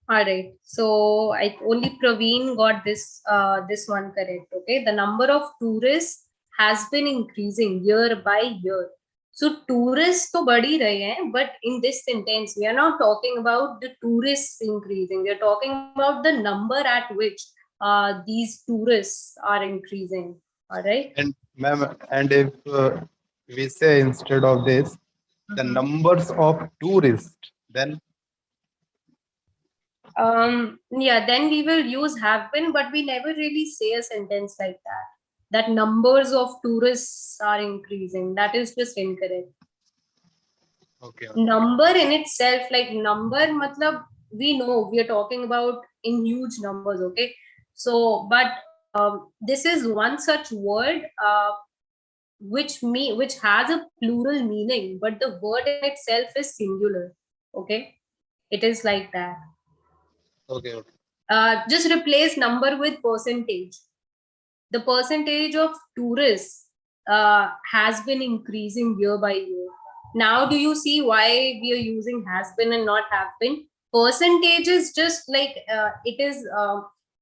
All right, so only Praveen got this this one correct. Okay, the number of tourists has been increasing year by year. So tourists तो बढ़ ही रहे हैं, but in this sentence we are not talking about the tourists increasing. We are talking about the number at which these tourists are increasing. All right. And ma'am, and if we say instead of this, the numbers of tourists, then yeah, then we will use have been, but we never really say a sentence like that numbers of tourists are increasing. That is just incorrect. Okay. Number in itself, like number matlab, we know we are talking about in huge numbers. Okay, so but this is one such word which has a plural meaning, but the word in itself is singular. Okay, it is like that. Okay. Just replace number with percentage. The percentage of tourists has been increasing year by year. Now, do you see why we are using has been and not have been? Percentage is just like it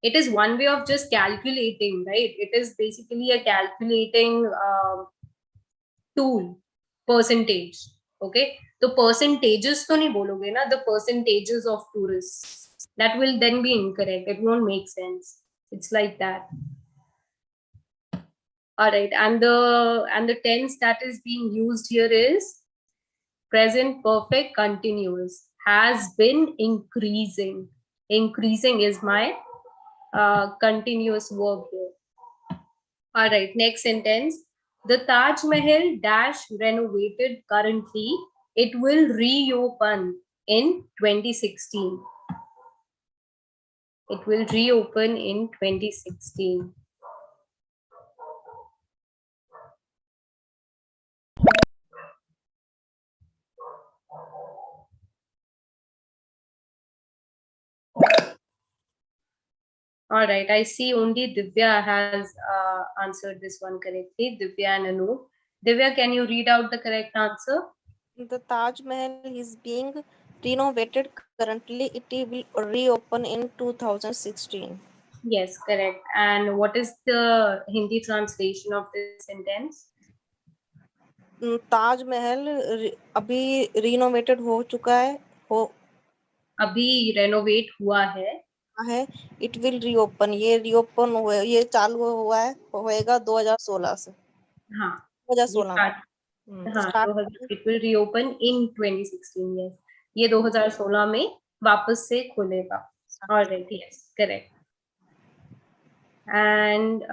is one way of just calculating, right? It is basically a calculating tool. Percentage. Okay, तो percentages तो नहीं बोलोगे ना, the percentages of tourists. That will then be incorrect. It won't make sense. It's like that. All right, and the tense that is being used here is present perfect continuous. Has been increasing. Increasing is my continuous verb here. All right, next sentence. The Taj Mahal dash renovated currently. It will reopen in 2016. It will reopen in 2016. All right, I see only Divya has answered this one correctly. Divya and Anu. Divya, can you read out the correct answer? The Taj Mahal is being renovated currently. It will reopen in 2016. Yes, correct. And what is the Hindi translation of this sentence? Taj Mahal अभी renovated हो चुका है, अभी renovate हुआ है, it will reopen, ये reopen हुआ, ये चालू हुआ है, होएगा 2016 से। हाँ 2016 हाँ, it will reopen in 2016। Yes, ये 2016 में वापस से खुलेगा। Alright, yes, correct. And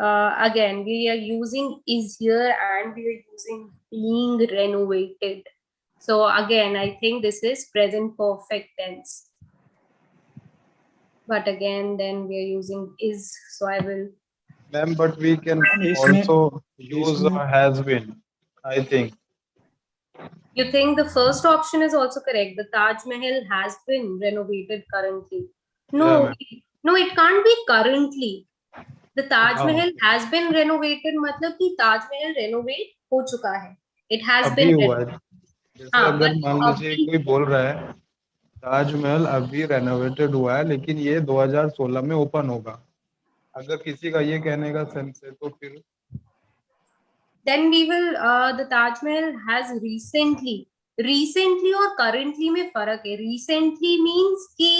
again, we are using is here and we are using being renovated. So again, I think this is present perfect tense. But again, then we are using is. So I will. Ma'am, but we can also use has been, I think. You think the first option is also correct? The Taj Mahal has been renovated currently. No, Yeah, no, it can't be currently. The Taj हाँ, Mahal has been renovated, मतलब कि Taj Mahal renovate हो चुका है. It has अभी been हुआ है। जैसे हाँ, अगर but मान लीजिए कोई बोल रहा है ताजमहल अभी रेनोवेटेड हुआ है लेकिन ये 2016 में ओपन होगा, अगर किसी का ये कहने का सेंस है तो फिर then we will the Taj Mahal has recently और currently में फर्क है. Recently means कि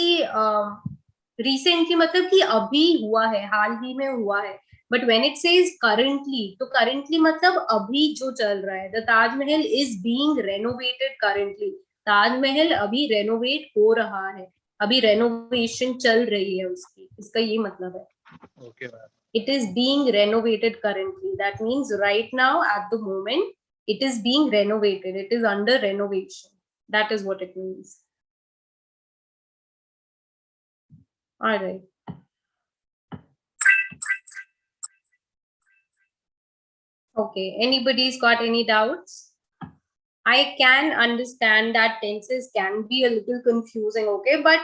recently मतलब कि अभी हुआ है, हाल ही में हुआ है. But when it says currently, तो currently मतलब अभी जो चल रहा है. The Taj Mahal is being renovated currently. Taj Mahal अभी रेनोवेट हो रहा है, अभी रेनोवेशन चल रही है उसकी, इसका ये मतलब है. Okay, it is being renovated currently. That means right now at the moment it is being renovated, it is under renovation. That is what it means. All right. Okay, anybody's got any doubts? I can understand that tenses can be a little confusing, okay, but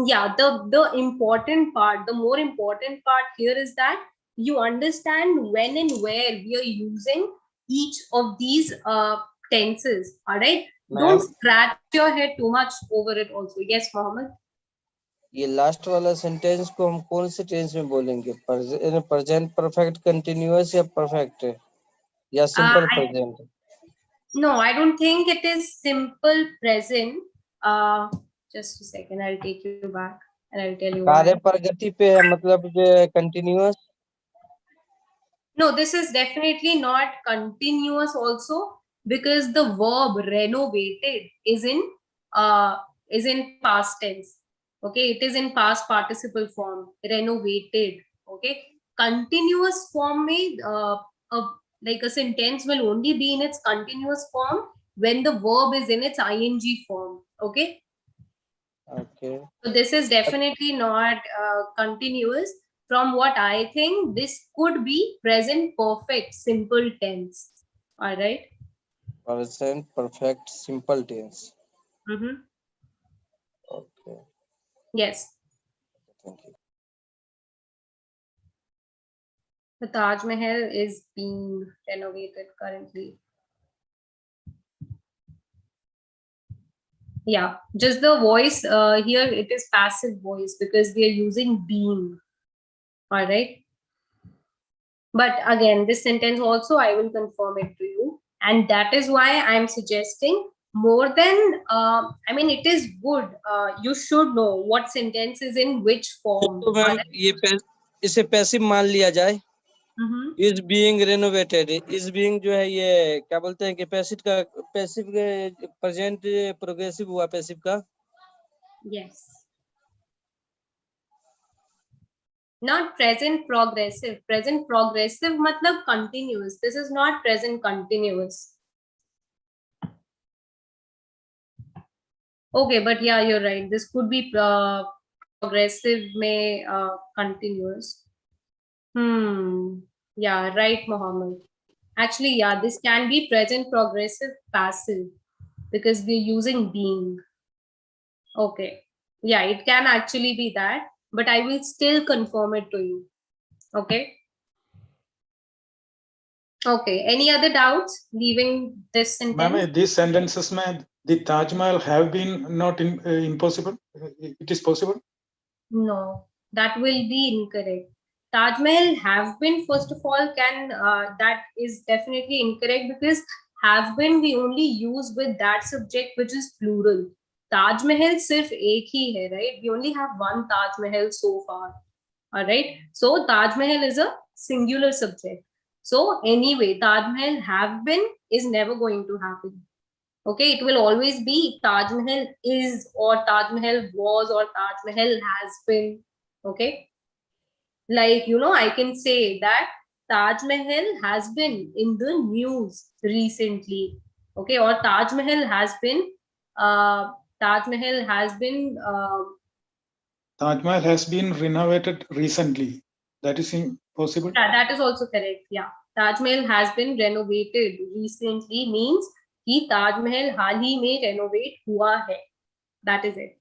yeah, the important part, the more important part here is that you understand when and where we are using each of these tenses. All right, don't scratch your head too much over it also. Yes, Mohammed. ये last वाला sentence को हम कौन से tense में बोलेंगे? Present perfect continuous या perfect या simple present? No, I don't think it is simple present. Just a second, I'll take you back and I'll tell you why. कार्य प्रगति पे है, मतलब continuous? No, this is definitely not continuous also, because the verb renovated is in past tense. Okay, it is in past participle form, renovated. Okay, continuous form may like a sentence will only be in its continuous form when the verb is in its ing form. Okay. Okay. So this is definitely not continuous. From what I think, this could be present perfect simple tense. All right. Present perfect simple tense. Mm-hmm. Okay. Yes. Thank you. The Taj Mahal is being renovated currently. Yeah, just the voice here, it is passive voice because we are using being. All right. But again, this sentence also I will confirm it to you. And that is why I'm suggesting more than, I mean, it is good. You should know what sentence is in which form. तो ma'am ये इसे passive मान लिया जाए. Is being renovated. Is being जो है ये क्या बोलते हैं कि पैसिव का प्रेजेंट प्रोग्रेसिव हुआ पैसिव का. Yes. Not present progressive. Present progressive matlab continuous. This is not present continuous. Okay, but yeah, you're right. This could be progressive may continuous. Yeah, right, Mohammed. Actually, yeah, this can be present progressive passive because we're using being. Okay, Yeah, it can actually be that, but I will still confirm it to you. Okay. Okay. Any other doubts leaving this sentence? Ma'am, these sentences, ma'am, the Taj Mahal have been not impossible. It is possible. No, that will be incorrect. Taj Mahal have been, first of all, can that is definitely incorrect, because have been we only use with that subject which is plural. Taj Mahal sirf ek hi hai, right? We only have one Taj Mahal so far. All right. So Taj Mahal is a singular subject. So anyway, Taj Mahal have been is never going to happen. Okay, it will always be Taj Mahal is, or Taj Mahal was, or Taj Mahal has been. Okay, like, you know, I can say that Taj Mahal has been in the news recently. Okay, or Taj Mahal has been Taj Mahal has been Taj Mahal has been renovated recently. That is possible. yeah, that is also correct. Yeah, Taj Mahal has been renovated recently means कि Taj Mahal हाल ही में renovate हुआ है. That is it.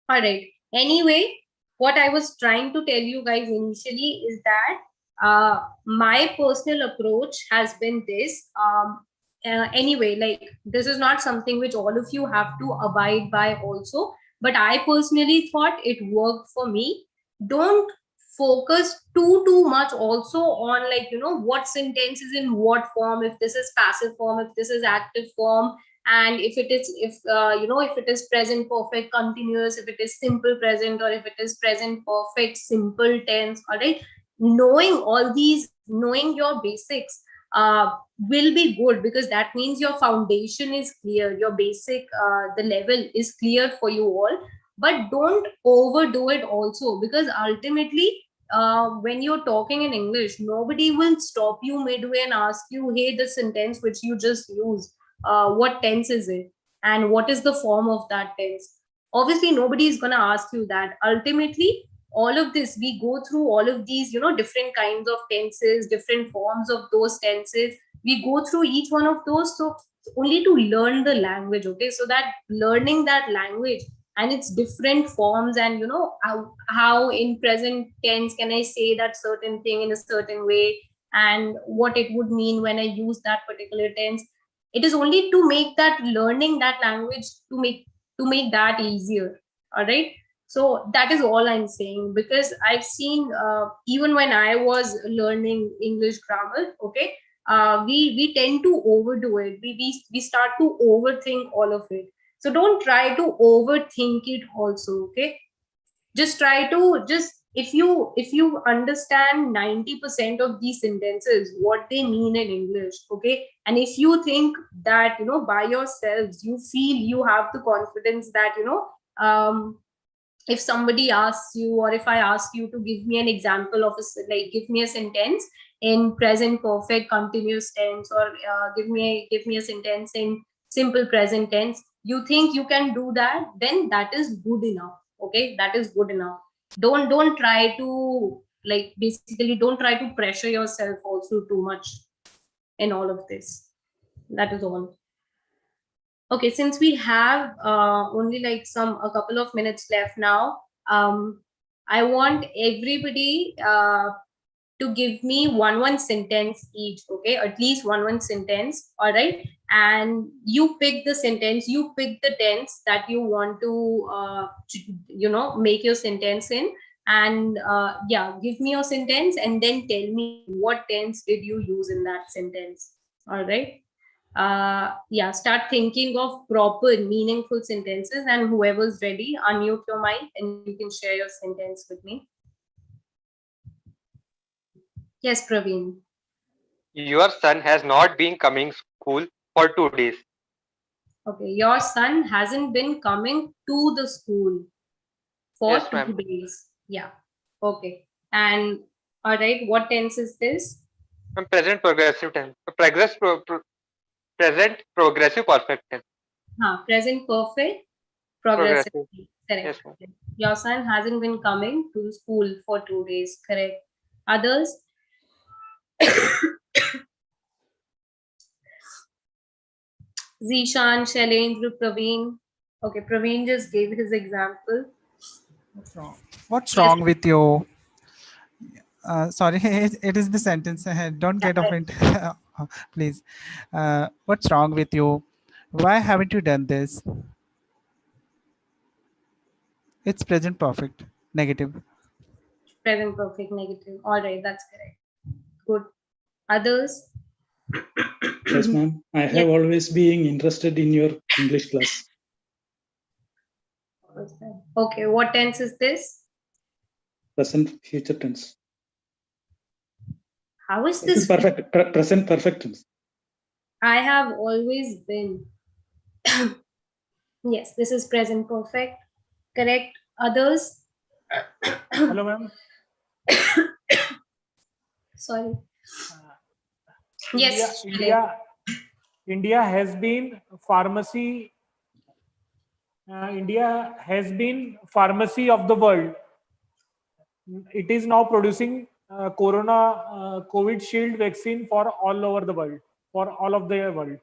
All right. Anyway, what I was trying to tell you guys initially is that my personal approach has been this. Anyway, like, this is not something which all of you have to abide by also, but I personally thought it worked for me. Don't focus too much also on, like, you know, what sentence is in what form, if this is passive form, if this is active form, and if it is, if you know, if it is present perfect continuous, if it is simple present, or if it is present perfect simple tense. All right, knowing all these, knowing your basics will be good, because that means your foundation is clear, your basic the level is clear for you all. But don't overdo it also, because ultimately when you're talking in English, nobody will stop you midway and ask you, hey, the sentence which you just used, what tense is it, and what is the form of that tense? Obviously nobody is going to ask you that. Ultimately, all of this, we go through all of these, you know, different kinds of tenses, different forms of those tenses, we go through each one of those, so only to learn the language. Okay, so that learning that language and its different forms, and you know, how in present tense can I say that certain thing in a certain way, and what it would mean when I use that particular tense, it is only to make that learning that language, to make that easier. All right, so that is all I'm saying, because I've seen even when I was learning English grammar, okay, we tend to overdo it, we start to overthink all of it. So don't try to overthink it also. Okay, just try to, just if you understand 90% of these sentences, what they mean in English, okay, and if you think that, you know, by yourselves you feel you have the confidence that, you know, if somebody asks you, or if I ask you to give me an example of like, give me a sentence in present perfect continuous tense, or give me a sentence in simple present tense, you think you can do that, then that is good enough. Okay, that is good enough. Don't try to, like, basically don't try to pressure yourself also too much in all of this. That is all. Okay, since we have only like a couple of minutes left now, I want everybody to give me one sentence each. Okay, at least one sentence. All right, and you pick the sentence, you pick the tense that you want to you know, make your sentence in, and yeah, give me your sentence and then tell me what tense did you use in that sentence. All right, yeah, start thinking of proper meaningful sentences, and whoever's ready, unmute your mic and you can share your sentence with me. Yes, Praveen. Your son has not been coming school for 2 days. Okay, your son hasn't been coming to the school for Yes, 2 ma'am. days. Yeah. Okay. And all right, what tense is this? Present progressive tense. Present progressive perfect tense. Present perfect progressive. Correct. Yes, ma'am. Your son hasn't been coming to school for 2 days. Correct. Others? Zishan, Shailendra, Praveen. Okay, Praveen just gave his example. What's Yes. wrong with you? Sorry, it is the sentence. Don't get offended, please. What's wrong with you? Why haven't you done this? It's present perfect, negative. Present perfect negative. All right, that's correct. Good. Others? Yes, ma'am. I have always been interested in your English class. Okay, what tense is this? Present future tense. How is Present this? perfect. Present perfect tense. I have always been. Yes, this is present perfect. Correct. Others? Hello, ma'am. Sorry. India, Yes. India has been pharmacy. India has been pharmacy of the world. It is now producing COVID shield vaccine for all over the world, for all of the world.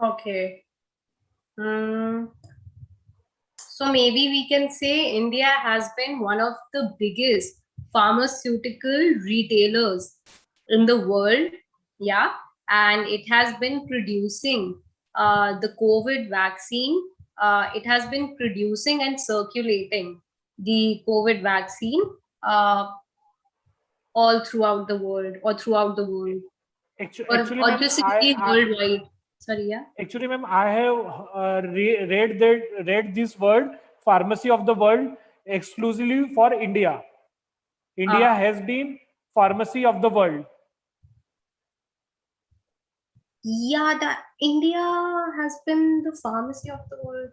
Okay. So maybe we can say India has been one of the biggest pharmaceutical retailers in the world. Yeah. And it has been producing the COVID vaccine. It has been producing and circulating the COVID vaccine all throughout the world or throughout the world. Actually, or ma'am, basically worldwide. Sorry, yeah. Actually, ma'am, I have read this word pharmacy of the world exclusively for India. India has been pharmacy of the world. Yeah, that India has been the pharmacy of the world.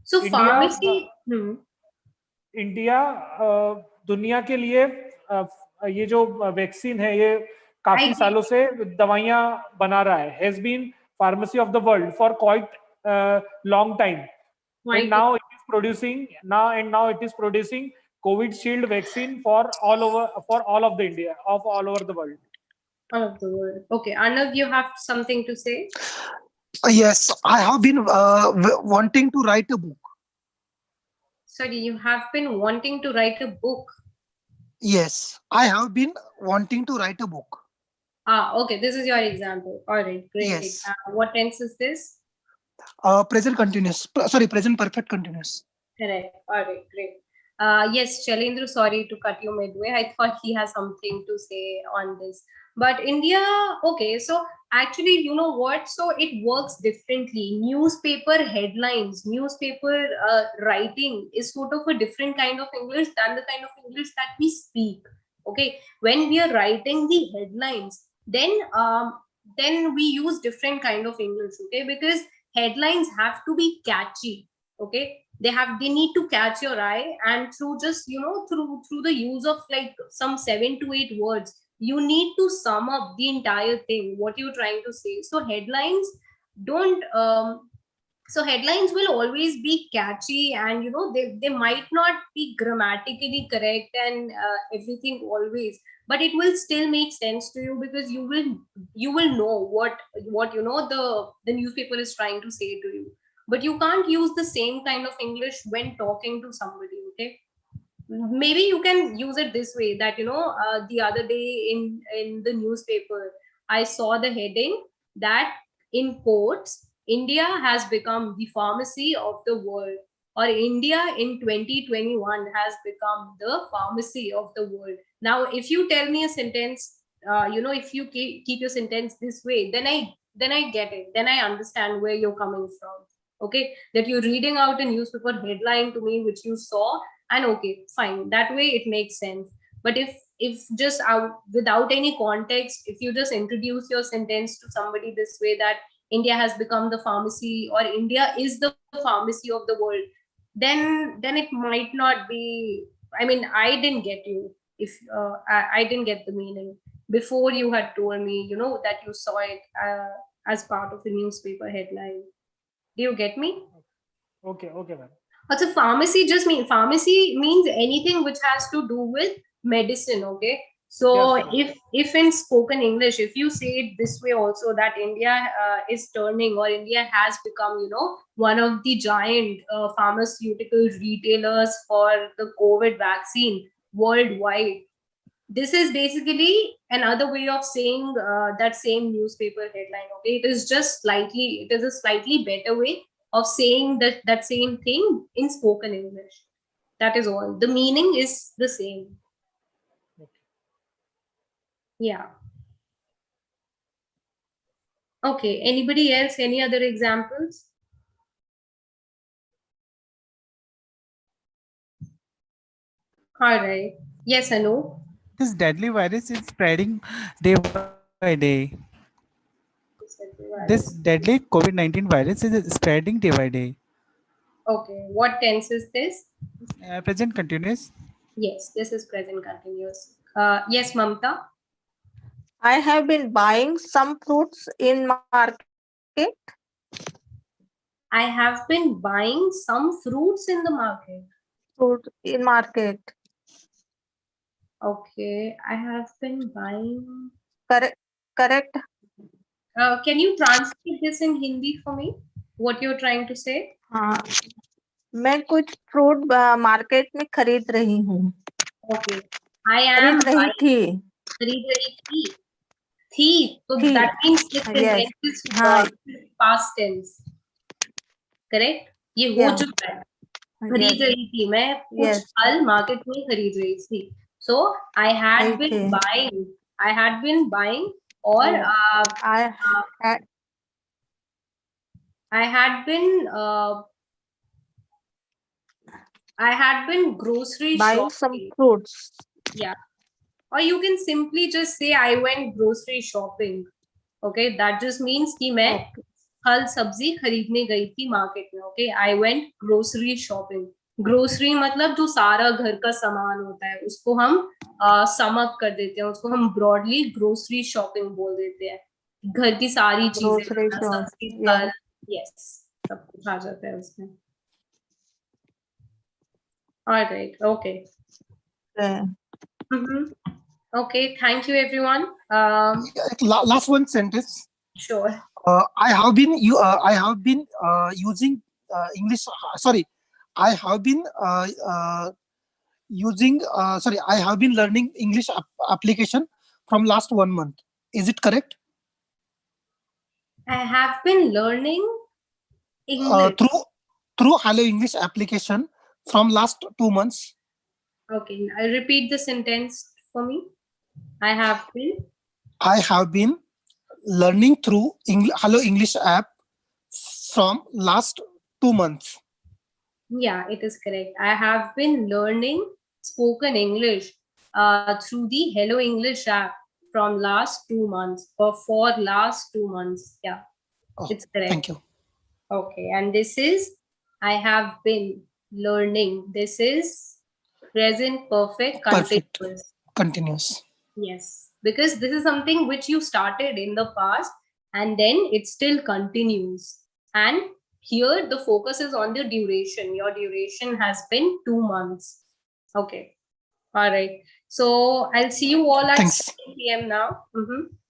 So India, pharmacy. India दुनिया के लिए ये जो vaccine है ये काफी सालों से दवाइयां बना रहा है, has been pharmacy of the world for quite long time. And now it is producing COVID shield vaccine for all of the India, of all over the world. All of the world. Okay, Arnav, you have something to say? Yes, I have been wanting to write a book. Sorry, you have been wanting to write a book. Yes, I have been wanting to write a book. Okay, this is your example. All right, great. Yes. What tense is this? Present continuous. Sorry, present perfect continuous. Correct. All right, great. Yes, Shailendra, sorry to cut you midway. I thought he has something to say on this. But India, okay, so actually, you know what? So it works differently. Newspaper headlines, newspaper writing is sort of a different kind of English than the kind of English that we speak. Okay, when we are writing the headlines, then we use different kind of English. Okay, because headlines have to be catchy. Okay, they need to catch your eye, and through just through the use of like some 7 to 8 words, you need to sum up the entire thing, what you're trying to say. So headlines don't so headlines will always be catchy, and they might not be grammatically correct and everything always, but it will still make sense to you, because you will know what the newspaper is trying to say to you. But you can't use the same kind of English when talking to somebody. Okay, maybe you can use it this way, that the other day in the newspaper, I saw the heading that, in quotes, India has become the pharmacy of the world, or India in 2021 has become the pharmacy of the world. Now if you tell me a sentence, if you keep your sentence this way, then I get it, then I understand where you're coming from. Okay, that you're reading out a newspaper headline to me which you saw, and okay, fine, that way it makes sense. But if just without any context, if you just introduce your sentence to somebody this way, that India has become the pharmacy, or India is the pharmacy of the world, then it might not be, I mean, I didn't get you. If I didn't get the meaning before you had told me, that you saw it as part of a newspaper headline. Do you get me? Okay, ma'am. Also, pharmacy means anything which has to do with medicine. Okay, So Yes. if in spoken English, if you say it this way also, that India is turning, or India has become, you know, one of the giant pharmaceutical retailers for the COVID vaccine worldwide. This is basically another way of saying that same newspaper headline. Okay, it is just slightly, it is a slightly better way of saying that same thing in spoken English. That is all. The meaning is the same. Yeah. Okay. Anybody else? Any other examples? All right. Yes, Anu. This deadly virus is spreading day by day. This deadly COVID-19 virus is spreading day by day. Okay. What tense is this? Present continuous. Yes, this is present continuous. Yes, Mamta. I have been buying some fruits in market. I have been buying some fruits in the market. Fruit in market. Okay, I have been buying. Correct. Correct. Can you translate this in Hindi for me? What you're trying to say? हाँ, मैं कुछ fruit market में खरीद रही हूँ. Okay, I am खरीद रही buying. थी. खरीद रही थी. Thee. So थी. that means the Yes. sentence is हाँ. past tense. Correct? ये हो Yeah. चुका है. खरीद Yes. रही थी. मैं कुछ Yes. फल मार्केट में खरीद रही थी. So I had रही been थी. buying. I had been buying, or I had been grocery buying shopping. some fruits. Yeah. Or you can simply just say I went grocery shopping. Okay, that just means कि मैं फल सब्जी खरीदने गई थी market में. Okay, I went grocery shopping. Grocery मतलब जो सारा घर का सामान होता है, उसको हम समअप कर देते हैं, उसको हम broadly grocery shopping बोल देते हैं. घर की सारी चीजें, सब्जी, फल, yes, सब कुछ आ जाता है उसमें. All right. Okay. Yeah. Okay. Thank you, everyone. Last one sentence. Sure. I have been using English. Sorry, I have been I have been learning English application from last 1 month. Is it correct? I have been learning English through Hello English application from last 2 months. Okay, I'll repeat the sentence for me. I have been learning through Hello English app from last 2 months. Yeah, it is correct. I have been learning spoken English through the Hello English app from last 2 months, or for last 2 months. Yeah, it's correct. Thank you. Okay, and this is I have been learning. This is present perfect continuous. Continuous. Yes, because this is something which you started in the past and then it still continues. And here the focus is on the duration. Your duration has been 2 months. Okay. All right. So I'll see you all at 7 p.m. now.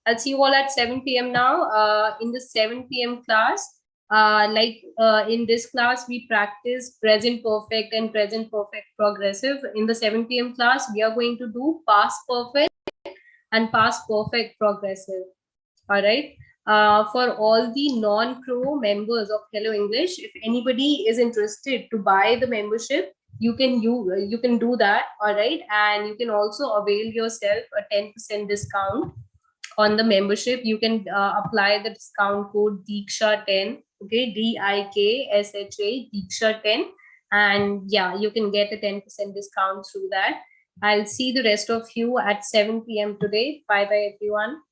I'll see you all at 7 p.m. now in the 7 p.m. class. In this class, we practice present perfect and present perfect progressive. In the 7 p.m. class, we are going to do past perfect and past perfect progressive. All right. For all the non-pro members of Hello English, if anybody is interested to buy the membership, you can do that. All right. And you can also avail yourself a 10% discount on the membership. You can apply the discount code Diksha10. Okay, DIKSHA, Diksha10. And yeah, you can get a 10% discount through that. I'll see the rest of you at 7 p.m. today. Bye-bye, everyone.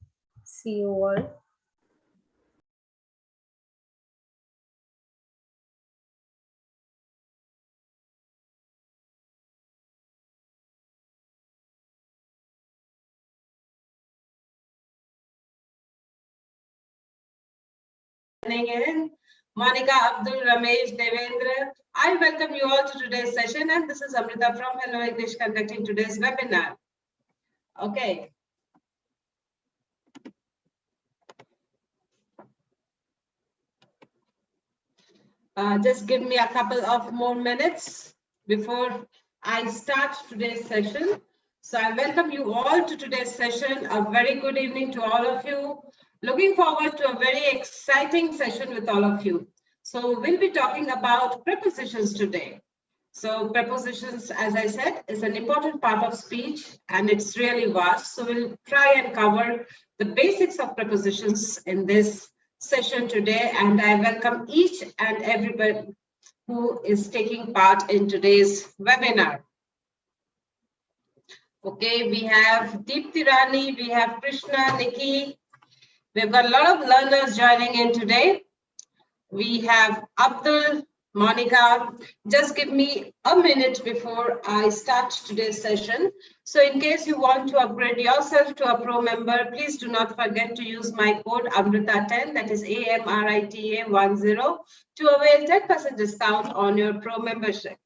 See you all. In Monica, Abdul, Ramesh, Devendra. I welcome you all to today's session, and this is Amrita from Hello English conducting today's webinar. Okay. Just give me a couple of more minutes before I start today's session. So I welcome you all to today's session. A very good evening to all of you. Looking forward to a very exciting session with all of you. So we'll be talking about prepositions today. So prepositions, as I said, is an important part of speech and it's really vast. So we'll try and cover the basics of prepositions in this session today, and I welcome each and everybody who is taking part in today's webinar. Okay, we have Deepthi Rani, we have Krishna, Nikki. We've got a lot of learners joining in today. We have Abdul, Monica. Just give me a minute before I start today's session. So in case you want to upgrade yourself to a pro member, please do not forget to use my code Amrita10, that is AMRITA10, to avail 10% discount on your pro membership.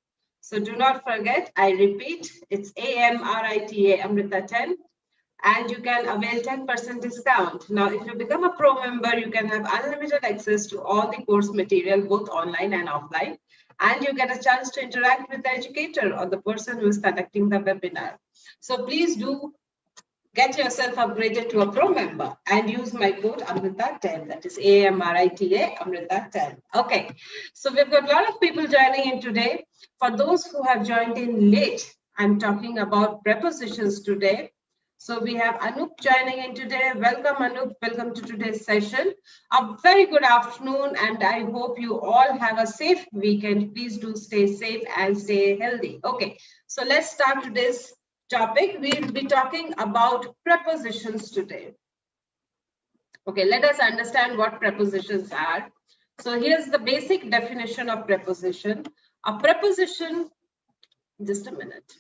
So do not forget, I repeat, it's AMRITA Amrita10, and you can avail 10% discount. Now, if you become a pro member, you can have unlimited access to all the course material, both online and offline, and you get a chance to interact with the educator or the person who is conducting the webinar. So please do get yourself upgraded to a pro member and use my code Amrita10, that is AMRITA Amrita10. Okay, so we've got a lot of people joining in today. For those who have joined in late, I'm talking about prepositions today. So we have Anup joining in today. Welcome, Anup. Welcome to today's session. A very good afternoon, and I hope you all have a safe weekend. Please do stay safe and stay healthy. Okay, so let's start today's topic. We'll be talking about prepositions today. Okay, let us understand what prepositions are. So here's the basic definition of preposition. A preposition, just a minute.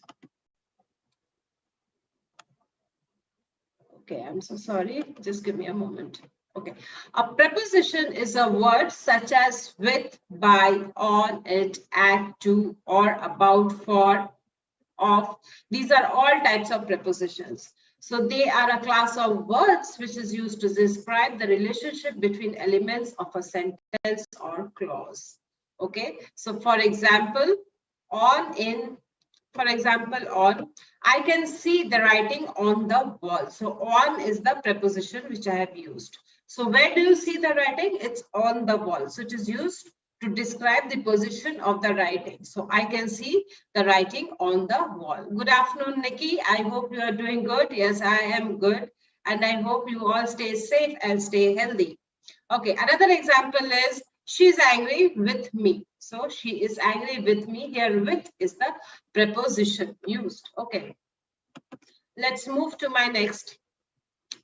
Okay, I'm so sorry. Just give me a moment. Okay. A preposition is a word such as with, by, on, it, at, to, or about, for, of. These are all types of prepositions. So they are a class of words which is used to describe the relationship between elements of a sentence or clause. Okay. So for example, on, in, for example, on, I can see the writing on the wall. So on is the preposition which I have used. So where do you see the writing? It's on the wall. So it is used to describe the position of the writing. So I can see the writing on the wall. Good afternoon, Nikki. I hope you are doing good. Yes, I am good. And I hope you all stay safe and stay healthy. Okay, another example is she's angry with me. So she is angry with me. Here with is the preposition used. Okay. Let's move to my next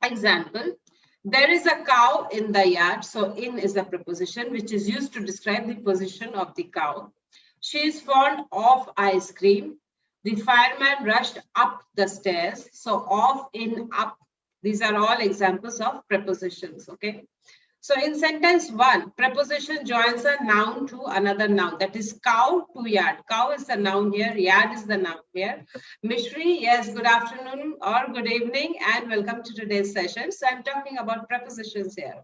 example. There is a cow in the yard. So in is the preposition which is used to describe the position of the cow. She is fond of ice cream. The fireman rushed up the stairs. So of, in, up. These are all examples of prepositions. Okay. So in sentence 1, preposition joins a noun to another noun. That is cow to yard. Cow is the noun here. Yard is the noun here. Mishri, yes, good afternoon or good evening and welcome to today's session. So I'm talking about prepositions here.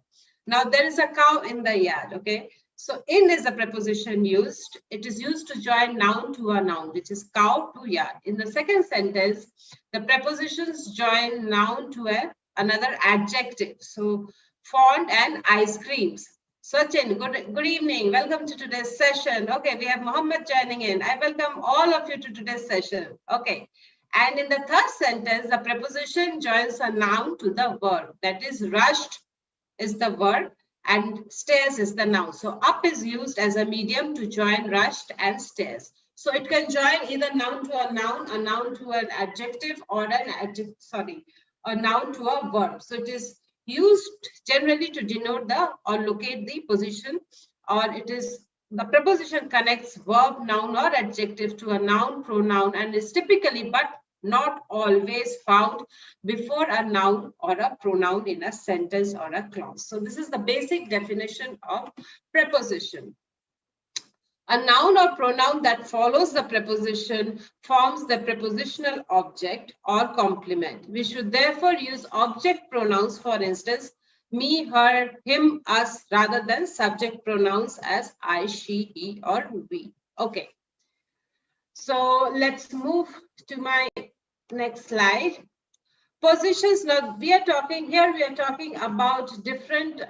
Now there is a cow in the yard. Okay. So in is the preposition used. It is used to join noun to a noun, which is cow to yard. In the second sentence, the prepositions join noun to another adjective. So fond and ice creams. Sachin, good evening. Welcome to today's session. Okay, we have Mohammed joining in. I welcome all of you to today's session. Okay. And in the third sentence, the preposition joins a noun to the verb. That is rushed is the verb and stairs is the noun. So up is used as a medium to join rushed and stairs. So it can join either noun to a noun to an adjective, or a noun to a verb. So it is used generally to denote the or locate the position, or it is the preposition connects verb, noun or adjective to a noun, pronoun, and is typically but not always found before a noun or a pronoun in a sentence or a clause. So this is the basic definition of preposition. A noun or pronoun that follows the preposition forms the prepositional object or complement. We should therefore use object pronouns, for instance, me, her, him, us, rather than subject pronouns as I, she, he, or we. Okay. So let's move to my next slide. Positions. Now we are talking about different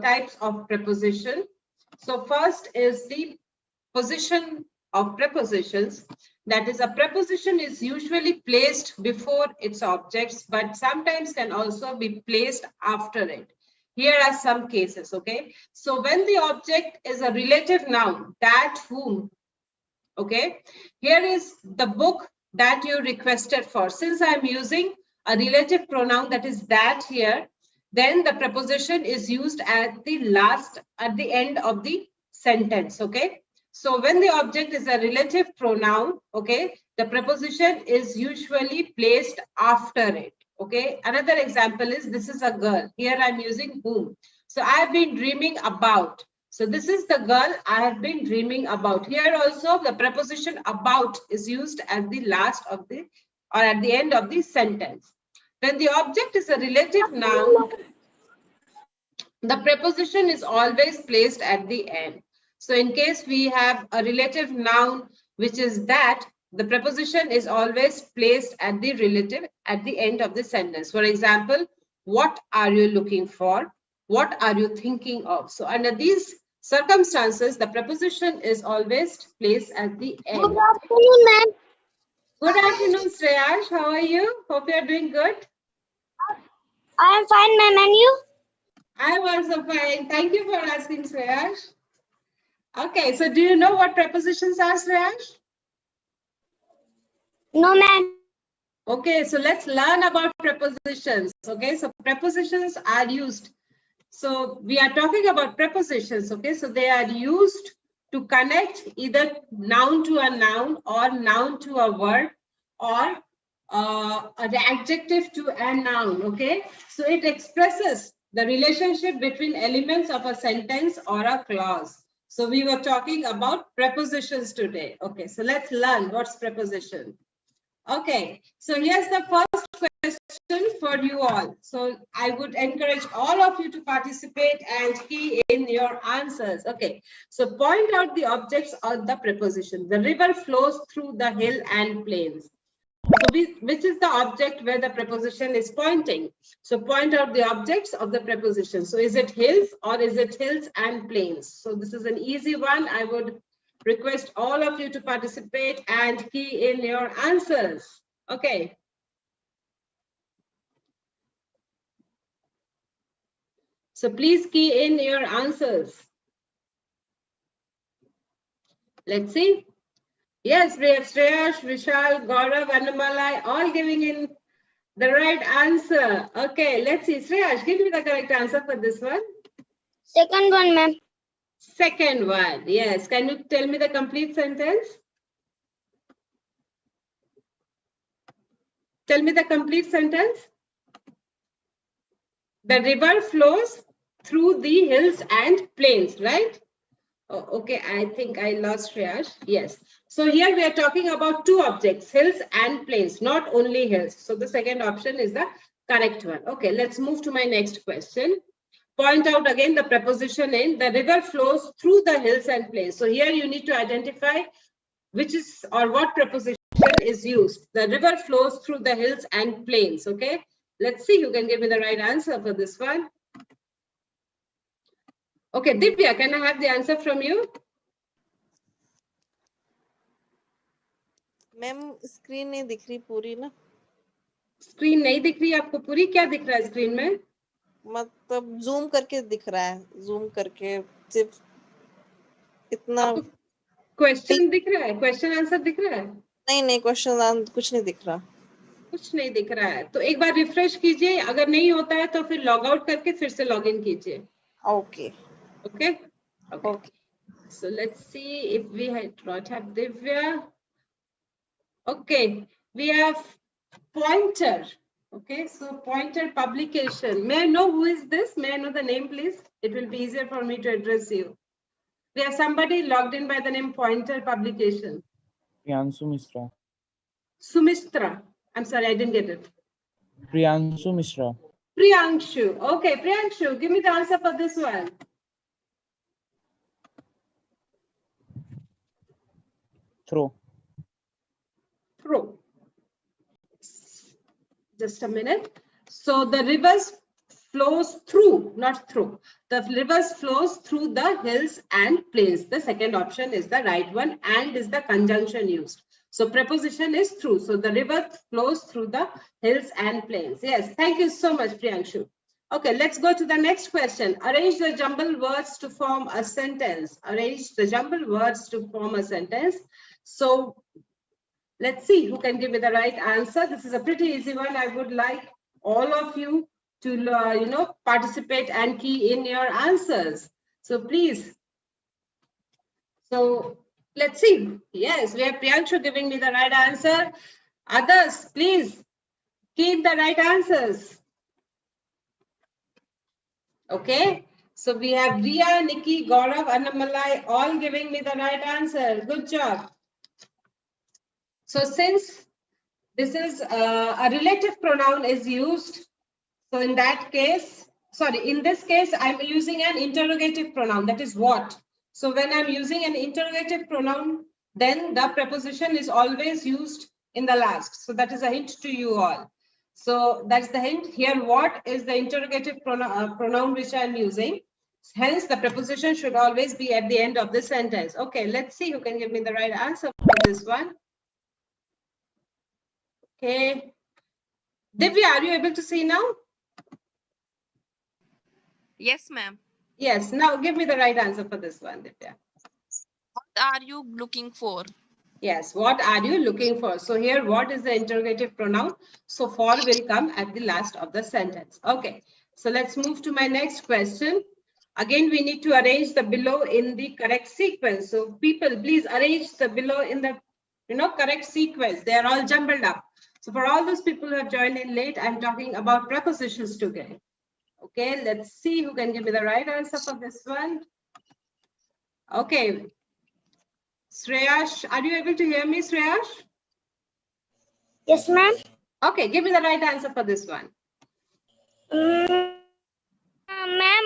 types of preposition. So first is the position of prepositions. That is, a preposition is usually placed before its objects, but sometimes can also be placed after it. Here are some cases, okay? So when the object is a relative noun, that, whom, okay? Here is the book that you requested for. Since I'm using a relative pronoun, that is that here, then the preposition is used at the end of the sentence, okay? So when the object is a relative pronoun, okay, the preposition is usually placed after it, okay? Another example is, this is a girl. Here I'm using whom. So I've been dreaming about. So this is the girl I have been dreaming about. Here also the preposition about is used at the last of the, or at the end of the sentence. When the object is a relative noun, the preposition is always placed at the end. So in case we have a relative noun, which is that, the preposition is always placed at the relative at the end of the sentence. For example, what are you looking for? What are you thinking of? So under these circumstances, the preposition is always placed at the end. Good afternoon, ma'am. Good afternoon, Shreyash. How are you? Hope you are doing good. I am fine, ma'am. And you? I am also fine. Thank you for asking, Shreyash. Okay, so do you know what prepositions are, Shreyash? No, ma'am. Okay, so let's learn about prepositions. Okay, so prepositions are used. So we are talking about prepositions. Okay, so they are used to connect either noun to a noun or noun to a word or an adjective to a noun. Okay, so it expresses the relationship between elements of a sentence or a clause. So we were talking about prepositions today. Okay, so let's learn what's preposition. Okay, so here's the first question for you all. So I would encourage all of you to participate and key in your answers. Okay, so point out the objects of the preposition. The river flows through the hill and plains. So which is the object where the preposition is pointing? So point out the objects of the preposition. So is it hills or is it hills and plains? So this is an easy one. I would request all of you to participate and key in your answers. Okay. So please key in your answers. Let's see. Yes, we have Shreyash, Vishal, Gaurav, Annamalai, all giving in the right answer. Okay, let's see. Shreyash, give me the correct answer for this one. Second one, ma'am. Second one, yes. Can you tell me the complete sentence? Tell me the complete sentence. The river flows through the hills and plains, right? Oh, okay, I think I lost Shreyash. Yes. So here we are talking about two objects, hills and plains, not only hills. So the second option is the correct one. Okay, let's move to my next question. Point out again the preposition in. The river flows through the hills and plains. So here you need to identify which is or what preposition is used. The river flows through the hills and plains. Okay, let's see who can give me the right answer for this one. Okay, Divya, can I have the answer from you? Ma'am screen नहीं दिख रही पूरी ना. Screen नहीं दिख रही आपको पूरी? क्या दिख रहा है स्क्रीन में? मतलब जूम करके दिख रहा है, जूम करके सिर्फ इतना. क्वेश्चन दिख रहा है? क्वेश्चन आंसर दिख रहा है? नहीं क्वेश्चन कुछ नहीं दिख रहा. कुछ नहीं दिख रहा है तो एक बार रिफ्रेश कीजिए. अगर नहीं होता है तो फिर लॉग आउट करके फिर से लॉग इन कीजिए. Okay. Okay. So let's see if we not have Divya. Okay, we have Pointer. Okay, so Pointer publication. May I know who is this? May I know the name, please? It will be easier for me to address you. We have somebody logged in by the name Pointer Publication. Priyanshu Mishra. Sumistra. I'm sorry, I didn't get it. Priyanshu Mishra. Priyanshu. Okay, Priyanshu, give me the answer for this one. Throw. Throw. Just a minute. So the rivers flows through, not through. The rivers flows through the hills and plains. The second option is the right one, and is the conjunction used. So preposition is through. So the river flows through the hills and plains. Yes, thank you so much, Priyanshu. Okay, let's go to the next question. Arrange the jumbled words to form a sentence. Arrange the jumbled words to form a sentence. So let's see who can give me the right answer. This is a pretty easy one. I would like all of you to participate and key in your answers. So please. So let's see. Yes, we have Priyanshu giving me the right answer. Others, please keep the right answers. Okay. So we have Riya, Nikki, Gaurav, Annamalai all giving me the right answer. Good job. So since this is a relative pronoun is used, so in that case, sorry, in this case, I'm using an interrogative pronoun, that is what. So when I'm using an interrogative pronoun, then the preposition is always used in the last. So that is a hint to you all. So that's the hint here. What is the interrogative pronoun which I'm using? Hence, the preposition should always be at the end of the sentence. Okay, let's see who can give me the right answer for this one. Okay. Divya, are you able to see now? Yes, ma'am. Yes. Now give me the right answer for this one, Divya. What are you looking for? Yes. What are you looking for? So here, what is the interrogative pronoun? So for will come at the last of the sentence. Okay. So let's move to my next question. Again, we need to arrange the below in the correct sequence. So people, please arrange the below in the correct sequence. They are all jumbled up. So for all those people who have joined in late, I'm talking about prepositions today. Okay, let's see who can give me the right answer for this one. Okay. Shreyash, are you able to hear me, Shreyash? Yes, ma'am. Okay, give me the right answer for this one. Ma'am,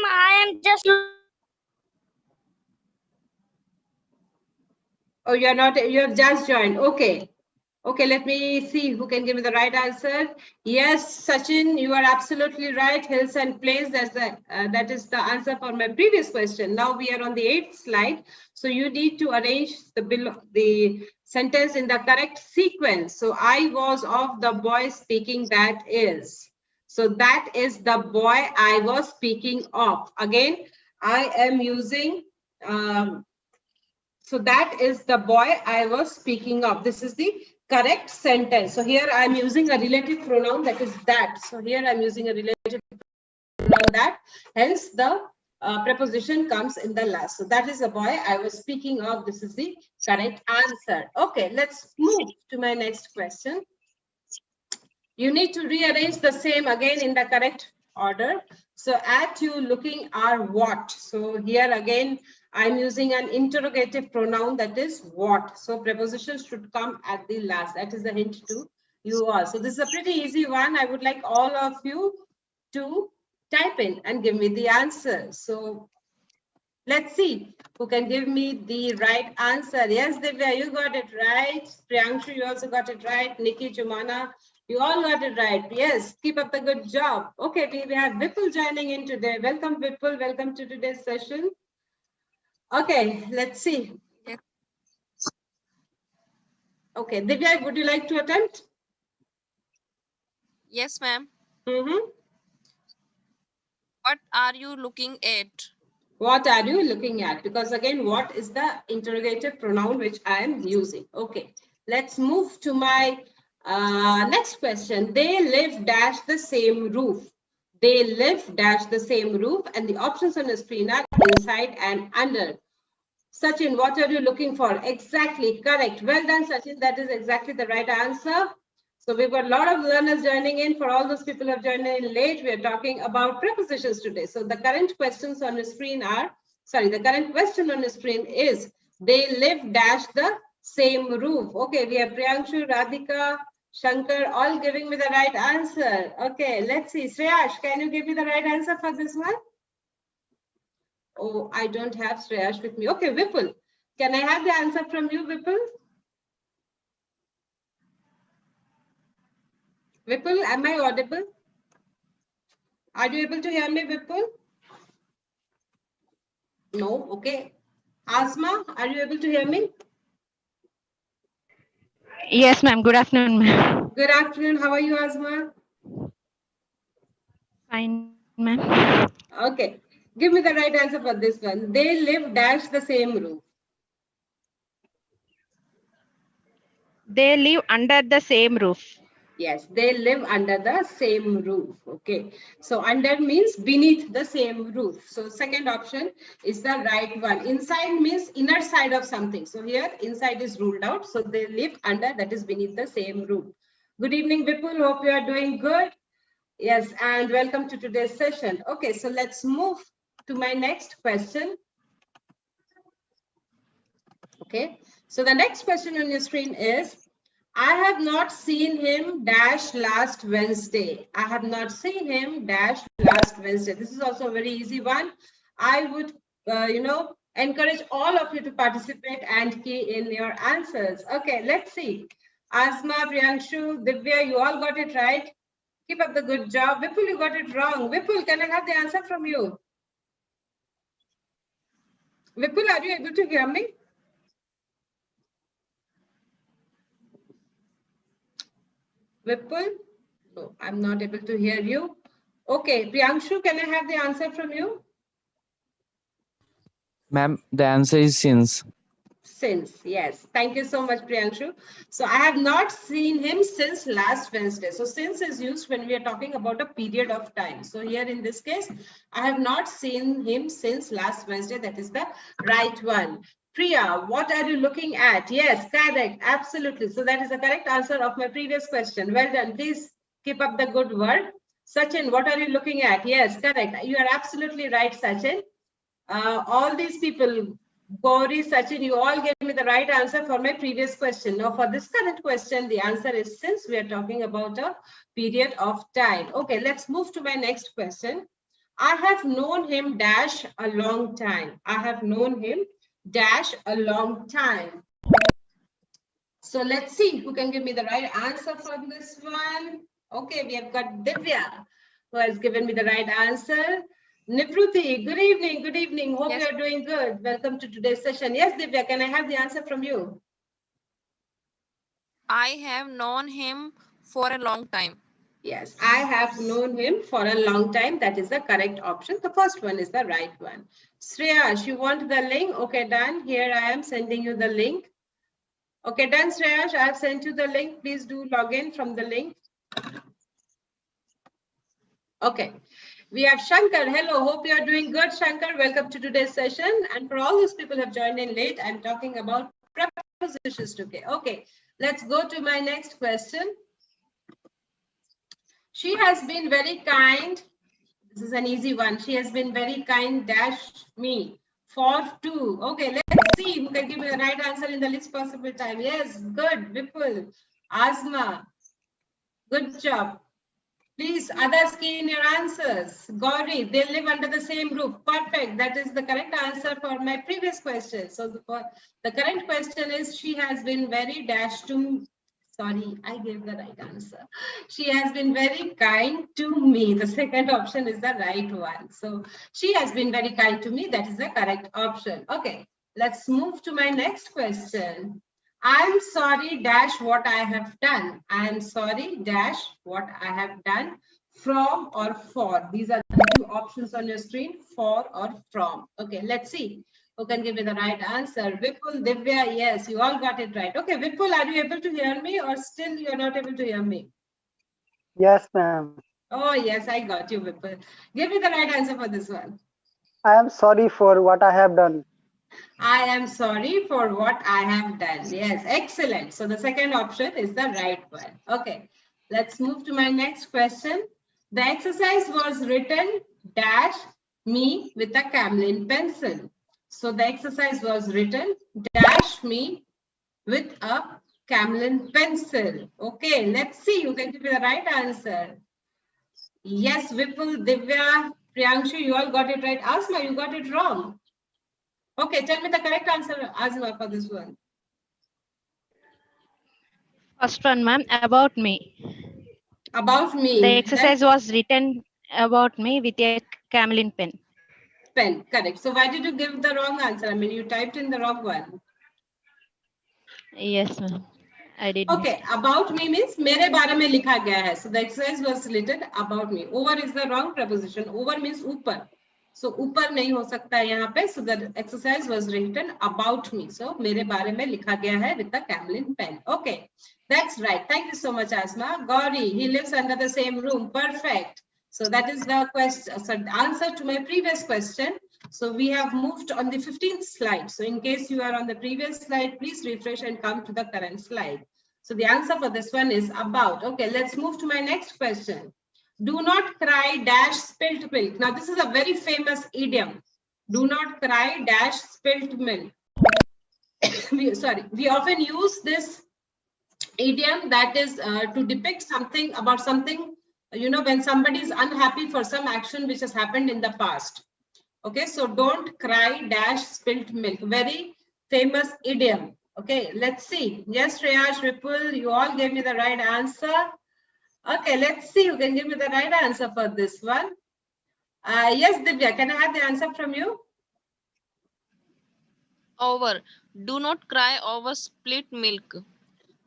I am just... Oh, you have just joined. Okay. Okay, let me see who can give me the right answer. Yes, Sachin, you are absolutely right. Hills and plains, that is the answer for my previous question. Now we are on the 8th slide. So you need to arrange the sentence in the correct sequence. So I was of the boy speaking, that is. So that is the boy I was speaking of. Again, I am using, so that is the boy I was speaking of. This is the correct sentence. So here I'm using a relative pronoun, that is that. So here I'm using a relative pronoun that, hence the preposition comes in the last. So that is the boy I was speaking of. This is the correct answer. Okay, let's move to my next question. You need to rearrange the same again in the correct order. So at you looking are what? So here again, I'm using an interrogative pronoun, that is what. So prepositions should come at the last. That is the hint to you all. So this is a pretty easy one. I would like all of you to type in and give me the answer. So let's see who can give me the right answer. Yes, Divya, you got it right. Priyanshu, you also got it right. Nikki, Jumana, you all got it right. Yes, keep up the good job. Okay, we have Vipul joining in today. Welcome, Vipul. Welcome to today's session. Okay, let's see. Yes. Okay, Divya, would you like to attempt? Yes, ma'am. Mm-hmm. What are you looking at? What are you looking at? Because again, what is the interrogative pronoun which I am using? Okay, let's move to my next question. They live dash the same roof. They live dash the same roof, and the options on the screen are inside and under. Sachin, what are you looking for? Exactly, correct. Well done, Sachin. That is exactly the right answer. So we've got a lot of learners joining in. For all those people who have joined in late, we are talking about prepositions today. So the current questions on the screen are, sorry, the current question on the screen is, they live dash the same roof. Okay, we have Priyanshu, Radhika, Shankar, all giving me the right answer. Okay, let's see. Shreyash, can you give me the right answer for this one? Oh, I don't have Shreyash with me. Okay, Vipul, can I have the answer from you, Vipul? Vipul, am I audible? Are you able to hear me, Vipul? No, okay. Asma, are you able to hear me? Yes, ma'am. Good afternoon, ma'am. Good afternoon. How are you, Asma? Fine, ma'am. Okay. Give me the right answer for this one. They live dash the same roof. They live under the same roof. Yes, they live under the same roof. Okay. So under means beneath the same roof. So second option is the right one. Inside means inner side of something. So here inside is ruled out. So they live under, that is beneath the same roof. Good evening, Vipul. Hope you are doing good. Yes, and welcome to today's session. Okay, so let's move to my next question. Okay, so the next question on your screen is, I have not seen him dash last Wednesday. I have not seen him dash last Wednesday. This is also a very easy one. I would, encourage all of you to participate and key in your answers. Okay, let's see. Asma, Priyanshu, Divya, you all got it right. Keep up the good job. Vipul, you got it wrong. Vipul, can I have the answer from you? Vipul, are you able to hear me? Vipul? No, I'm not able to hear you. Okay, Priyanshu, can I have the answer from you? Ma'am, the answer is since. Since, yes. Thank you so much, Priyanshu. So I have not seen him since last Wednesday. So since is used when we are talking about a period of time. So here in this case, I have not seen him since last Wednesday. That is the right one. Priya, what are you looking at? Yes, correct. Absolutely. So that is the correct answer of my previous question. Well done. Please keep up the good work. Sachin, what are you looking at? Yes, correct. You are absolutely right, Sachin. All these people, Gauri, Sachin, you all gave me the right answer for my previous question. Now for this current question, the answer is since we are talking about a period of time. Okay, let's move to my next question. I have known him dash a long time. I have known him dash a long time. So let's see who can give me the right answer for this one. Okay, we have got Divya, who has given me the right answer. Nivruti, good evening, good evening. Hope Yes. you are doing good. Welcome to today's session. Yes, Divya, can I have the answer from you? I have known him for a long time. Yes, I have known him for a long time. That is the correct option. The first one is the right one. Shreyash, you want the link? Okay, done. Here I am sending you the link. Okay, done, Shreyash. I have sent you the link. Please do log in from the link. Okay. We have Shankar. Hello, hope you are doing good, Shankar. Welcome to today's session. And for all those people who have joined in late, I'm talking about prepositions today. Okay, let's go to my next question. She has been very kind. This is an easy one. She has been very kind dash me for two. Okay, let's see who can give me the right answer in the least possible time. Yes, good. Vipul, Asma, good job. Please, others key in your answers. Gauri, they live under the same roof. Perfect. That is the correct answer for my previous question. So the current question is, she has been very dash to, sorry, I gave the right answer. She has been very kind to me. The second option is the right one. So she has been very kind to me. That is the correct option. Okay, let's move to my next question. I'm sorry dash what I have done. I'm sorry dash what I have done from or for. These are the two options on your screen, for or from. Okay, let's see who can give me the right answer. Vipul, Divya, yes, you all got it right. Okay, Vipul, are you able to hear me or still you're not able to hear me? Yes, ma'am. Oh, yes, I got you, Vipul. Give me the right answer for this one. I am sorry for what I have done. I am sorry for what I have done. Yes, excellent. So the second option is the right one. Okay, let's move to my next question. The exercise was written dash me with a Camlin pencil. So the exercise was written, dash me with a Camlin pencil. Okay, let's see. You can give me the right answer. Yes, Vipul, Divya, Priyanshu, you all got it right. Asma, you got it wrong. Okay, tell me the correct answer, Asma, for this one. First one, ma'am, about me. About me. The exercise was written about me with a Camlin pen. Pen, correct. So why did you give the wrong answer? I mean, you typed in the wrong one. Yes, ma'am. I did. Okay, about me means मेरे बारे में लिखा गया है. So the exercise was written about me. Over is the wrong preposition. Over means ऊपर. So ऊपर नहीं हो सकता है यहाँ पे. So the exercise was written about me. So मेरे बारे में लिखा गया है with the Camlin pen. Okay, that's right. Thank you so much, Asma. Gauri, he lives under the same room. Perfect. So that is the question. So the answer to my previous question. So we have moved on the 15th slide. So in case you are on the previous slide, please refresh and come to the current slide. So the answer for this one is about. Okay, let's move to my next question. Do not cry dash spilt milk. Now this is a very famous idiom. Do not cry dash spilt milk. We often use this idiom that is to depict something about something, you know, when somebody is unhappy for some action which has happened in the past. Okay, so don't cry dash spilt milk. Very famous idiom. Okay, let's see. Yes, Shreyash, Ripul, you all gave me the right answer. Okay, let's see who can give me the right answer for this one. Yes, Divya, can I have the answer from you? Over. Do not cry over split milk.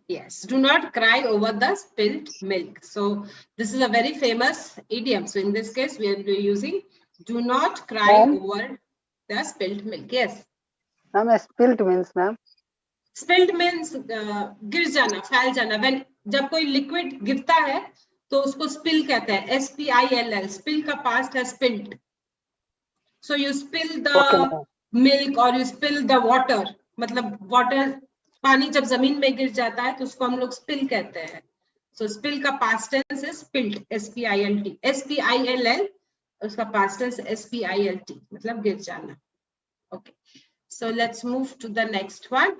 Yes, do not cry over the spilt milk. So this is a very famous idiom. So in this case, we are using do not cry over the spilt milk. Yes. Ma'am, spilt means, ma'am. Spilt means गिर जाना, फैल जाना. When जब कोई liquid गिरता है, तो उसको spill कहते हैं. S-P-I-L-L. Spill का past है spilt. So you spill the milk or you spill the water. मतलब water, पानी जब जमीन में गिर जाता है, तो उसको हम लोग spill कहते हैं. So spill का past tense is spilt. S-P-I-L-T. S-P-I-L-L. उसका past tense S-P-I-L-T. मतलब गिर जाना. Okay. So let's move to the next one.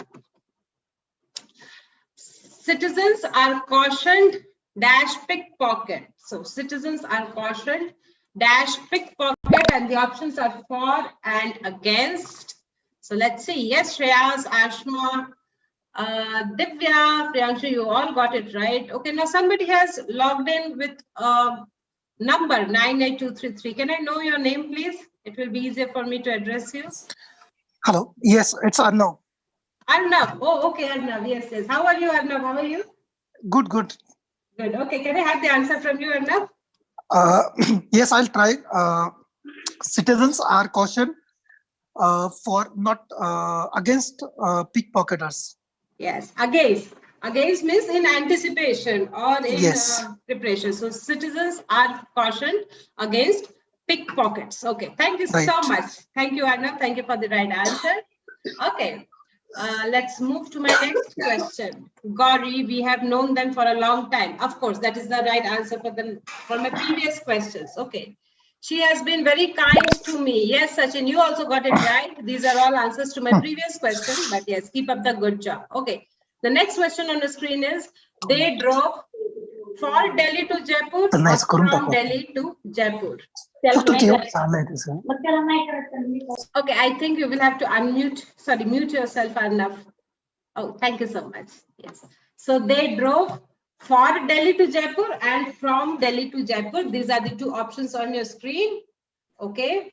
Citizens are cautioned dash pickpocket. So citizens are cautioned dash pickpocket, and the options are for and against. So let's see. Yes, Shreyas, Ashma, Divya, Priyanshu, you all got it right. Okay, now somebody has logged in with number 98233. Can I know your name, please? It will be easier for me to address you. Hello. Yes, it's Arnav. Arnav. Oh, okay, Arnav. Yes, yes. How are you, Arnav? How are you? Good, good. Good. Okay, can I have the answer from you, Arnav? Yes, I'll try. Citizens are cautioned for not against pickpocketers. Yes, against. Against means in anticipation or in preparation. So citizens are cautioned against pickpockets. Okay, thank you so much. Thank you, Arnav. Thank you for the right answer. Okay, let's move to my next question. Gauri, we have known them for a long time. Of course, that is the right answer for my previous questions. Okay, she has been very kind to me. Yes, Sachin, you also got it right. These are all answers to my previous question, but yes, keep up the good job. Okay, the next question on the screen is, they drove for Delhi to Jaipur or from Delhi to Jaipur? Okay, I think you will have to mute yourself, Arnav. Oh, thank you so much. Yes. So they drove for Delhi to Jaipur and from Delhi to Jaipur. These are the two options on your screen. Okay.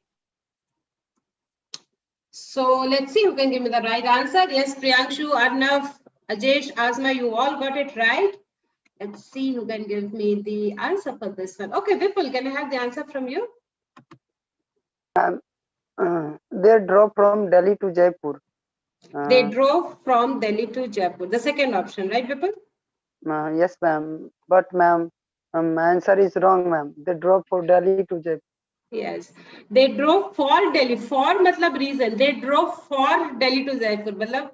So let's see who can give me the right answer. Yes, Priyanshu, Arnav, Ajesh, Asma, you all got it right. Let's see who can give me the answer for this one. Okay, Vipul, can I have the answer from you? They drove from Delhi to Jaipur. They drove from Delhi to Jaipur. The second option, right, Vipul? Yes, ma'am. But, ma'am, my answer is wrong, ma'am. They drove for Delhi to Jaipur. Yes, they drove for Delhi. For matlab reason. They drove for Delhi to Jaipur. Matlab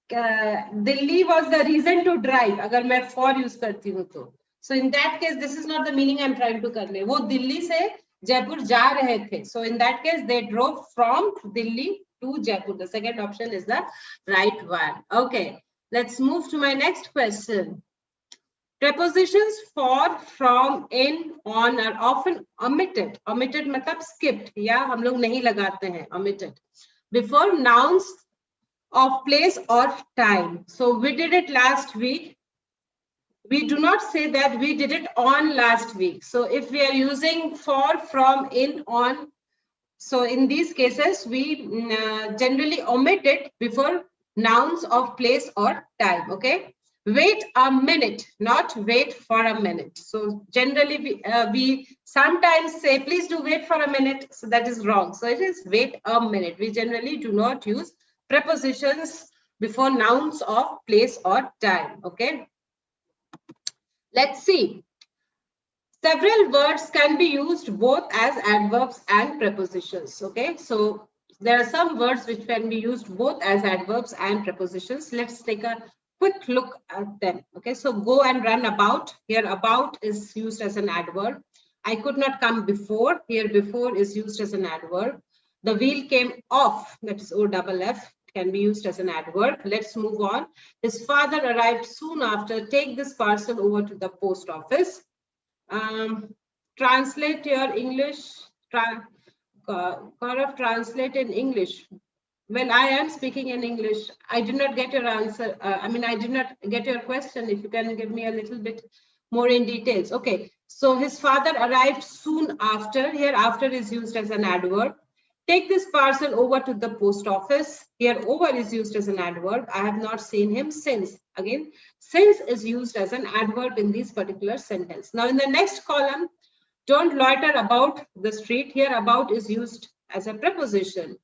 Delhi was the reason to drive. अगर मैं for use करती हूँ तो. So in that case, this is not the meaning I'm trying to करने. वो दिल्ली से जयपुर जा रहे थे. So in that case, they drove from Delhi to Jaipur. The second option is the right one. Okay, let's move to my next question. Prepositions for, from, in, on are often omitted. Omitted matlab skipped. या हम लोग नहीं लगाते हैं. Omitted before nouns of place or time. So we did it last week. We do not say that we did it on last week. So if we are using for, from, in, on, so in these cases, we generally omit it before nouns of place or time, okay? Wait a minute, not wait for a minute. So generally we sometimes say, please do wait for a minute. So that is wrong. So it is wait a minute. We generally do not use prepositions before nouns of place or time, okay? Let's see. Several words can be used both as adverbs and prepositions. Okay, so there are some words which can be used both as adverbs and prepositions. Let's take a quick look at them. Okay, so go and run about. Here, about is used as an adverb. I could not come before. Here, before is used as an adverb. The wheel came off. That is O-double-F. Can be used as an adverb. Let's move on. His father arrived soon after. Take this parcel over to the post office. Translate your English. Gaurav, translate in English. Well, I am speaking in English. I did not get your answer. I did not get your question. If you can give me a little bit more in details. Okay. So his father arrived soon after. Here, after is used as an adverb. Take this parcel over to the post office. Here, over is used as an adverb. I have not seen him since. Again, since is used as an adverb in this particular sentence. Now, in the next column, don't loiter about the street. Here, about is used as a preposition.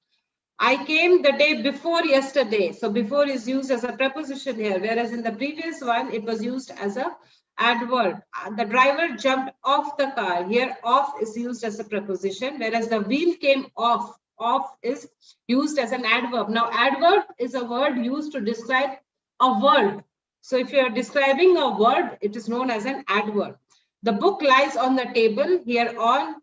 I came the day before yesterday. So, before is used as a preposition here, whereas in the previous one, it was used as a adverb. The driver jumped off the car. Here, off is used as a preposition, whereas the wheel came off. Off is used as an adverb. Now, adverb is a word used to describe a verb. So, if you are describing a verb, it is known as an adverb. The book lies on the table. Here, on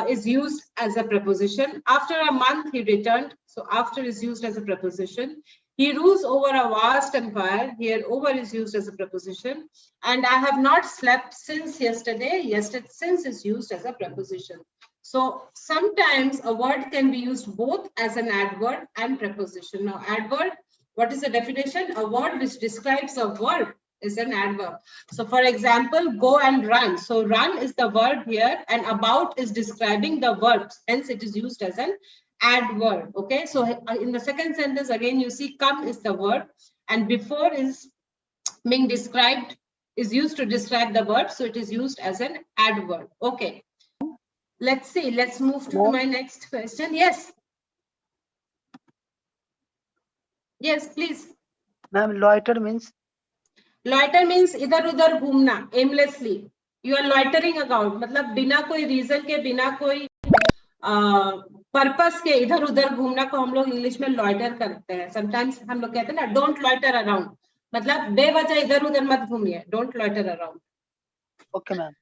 is used as a preposition. After a month, he returned. So, after is used as a preposition. He rules over a vast empire. Here, over is used as a preposition. And I have not slept since yesterday. Yesterday, since is used as a preposition. So, sometimes a word can be used both as an adverb and preposition. Now, adverb, what is the definition? A word which describes a verb is an adverb. So, for example, go and run. So, run is the verb here and about is describing the verb. Hence, it is used as an adverb. Okay, so in the second sentence again you see come is the verb and before is being described, is used to describe the verb, so it is used as an adverb. Okay, let's see, let's move to my next question. Yes, please. Ma'am, loiter means इधर उधर घूमना, aimlessly. You are loitering about, मतलब बिना कोई reason के, बिना कोई purpose के इधर उधर घूमना को हम लोग इंग्लिश में लॉइटर करते हैं. समटाइम्स हम लोग कहते हैं ना डोंट लॉइटर अराउंड, मतलब बेवजह इधर उधर मत घूमिए, don't loiter around. Okay, ma'am.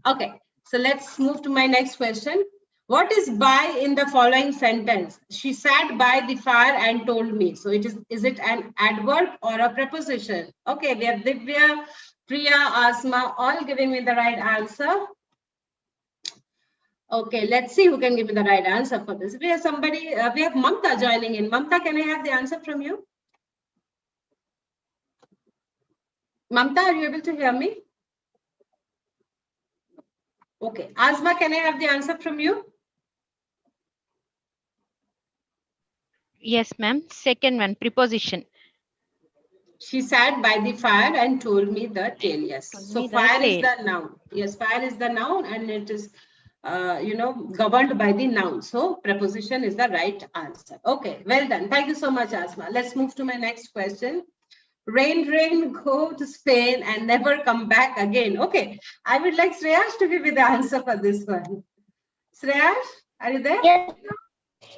Okay, so let's move to my next question. What is by in the following sentence? She sat by the fire and told me. So it is it an adverb or a preposition? Okay, we have Divya, Priya, Asma all giving me the right answer. Okay, let's see who can give me the right answer for this. We have somebody, we have Mamta joining in. Mamta, can I have the answer from you? Mamta, are you able to hear me? Okay, Asma, can I have the answer from you? Yes, ma'am. Second one, preposition. She sat by the fire and told me the tale. Yes. So fire is the noun. Yes, fire is the noun and it is governed by the noun. So preposition is the right answer. Okay, well done. Thank you so much, Asma. Let's move to my next question. Rain, rain, go to Spain and never come back again. Okay, I would like Shreyash to give me the answer for this one. Shreyash, are you there? Yes.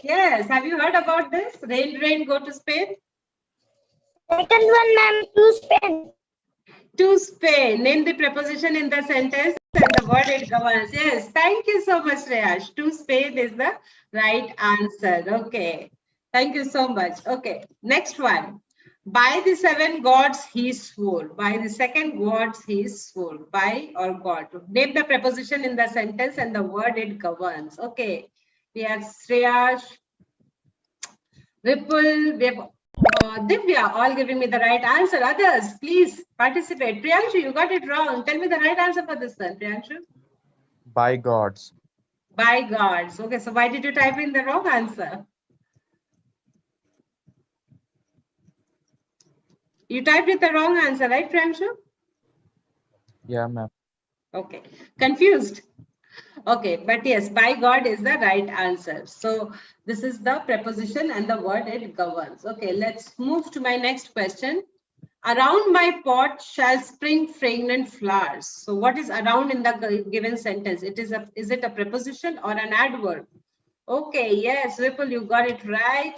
Yes. Have you heard about this? Rain, rain, go to Spain. Second one, ma'am, to Spain. To Spain. Name the preposition in the sentence and the word it governs. Yes. Thank you so much, Shreyash. To Spain is the right answer. Okay. Thank you so much. Okay, next one. By the 7 gods he swore. By the 2nd gods he swore. By or God. Name the preposition in the sentence and the word it governs. Okay, we have Shreyash, Vipul, we have Divya, all giving me the right answer. Others, please participate. Priyanshu, you got it wrong. Tell me the right answer for this one, Priyanshu. By gods. By gods. Okay, so why did you type in the wrong answer? You typed in the wrong answer, right, Priyanshu? Yeah, ma'am. Okay, confused. Okay, but yes, by God is the right answer. So this is the preposition and the word it governs. Okay, let's move to my next question. Around my pot shall spring fragrant flowers. So what is around in the given sentence? Is it a preposition or an adverb? Okay, yes, Vipul, you got it right.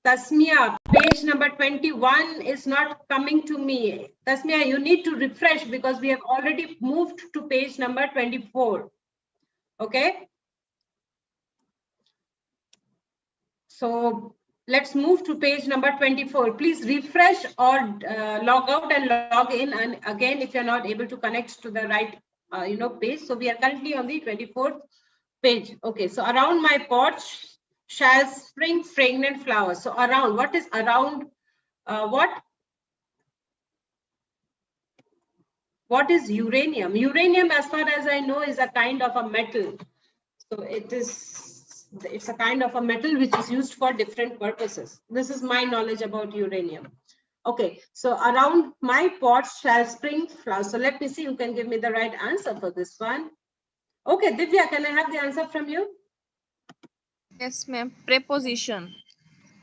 Tasmia, page number 21 is not coming to me. Tasmia, you need to refresh because we have already moved to page number 24. Okay. So let's move to page number 24. Please refresh or log out and log in. And again, if you're not able to connect to the right, page. So we are currently on the 24th page. Okay. So around my porch shall spring fragrant flowers. So around, what is around? What is uranium? Uranium, as far as I know, is a kind of a metal. So it's a kind of a metal which is used for different purposes. This is my knowledge about uranium. Okay, so around my pot shall spring flowers. So let me see who can give me the right answer for this one. Okay, Divya, can I have the answer from you? Yes, ma'am. Preposition.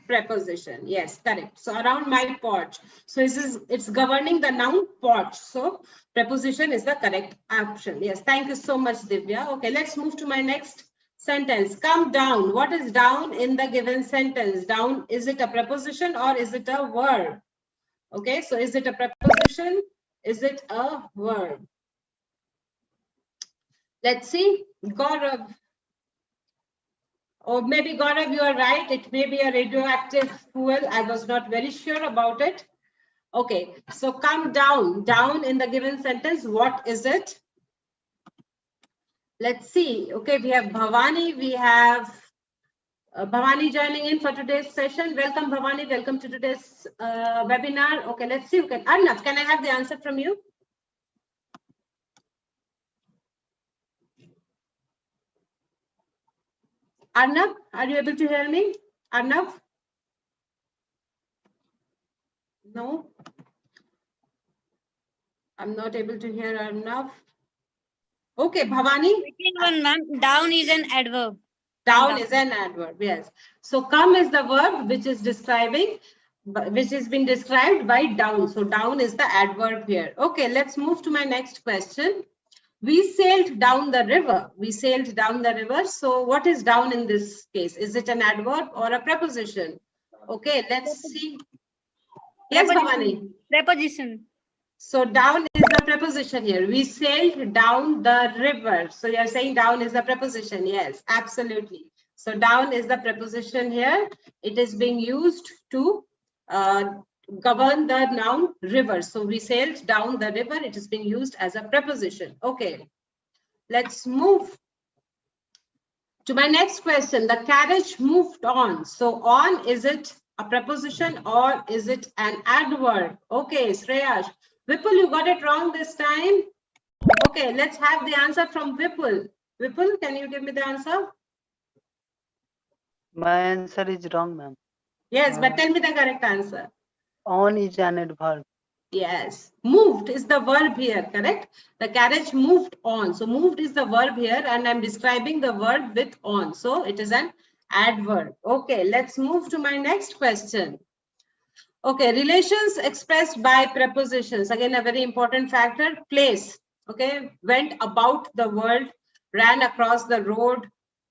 Preposition, yes, correct. So around my porch. So it's governing the noun porch. So preposition is the correct option. Yes, thank you so much, Divya. Okay, let's move to my next sentence. Come down. What is down in the given sentence? Down, is it a preposition or is it a verb? Okay, so is it a preposition? Is it a verb? Let's see. Gaurav. Or maybe Gaurav, you are right. It may be a radioactive fuel. I was not very sure about it. Okay, so come down. Down in the given sentence, what is it? Let's see. Okay, we have Bhavani. We have Bhavani joining in for today's session. Welcome, Bhavani. Welcome to today's webinar. Okay, let's see. Okay, Arnav, can I have the answer from you? Arnav, are you able to hear me? Arnav? No. I'm not able to hear Arnav. Okay, Bhavani. Second one, ma'am. Down is an adverb. Down is an adverb, yes. So come is the verb which is describing, which has been described by down. So down is the adverb here. Okay, let's move to my next question. We sailed down the river. We sailed down the river. So what is down in this case? Is it an adverb or a preposition? Okay, let's see. Yes, Bhavani. Preposition. So down is the preposition here. We sailed down the river. So you're saying down is the preposition. Yes, absolutely. So down is the preposition here. It is being used to govern the noun river. So we sailed down the river. It is being used as a preposition. Okay, let's move to my next question. The carriage moved on. So on, is it a preposition or is it an adverb? Okay, Shreyash. Vipul, you got it wrong this time. Okay, let's have the answer from Vipul. Vipul, can you give me the answer? My answer is wrong, ma'am. Yes, but tell me the correct answer. On is an adverb. Yes, moved is the verb here, correct? The carriage moved on. So moved is the verb here and I'm describing the verb with on. So it is an adverb. Okay, let's move to my next question. Okay, relations expressed by prepositions. Again, a very important factor. Place, okay, went about the world, ran across the road,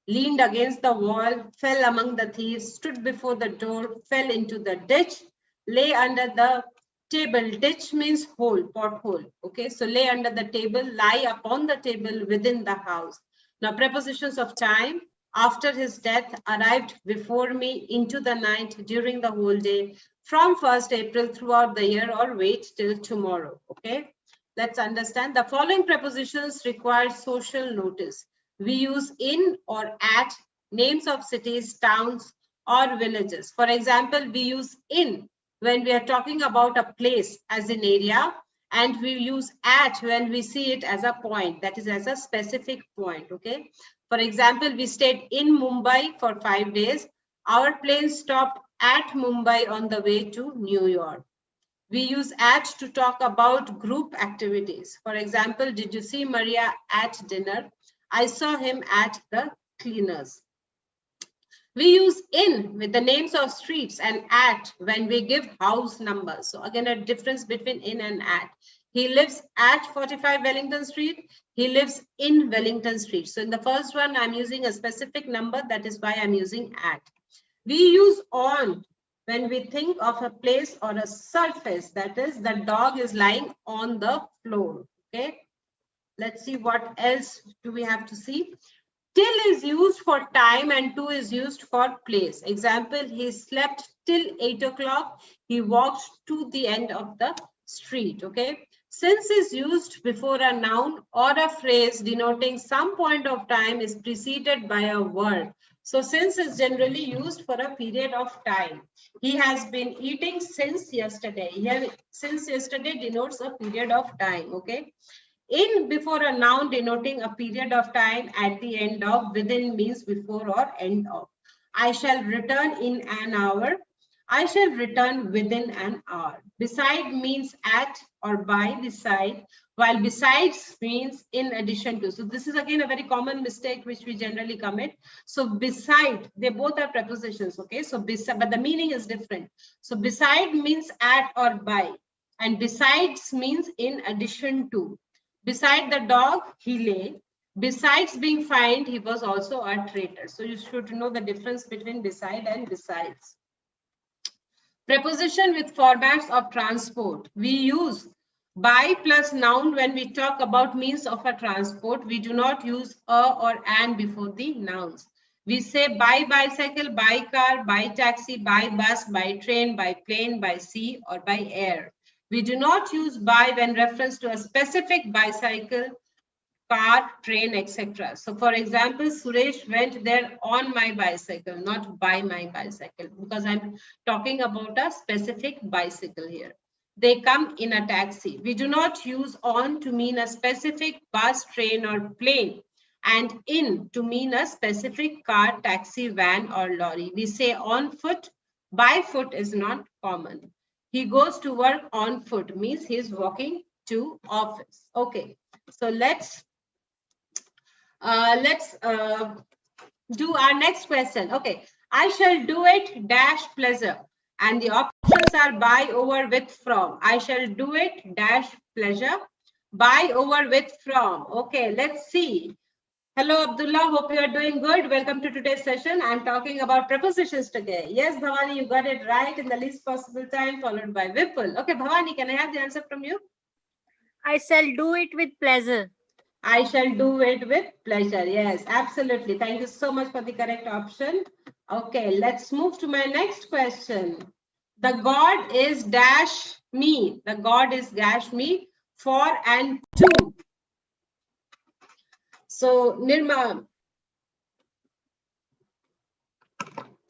leaned against the wall, fell among the thieves, stood before the door, fell into the ditch, lay under the table. Ditch means hole, pothole. Okay, so lay under the table, lie upon the table within the house. Now, prepositions of time after his death arrived before me into the night during the whole day from 1st April throughout the year, or wait till tomorrow. Okay, let's understand. The following prepositions require social notice. We use in or at names of cities, towns, or villages. For example, we use in when we are talking about a place as an area, and we use at when we see it as a point, that is as a specific point. Okay, for example, we stayed in Mumbai for 5 days. Our plane stopped at Mumbai on the way to New York. We use at to talk about group activities. For example, did you see Maria at dinner? I saw him at the cleaners. We use in with the names of streets and at when we give house numbers. So again, a difference between in and at. He lives at 45 Wellington Street. He lives in Wellington Street. So in the first one, I'm using a specific number. That is why I'm using at. We use on when we think of a place or a surface. That is, the dog is lying on the floor. Okay. Let's see what else do we have to see. Till is used for time and to is used for place. Example, he slept till 8 o'clock. He walked to the end of the street. Okay. Since is used before a noun or a phrase denoting some point of time is preceded by a word. So since is generally used for a period of time. He has been eating since yesterday. Here, since yesterday denotes a period of time. Okay. In before a noun denoting a period of time at the end of, within means before or end of. I shall return in an hour. I shall return within an hour. Beside means at or by beside, while besides means in addition to. So this is again a very common mistake which we generally commit. So beside, they both are prepositions, okay? So beside, but the meaning is different. So beside means at or by, and besides means in addition to. Beside the dog, he lay. Besides being fined, he was also a traitor. So you should know the difference between beside and besides. Preposition with formats of transport. We use by plus noun when we talk about means of a transport. We do not use a or an before the nouns. We say by bicycle, by car, by taxi, by bus, by train, by plane, by sea, or by air. We do not use by when reference to a specific bicycle, car, train, etc. So for example, Suresh went there on my bicycle, not by my bicycle, because I'm talking about a specific bicycle here. They come in a taxi. We do not use on to mean a specific bus, train, or plane, and in to mean a specific car, taxi, van, or lorry. We say on foot. By foot is not common. He goes to work on foot means he's walking to office. Okay, so let's do our next question. Okay, I shall do it dash pleasure, and the options are by, over, with, from. I shall do it dash pleasure, by, over, with, from. Okay, let's see. Hello, Abdullah. Hope you are doing good. Welcome to today's session. I'm talking about prepositions today. Yes, Bhavani, you got it right in the least possible time, followed by Vipul. Okay, Bhavani, can I have the answer from you? I shall do it with pleasure. I shall do it with pleasure. Yes, absolutely. Thank you so much for the correct option. Okay, let's move to my next question. The God is dash me. The God is dash me for and to. So, Nirma,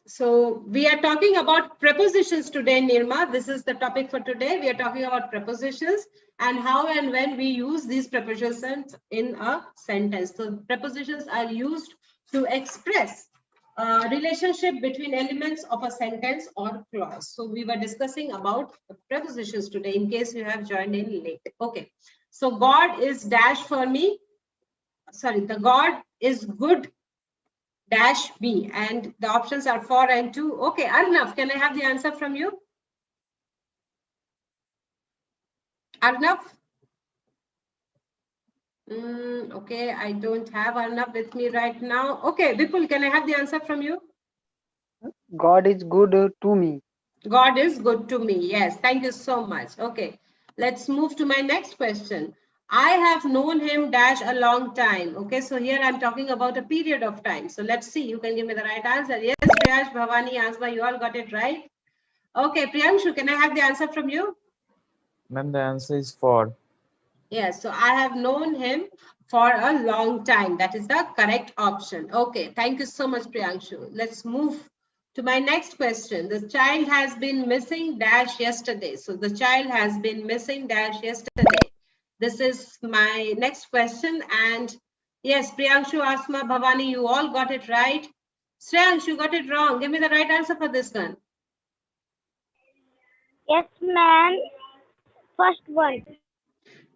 so we are talking about prepositions today, Nirma. This is the topic for today. We are talking about prepositions and how and when we use these prepositions in a sentence. So prepositions are used to express a relationship between elements of a sentence or clause. So we were discussing about prepositions today in case you have joined in late. Okay, so God is dash for me. Sorry, the God is good dash me, and the options are for and to. Okay, Arnav, can I have the answer from you? Arnav? Okay, I don't have Arnav with me right now. Okay, Vipul, can I have the answer from you? God is good to me. God is good to me. Yes, thank you so much. Okay, let's move to my next question. I have known him dash a long time. Okay, so here I'm talking about a period of time. So let's see, you can give me the right answer. Yes, Priyash, Bhavani, Asma, you all got it right. Okay, Priyanshu, can I have the answer from you? Ma'am, the answer is 4. Yes, so I have known him for a long time. That is the correct option. Okay, thank you so much, Priyanshu. Let's move to my next question. The child has been missing dash yesterday. So the child has been missing dash yesterday. This is my next question. And yes, Priyanshu, Asma, Bhavani, you all got it right. Shreyansh, you got it wrong. Give me the right answer for this one. Yes, ma'am. First one.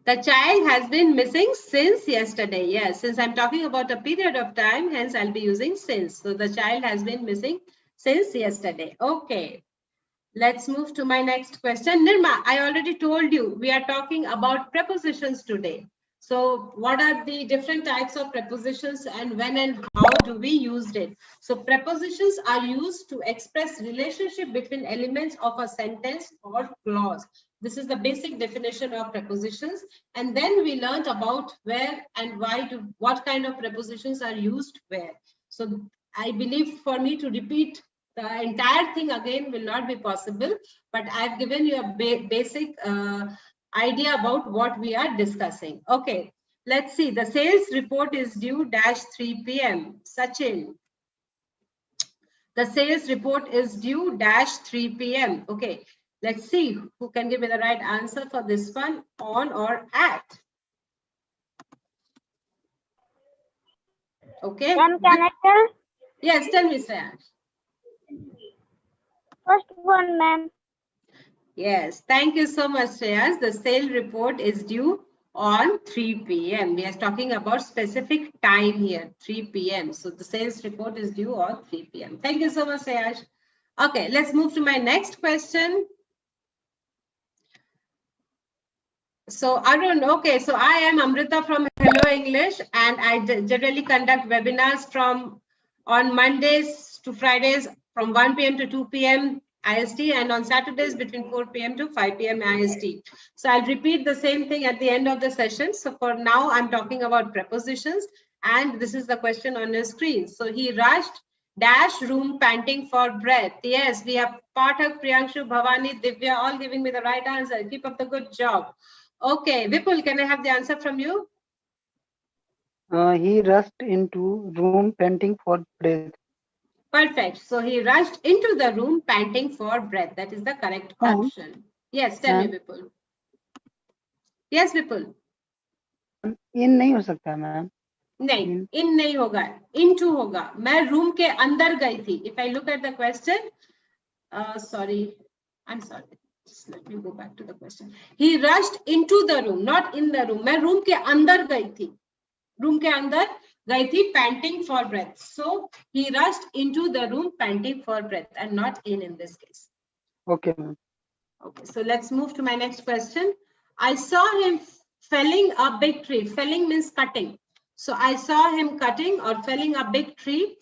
The child has been missing since yesterday. Yes, since I'm talking about a period of time, hence I'll be using since. So the child has been missing since yesterday. Okay. Let's move to my next question. Nirma, I already told you we are talking about prepositions today. So what are the different types of prepositions and when and how do we use it? So prepositions are used to express relationship between elements of a sentence or clause. This is the basic definition of prepositions. And then we learned about where and why what kind of prepositions are used where. So I believe for me to repeat the entire thing again will not be possible, but I've given you a basic idea about what we are discussing. Okay, let's see. The sales report is due dash 3 p.m. Sachin. The sales report is due dash 3 p.m. Okay, let's see who can give me the right answer for this one, on or at. Okay. Ma'am, can I tell? Yes, tell me, Shreyansh. First one, ma'am. Yes, thank you so much, Shreyas. The sale report is due on 3 p.m. We are talking about specific time here, 3 p.m. So the sales report is due on 3 p.m. Thank you so much, Shreyas. Okay, let's move to my next question. So Arun, okay, so I am Amrita from Hello English, and I generally conduct webinars on Mondays to Fridays from 1 p.m. to 2 p.m. IST, and on Saturdays between 4 p.m. to 5 p.m. IST. So I'll repeat the same thing at the end of the session. So for now, I'm talking about prepositions, and this is the question on your screen. So he rushed dash room panting for breath. Yes, we have Pathak, Priyanshu, Bhavani, Divya, all giving me the right answer. Keep up the good job. Okay, Vipul, can I have the answer from you? He rushed into room panting for breath. Perfect. So he rushed into the room panting for breath. That is the correct option. Yes, tell me, Vipul. Yes, Vipul. In नहीं हो सकता ma'am. नहीं, in नहीं होगा, into होगा. मैं room के अंदर गई थी. If I look at the question, sorry, I'm sorry. Just let me go back to the question. He rushed into the room, not in the room. मैं room के अंदर गई थी. Room के अंदर गई थी, panting for breath. So he rushed into the room panting for breath, and not in this case. Okay, ma'am. Okay, so let's move to my next question. I saw him felling a big tree. Felling means cutting. So I saw him cutting or felling a big tree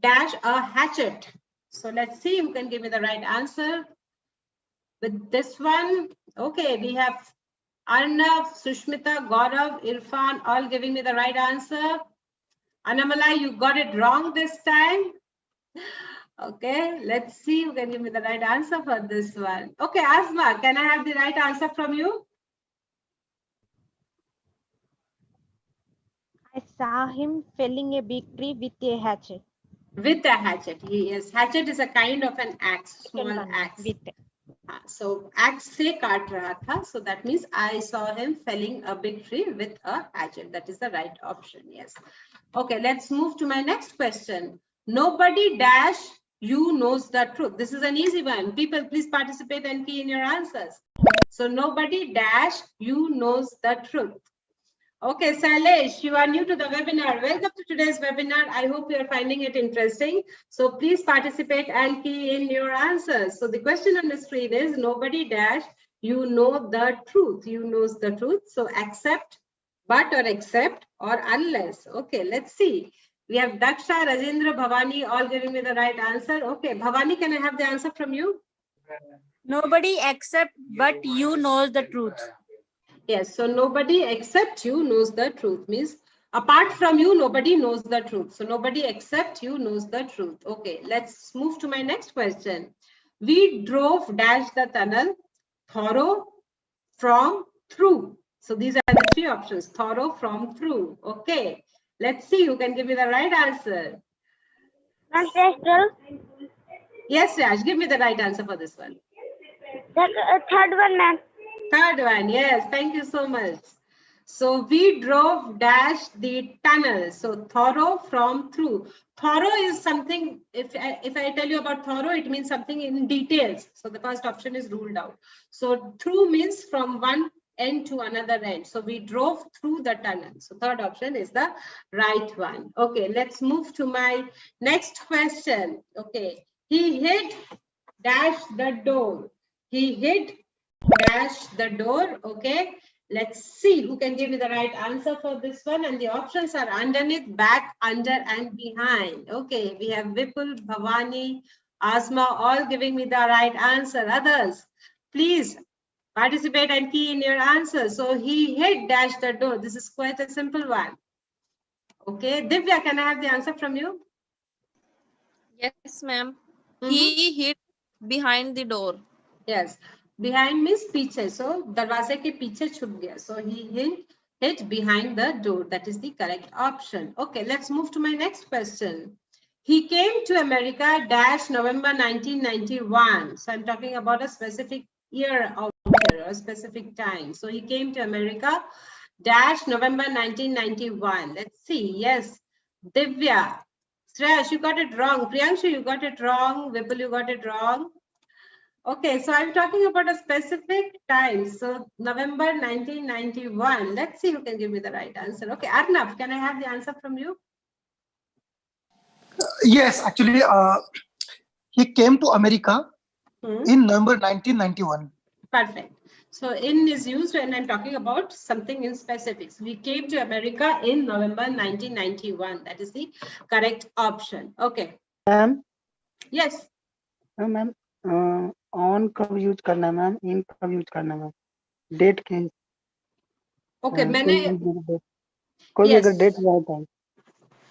dash a hatchet. So let's see who can give me the right answer. With this one, okay, we have Arnav, Sushmita, Gaurav, Irfan, all giving me the right answer. Annamalai, you got it wrong this time. Okay, let's see who can give me the right answer for this one. Okay, Asma, can I have the right answer from you? I saw him felling a big tree with a hatchet. With a hatchet, yes. Hatchet is a kind of an axe, small axe. So axe se kaat raha tha. So that means I saw him felling a big tree with a hatchet. That is the right option. Yes. Okay, let's move to my next question. Nobody dash you knows the truth. This is an easy one. People, please participate and key in your answers. So nobody dash you knows the truth. Okay, Sailesh, you are new to the webinar. Welcome to today's webinar. I hope you are finding it interesting. So please participate and key in your answers. So the question on the screen is nobody dash you know the truth. You knows the truth. So accept, but or except or unless. Okay, let's see. We have Daksha, Rajendra, Bhavani all giving me the right answer. Okay, Bhavani, can I have the answer from you? Nobody except but you knows the truth. Yes, so nobody except you knows the truth. Means apart from you, nobody knows the truth. So nobody except you knows the truth. Okay, let's move to my next question. We drove dash the tunnel, thorough, from, through. So these are the three options: thorough, from, through. Okay, let's see who can give me the right answer. Yes, Raj, give me the right answer for this one. Third one, ma'am. Third one, yes, thank you so much. So we drove dash the tunnel. So thorough, from, through. Thorough is something, if I tell you about thorough, it means something in details. So the first option is ruled out. So through means from one end to another end. So we drove through the tunnel. So third option is the right one. Okay, let's move to my next question. Okay, he hid dash the door. He hid dash the door. Okay, let's see who can give me the right answer for this one. And the options are underneath, back, under, and behind. Okay, we have Vipul, Bhavani, Asma, all giving me the right answer. Others, please participate and key in your answer. So he hid dash the door. This is quite a simple one. Okay, Divya, can I have the answer from you? Yes, ma'am. He hid behind the door. Yes, behind means पीछे. So दरवाजे के पीछे छुप गया. So he hid behind the door. That is the correct option. Okay, let's move to my next question. He came to America dash November 1991. So I'm talking about a specific year of year, a specific time. So he came to America dash November 1991. Let's see. Yes, Divya. Shreyash, you got it wrong. Priyanshu, you got it wrong. Vipul, you got it wrong. Okay, so I'm talking about a specific time. So November 1991. Let's see who can give me the right answer. Okay, Arnav, can I have the answer from you? Yes, actually, he came to America in November 1991. Perfect. So in is used when I'm talking about something in specifics. We came to America in November 1991. That is the correct option. Okay. Ma'am Yes. Ma'am on कब use करना है ma'am, इन कब use करना है ma'am, date के Okay, मैंने कोई भी अगर डेट रहता है.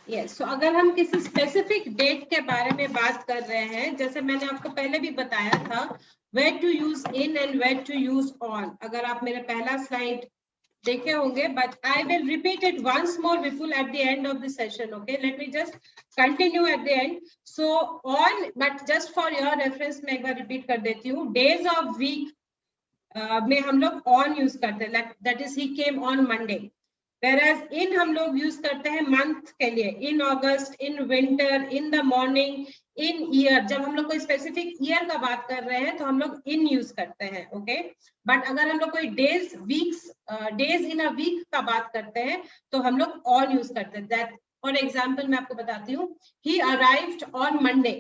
Yes, so अगर हम किसी स्पेसिफिक डेट के बारे में बात कर रहे हैं, जैसे मैंने आपको पहले भी बताया था, where to use in and where to use on. अगर आप मेरा पहला स्लाइड देखे होंगे, but I will repeat it once more, Vipul, at the end of the session. Okay, let me just continue at the end. So on, but just for your reference, मैं एक बार repeat कर देती हूँ. Days of week में हम लोग on use करते हैं. That is, he came on Monday. Whereas in हम लोग यूज करते हैं मंथ के लिए, in August, in winter, in the morning, in year. जब हम लोग कोई स्पेसिफिक ईयर का बात कर रहे हैं तो हम लोग इन यूज करते हैं. ओके, बट अगर हम लोग कोई days, weeks, days in a week का बात करते हैं तो हम लोग ऑन यूज करते हैं. दैट फॉर एग्जांपल मैं आपको बताती हूँ, ही अराइव्ड ऑन मंडे.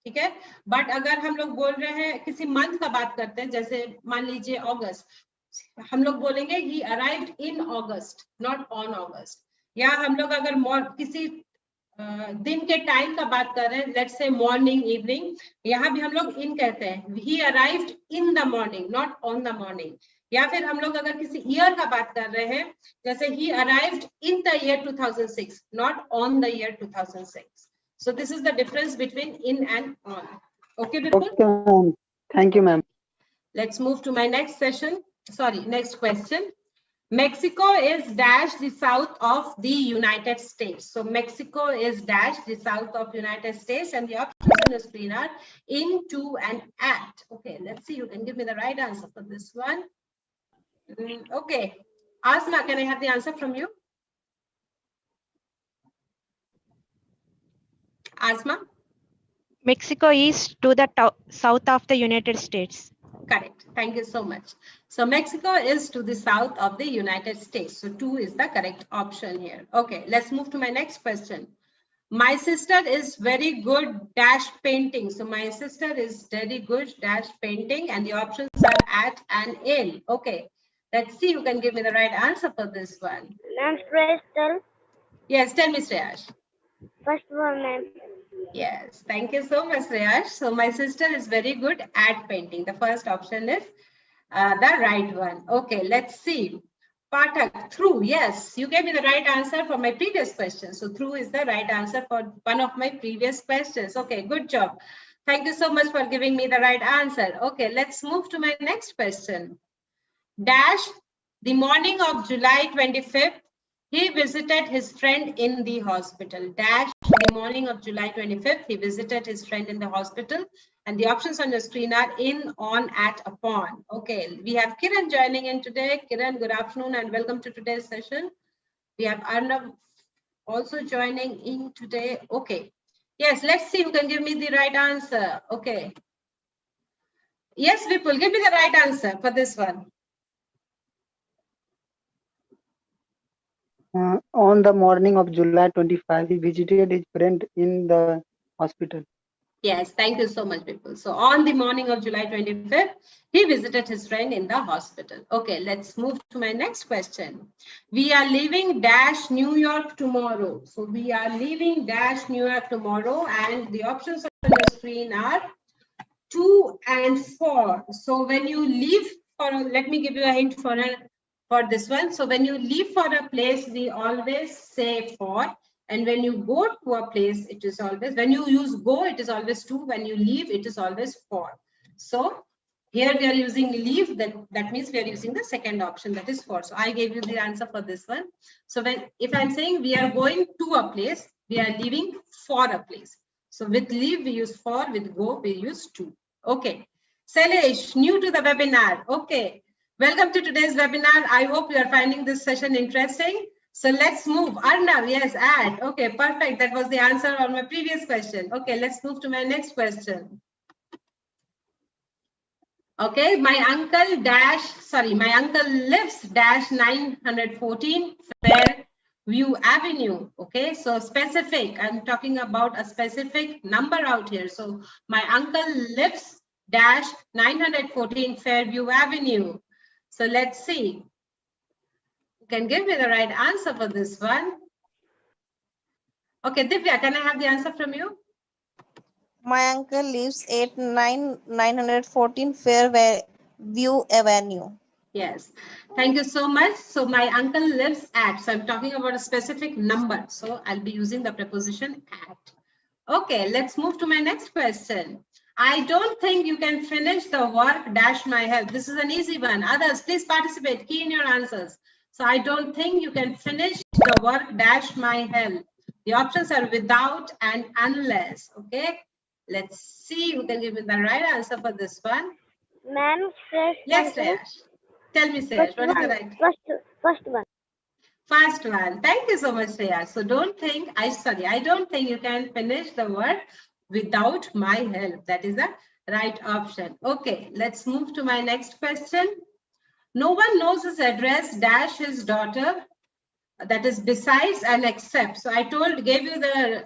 ठीक है, बट अगर हम लोग बोल रहे हैं किसी मंथ का बात करते हैं, जैसे मान लीजिए अगस्त, हम लोग बोलेंगे he arrived in August, not on August. या हम लोग अगर किसी दिन के टाइम का बात कर रहे हैं, लेट्स से मॉर्निंग, इवनिंग, यहाँ भी हम लोग इन कहते हैं. he arrived in the morning, not on the morning. या फिर हम लोग अगर किसी ईयर का बात कर रहे हैं, जैसे he arrived in the year 2006, not on the year 2006. So this is the difference between in and on. Okay, Vipul? Okay, ma'am. Thank you, ma'am. Let's move to my next session. Sorry, next question. Mexico is dash the south of the United States. So Mexico is dash the south of United States, and the options on the screen are in, to, and at. Okay, let's see who can give me the right answer for this one. Okay, Asma, can I have the answer from you? Asma? Mexico is to the south of the United States. Correct. Thank you so much. So Mexico is to the south of the United States. So 2 is the correct option here. Okay, let's move to my next question. My sister is very good dash painting. So my sister is very good dash painting, and the options are at and in. Okay, let's see who can give me the right answer for this one. Ma'am, Crystal. Yes, tell me, Shreyash. First one, ma'am. Yes, thank you so much, Shreyash. So my sister is very good at painting. The first option is the right one. Okay, let's see. Pathak, through. Yes, you gave me the right answer for my previous question. So through is the right answer for one of my previous questions. Okay, good job. Thank you so much for giving me the right answer. Okay, let's move to my next question. Dash, the morning of July 25th, he visited his friend in the hospital. Dash, the morning of July 25th, he visited his friend in the hospital. And the options on your screen are in, on, at, upon. Okay, we have Kiran joining in today. Kiran, good afternoon and welcome to today's session. We have Arnav also joining in today. Okay, yes, let's see who can give me the right answer. Okay. Yes, Vipul, give me the right answer for this one. On the morning of July 25, he visited his friend in the hospital. Yes, thank you so much, Vipul. So on the morning of July 25th, he visited his friend in the hospital. Okay, let's move to my next question. We are leaving dash New York tomorrow. So we are leaving dash New York tomorrow, and the options on the screen are 2 and 4. So when you leave for, let me give you a hint for this one. So when you leave for a place, we always say for. And when you go to a place, it is always, when you use go, it is always to. When you leave, it is always for. So here we are using leave, that means we are using the second option, that is for. So I gave you the answer for this one. So if I'm saying we are going to a place, we are leaving for a place. So with leave, we use for, with go, we use to. Okay. Sailesh, new to the webinar. Okay. Welcome to today's webinar. I hope you are finding this session interesting. So let's move. Arnav, yes, add. Okay, perfect. That was the answer on my previous question. Okay, let's move to my next question. Okay, my uncle lives dash 914 Fairview Avenue. Okay, so specific, I'm talking about a specific number out here. So my uncle lives dash 914 Fairview Avenue. So let's see. You can give me the right answer for this one. Okay, Divya, can I have the answer from you? My uncle lives at 914 Fairview Avenue. Yes, thank you so much. So my uncle lives at, so I'm talking about a specific number. So I'll be using the preposition at. Okay, let's move to my next question. I don't think you can finish the work dash my help. This is an easy one. Others, please participate. Key in your answers. So I don't think you can finish the work dash my help. The options are without and unless. Okay, let's see who can give me the right answer for this one. Ma'am, yes, Sreyash. Tell me, Sreyash, what is the right? First one. First one. Thank you so much, Sreyash. So I don't think you can finish the work without my help. That is the right option. Okay, let's move to my next question. No one knows his address dash his daughter, that is besides and except. So I gave you the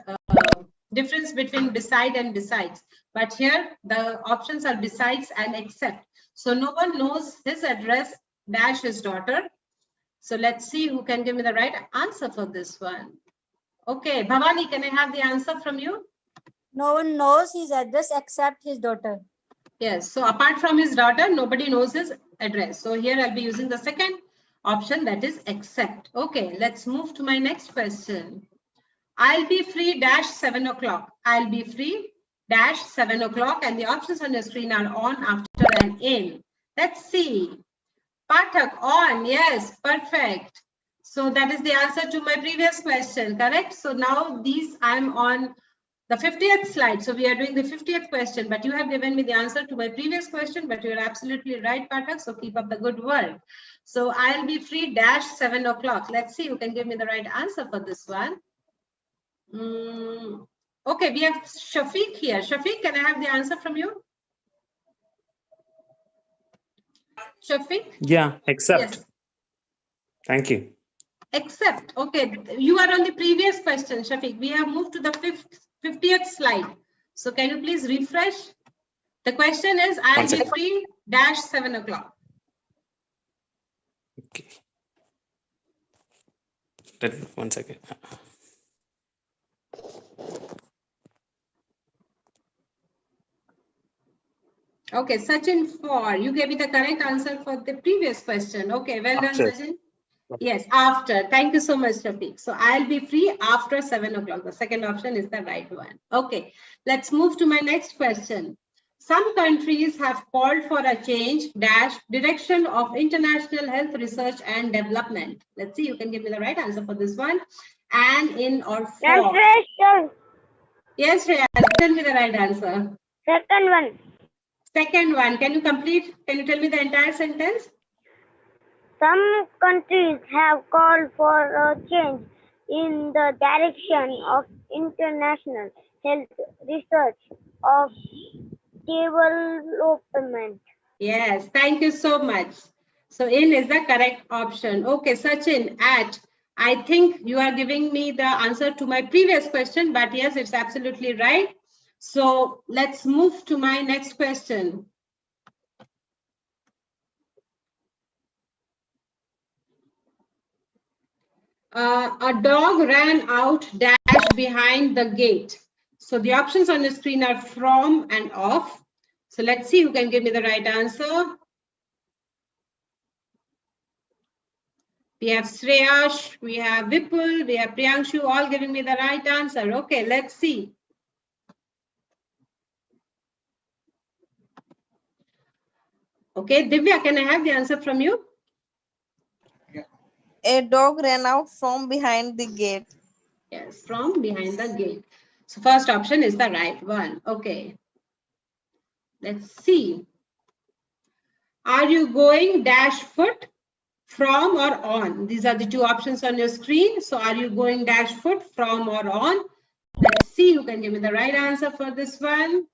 difference between beside and besides, but here the options are besides and except. So no one knows his address dash his daughter. So let's see who can give me the right answer for this one. Okay, Bhavani, can I have the answer from you? No one knows his address except his daughter. Yes, so apart from his daughter, nobody knows his address. So here I'll be using the second option, that is except. Okay, let's move to my next question. I'll be free dash 7 o'clock. I'll be free dash 7 o'clock, and the options on your screen are on, after, and in. Let's see. Pathak, on. Yes, perfect. So that is the answer to my previous question, correct? So now I'm on the 50th slide. So we are doing the 50th question, but you have given me the answer to my previous question, but you're absolutely right, Pathak. So keep up the good work. So I'll be free dash 7 o'clock. Let's see who can give me the right answer for this one. Okay, we have Shafiq here. Shafiq, can I have the answer from you? Shafiq? Yeah, accept. Yes. Thank you. Accept. Okay, you are on the previous question, Shafiq. We have moved to the 50th slide. So can you please refresh? The question is, I'll be free dash 7 o'clock. Okay. 1 second. Okay, Sachin 4. You gave me the correct answer for the previous question. Okay, well done, After. Sachin. Yes, after. Thank you so much, Shafiq. So I'll be free after 7 o'clock. The second option is the right one. Okay, let's move to my next question. Some countries have called for a change dash direction of international health research and development. Let's see, you can give me the right answer for this one. And in or for. Yes, Shreya, tell me the right answer. Second one. Second one, can you complete? Can you tell me the entire sentence? Some countries have called for a change in the direction of international health research of development. Yes, thank you so much. So in is the correct option. Okay, Sachin, at, I think you are giving me the answer to my previous question, but yes, it's absolutely right. So let's move to my next question. A dog ran out dash behind the gate. So the options on the screen are from and off. So let's see who can give me the right answer. We have Shreyash, we have Vipul, we have Priyanshu, all giving me the right answer. Okay, let's see. Okay, Divya, can I have the answer from you? A dog ran out from behind the gate. Yes, from behind the gate. So first option is the right one. Okay. Let's see. Are you going dash foot, from or on? These are the two options on your screen. So are you going dash foot, from or on? Let's see who can give me the right answer for this one.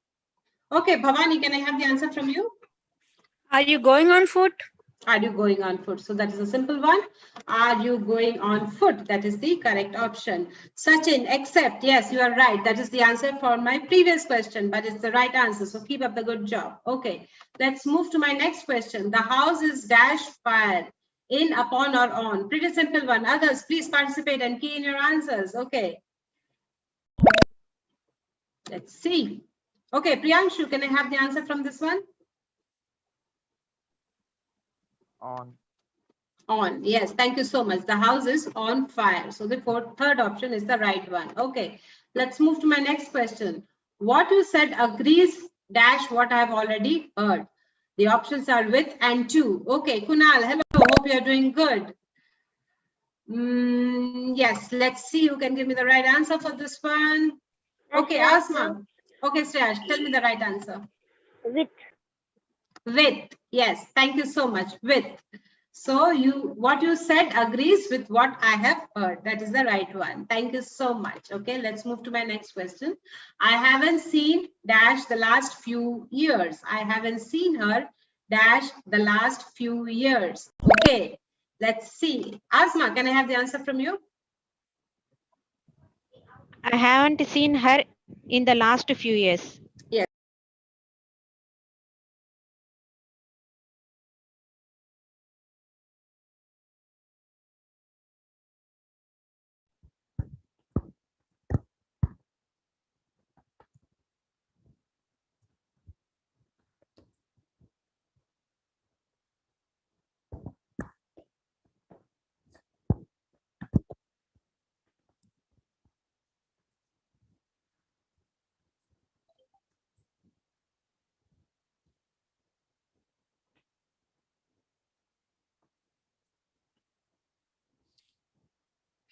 Okay, Bhavani, can I have the answer from you? Are you going on foot? Are you going on foot? So that is a simple one. Are you going on foot? That is the correct option. Sachin, except, yes, you are right. That is the answer for my previous question, but it's the right answer. So keep up the good job. Okay, let's move to my next question. The house is dash fire, in, upon, or on. Pretty simple one. Others, please participate and key in your answers. Okay. Let's see. Okay, Priyanshu, can I have the answer from this one? On. On. Yes, thank you so much. The house is on fire. So the third option is the right one. Okay, let's move to my next question. What you said agrees dash what I have already heard. The options are with and to. Okay, Kunal, hello. Hope you are doing good. Yes, let's see who can give me the right answer for this one. Okay, Asma. Okay, Shreyash, tell me the right answer. With. With. Yes, thank you so much. With. So what you said agrees with what I have heard. That is the right one. Thank you so much. Okay, let's move to my next question. I haven't seen dash the last few years. I haven't seen her dash the last few years. Okay, let's see. Asma, can I have the answer from you? I haven't seen her in the last few years. Yes.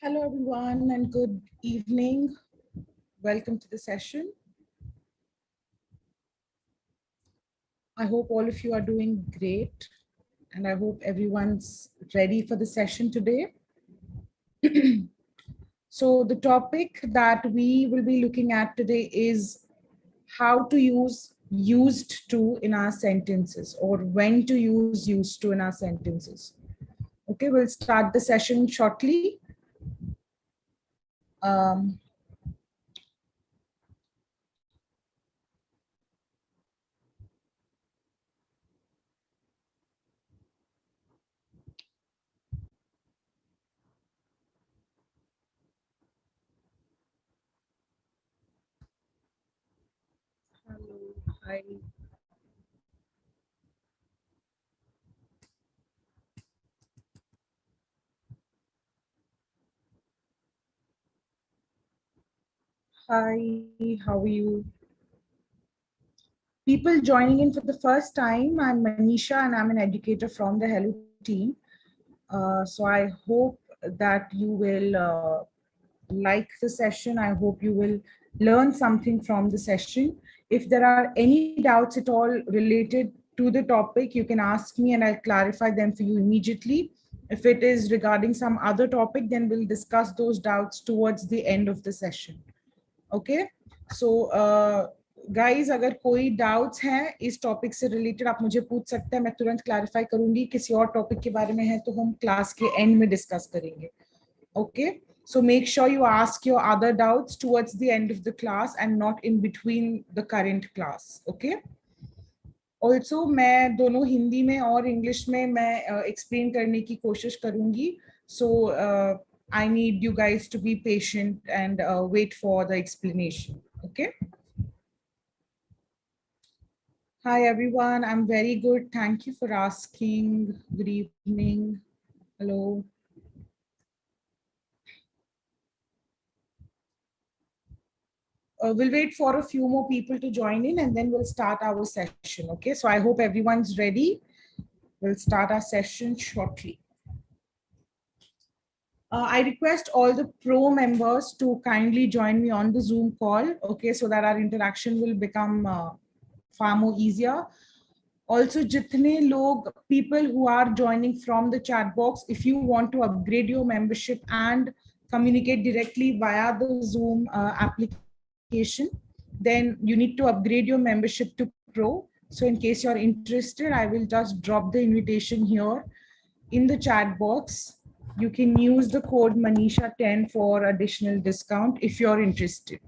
Hello, everyone, and good evening. Welcome to the session. I hope all of you are doing great, and I hope everyone's ready for the session today. So the topic that we will be looking at today is how to use used to in our sentences, or when to use used to in our sentences. Okay, we'll start the session shortly. Hello, hi. Hi, how are you? People joining in for the first time, I'm Manisha and I'm an educator from the Hello team. So I hope that you will like the session. I hope you will learn something from the session. If there are any doubts at all related to the topic, you can ask me and I'll clarify them for you immediately. If it is regarding some other topic, then we'll discuss those doubts towards the end of the session. Okay, so guys, अगर कोई doubts हैं इस topic से related आप मुझे पूछ सकते हैं, मैं तुरंत clarify करूंगी. किसी और topic के बारे में है तो हम class के end में discuss करेंगे. Okay, so make sure you ask your other doubts towards the end of the class and not in between the current class. Okay. Also मैं दोनों हिंदी में और इंग्लिश में मैं explain करने की कोशिश करूंगी. So I need you guys to be patient and wait for the explanation. Okay. Hi everyone, I'm very good. Thank you for asking. Good evening. Hello. We'll wait for a few more people to join in and then we'll start our session. Okay, so I hope everyone's ready. We'll start our session shortly. I request all the pro members to kindly join me on the Zoom call, okay, so that our interaction will become far more easier. Also, jitne log, people who are joining from the chat box, if you want to upgrade your membership and communicate directly via the Zoom application, then you need to upgrade your membership to Pro. So in case you're interested, I will just drop the invitation here in the chat box. You can use the code Manisha10 for additional discount if you're interested.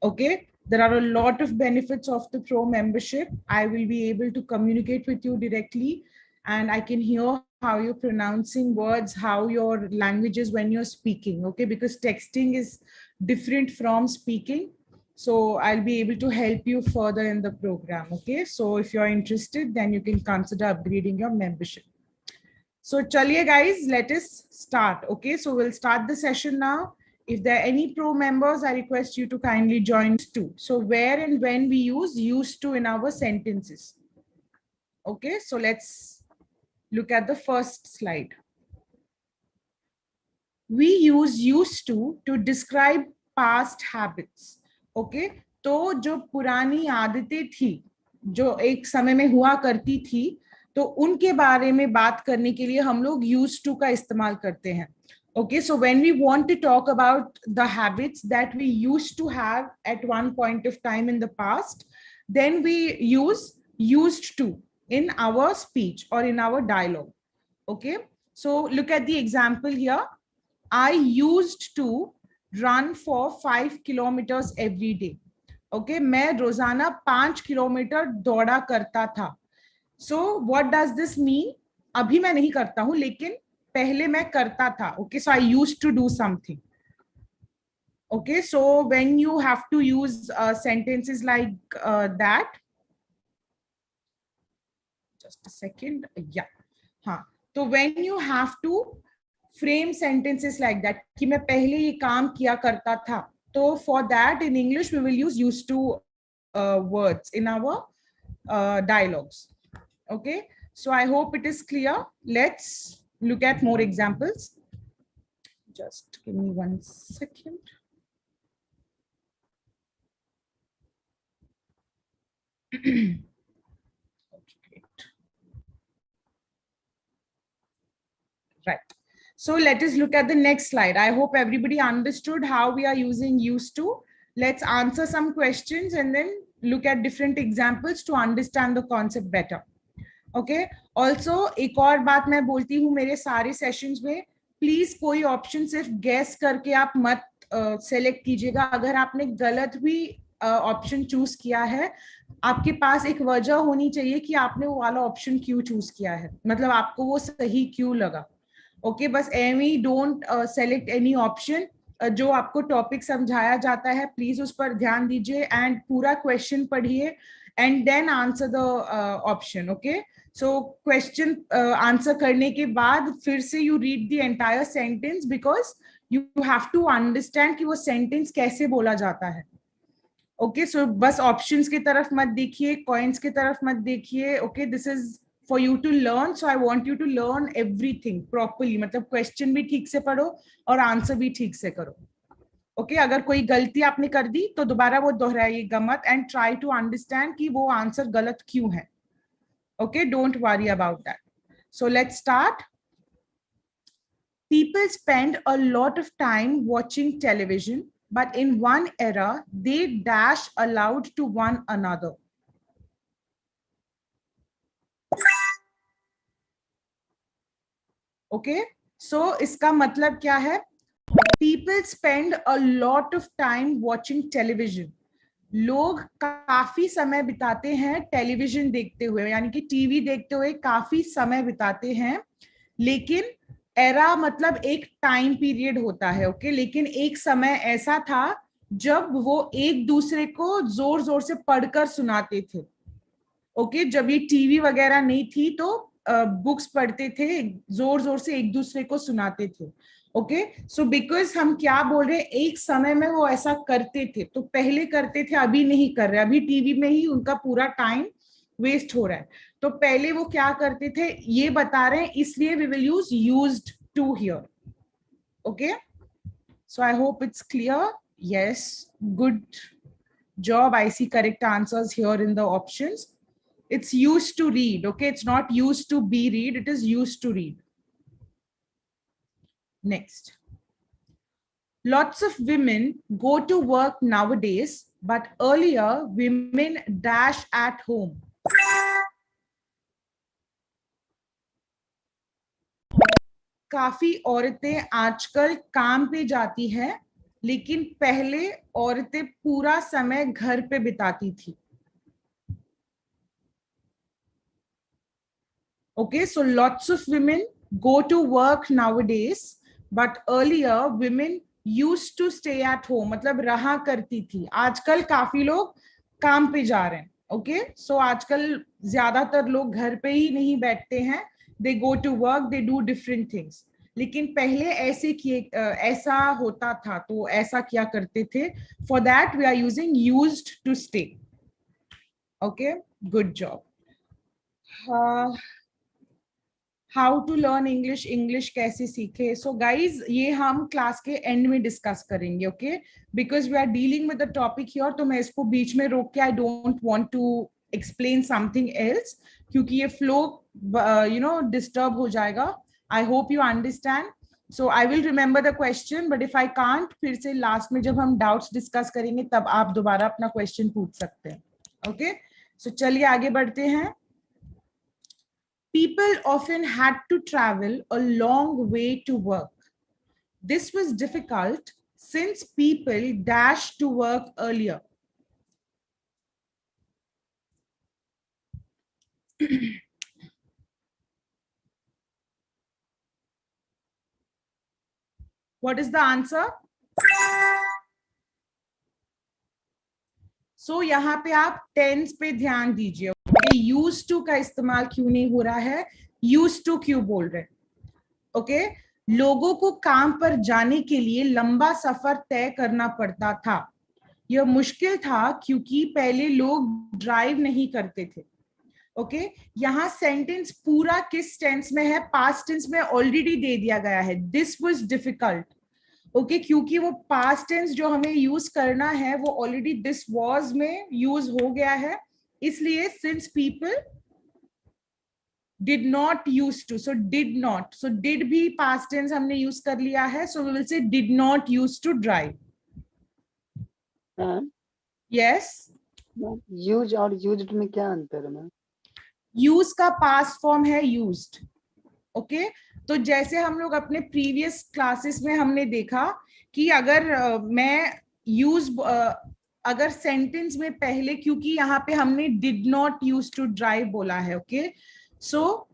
Okay, there are a lot of benefits of the Pro membership. I will be able to communicate with you directly and I can hear how you're pronouncing words, how your language is when you're speaking. Okay, because texting is different from speaking. So I'll be able to help you further in the program. Okay, so if you're interested, then you can consider upgrading your membership. So chaliye guys, let us start. Okay, so we'll start the session now. If there are any pro members, I request you to kindly join too. So where and when we use used to in our sentences. Okay, so let's look at the first slide. We use used to describe past habits. Okay, तो जो पुरानी आदतें थी, जो एक समय में हुआ करती थी, तो उनके बारे में बात करने के लिए हम लोग used to का इस्तेमाल करते हैं. Okay, so when we want to talk about the habits that we used to have at one point of time in the past, then we use used to in our speech or in our dialogue. Okay, so look at the example here. I used to run for 5 kilometers every day. Okay, मैं रोजाना 5 kilometre दौड़ा करता था. So what does this mean? अभी मैं नहीं करता हूँ, लेकिन पहले मैं करता था. Okay, so I used to do something. Okay, so when you have to use sentences like that, just a second, yeah, हाँ, तो when you have to frame sentences like that, कि मैं पहले ये काम किया करता था, तो for that in English we will use used to words in our dialogues. Okay, so I hope it is clear. Let's look at more examples. Just give me 1 second. Right. So let us look at the next slide. I hope everybody understood how we are using used to. Let's answer some questions and then look at different examples to understand the concept better. Okay. Also, एक और बात मैं बोलती हूँ मेरे सारे sessions में, please कोई ऑप्शन सिर्फ गैस करके आप मत सेलेक्ट कीजिएगा. अगर आपने गलत भी ऑप्शन चूज किया है, आपके पास एक वजह होनी चाहिए कि आपने वो वाला ऑप्शन क्यों चूज किया है, मतलब आपको वो सही क्यों लगा. ओके, बस एमी डोंट सेलेक्ट एनी ऑप्शन. जो आपको टॉपिक समझाया जाता है प्लीज उस पर ध्यान दीजिए एंड पूरा क्वेश्चन पढ़िए and then answer the option. Okay, so question answer करने के बाद फिर से you read the entire sentence, because you have to understand कि वो सेंटेंस कैसे बोला जाता है. ओके, सो बस ऑप्शंस की तरफ मत देखिए, कॉइन्स की तरफ मत देखिए. Okay, this is for you to learn, so I want you to learn everything properly. मतलब क्वेश्चन भी ठीक से पढ़ो और आंसर भी ठीक से करो. ओके, अगर कोई गलती आपने कर दी तो दोबारा वो दोहराइएगा मत, एंड ट्राई टू अंडरस्टैंड कि वो आंसर गलत क्यों है. Okay, don't worry about that. So let's start. People spend a lot of time watching television, but in one era, they dash aloud to one another. Okay, so इसका मतलब क्या है? People spend a lot of time watching television. लोग काफी समय बिताते हैं television देखते हुए, यानी कि टीवी देखते हुए काफी समय बिताते हैं. लेकिन एरा मतलब एक टाइम पीरियड होता है. ओके, लेकिन एक समय ऐसा था जब वो एक दूसरे को जोर जोर से पढ़कर सुनाते थे. ओके, जब ये टीवी वगैरह नहीं थी तो बुक्स पढ़ते थे, जोर जोर से एक दूसरे को सुनाते थे. ओके, सो बिकॉज हम क्या बोल रहे हैं, एक समय में वो ऐसा करते थे, तो पहले करते थे, अभी नहीं कर रहे. अभी टीवी में ही उनका पूरा टाइम वेस्ट हो रहा है. तो पहले वो क्या करते थे ये बता रहे हैं, इसलिए we will use used to here. Okay, so I hope it's clear. Yes, good job. I see correct answers here in the options. It's used to read. Okay, it's not used to be read, it is used to read. Next, lots of women go to work nowadays, but earlier women dash at home. काफी औरतें आजकल काम पे जाती हैं, लेकिन पहले औरतें पूरा समय घर पे बिताती थी. Okay, so lots of women go to work nowadays, but earlier women used to stay at home. मतलब रहा करती थी. आजकल काफी लोग काम पे जा रहे हैं. Okay, so आजकल ज्यादातर लोग घर पे ही नहीं बैठते हैं. They go to work, they do different things. लेकिन पहले ऐसा होता था, तो ऐसा क्या करते थे. For that we are using used to stay. Okay, good job. How to learn English, English कैसे सीखे. So guys, ये हम क्लास के एंड में डिस्कस करेंगे. Okay, because we are dealing with the topic here, तो मैं इसको बीच में रोक के I don't want to explain something else, क्योंकि ये flow disturb हो जाएगा. I hope you understand. So I will remember the question, but if I can't, फिर से लास्ट में जब हम doubts discuss करेंगे तब आप दोबारा अपना question पूछ सकते हैं. Okay, so चलिए आगे बढ़ते हैं. People often had to travel a long way to work. This was difficult since people dashed to work earlier. What is the answer? So यहाँ पे आप टेंस पे ध्यान दीजिए. Used to का इस्तेमाल क्यों नहीं हो रहा है, used to क्यों बोल रहे. ओके, लोगों को काम पर जाने के लिए लंबा सफर तय करना पड़ता था. यह मुश्किल था क्योंकि पहले लोग ड्राइव नहीं करते थे. ओके, यहाँ सेंटेंस पूरा किस टेंस में है, पास्ट टेंस में ऑलरेडी दे दिया गया है. This was difficult. ओके, क्योंकि वो पास्ट टेंस जो हमें यूज करना है वो ऑलरेडी दिस वाज में यूज हो गया है, इसलिए since people did not use to, so did not, so did भी पास्ट टेंस हमने यूज कर लिया है, so we will say did not use to drive. Yes, use और यूज्ड में क्या अंतर है मैम? यूज का पास्ट फॉर्म है यूज्ड. ओके, तो जैसे हम लोग अपने प्रीवियस क्लासेस में हमने देखा कि अगर मैं यूज अगर सेंटेंस में पहले, क्योंकि यहाँ पे हमने did not use to drive बोला है. ओके, सो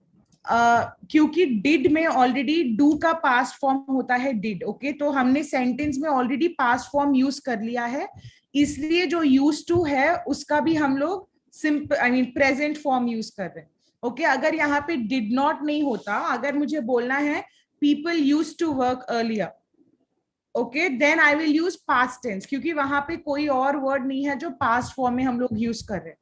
क्योंकि डिड में ऑलरेडी डू का पास्ट फॉर्म होता है डिड. ओके, तो हमने सेंटेंस में ऑलरेडी पास्ट फॉर्म यूज कर लिया है, इसलिए जो यूज टू है उसका भी हम लोग सिंपल प्रेजेंट फॉर्म यूज कर रहे हैं. ओके, अगर यहाँ पे डिड नॉट नहीं होता, अगर मुझे बोलना है people use to work earlier, okay, then I will use past tense, क्योंकि वहां पे कोई और वर्ड नहीं है जो पास्ट फॉर्म में हम लोग यूज कर रहे हैं।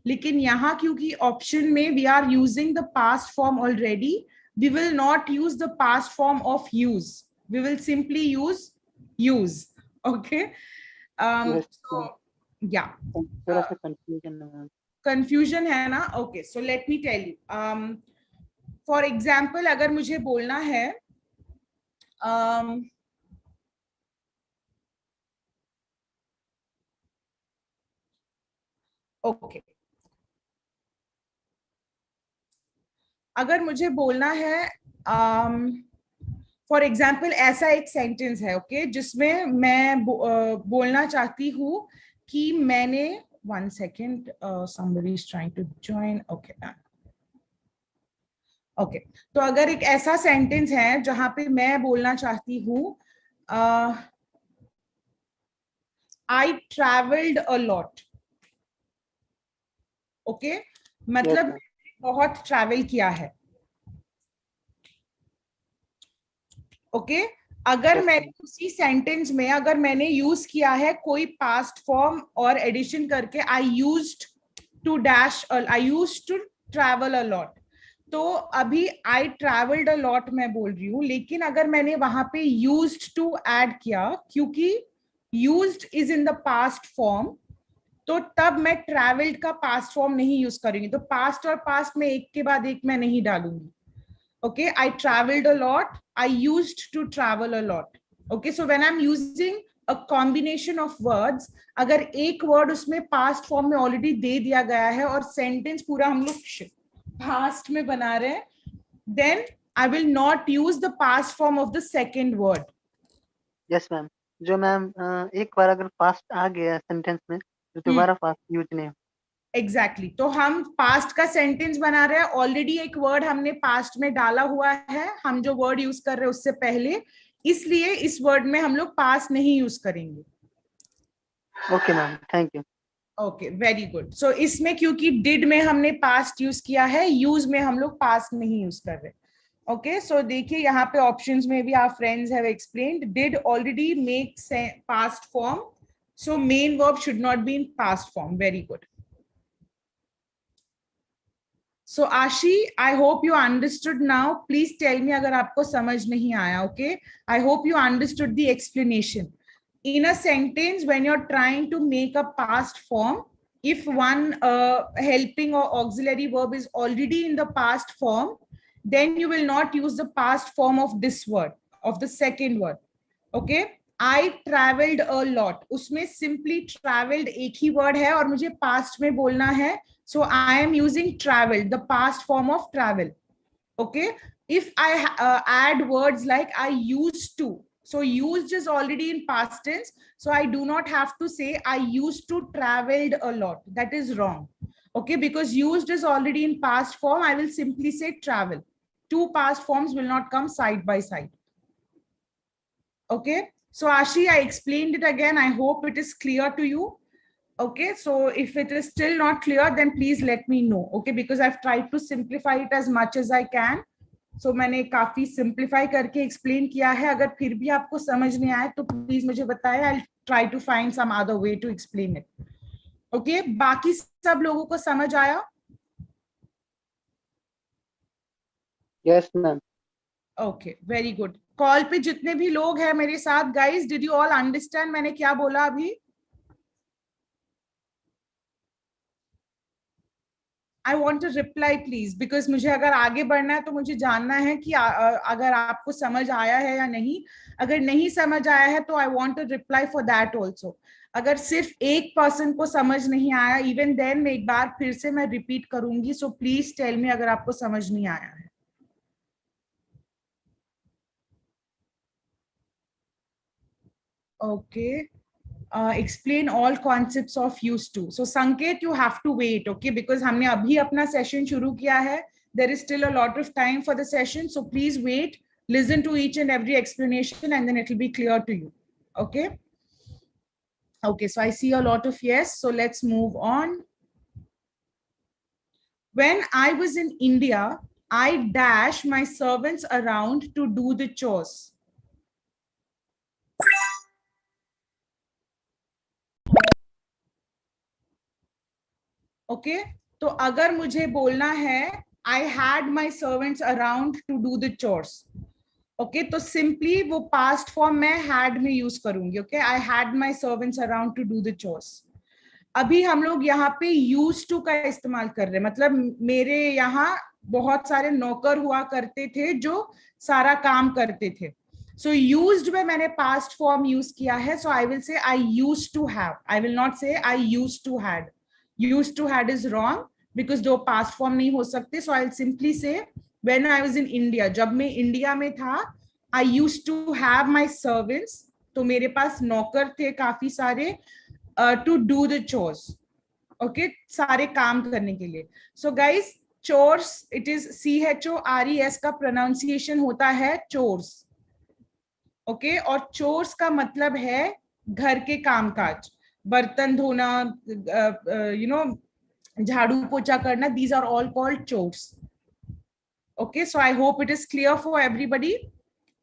लेकिन यहाँ क्योंकि ऑप्शन में we are using the past form already, we will not use the past form of use, we will simply use. Okay, Yes, so yeah, थोड़ा सा confusion है मैम। confusion है ना? Okay, so let me tell you, for example अगर मुझे बोलना है okay, अगर मुझे बोलना है फॉर एग्जाम्पल ऐसा एक सेंटेंस है, ओके, जिसमें मैं बोलना चाहती हूँ कि मैंने, 1 second, somebody is trying to join, okay, okay, तो अगर एक ऐसा सेंटेंस है जहां पे मैं बोलना चाहती हूँ आई ट्रैवल्ड अ लॉट, ओके, मतलब बहुत ट्रैवल किया है। ओके, अगर मैंने उसी सेंटेंस में अगर मैंने यूज किया है कोई पास्ट फॉर्म और एडिशन करके I used to dash, I used to travel a lot, तो अभी आई ट्रैवल्ड अ लॉट मैं बोल रही हूँ, लेकिन अगर मैंने वहां पे यूज्ड टू ऐड किया, क्योंकि used is in the past form, तो तब मैं ट्रैवल्ड का पास्ट फॉर्म नहीं यूज करूंगी, तो पास्ट और पास्ट में एक के बाद एक मैं नहीं डालूंगी। Okay, I travelled a lot, I used to travel a lot. Okay, so when I am using a combination of words, अगर एक वर्ड उसमें पास्ट फॉर्म में ऑलरेडी दे दिया गया है और सेंटेंस पूरा हम लोग पास्ट में बना रहे हैं, then I will not use the past form of the second word. Yes ma'am, जो मैम एक बार अगर पास्ट आ गया सेंटेंस में तो दोबारा पास्ट यूज नहीं। एग्जैक्टली, तो हम पास्ट का सेंटेंस बना रहे हैं, ऑलरेडी एक वर्ड हमने पास्ट में डाला हुआ है, हम जो वर्ड यूज कर रहे हैं उससे पहले, इसलिए इस वर्ड में हम लोग पास्ट नहीं यूज करेंगे। Okay ma'am, thank you. Okay, very good. So इसमें क्योंकि डिड में हमने पास्ट यूज किया है, यूज में हम लोग पास्ट नहीं यूज कर रहे। ओके, सो देखिए यहाँ पे ऑप्शंस में भी our friends have explained, did already make past form, so main verb should not be in past form. Very good. So Ashi, I hope you understood now. Please tell me अगर आपको समझ नहीं आया. Okay, I hope you understood the explanation. In a sentence, when you're trying to make a past form, if one helping or auxiliary verb is already in the past form, then you will not use the past form of this word, of the second word. Okay, I traveled a lot, उसमें simply traveled एक ही word है और मुझे past में बोलना है, so I am using traveled, the past form of travel. Okay, if I add words like I used to, so used is already in past tense, so I do not have to say I used to traveled a lot. That is wrong. Okay, because used is already in past form, I will simply say travel. Two past forms will not come side by side. Okay, so Ashi, I explained it again. I hope it is clear to you. Okay, so if it is still not clear, then please let me know. Okay, because I've tried to simplify it as much as I can. So मैंने काफी simplify करके explain किया है. अगर फिर भी आपको समझ नहीं आया तो please मुझे बताएं. I'll try to find some other way to explain it. Okay, बाकी सब लोगों को समझ आया? Yes, ma'am. Okay, very good. Call पे जितने भी लोग हैं मेरे साथ, guys, did you all understand मैंने क्या बोला अभी? I want a reply please, because मुझे अगर आगे बढ़ना है तो मुझे जानना है कि अगर आपको समझ आया है या नहीं. अगर नहीं समझ आया है तो I want a reply for that also. अगर सिर्फ एक पर्सन को समझ नहीं आया, even then मैं एक बार फिर से मैं रिपीट करूंगी. So please tell me अगर आपको समझ नहीं आया है. Okay. Explain all concepts of used to. So Sanket, you have to wait, okay, because हमने अभी अपना session शुरू किया है. There is still a lot of time for the session, so please wait, listen to each and every explanation, and then it will be clear to you. Okay. Okay, so I see a lot of yes, so let's move on. When I was in India, I dash my servants around to do the chores. Okay तो अगर मुझे बोलना है I had my servants around two do the chores, okay तो simply वो past form मैं had में use करूंगी. Okay I had my servants around two do the chores. अभी हम लोग यहाँ पे यूज टू का इस्तेमाल कर रहे हैं, मतलब मेरे यहाँ बहुत सारे नौकर हुआ करते थे जो सारा काम करते थे. सो यूज्ड में मैंने पास्ट फॉर्म यूज किया है. सो I will say I use to have, I will not say I use to had. Use to had is wrong because दो पास्ट फॉर्म नहीं हो सकते. So I will simply say when I was in India, जब मैं India में था, I use to have my servants, तो मेरे पास नौकर थे काफी सारे to do the chores. Okay सारे काम करने के लिए. So guys chores it is CHORES का प्रोनाउंसिएशन होता है चोर्स. ओके और चोर्स का मतलब है घर के कामकाज, बर्तन धोना, यू नो झाड़ू पोछा करना. These are all called chores. Okay so I hope it is clear for everybody.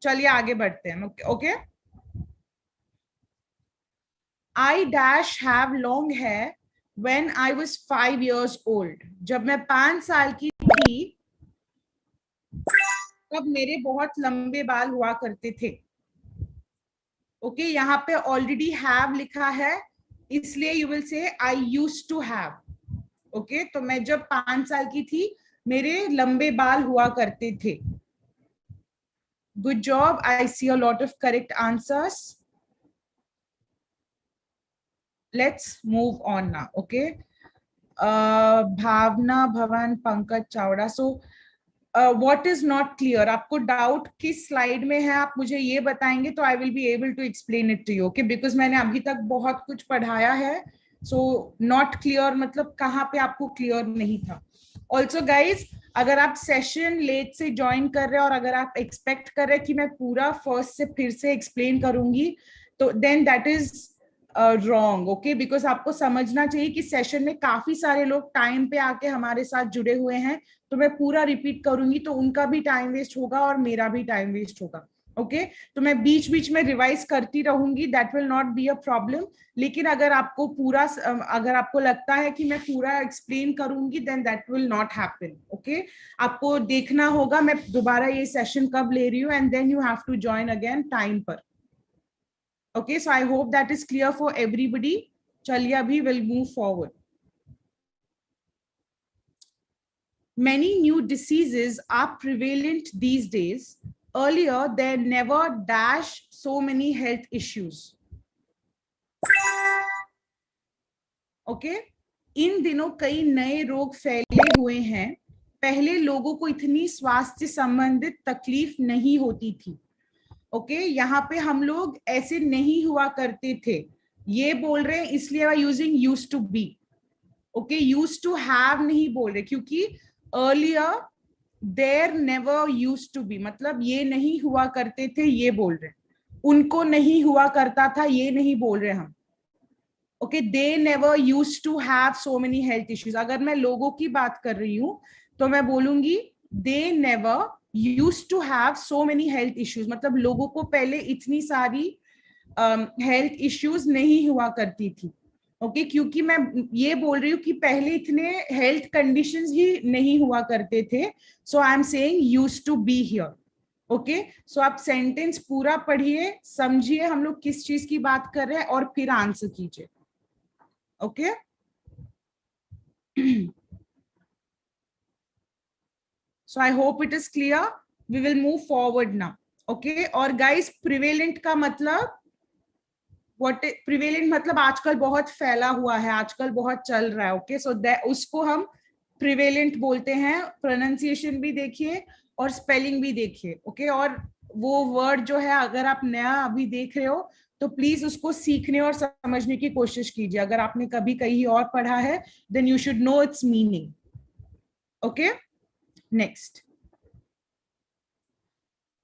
चलिए आगे बढ़ते हैं. Okay I dash have long hair when I was 5 years old. जब मैं 5 साल की थी तब मेरे बहुत लंबे बाल हुआ करते थे. ओके यहाँ पे ऑलरेडी have लिखा है इसलिए you will say I used to have. Okay तो मैं जब 5 साल की थी मेरे लंबे बाल हुआ करते थे. Good job. I see a lot of correct answers. Let's move on now. Okay. Bhavna, Bhavan, Pankaj, Chawda. So what is not clear? आपको डाउट किस स्लाइड में है आप मुझे ये बताएंगे तो I will be able to explain it to you. Okay, because मैंने अभी तक बहुत कुछ पढ़ाया है. So not clear मतलब कहाँ पे आपको क्लियर नहीं था. Also guys, अगर आप सेशन लेट से ज्वाइन कर रहे हैं और अगर आप एक्सपेक्ट कर रहे हैं कि मैं पूरा फर्स्ट से फिर से एक्सप्लेन करूंगी तो then that is wrong. Okay because आपको समझना चाहिए कि सेशन में काफी सारे लोग टाइम पे आके हमारे साथ जुड़े हुए हैं, तो मैं पूरा रिपीट करूंगी तो उनका भी टाइम वेस्ट होगा और मेरा भी टाइम वेस्ट होगा. ओके तो मैं बीच बीच में रिवाइज करती रहूंगी, that will not be a problem. लेकिन अगर आपको पूरा अगर आपको लगता है कि मैं पूरा एक्सप्लेन करूंगी then that will not happen. Okay आपको देखना होगा मैं दोबारा ये सेशन कब ले रही हूँ and then you have to join again time पर. Okay, so I hope that is clear for everybody. चलिए अभी we'll move forward. Many new diseases are prevalent these days. Earlier, there never dash so many health issues. Okay, इन दिनों कई नए रोग फैले हुए हैं. पहले लोगों को इतनी स्वास्थ्य संबंधित तकलीफ नहीं होती थी. ओके यहाँ पे हम लोग ऐसे नहीं हुआ करते थे, ये बोल रहे हैं इसलिए using use to be. Okay use to have नहीं बोल रहे क्योंकि earlier there never use to be मतलब ये नहीं हुआ करते थे ये बोल रहे हैं. उनको नहीं हुआ करता था ये नहीं बोल रहे हम. Okay they never use to have so many health issues. अगर मैं लोगों की बात कर रही हूँ तो मैं बोलूंगी they never used to have so many health issues. मतलब लोगों को पहले इतनी सारी हेल्थ इश्यूज नहीं हुआ करती थी. ओके क्योंकि मैं ये बोल रही हूँ कि पहले इतने हेल्थ कंडीशंस ही नहीं हुआ करते थे. So I am saying used to be here. Okay so आप सेंटेंस पूरा पढ़िए, समझिए हम लोग किस चीज की बात कर रहे हैं और फिर आंसर कीजिए. Okay So I hope it is clear. We will move forward now. Okay. और guys, prevalent का मतलब what? Prevalent मतलब आजकल बहुत फैला हुआ है, आजकल बहुत चल रहा है. Okay. So उसको हम prevalent बोलते हैं. Pronunciation भी देखिए और spelling भी देखिए. Okay. और वो word जो है अगर आप नया अभी देख रहे हो तो प्लीज उसको सीखने और समझने की कोशिश कीजिए. अगर आपने कभी कहीं और पढ़ा है then you should know its meaning. Okay. Next.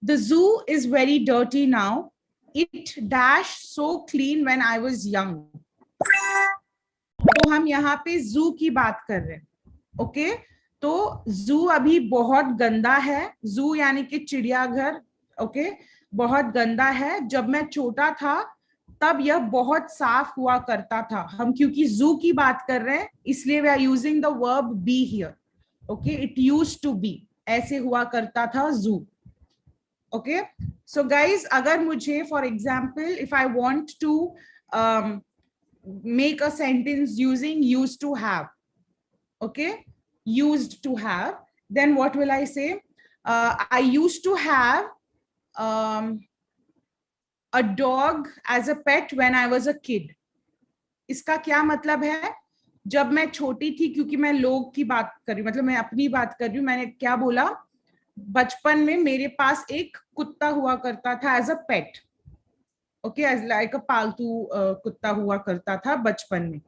The zoo is very dirty now. It dash so clean when I was young. तो हम यहाँ पे zoo की बात कर रहे हैं. ओके तो zoo अभी बहुत गंदा है. zoo यानी कि चिड़ियाघर. ओके बहुत गंदा है. जब मैं छोटा था तब यह बहुत साफ हुआ करता था. हम क्योंकि जू की बात कर रहे हैं इसलिए we are using the verb be here. Okay, it used to be, ऐसे हुआ करता था जू. ओके, सो गाइज अगर मुझे for example if I want to make a sentence using used to have, okay, used to have, then what will I say? I used to have a dog as a pet when I was a kid. इसका क्या मतलब है? जब मैं छोटी थी, क्योंकि मैं लोग की बात कर रही हूँ, मतलब मैं अपनी बात कर रही हूँ, मैंने क्या बोला, बचपन में मेरे पास एक कुत्ता हुआ करता था as a pet. Okay, as like a पालतू कुत्ता हुआ करता था बचपन में.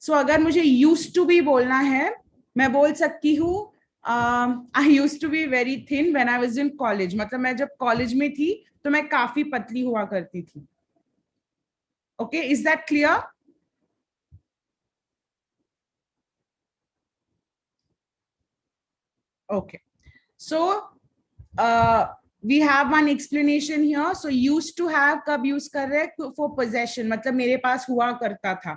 सो अगर मुझे यूज्ड टू बी बोलना है, मैं बोल सकती हूँ I used to be very thin when I was in college. मतलब मैं जब कॉलेज में थी तो मैं काफी पतली हुआ करती थी. Okay, is that clear? Okay, so we have one explanation here. So used to have कब use कर रहे हैं? For possession, मतलब मेरे पास हुआ करता था.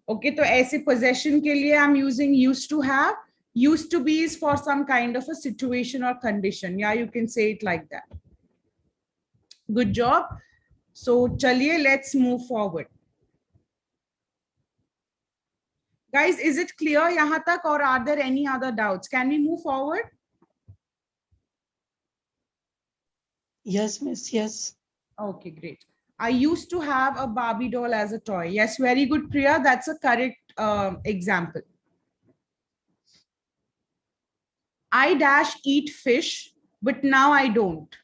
Okay, तो ऐसे possession के लिए I'm using used to have. Used to be is for some kind of a situation or condition. Yeah, you can say it like that. Good job. So चलिए, let's move forward. Guys, is it clear यहाँ तक, or are there any other doubts? Can we move forward? Yes, miss. Yes. Okay, great. I used to have a Barbie doll as a toy. Yes, very good, Priya. That's a correct example. I dash eat fish, but now I don't.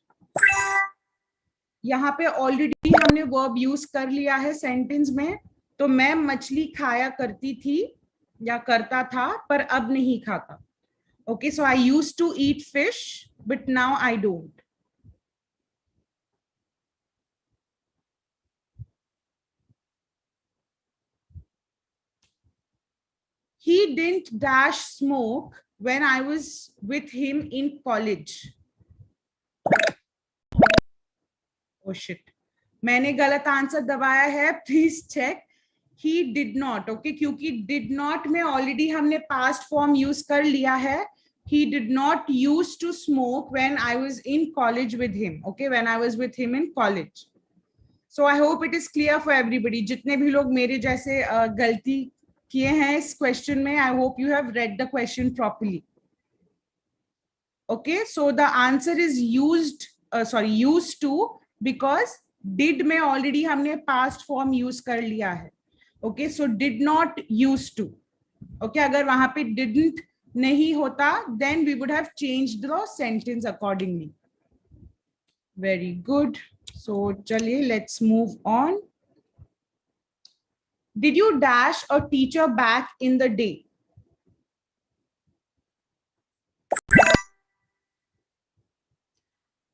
यहाँ पे already हमने verb use कर लिया है sentence में. तो मैं मछली खाया करती थी या करता था, पर अब नहीं खाता. Okay, so I used to eat fish, but now I don't. He didn't dash smoke when I was with him in college. Oh shit, मैंने गलत आंसर दबाया है, please check. He did not. Okay, क्योंकि did not में already हमने past form use कर लिया है. He did not used to smoke when I was in college with him. Okay, when I was with him in college. So I hope it is clear for everybody. जितने भी लोग मेरे जैसे गलती किए हैं इस क्वेश्चन में, I hope you have read the question properly. Okay, so the answer is used to, because did में already हमने past form use कर लिया है. Okay, so did not used to. Okay, अगर वहां पे didn't नहीं होता, then we would have changed the sentence accordingly. Very good. So चलिए, let's move on. Did you dash a teacher back in the day?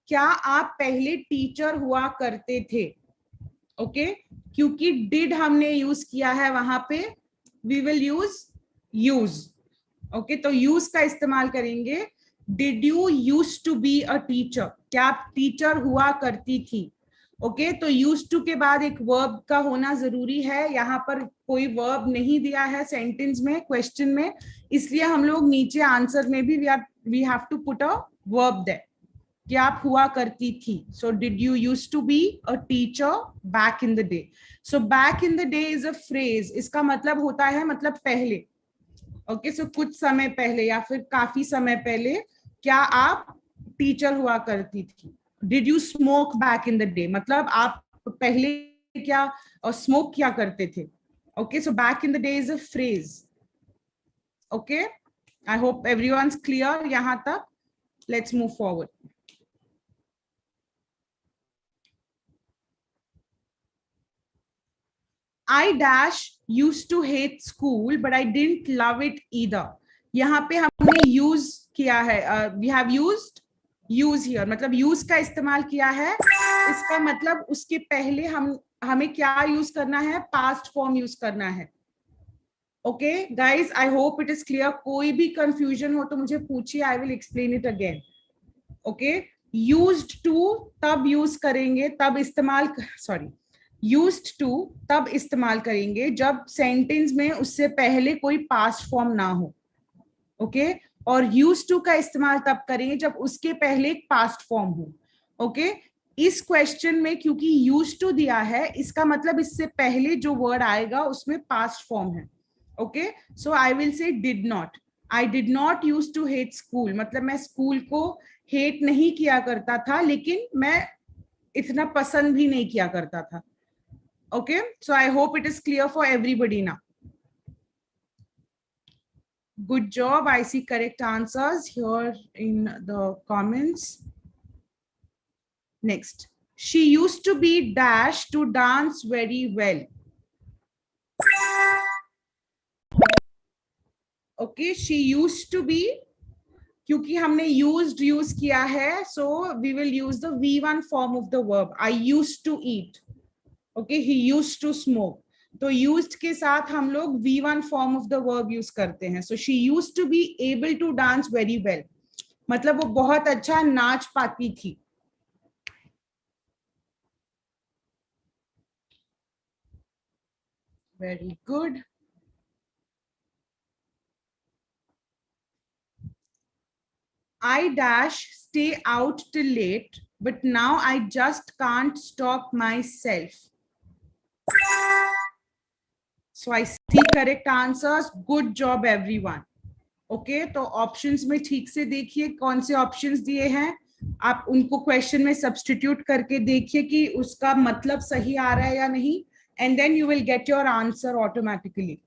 क्या आप पहले teacher हुआ करते थे? ओके, क्योंकि did हमने यूज किया है वहां पे, we will use. ओके, तो यूज का इस्तेमाल करेंगे. Did you used to be a teacher? क्या आप टीचर हुआ करती थी? ओके, तो used to के बाद एक वर्ब का होना जरूरी है. यहाँ पर कोई वर्ब नहीं दिया है सेंटेंस में, क्वेश्चन में, इसलिए हम लोग नीचे आंसर में भी we have to put a verb there. कि आप हुआ करती थी. So did you used to be a teacher back in the day? So back in the day is a phrase. इसका मतलब होता है, मतलब पहले. ओके, सो कुछ समय पहले या फिर काफी समय पहले क्या आप टीचर हुआ करती थी. Did you smoke back in the day? मतलब आप पहले क्या स्मोक किया करते थे. Okay, so back in the day is a phrase. Okay, I hope everyone's clear यहाँ तक. Let's move forward. I dash used to hate school, but I didn't love it either. यहाँ पे हमने use किया है. We have used use here. मतलब use का इस्तेमाल किया है. इसका मतलब उसके पहले हमें क्या use करना है? Past form use करना है. Okay, guys, I hope it is clear. कोई भी confusion हो तो मुझे पूछिए. I will explain it again. Okay, used to तब use करेंगे, तब इस्तेमाल यूज्ड टू तब इस्तेमाल करेंगे जब सेंटेंस में उससे पहले कोई पास्ट फॉर्म ना हो, ओके और यूज्ड टू का इस्तेमाल तब करेंगे जब उसके पहले एक पास्ट फॉर्म हो, ओके इस क्वेश्चन में क्योंकि यूज्ड टू दिया है, इसका मतलब इससे पहले जो वर्ड आएगा उसमें पास्ट फॉर्म है, okay so I will say did not. I did not use to hate school, मतलब मैं स्कूल को हेट नहीं किया करता था, लेकिन मैं इतना पसंद भी नहीं किया करता था, okay so I hope it is clear for everybody now. Good job. I see correct answers here in the comments. Next, she used to be dash to dance very well. Okay, she used to be, क्योंकि हमने used use किया है, so we will use the V1 form of the verb. I used to eat. Okay, he used to smoke. तो used के साथ हम लोग V1 form of the verb use करते हैं. So she used to be able to dance very well. मतलब वो बहुत अच्छा नाच पाती थी. Very good. I dash stay out till late, but now I just can't stop myself. So I see correct answers. Good job everyone. Okay, तो options में ठीक से देखिए कौन से options दिए हैं, आप उनको question में substitute करके देखिए कि उसका मतलब सही आ रहा है या नहीं, and then you will get your answer automatically.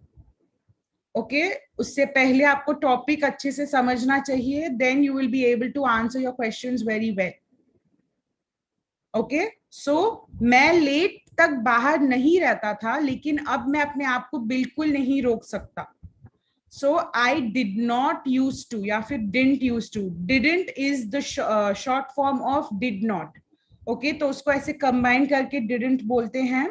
Okay, उससे पहले आपको topic अच्छे से समझना चाहिए, then you will be able to answer your questions very well. Okay, so मैं late तक बाहर नहीं रहता था, लेकिन अब मैं अपने आप को बिल्कुल नहीं रोक सकता. So I did not used to या फिर didn't used to. Didn't is the short form of did not. Okay, तो उसको ऐसे combine करके didn't बोलते हैं.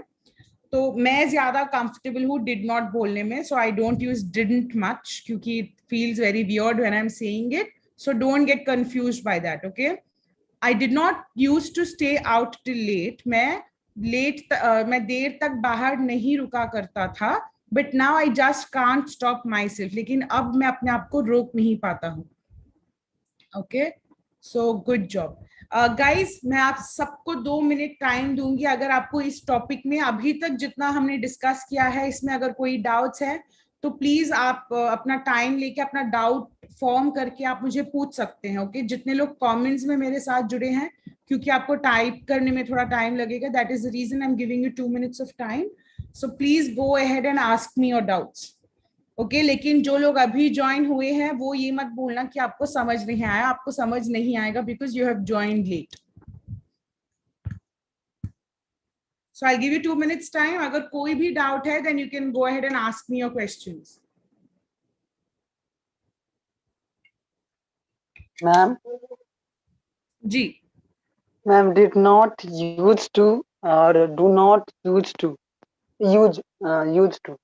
तो मैं ज्यादा comfortable हूँ did not बोलने में, so I don't use didn't much क्योंकि it feels very weird when I'm saying it. So don't get confused by that. Okay, I did not used to stay out till late. मैं देर तक बाहर नहीं रुका करता था, but now I just can't stop myself. लेकिन अब मैं अपने आप को रोक नहीं पाता हूँ. Okay, so good job. Guys, मैं आप सबको 2 मिनट टाइम दूंगी. अगर आपको इस टॉपिक में अभी तक जितना हमने डिस्कस किया है इसमें अगर कोई डाउट्स है तो प्लीज आप अपना टाइम लेके अपना डाउट फॉर्म करके आप मुझे पूछ सकते हैं. ओके, जितने लोग कमेंट्स में मेरे साथ जुड़े हैं, क्योंकि आपको टाइप करने में थोड़ा टाइम लगेगा, that is the reason I am giving you 2 minutes of time. So please go ahead and ask me your doubts. Okay, लेकिन जो लोग अभी ज्वाइन हुए हैं वो ये मत बोलना कि आपको समझ नहीं आया. आपको समझ नहीं आएगा because you have joined late. So I'll give you 2 minutes time. अगर कोई भी डाउट है then you can go ahead and ask me your questions. Ma'am ji ma'am did not use to और do not use to use to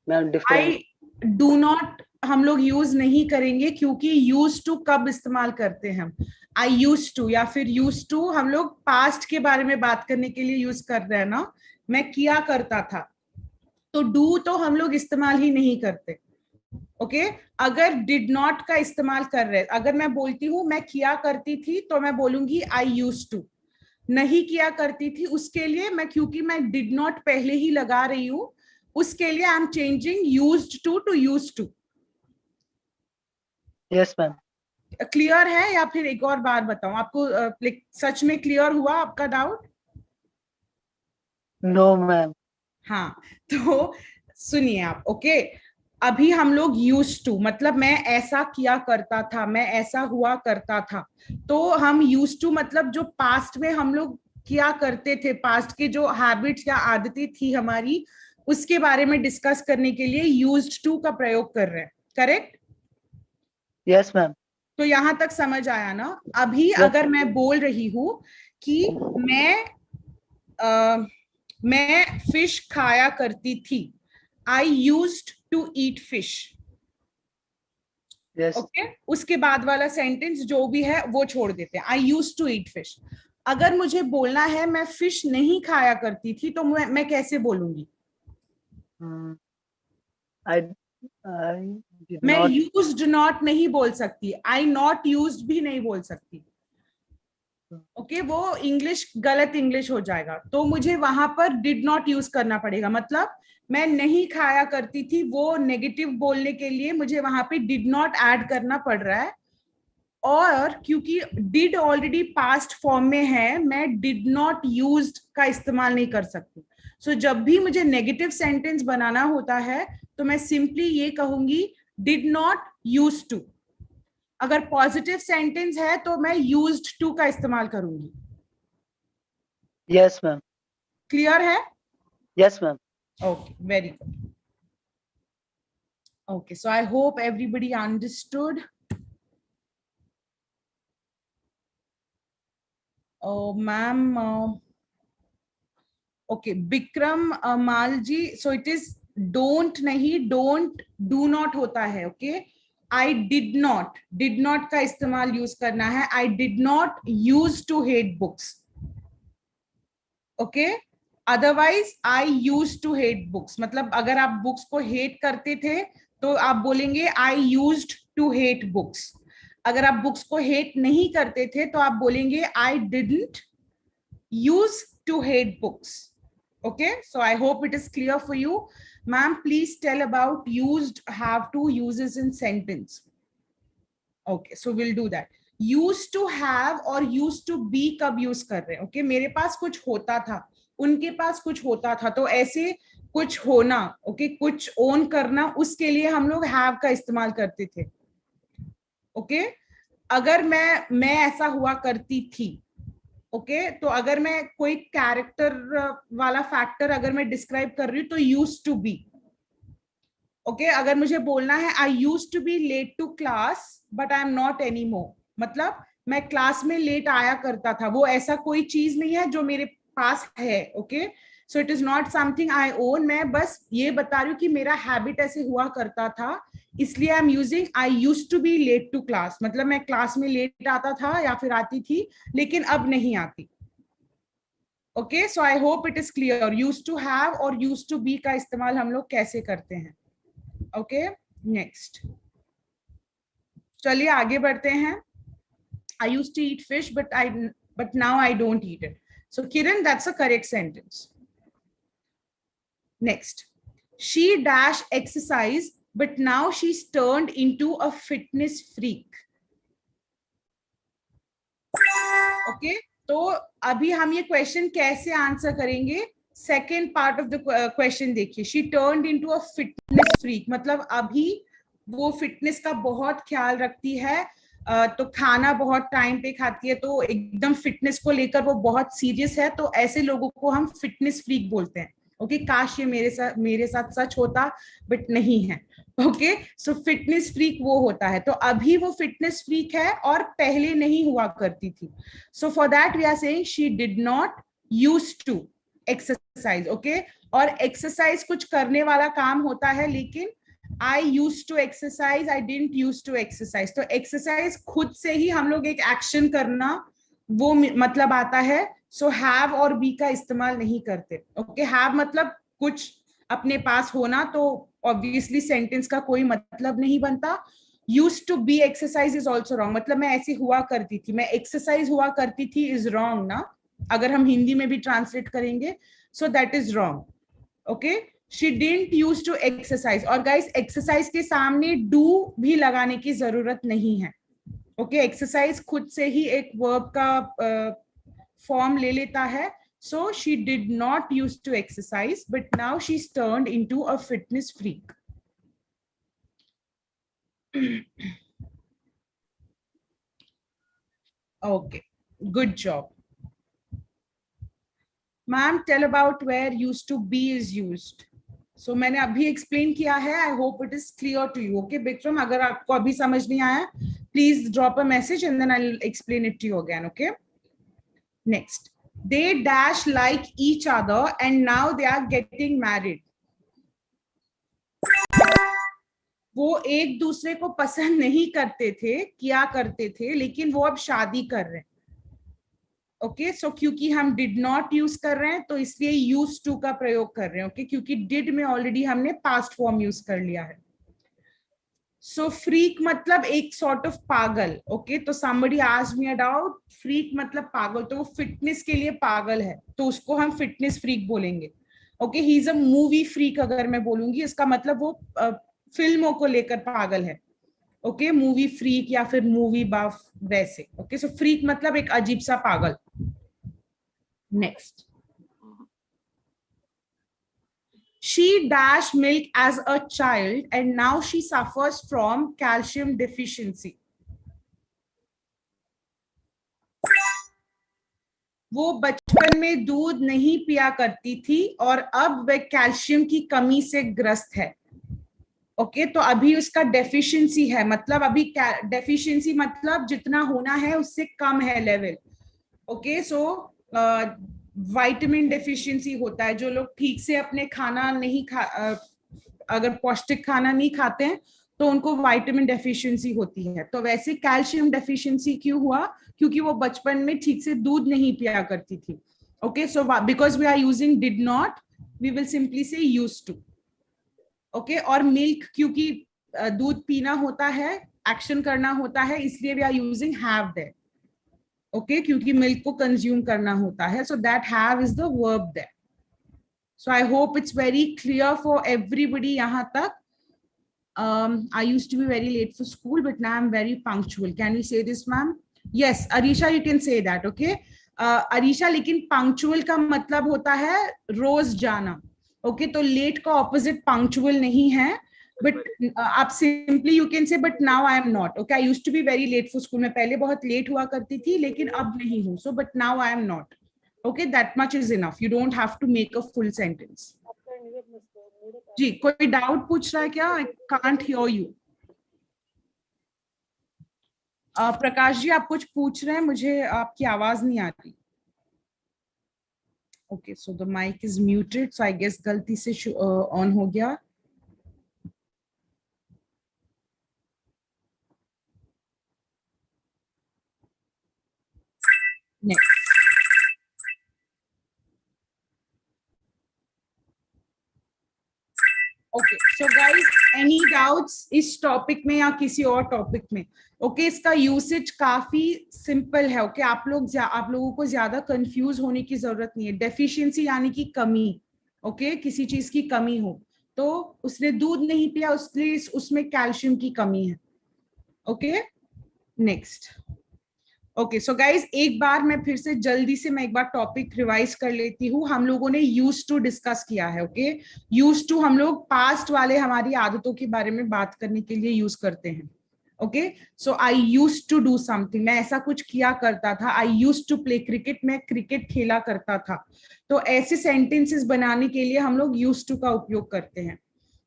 ma'am I do not हम लोग use नहीं करेंगे क्योंकि यूज टू कब इस्तेमाल करते हैं हम. आई यूज टू या फिर यूज टू हम लोग पास्ट के बारे में बात करने के लिए यूज कर रहे हैं ना. मैं किया करता था, तो डू तो हम लोग इस्तेमाल ही नहीं करते. ओके, अगर डिड नॉट का इस्तेमाल कर रहे, अगर मैं बोलती हूँ मैं किया करती थी तो मैं बोलूंगी आई यूज टू. नहीं किया करती थी उसके लिए मैं, क्योंकि मैं डिड नॉट पहले ही लगा रही हूँ, उसके लिए I am changing used to used to. Yes ma'am. Clear है या फिर एक और बार बताऊं आपको? सच में क्लियर हुआ आपका डाउट? No ma'am. हाँ, तो सुनिए आप. ओके, अभी हम लोग यूज्ड टू मतलब मैं ऐसा किया करता था, मैं ऐसा हुआ करता था. तो हम यूज्ड टू मतलब जो पास्ट में हम लोग किया करते थे, पास्ट के जो हैबिट्स या आदतें थी हमारी, उसके बारे में डिस्कस करने के लिए यूज्ड टू का प्रयोग कर रहे हैं. करेक्ट? Yes ma'am. तो यहां तक समझ आया ना? अभी अगर मैं बोल रही हूं कि मैं फिश खाया करती थी, I used to eat fish. Okay, उसके बाद वाला सेंटेंस जो भी है वो छोड़ देते हैं. I used to eat fish. अगर मुझे बोलना है मैं फिश नहीं खाया करती थी तो मैं कैसे बोलूंगी? I did मैं not. यूज्ड नॉट नहीं बोल सकती, आई नॉट यूज्ड भी नहीं बोल सकती। ओके वो इंग्लिश गलत इंग्लिश हो जाएगा, तो मुझे वहां पर डिड नॉट यूज करना पड़ेगा। मतलब मैं नहीं खाया करती थी, वो नेगेटिव बोलने के लिए मुझे वहां पे डिड नॉट ऐड करना पड़ रहा है। और क्योंकि डिड ऑलरेडी पास्ट फॉर्म में है, मैं डिड नॉट यूज्ड का इस्तेमाल नहीं कर सकती। सो जब भी मुझे नेगेटिव सेंटेंस बनाना होता है तो मैं सिंपली ये कहूंगी डिड नॉट यूज टू। अगर पॉजिटिव सेंटेंस है तो मैं यूज्ड टू का इस्तेमाल करूंगी। Yes, ma'am. क्लियर है? Yes, ma'am. Okay, very good. Okay, so I hope everybody understood. Oh, ma'am. Okay, Bikram Malji. So it is don't nahi, don't, do not hota hai. Okay. I did not का इस्तेमाल use करना है। I did not use to hate books. Okay. Otherwise, I used to hate books. मतलब अगर आप books को hate करते थे तो आप बोलेंगे I used to hate books. अगर आप बुक्स को हेट नहीं करते थे तो आप बोलेंगे I didn't use to hate books. Okay, so I hope it is clear for you. Ma'am, please tell about used, have to, uses in sentence. Okay, so we'll do that. Used to have और used to be कब use कर रहे हैं? Okay, मेरे पास कुछ होता था, उनके पास कुछ होता था, तो ऐसे कुछ होना, okay, कुछ ओन करना, उसके लिए हम लोग have का इस्तेमाल करते थे। Okay, अगर मैं ऐसा हुआ करती थी, ओके तो अगर मैं कोई कैरेक्टर वाला फैक्टर अगर मैं डिस्क्राइब कर रही हूँ तो यूज्ड टू बी। ओके अगर मुझे बोलना है I used to be late to class but I am not any more, मतलब मैं क्लास में लेट आया करता था, वो ऐसा कोई चीज नहीं है जो मेरे पास है। Okay so it is not something I own, मैं बस ये बता रही हूँ कि मेरा हैबिट ऐसे हुआ करता था, इसलिए I am using I used to be late to class. मतलब मैं क्लास में लेट आता था या फिर आती थी लेकिन अब नहीं आती। Okay so I hope it is clear. Used to have और यूज्ड टू बी का इस्तेमाल हम लोग कैसे करते हैं। ओके नेक्स्ट चलिए आगे बढ़ते हैं। I used to eat fish but now I don't eat it. So Kiran that's a correct sentence. Next she dash exercise but now she's turned into a fitness freak. Okay, तो अभी हम ये question कैसे answer करेंगे? Second part of the question देखिए, she turned into a fitness freak, मतलब अभी वो फिटनेस का बहुत ख्याल रखती है, तो खाना बहुत टाइम पे खाती है, तो एकदम फिटनेस को लेकर वो बहुत सीरियस है, तो ऐसे लोगों को हम फिटनेस फ्रीक बोलते हैं। ओके काश ये मेरे साथ सच होता बट नहीं है। ओके सो फिटनेस फ्रीक वो होता है, तो अभी वो फिटनेस फ्रीक है और पहले नहीं हुआ करती थी। So for that we are saying she did not use to exercise. Okay और एक्सरसाइज कुछ करने वाला काम होता है, लेकिन I use to exercise, I didn't use to exercise, तो एक्सरसाइज खुद से ही हम लोग एक एक्शन करना वो मतलब आता है। सो हैव और बी का इस्तेमाल नहीं करते। ओके हैव मतलब कुछ अपने पास होना, तो ऑब्वियसली सेंटेंस का कोई मतलब नहीं बनता। Used to be exercise is also wrong, मतलब मैं ऐसी हुआ करती थी, मैं एक्सरसाइज हुआ करती थी इज रॉन्ग ना, अगर हम हिंदी में भी ट्रांसलेट करेंगे, so that is wrong. Okay she didn't use to exercise, और गाइस एक्सरसाइज के सामने डू भी लगाने की जरूरत नहीं है। ओके एक्सरसाइज खुद से ही एक वर्ब का फॉर्म ले लेता है। So she did not used to exercise, but now she's turned into a fitness freak. Okay, good job. Ma'am, tell about where used to be is used. So मैंने अभी explain किया है. I hope it is clear to you. Okay, Bikram, अगर आपको अभी समझ नहीं आया, please drop a message and then I'll explain it to you again. Okay. Next. They dash like each other and now they are getting married. वो एक दूसरे को पसंद नहीं करते थे, किया करते थे, लेकिन वो अब शादी कर रहे हैं। ओके सो क्योंकि हम डिड नॉट यूज कर रहे हैं तो इसलिए यूज टू का प्रयोग कर रहे हैं. ओके क्योंकि डिड में ऑलरेडी हमने पास्ट फॉर्म यूज कर लिया है. सो फ्रीक मतलब एक सॉर्ट ऑफ पागल. ओके तो somebody asked me about freak मतलब पागल, तो वो फिटनेस के लिए पागल है तो उसको हम फिटनेस फ्रीक बोलेंगे. Okay he is a movie freak अगर मैं बोलूंगी इसका मतलब वो फिल्मों को लेकर पागल है. ओके मूवी फ्रीक या फिर मूवी बफ वैसे. ओके सो फ्रीक मतलब एक अजीब सा पागल. Next, she dashed milk as a child and now she suffers from calcium deficiency. वो बचपन में दूध नहीं पिया करती थी और अब वह कैल्शियम की कमी से ग्रस्त है. ओके तो अभी उसका डेफिशिएंसी है, मतलब अभी डेफिशिएंसी मतलब जितना होना है उससे कम है level. Okay so vitamin deficiency होता है, जो लोग ठीक से अपने खाना नहीं अगर पौष्टिक खाना नहीं खाते हैं तो उनको विटामिन डेफिशिएंसी होती है. तो वैसे कैल्शियम डेफिशिएंसी क्यों हुआ? क्योंकि वो बचपन में ठीक से दूध नहीं पिया करती थी. Okay so because we are using did not we will simply say used to. Okay और मिल्क क्योंकि दूध पीना होता है, एक्शन करना होता है, इसलिए we are using have there. Okay क्योंकि मिल्क को कंज्यूम करना होता है. So that have is the verb there. So I hope it's very clear for everybody यहाँ तक. I used to be very late for school, but now I'm very punctual. Can we say this, ma'am? Yes, Arisha, you can say that. Okay, Arisha, लेकिन punctual का मतलब होता है रोज जाना. Okay, तो late का opposite punctual नहीं है. But आप simply you can say, but now I am not. Okay, I used to be very late for school. मैं पहले बहुत late हुआ करती थी, लेकिन अब नहीं हूँ. So, but now I am not. Okay, that much is enough. You don't have to make a full sentence. जी कोई डाउट पूछ रहा है क्या? I can't hear you. Prakash ji आप कुछ पूछ रहे हैं, मुझे आपकी आवाज नहीं आ रही. Okay so the mic is muted, so I guess गलती से ऑन हो गया. Next. Okay so guys any doubts इस टॉपिक में या किसी और टॉपिक में? ओके इसका यूसेज काफी सिंपल है. ओके आप लोगों को ज्यादा कंफ्यूज होने की जरूरत नहीं है. डेफिशिएंसी यानी कि कमी. ओके किसी चीज की कमी हो, तो उसने दूध नहीं पिया उसलिए उसमें कैल्शियम की कमी है. Okay next. Okay so guys एक बार मैं फिर से जल्दी से मैं एक बार टॉपिक रिवाइज कर लेती हूँ. हम लोगों ने यूज टू डिस्कस किया है. ओके यूज टू हम लोग पास्ट वाले हमारी आदतों के बारे में बात करने के लिए यूज करते हैं. Okay so I use to do something, मैं ऐसा कुछ किया करता था. I use to play cricket, मैं क्रिकेट खेला करता था. तो ऐसे सेंटेंसेस बनाने के लिए हम लोग यूज टू का उपयोग करते हैं.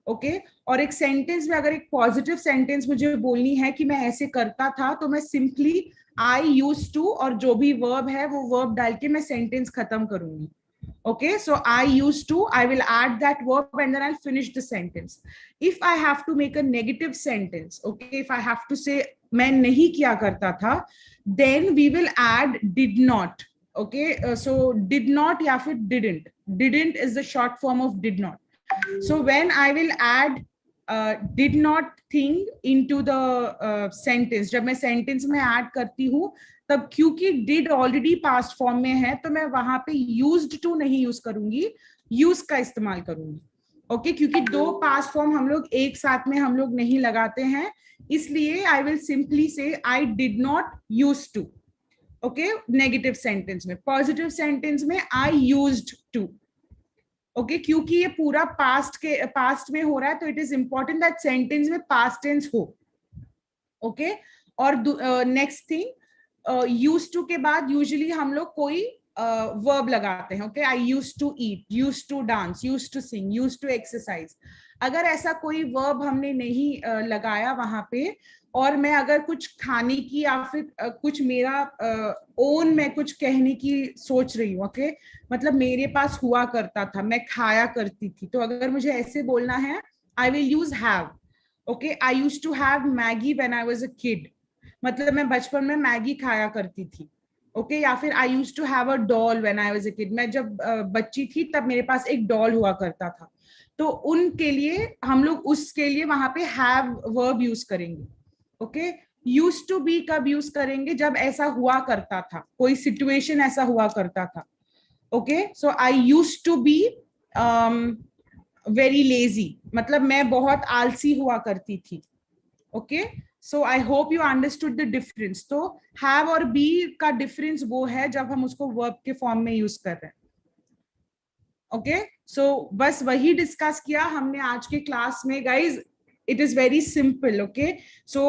ओके और एक सेंटेंस में अगर एक पॉजिटिव सेंटेंस मुझे बोलनी है कि मैं ऐसे करता था, तो मैं सिंपली आई यूज टू और जो भी वर्ब है वो वर्ब डाल के मैं सेंटेंस खत्म करूंगी. Okay, so I used to, I will add that verb and then I'll finish the sentence. If I have to make a negative sentence, okay, if I have to say मैं नहीं किया करता था, then we will add did not. Okay, so did not या फिर didn't. Didn't is the short form of did not. So when I will add did not thing into the sentence, जब मैं sentence में add करती हूँ, तब क्योंकि did already past form में है तो मैं वहां पे used to नहीं यूज करूंगी, use का इस्तेमाल करूंगी. ओके क्योंकि दो पास्ट फॉर्म हम लोग एक साथ में हम लोग नहीं लगाते हैं, इसलिए आई will simply say I did not use to. Okay negative sentence में. पॉजिटिव सेंटेंस में आई यूज्ड टू. ओके क्योंकि ये पूरा पास्ट में हो रहा है तो it is important that sentence में पास्ट टेंस हो. ओके और नेक्स्ट थिंग, यूज टू के बाद यूजुअली हम लोग कोई वर्ब लगाते हैं. Okay I use to eat, use to dance, use to sing, use to exercise. अगर ऐसा कोई वर्ब हमने नहीं लगाया वहां पे और मैं अगर कुछ खाने की या फिर कुछ मेरा ओन मैं कुछ कहने की सोच रही हूँ, ओके मतलब मेरे पास हुआ करता था, मैं खाया करती थी, तो अगर मुझे ऐसे बोलना है I will use have. Okay I use to have Maggi when I was a kid, मतलब मैं बचपन में मैगी खाया करती थी. ओके या फिर I use to have a doll when I was a kid, मैं जब बच्ची थी तब मेरे पास एक डॉल हुआ करता था, तो उनके लिए हम लोग उसके लिए वहां पे हैव वर्ब यूज करेंगे। ओके यूज टू बी कब यूज करेंगे? जब ऐसा हुआ करता था, कोई सिचुएशन ऐसा हुआ करता था। Okay so I use to be very lazy, मतलब मैं बहुत आलसी हुआ करती थी। Okay so I hope you understood the difference. तो हैव और बी का डिफरेंस वो है जब हम उसको वर्ब के फॉर्म में यूज कर रहे हैं। ओके सो बस वही डिस्कस किया हमने आज के क्लास में guys. It is very simple. Okay so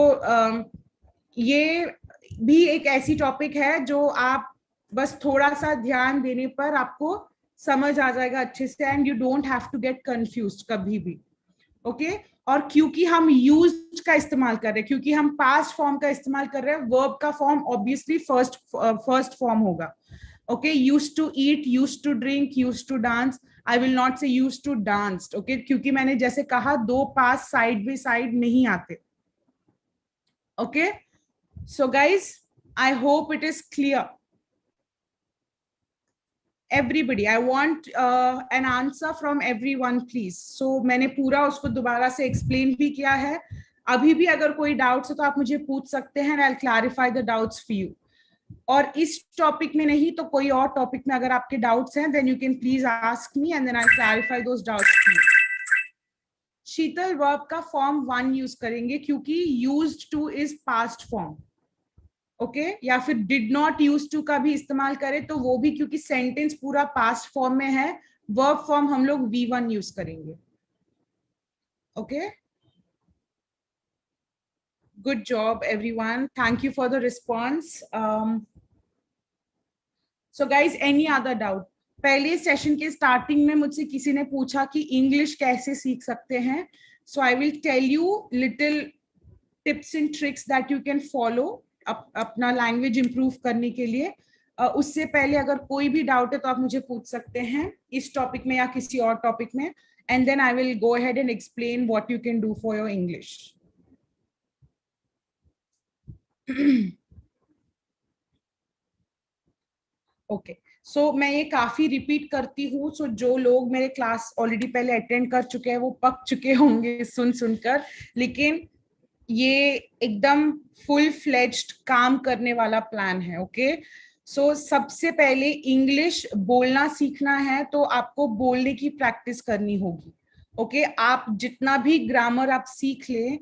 ये भी एक ऐसी टॉपिक है जो आप बस थोड़ा सा ध्यान देने पर आपको समझ आ जाएगा अच्छे से, and you don't have to get confused कभी भी। ओके और क्योंकि हम यूज का इस्तेमाल कर रहे हैं, क्योंकि हम पास्ट फॉर्म का इस्तेमाल कर रहे हैं, वर्ब का फॉर्म ऑब्वियसली फर्स्ट फॉर्म होगा। Okay used to eat, used to drink, used to dance. I will not say used to danced. Okay क्योंकि मैंने जैसे कहा दो पास साइड बाय साइड नहीं आते। Okay so guys I hope it is clear everybody. I want an answer from everyone please. So मैंने पूरा उसको दोबारा से explain भी किया है। अभी भी अगर कोई doubts हो तो आप मुझे पूछ सकते हैं, I'll clarify the doubts for you. और इस टॉपिक में नहीं तो कोई और टॉपिक में अगर आपके doubts हैं then you can please ask me and then I'll clarify those doubts for you. Sheetal verb का form 1 यूज करेंगे क्योंकि used to is past form. Okay या फिर डिड नॉट यूज टू का भी इस्तेमाल करें तो वो भी, क्योंकि सेंटेंस पूरा पास्ट फॉर्म में है, वर्ब फॉर्म हम लोग V1 यूज करेंगे। Okay good job everyone, thank you for the response. So guys any other doubt? पहले सेशन के स्टार्टिंग में मुझसे किसी ने पूछा कि इंग्लिश कैसे सीख सकते हैं, so I will tell you little tips and tricks that you can follow अपना लैंग्वेज इंप्रूव करने के लिए। उससे पहले अगर कोई भी डाउट है तो आप मुझे पूछ सकते हैं इस टॉपिक में या किसी और टॉपिक में, and then I will go ahead and explain what you can do for your English. Okay so मैं ये काफी रिपीट करती हूँ, सो जो लोग मेरे क्लास ऑलरेडी पहले अटेंड कर चुके हैं वो पक चुके होंगे सुन सुनकर, लेकिन ये एकदम फुल फ्लेज्ड काम करने वाला प्लान है। ओके सो सबसे पहले इंग्लिश बोलना सीखना है तो आपको बोलने की प्रैक्टिस करनी होगी। ओके आप जितना भी ग्रामर आप सीख लें,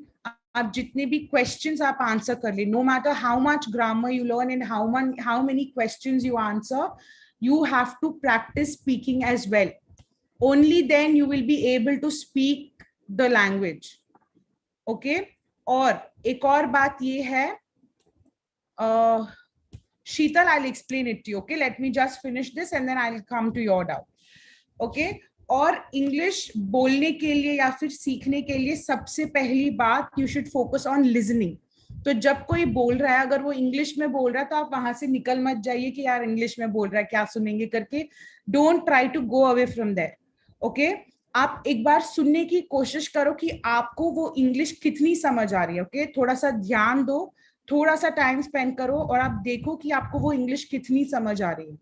आप जितने भी क्वेश्चंस आप आंसर कर ले, no matter how much grammar you learn and how many questions you answer, you have to practice speaking as well. Only then you will be able to speak the language. Okay? और एक और बात ये है, Sheetal, I'll explain it to you. Okay, let me just finish this and then I'll come to your doubt. Okay? और English बोलने के लिए या फिर सीखने के लिए सबसे पहली बात, you should focus on listening. तो जब कोई बोल रहा है, अगर वो इंग्लिश में बोल रहा है तो आप वहां से निकल मत जाइए कि यार इंग्लिश में बोल रहा है क्या सुनेंगे करके। Don't try to go away from there. Okay आप एक बार सुनने की कोशिश करो कि आपको वो इंग्लिश कितनी समझ आ रही है। ओके थोड़ा सा ध्यान दो, थोड़ा सा टाइम स्पेंड करो और आप देखो कि आपको वो इंग्लिश कितनी समझ आ रही है।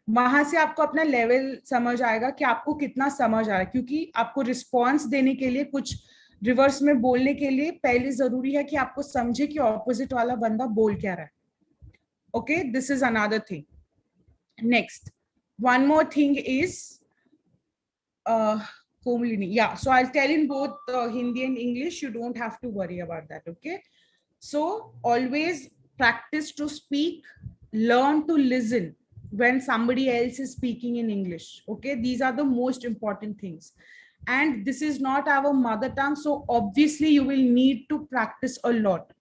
वहां से आपको अपना लेवल समझ आएगा कि आपको कितना समझ आ रहा है, क्योंकि आपको रिस्पॉन्स देने के लिए, कुछ रिवर्स में बोलने के लिए पहले जरूरी है कि आपको समझे कि ऑपोजिट वाला बंदा बोल क्या रहा है। Okay this is another thing. Next one more thing is Komlini. Yeah, so I'll tell in both Hindi and English. You don't have to worry about that. Okay, so always practice to speak, learn to listen when somebody else is speaking in English. Okay, these are the most important things. And this is not our mother tongue, so obviously you will need to practice a lot.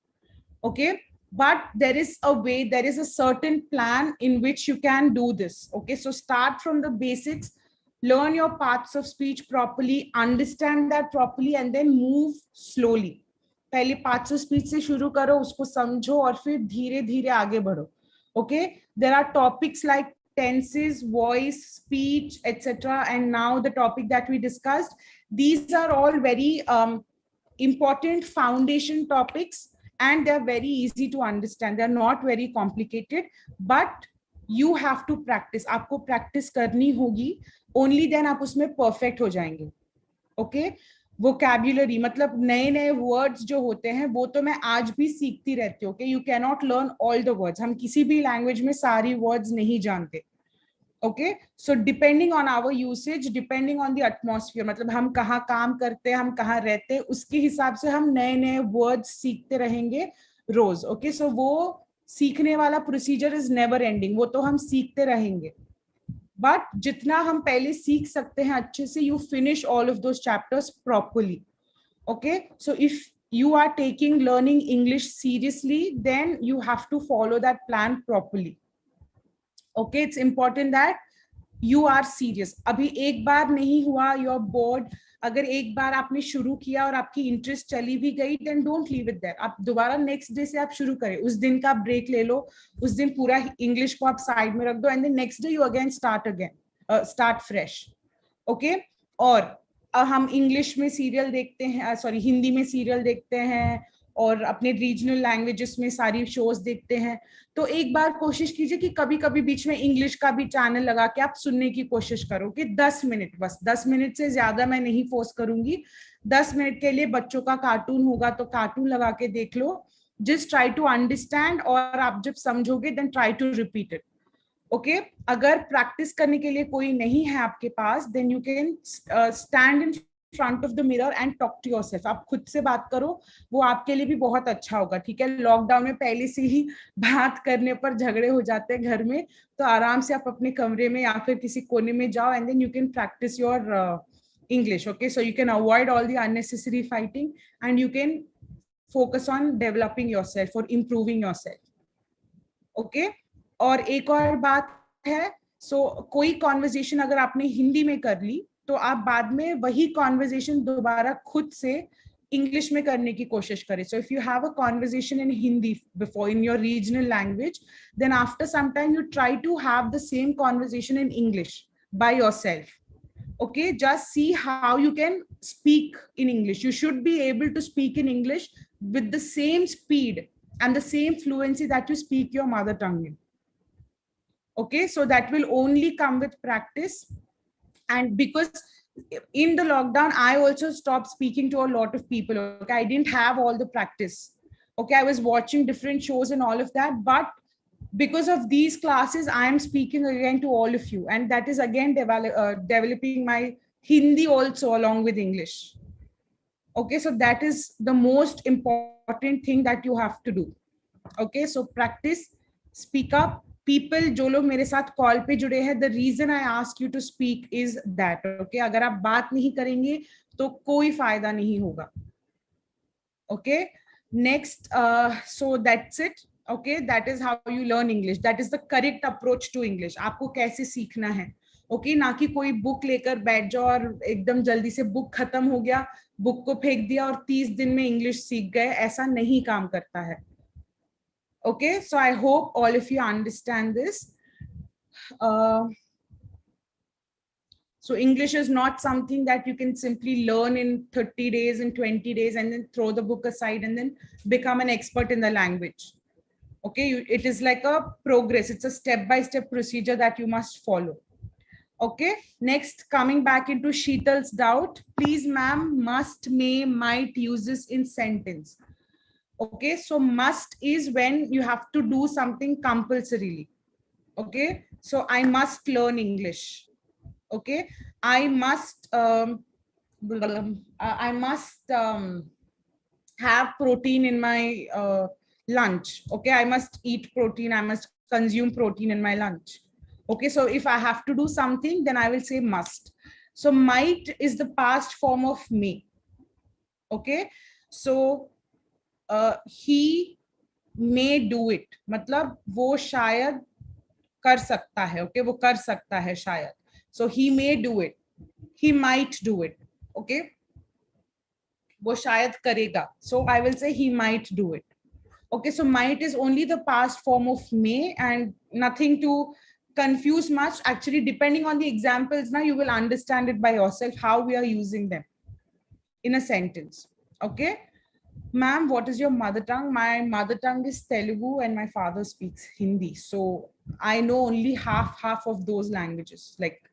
Okay, but there is a way, there is a certain plan in which you can do this. Okay, so start from the basics, learn your parts of speech properly, understand that properly, and then move slowly. पहले parts of speech से शुरू करो, उसको समझो और फिर धीरे धीरे आगे बढ़ो. Okay, there are topics like tenses, voice, speech, etc. And now the topic that we discussed, these are all very important foundation topics and they're very easy to understand. They're not very complicated, but You have to practice. आपको practice करनी होगी, only then आप उसमें perfect हो जाएंगे. Okay? Vocabulary मतलब नए नए words जो होते हैं वो तो मैं आज भी सीखती रहती हूँ. Okay? You cannot learn all the words. हम किसी भी language में सारी words नहीं जानते. Okay, so depending on our usage, depending on the atmosphere, मतलब हम कहाँ काम करते हैं, हम कहाँ रहते हैं, उसके हिसाब से हम नए नए words सीखते रहेंगे रोज. Okay, so वो सीखने वाला procedure is never ending. वो तो हम सीखते रहेंगे. But जितना हम पहले सीख सकते हैं अच्छे से, you finish all of those chapters properly. Okay, so if you are taking learning English seriously, then you have to follow that plan properly. Okay, it's important that you are serious. अभी एक बार नहीं हुआ, you're bored. अगर एक बार आपने शुरू किया और आपकी इंटरेस्ट चली भी गई, then don't leave it there. आप दोबारा नेक्स्ट डे से आप शुरू करें. उस दिन का ब्रेक ले लो, उस दिन पूरा इंग्लिश को आप साइड में रख दो, and then next day you again start fresh. Okay? और हम इंग्लिश में सीरियल देखते हैं, सॉरी हिंदी में सीरियल देखते हैं और अपने रीजनल लैंग्वेजेस में सारी शोज देखते हैं. तो एक बार कोशिश कीजिए कि कभी कभी बीच में इंग्लिश का भी चैनल लगा के आप सुनने की कोशिश करो कि 10 मिनट, बस 10 मिनट से ज्यादा मैं नहीं फोर्स करूंगी. 10 मिनट के लिए बच्चों का कार्टून होगा तो कार्टून लगा के देख लो. जस्ट ट्राई टू अंडरस्टैंड, और आप जब समझोगे then try to repeat it. Okay, अगर प्रैक्टिस करने के लिए कोई नहीं है आपके पास, then you can stand in front of the mirror and talk to yourself. आप खुद से बात करो, वो आपके लिए भी बहुत अच्छा होगा. ठीक है, लॉकडाउन में पहले से ही बात करने पर झगड़े हो जाते हैं घर में, तो आराम से आप अपने कमरे में या फिर किसी कोने में जाओ, and then you can practise your English. Okay, so you can avoid all the unnecessary fighting and you can focus on developing yourself और इम्प्रूविंग योरसेल्फ. ओके, और एक और बात है, कोई कॉन्वर्जेशन अगर आपने हिंदी में कर ली तो आप बाद में वही कॉन्वर्जेशन दोबारा खुद से इंग्लिश में करने की कोशिश करें. So if you have a conversation in Hindi before in your regional language, then after some time you try to have the same conversation in English by yourself. Okay, just see how you can speak in English. You should be able to speak in English with the same speed and the same fluency that you speak your mother tongue in. Okay, so that will only come with practice. And because in the lockdown, I also stopped speaking to a lot of people. Okay, I didn't have all the practice. Okay, I was watching different shows and all of that, but because of these classes, I am speaking again to all of you, and that is again developing my Hindi also along with English. Okay, so that is the most important thing that you have to do. Okay, so practice, speak up. People जो लोग मेरे साथ call पे जुड़े हैं, the reason I ask you to speak is that. Okay, अगर आप बात नहीं करेंगे तो कोई फायदा नहीं होगा. Okay, next, so that's it. Okay, that is how you learn English. That is the correct approach to English. आपको कैसे सीखना है. Okay, ना कि कोई बुक लेकर बैठ जाओ और एकदम जल्दी से बुक खत्म हो गया, बुक को फेंक दिया और 30 दिन में इंग्लिश सीख गए. ऐसा नहीं काम करता है. Okay, so I hope all of you understand this. So English is not something that you can simply learn in 30 days, in 20 days, and then throw the book aside and then become an expert in the language. Okay, it is like a progress. It's a step-by-step procedure that you must follow. Okay, next, coming back into Sheetal's doubt, please ma'am, must, may, might uses in sentence. Okay, so must is when you have to do something compulsorily. Okay, so I must learn English. Okay, I must have protein in my lunch. Okay, I must eat protein, I must consume protein in my lunch. Okay, so if I have to do something, then I will say must. So might is the past form of may. Okay, so he may do it, मतलब वो शायद कर सकता है. Okay, वो कर सकता है शायद. So he may do it, he might do it. Okay, वो शायद करेगा. So I will say he might do it. Okay, so might is only the past form of may, and nothing to confuse much. Actually, depending on the examples, now you will understand it by yourself how we are using them in a sentence. Okay, ma'am, what is your mother tongue? My mother tongue is Telugu and my father speaks Hindi. So I know only half of those languages, like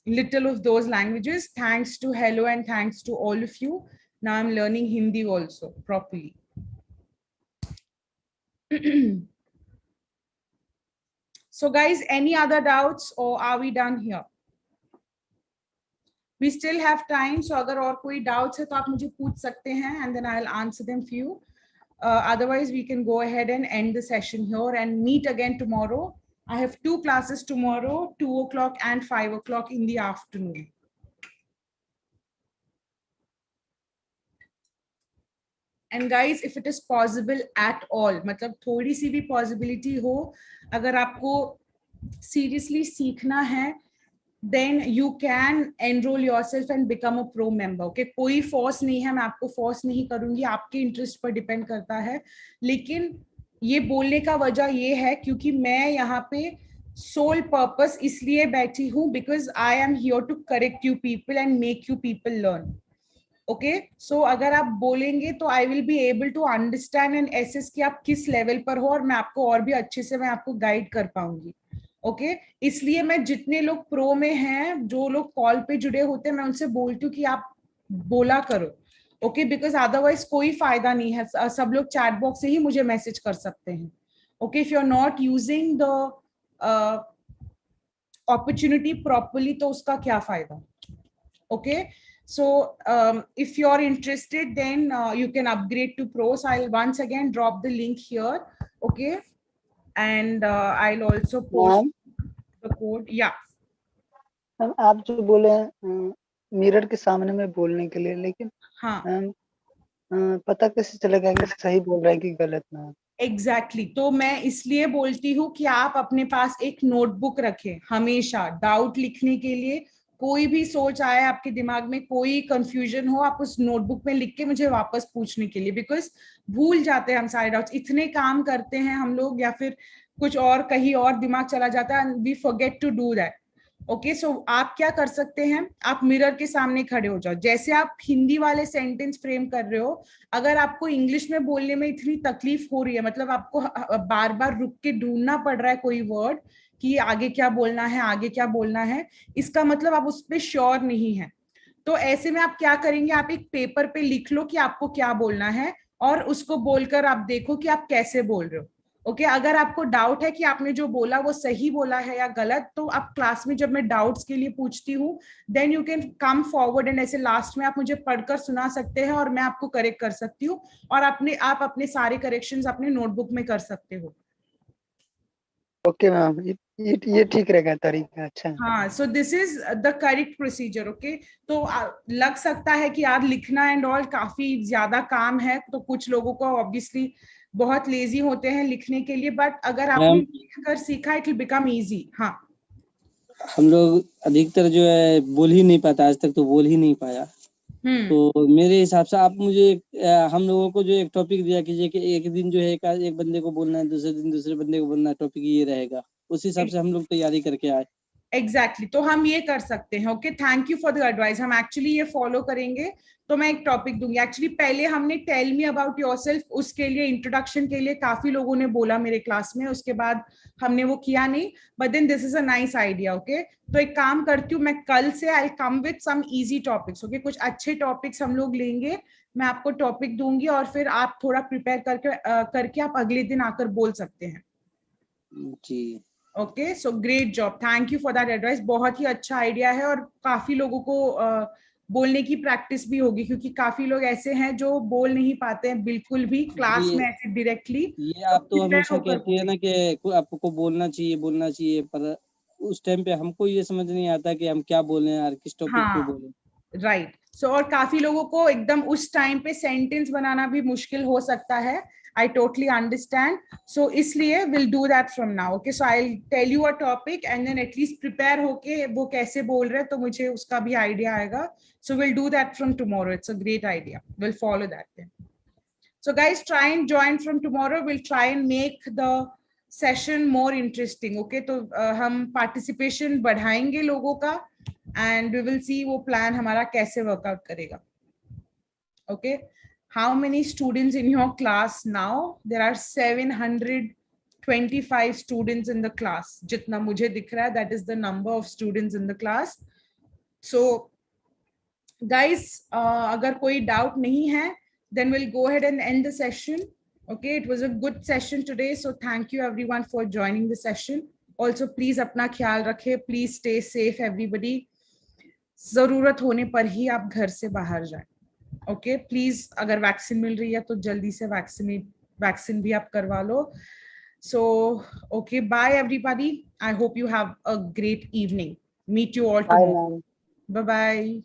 little of those languages. Thanks to Hello and thanks to all of you. Now I'm learning Hindi also properly. So guys, any other doubts or are we done here? We still have time, so अगर और कोई doubts है तो आप मुझे पूछ सकते हैं and then I'll answer them for you. Otherwise, we can go ahead and end the session here and meet again tomorrow. I have 2 classes tomorrow, 2 o'clock and 5 o'clock in the afternoon. And guys, if it is possible at all, मतलब थोड़ी सी भी possibility हो, अगर आपको seriously सीखना है, then you can enroll yourself and become a pro member. Okay, कोई force नहीं है, मैं आपको force नहीं करूंगी, आपके interest पर depend करता है. लेकिन ये बोलने का वजह ये है क्योंकि मैं यहाँ पे sole purpose इसलिए बैठी हूँ because I am here to correct you people and make you people learn. Okay, so अगर आप बोलेंगे तो I will be able to understand and assess कि आप किस level पर हो और मैं आपको और भी अच्छे से मैं आपको guide कर पाऊंगी. ओके इसलिए मैं जितने लोग प्रो में हैं, जो लोग कॉल पे जुड़े होते हैं, मैं उनसे बोलती हूँ कि आप बोला करो. ओके बिकॉज अदरवाइज कोई फायदा नहीं है. सब लोग चैट बॉक्स से ही मुझे मैसेज कर सकते हैं. Okay if you are not using the opportunity properly तो उसका क्या फायदा. Okay so if you are interested then you can upgrade to pro. So I'll once again drop the link here. Okay, and I'll also post the code. Yeah. Ma'am आप जो बोले mirror के सामने में बोलने के लिए, लेकिन हाँ पता कैसे चलेगा कि सही बोल रहा है कि गलत ना. एग्जैक्टली तो मैं इसलिए बोलती हूँ कि आप अपने पास एक नोटबुक रखें हमेशा डाउट लिखने के लिए. कोई भी सोच आए आपके दिमाग में, कोई कंफ्यूजन हो, आप उस नोटबुक में लिख के मुझे वापस पूछने के लिए, बिकॉज भूल जाते हैं हम सारे डाउट्स. इतने काम करते हैं हम लोग या फिर कुछ और कहीं और दिमाग चला जाता है, we forget to do that. Okay so आप क्या कर सकते हैं, आप मिरर के सामने खड़े हो जाओ. जैसे आप हिंदी वाले सेंटेंस फ्रेम कर रहे हो, अगर आपको इंग्लिश में बोलने में इतनी तकलीफ हो रही है, मतलब आपको बार बार रुक के ढूंढना पड़ रहा है कोई वर्ड कि आगे क्या बोलना है, आगे क्या बोलना है, इसका मतलब आप उस पर श्योर नहीं है. तो ऐसे में आप क्या करेंगे, आप एक पेपर पे लिख लो कि आपको क्या बोलना है और उसको बोलकर आप देखो कि आप कैसे बोल रहे हो. ओके अगर आपको डाउट है कि आपने जो बोला वो सही बोला है या गलत, तो आप क्लास में जब मैं डाउट्स के लिए पूछती हूँ then you can come forward and ऐसे लास्ट में आप मुझे पढ़कर सुना सकते हैं और मैं आपको करेक्ट कर सकती हूँ और आप अपने सारे करेक्शंस अपने नोटबुक में कर सकते हो. ओके मैम, ये ठीक रहेगा तरीका. अच्छा हाँ, so this is the correct procedure. Okay तो लग सकता है कि यार लिखना एंड ऑल काफी ज्यादा काम है, तो कुछ लोगों को ऑब्वियसली बहुत लेजी होते हैं लिखने के लिए, बट अगर आपने लिखकर सीखा इट विल बिकम इजी. हाँ हम लोग अधिकतर जो है बोल ही नहीं पाता, आज तक तो बोल ही नहीं पाया. तो मेरे हिसाब से आप मुझे हम लोगों को जो एक टॉपिक दिया कीजिए कि एक दिन जो है एक बंदे को बोलना है, दूसरे दिन दूसरे बंदे को बोलना है, टॉपिक ये रहेगा, उस हिसाब से हम लोग तैयारी करके आए. एग्जैक्टली तो हम ये कर सकते हैं. Okay thank you for the advice. हम एक्चुअली ये फॉलो करेंगे. तो मैं एक टॉपिक दूंगी. एक्चुअली पहले हमने टेल मी अबाउट योरसेल्फ, उसके लिए इंट्रोडक्शन के लिए काफी लोगों ने बोला मेरे क्लास में, उसके बाद हमने वो किया नहीं, but then this is a nice idea. Okay तो एक काम करती हूँ, मैं कल से I come with some easy topics. Okay कुछ अच्छे टॉपिक्स हम लोग लेंगे, मैं आपको टॉपिक दूंगी और फिर आप थोड़ा प्रिपेयर करके आप अगले दिन आकर बोल सकते हैं. जी okay so great job, thank you for that advice. बहुत ही अच्छा आइडिया है और काफी लोगों को बोलने की प्रैक्टिस भी होगी, क्योंकि काफी लोग ऐसे हैं जो बोल नहीं पाते हैं बिल्कुल भी क्लास में ऐसे डायरेक्टली. ये आप तो हमेशा कहती है ना कि आपको बोलना चाहिए, पर उस टाइम पे हमको ये समझ नहीं आता कि हम क्या बोले यार, किस टॉपिक पे बोले. राइट सो और काफी लोगों को एकदम उस टाइम पे सेंटेंस बनाना भी मुश्किल हो सकता है. I totally understand. So इसलिए we'll do that from now. Okay, so I'll tell you a topic and then at least prepare होके वो कैसे बोल रहे हैं तो मुझे उसका भी idea आएगा. So we'll do that from tomorrow. It's a great idea. We'll follow that then. So guys, try and join from tomorrow. We'll try and make the session more interesting. Okay, तो हम participation बढ़ाएंगे लोगों का and we will see वो plan हमारा कैसे workout करेगा. Okay. How many students in your class now? There are 700 25 students in the class. जितना मुझे दिख रहा है, that is the number of students in the class. So guys, अगर कोई doubt नहीं है, then we'll go ahead and end the session. Okay, it was a good session today. So thank you everyone for joining the session. Also, please अपना ख्याल रखें. Please stay safe, everybody. जरूरत होने पर ही आप घर से बाहर जाएं. Okay, please अगर वैक्सीन मिल रही है तो जल्दी से वैक्सीन भी आप करवा लो. So, okay, bye everybody. I hope you have a great evening. Meet you all tomorrow. Bye bye.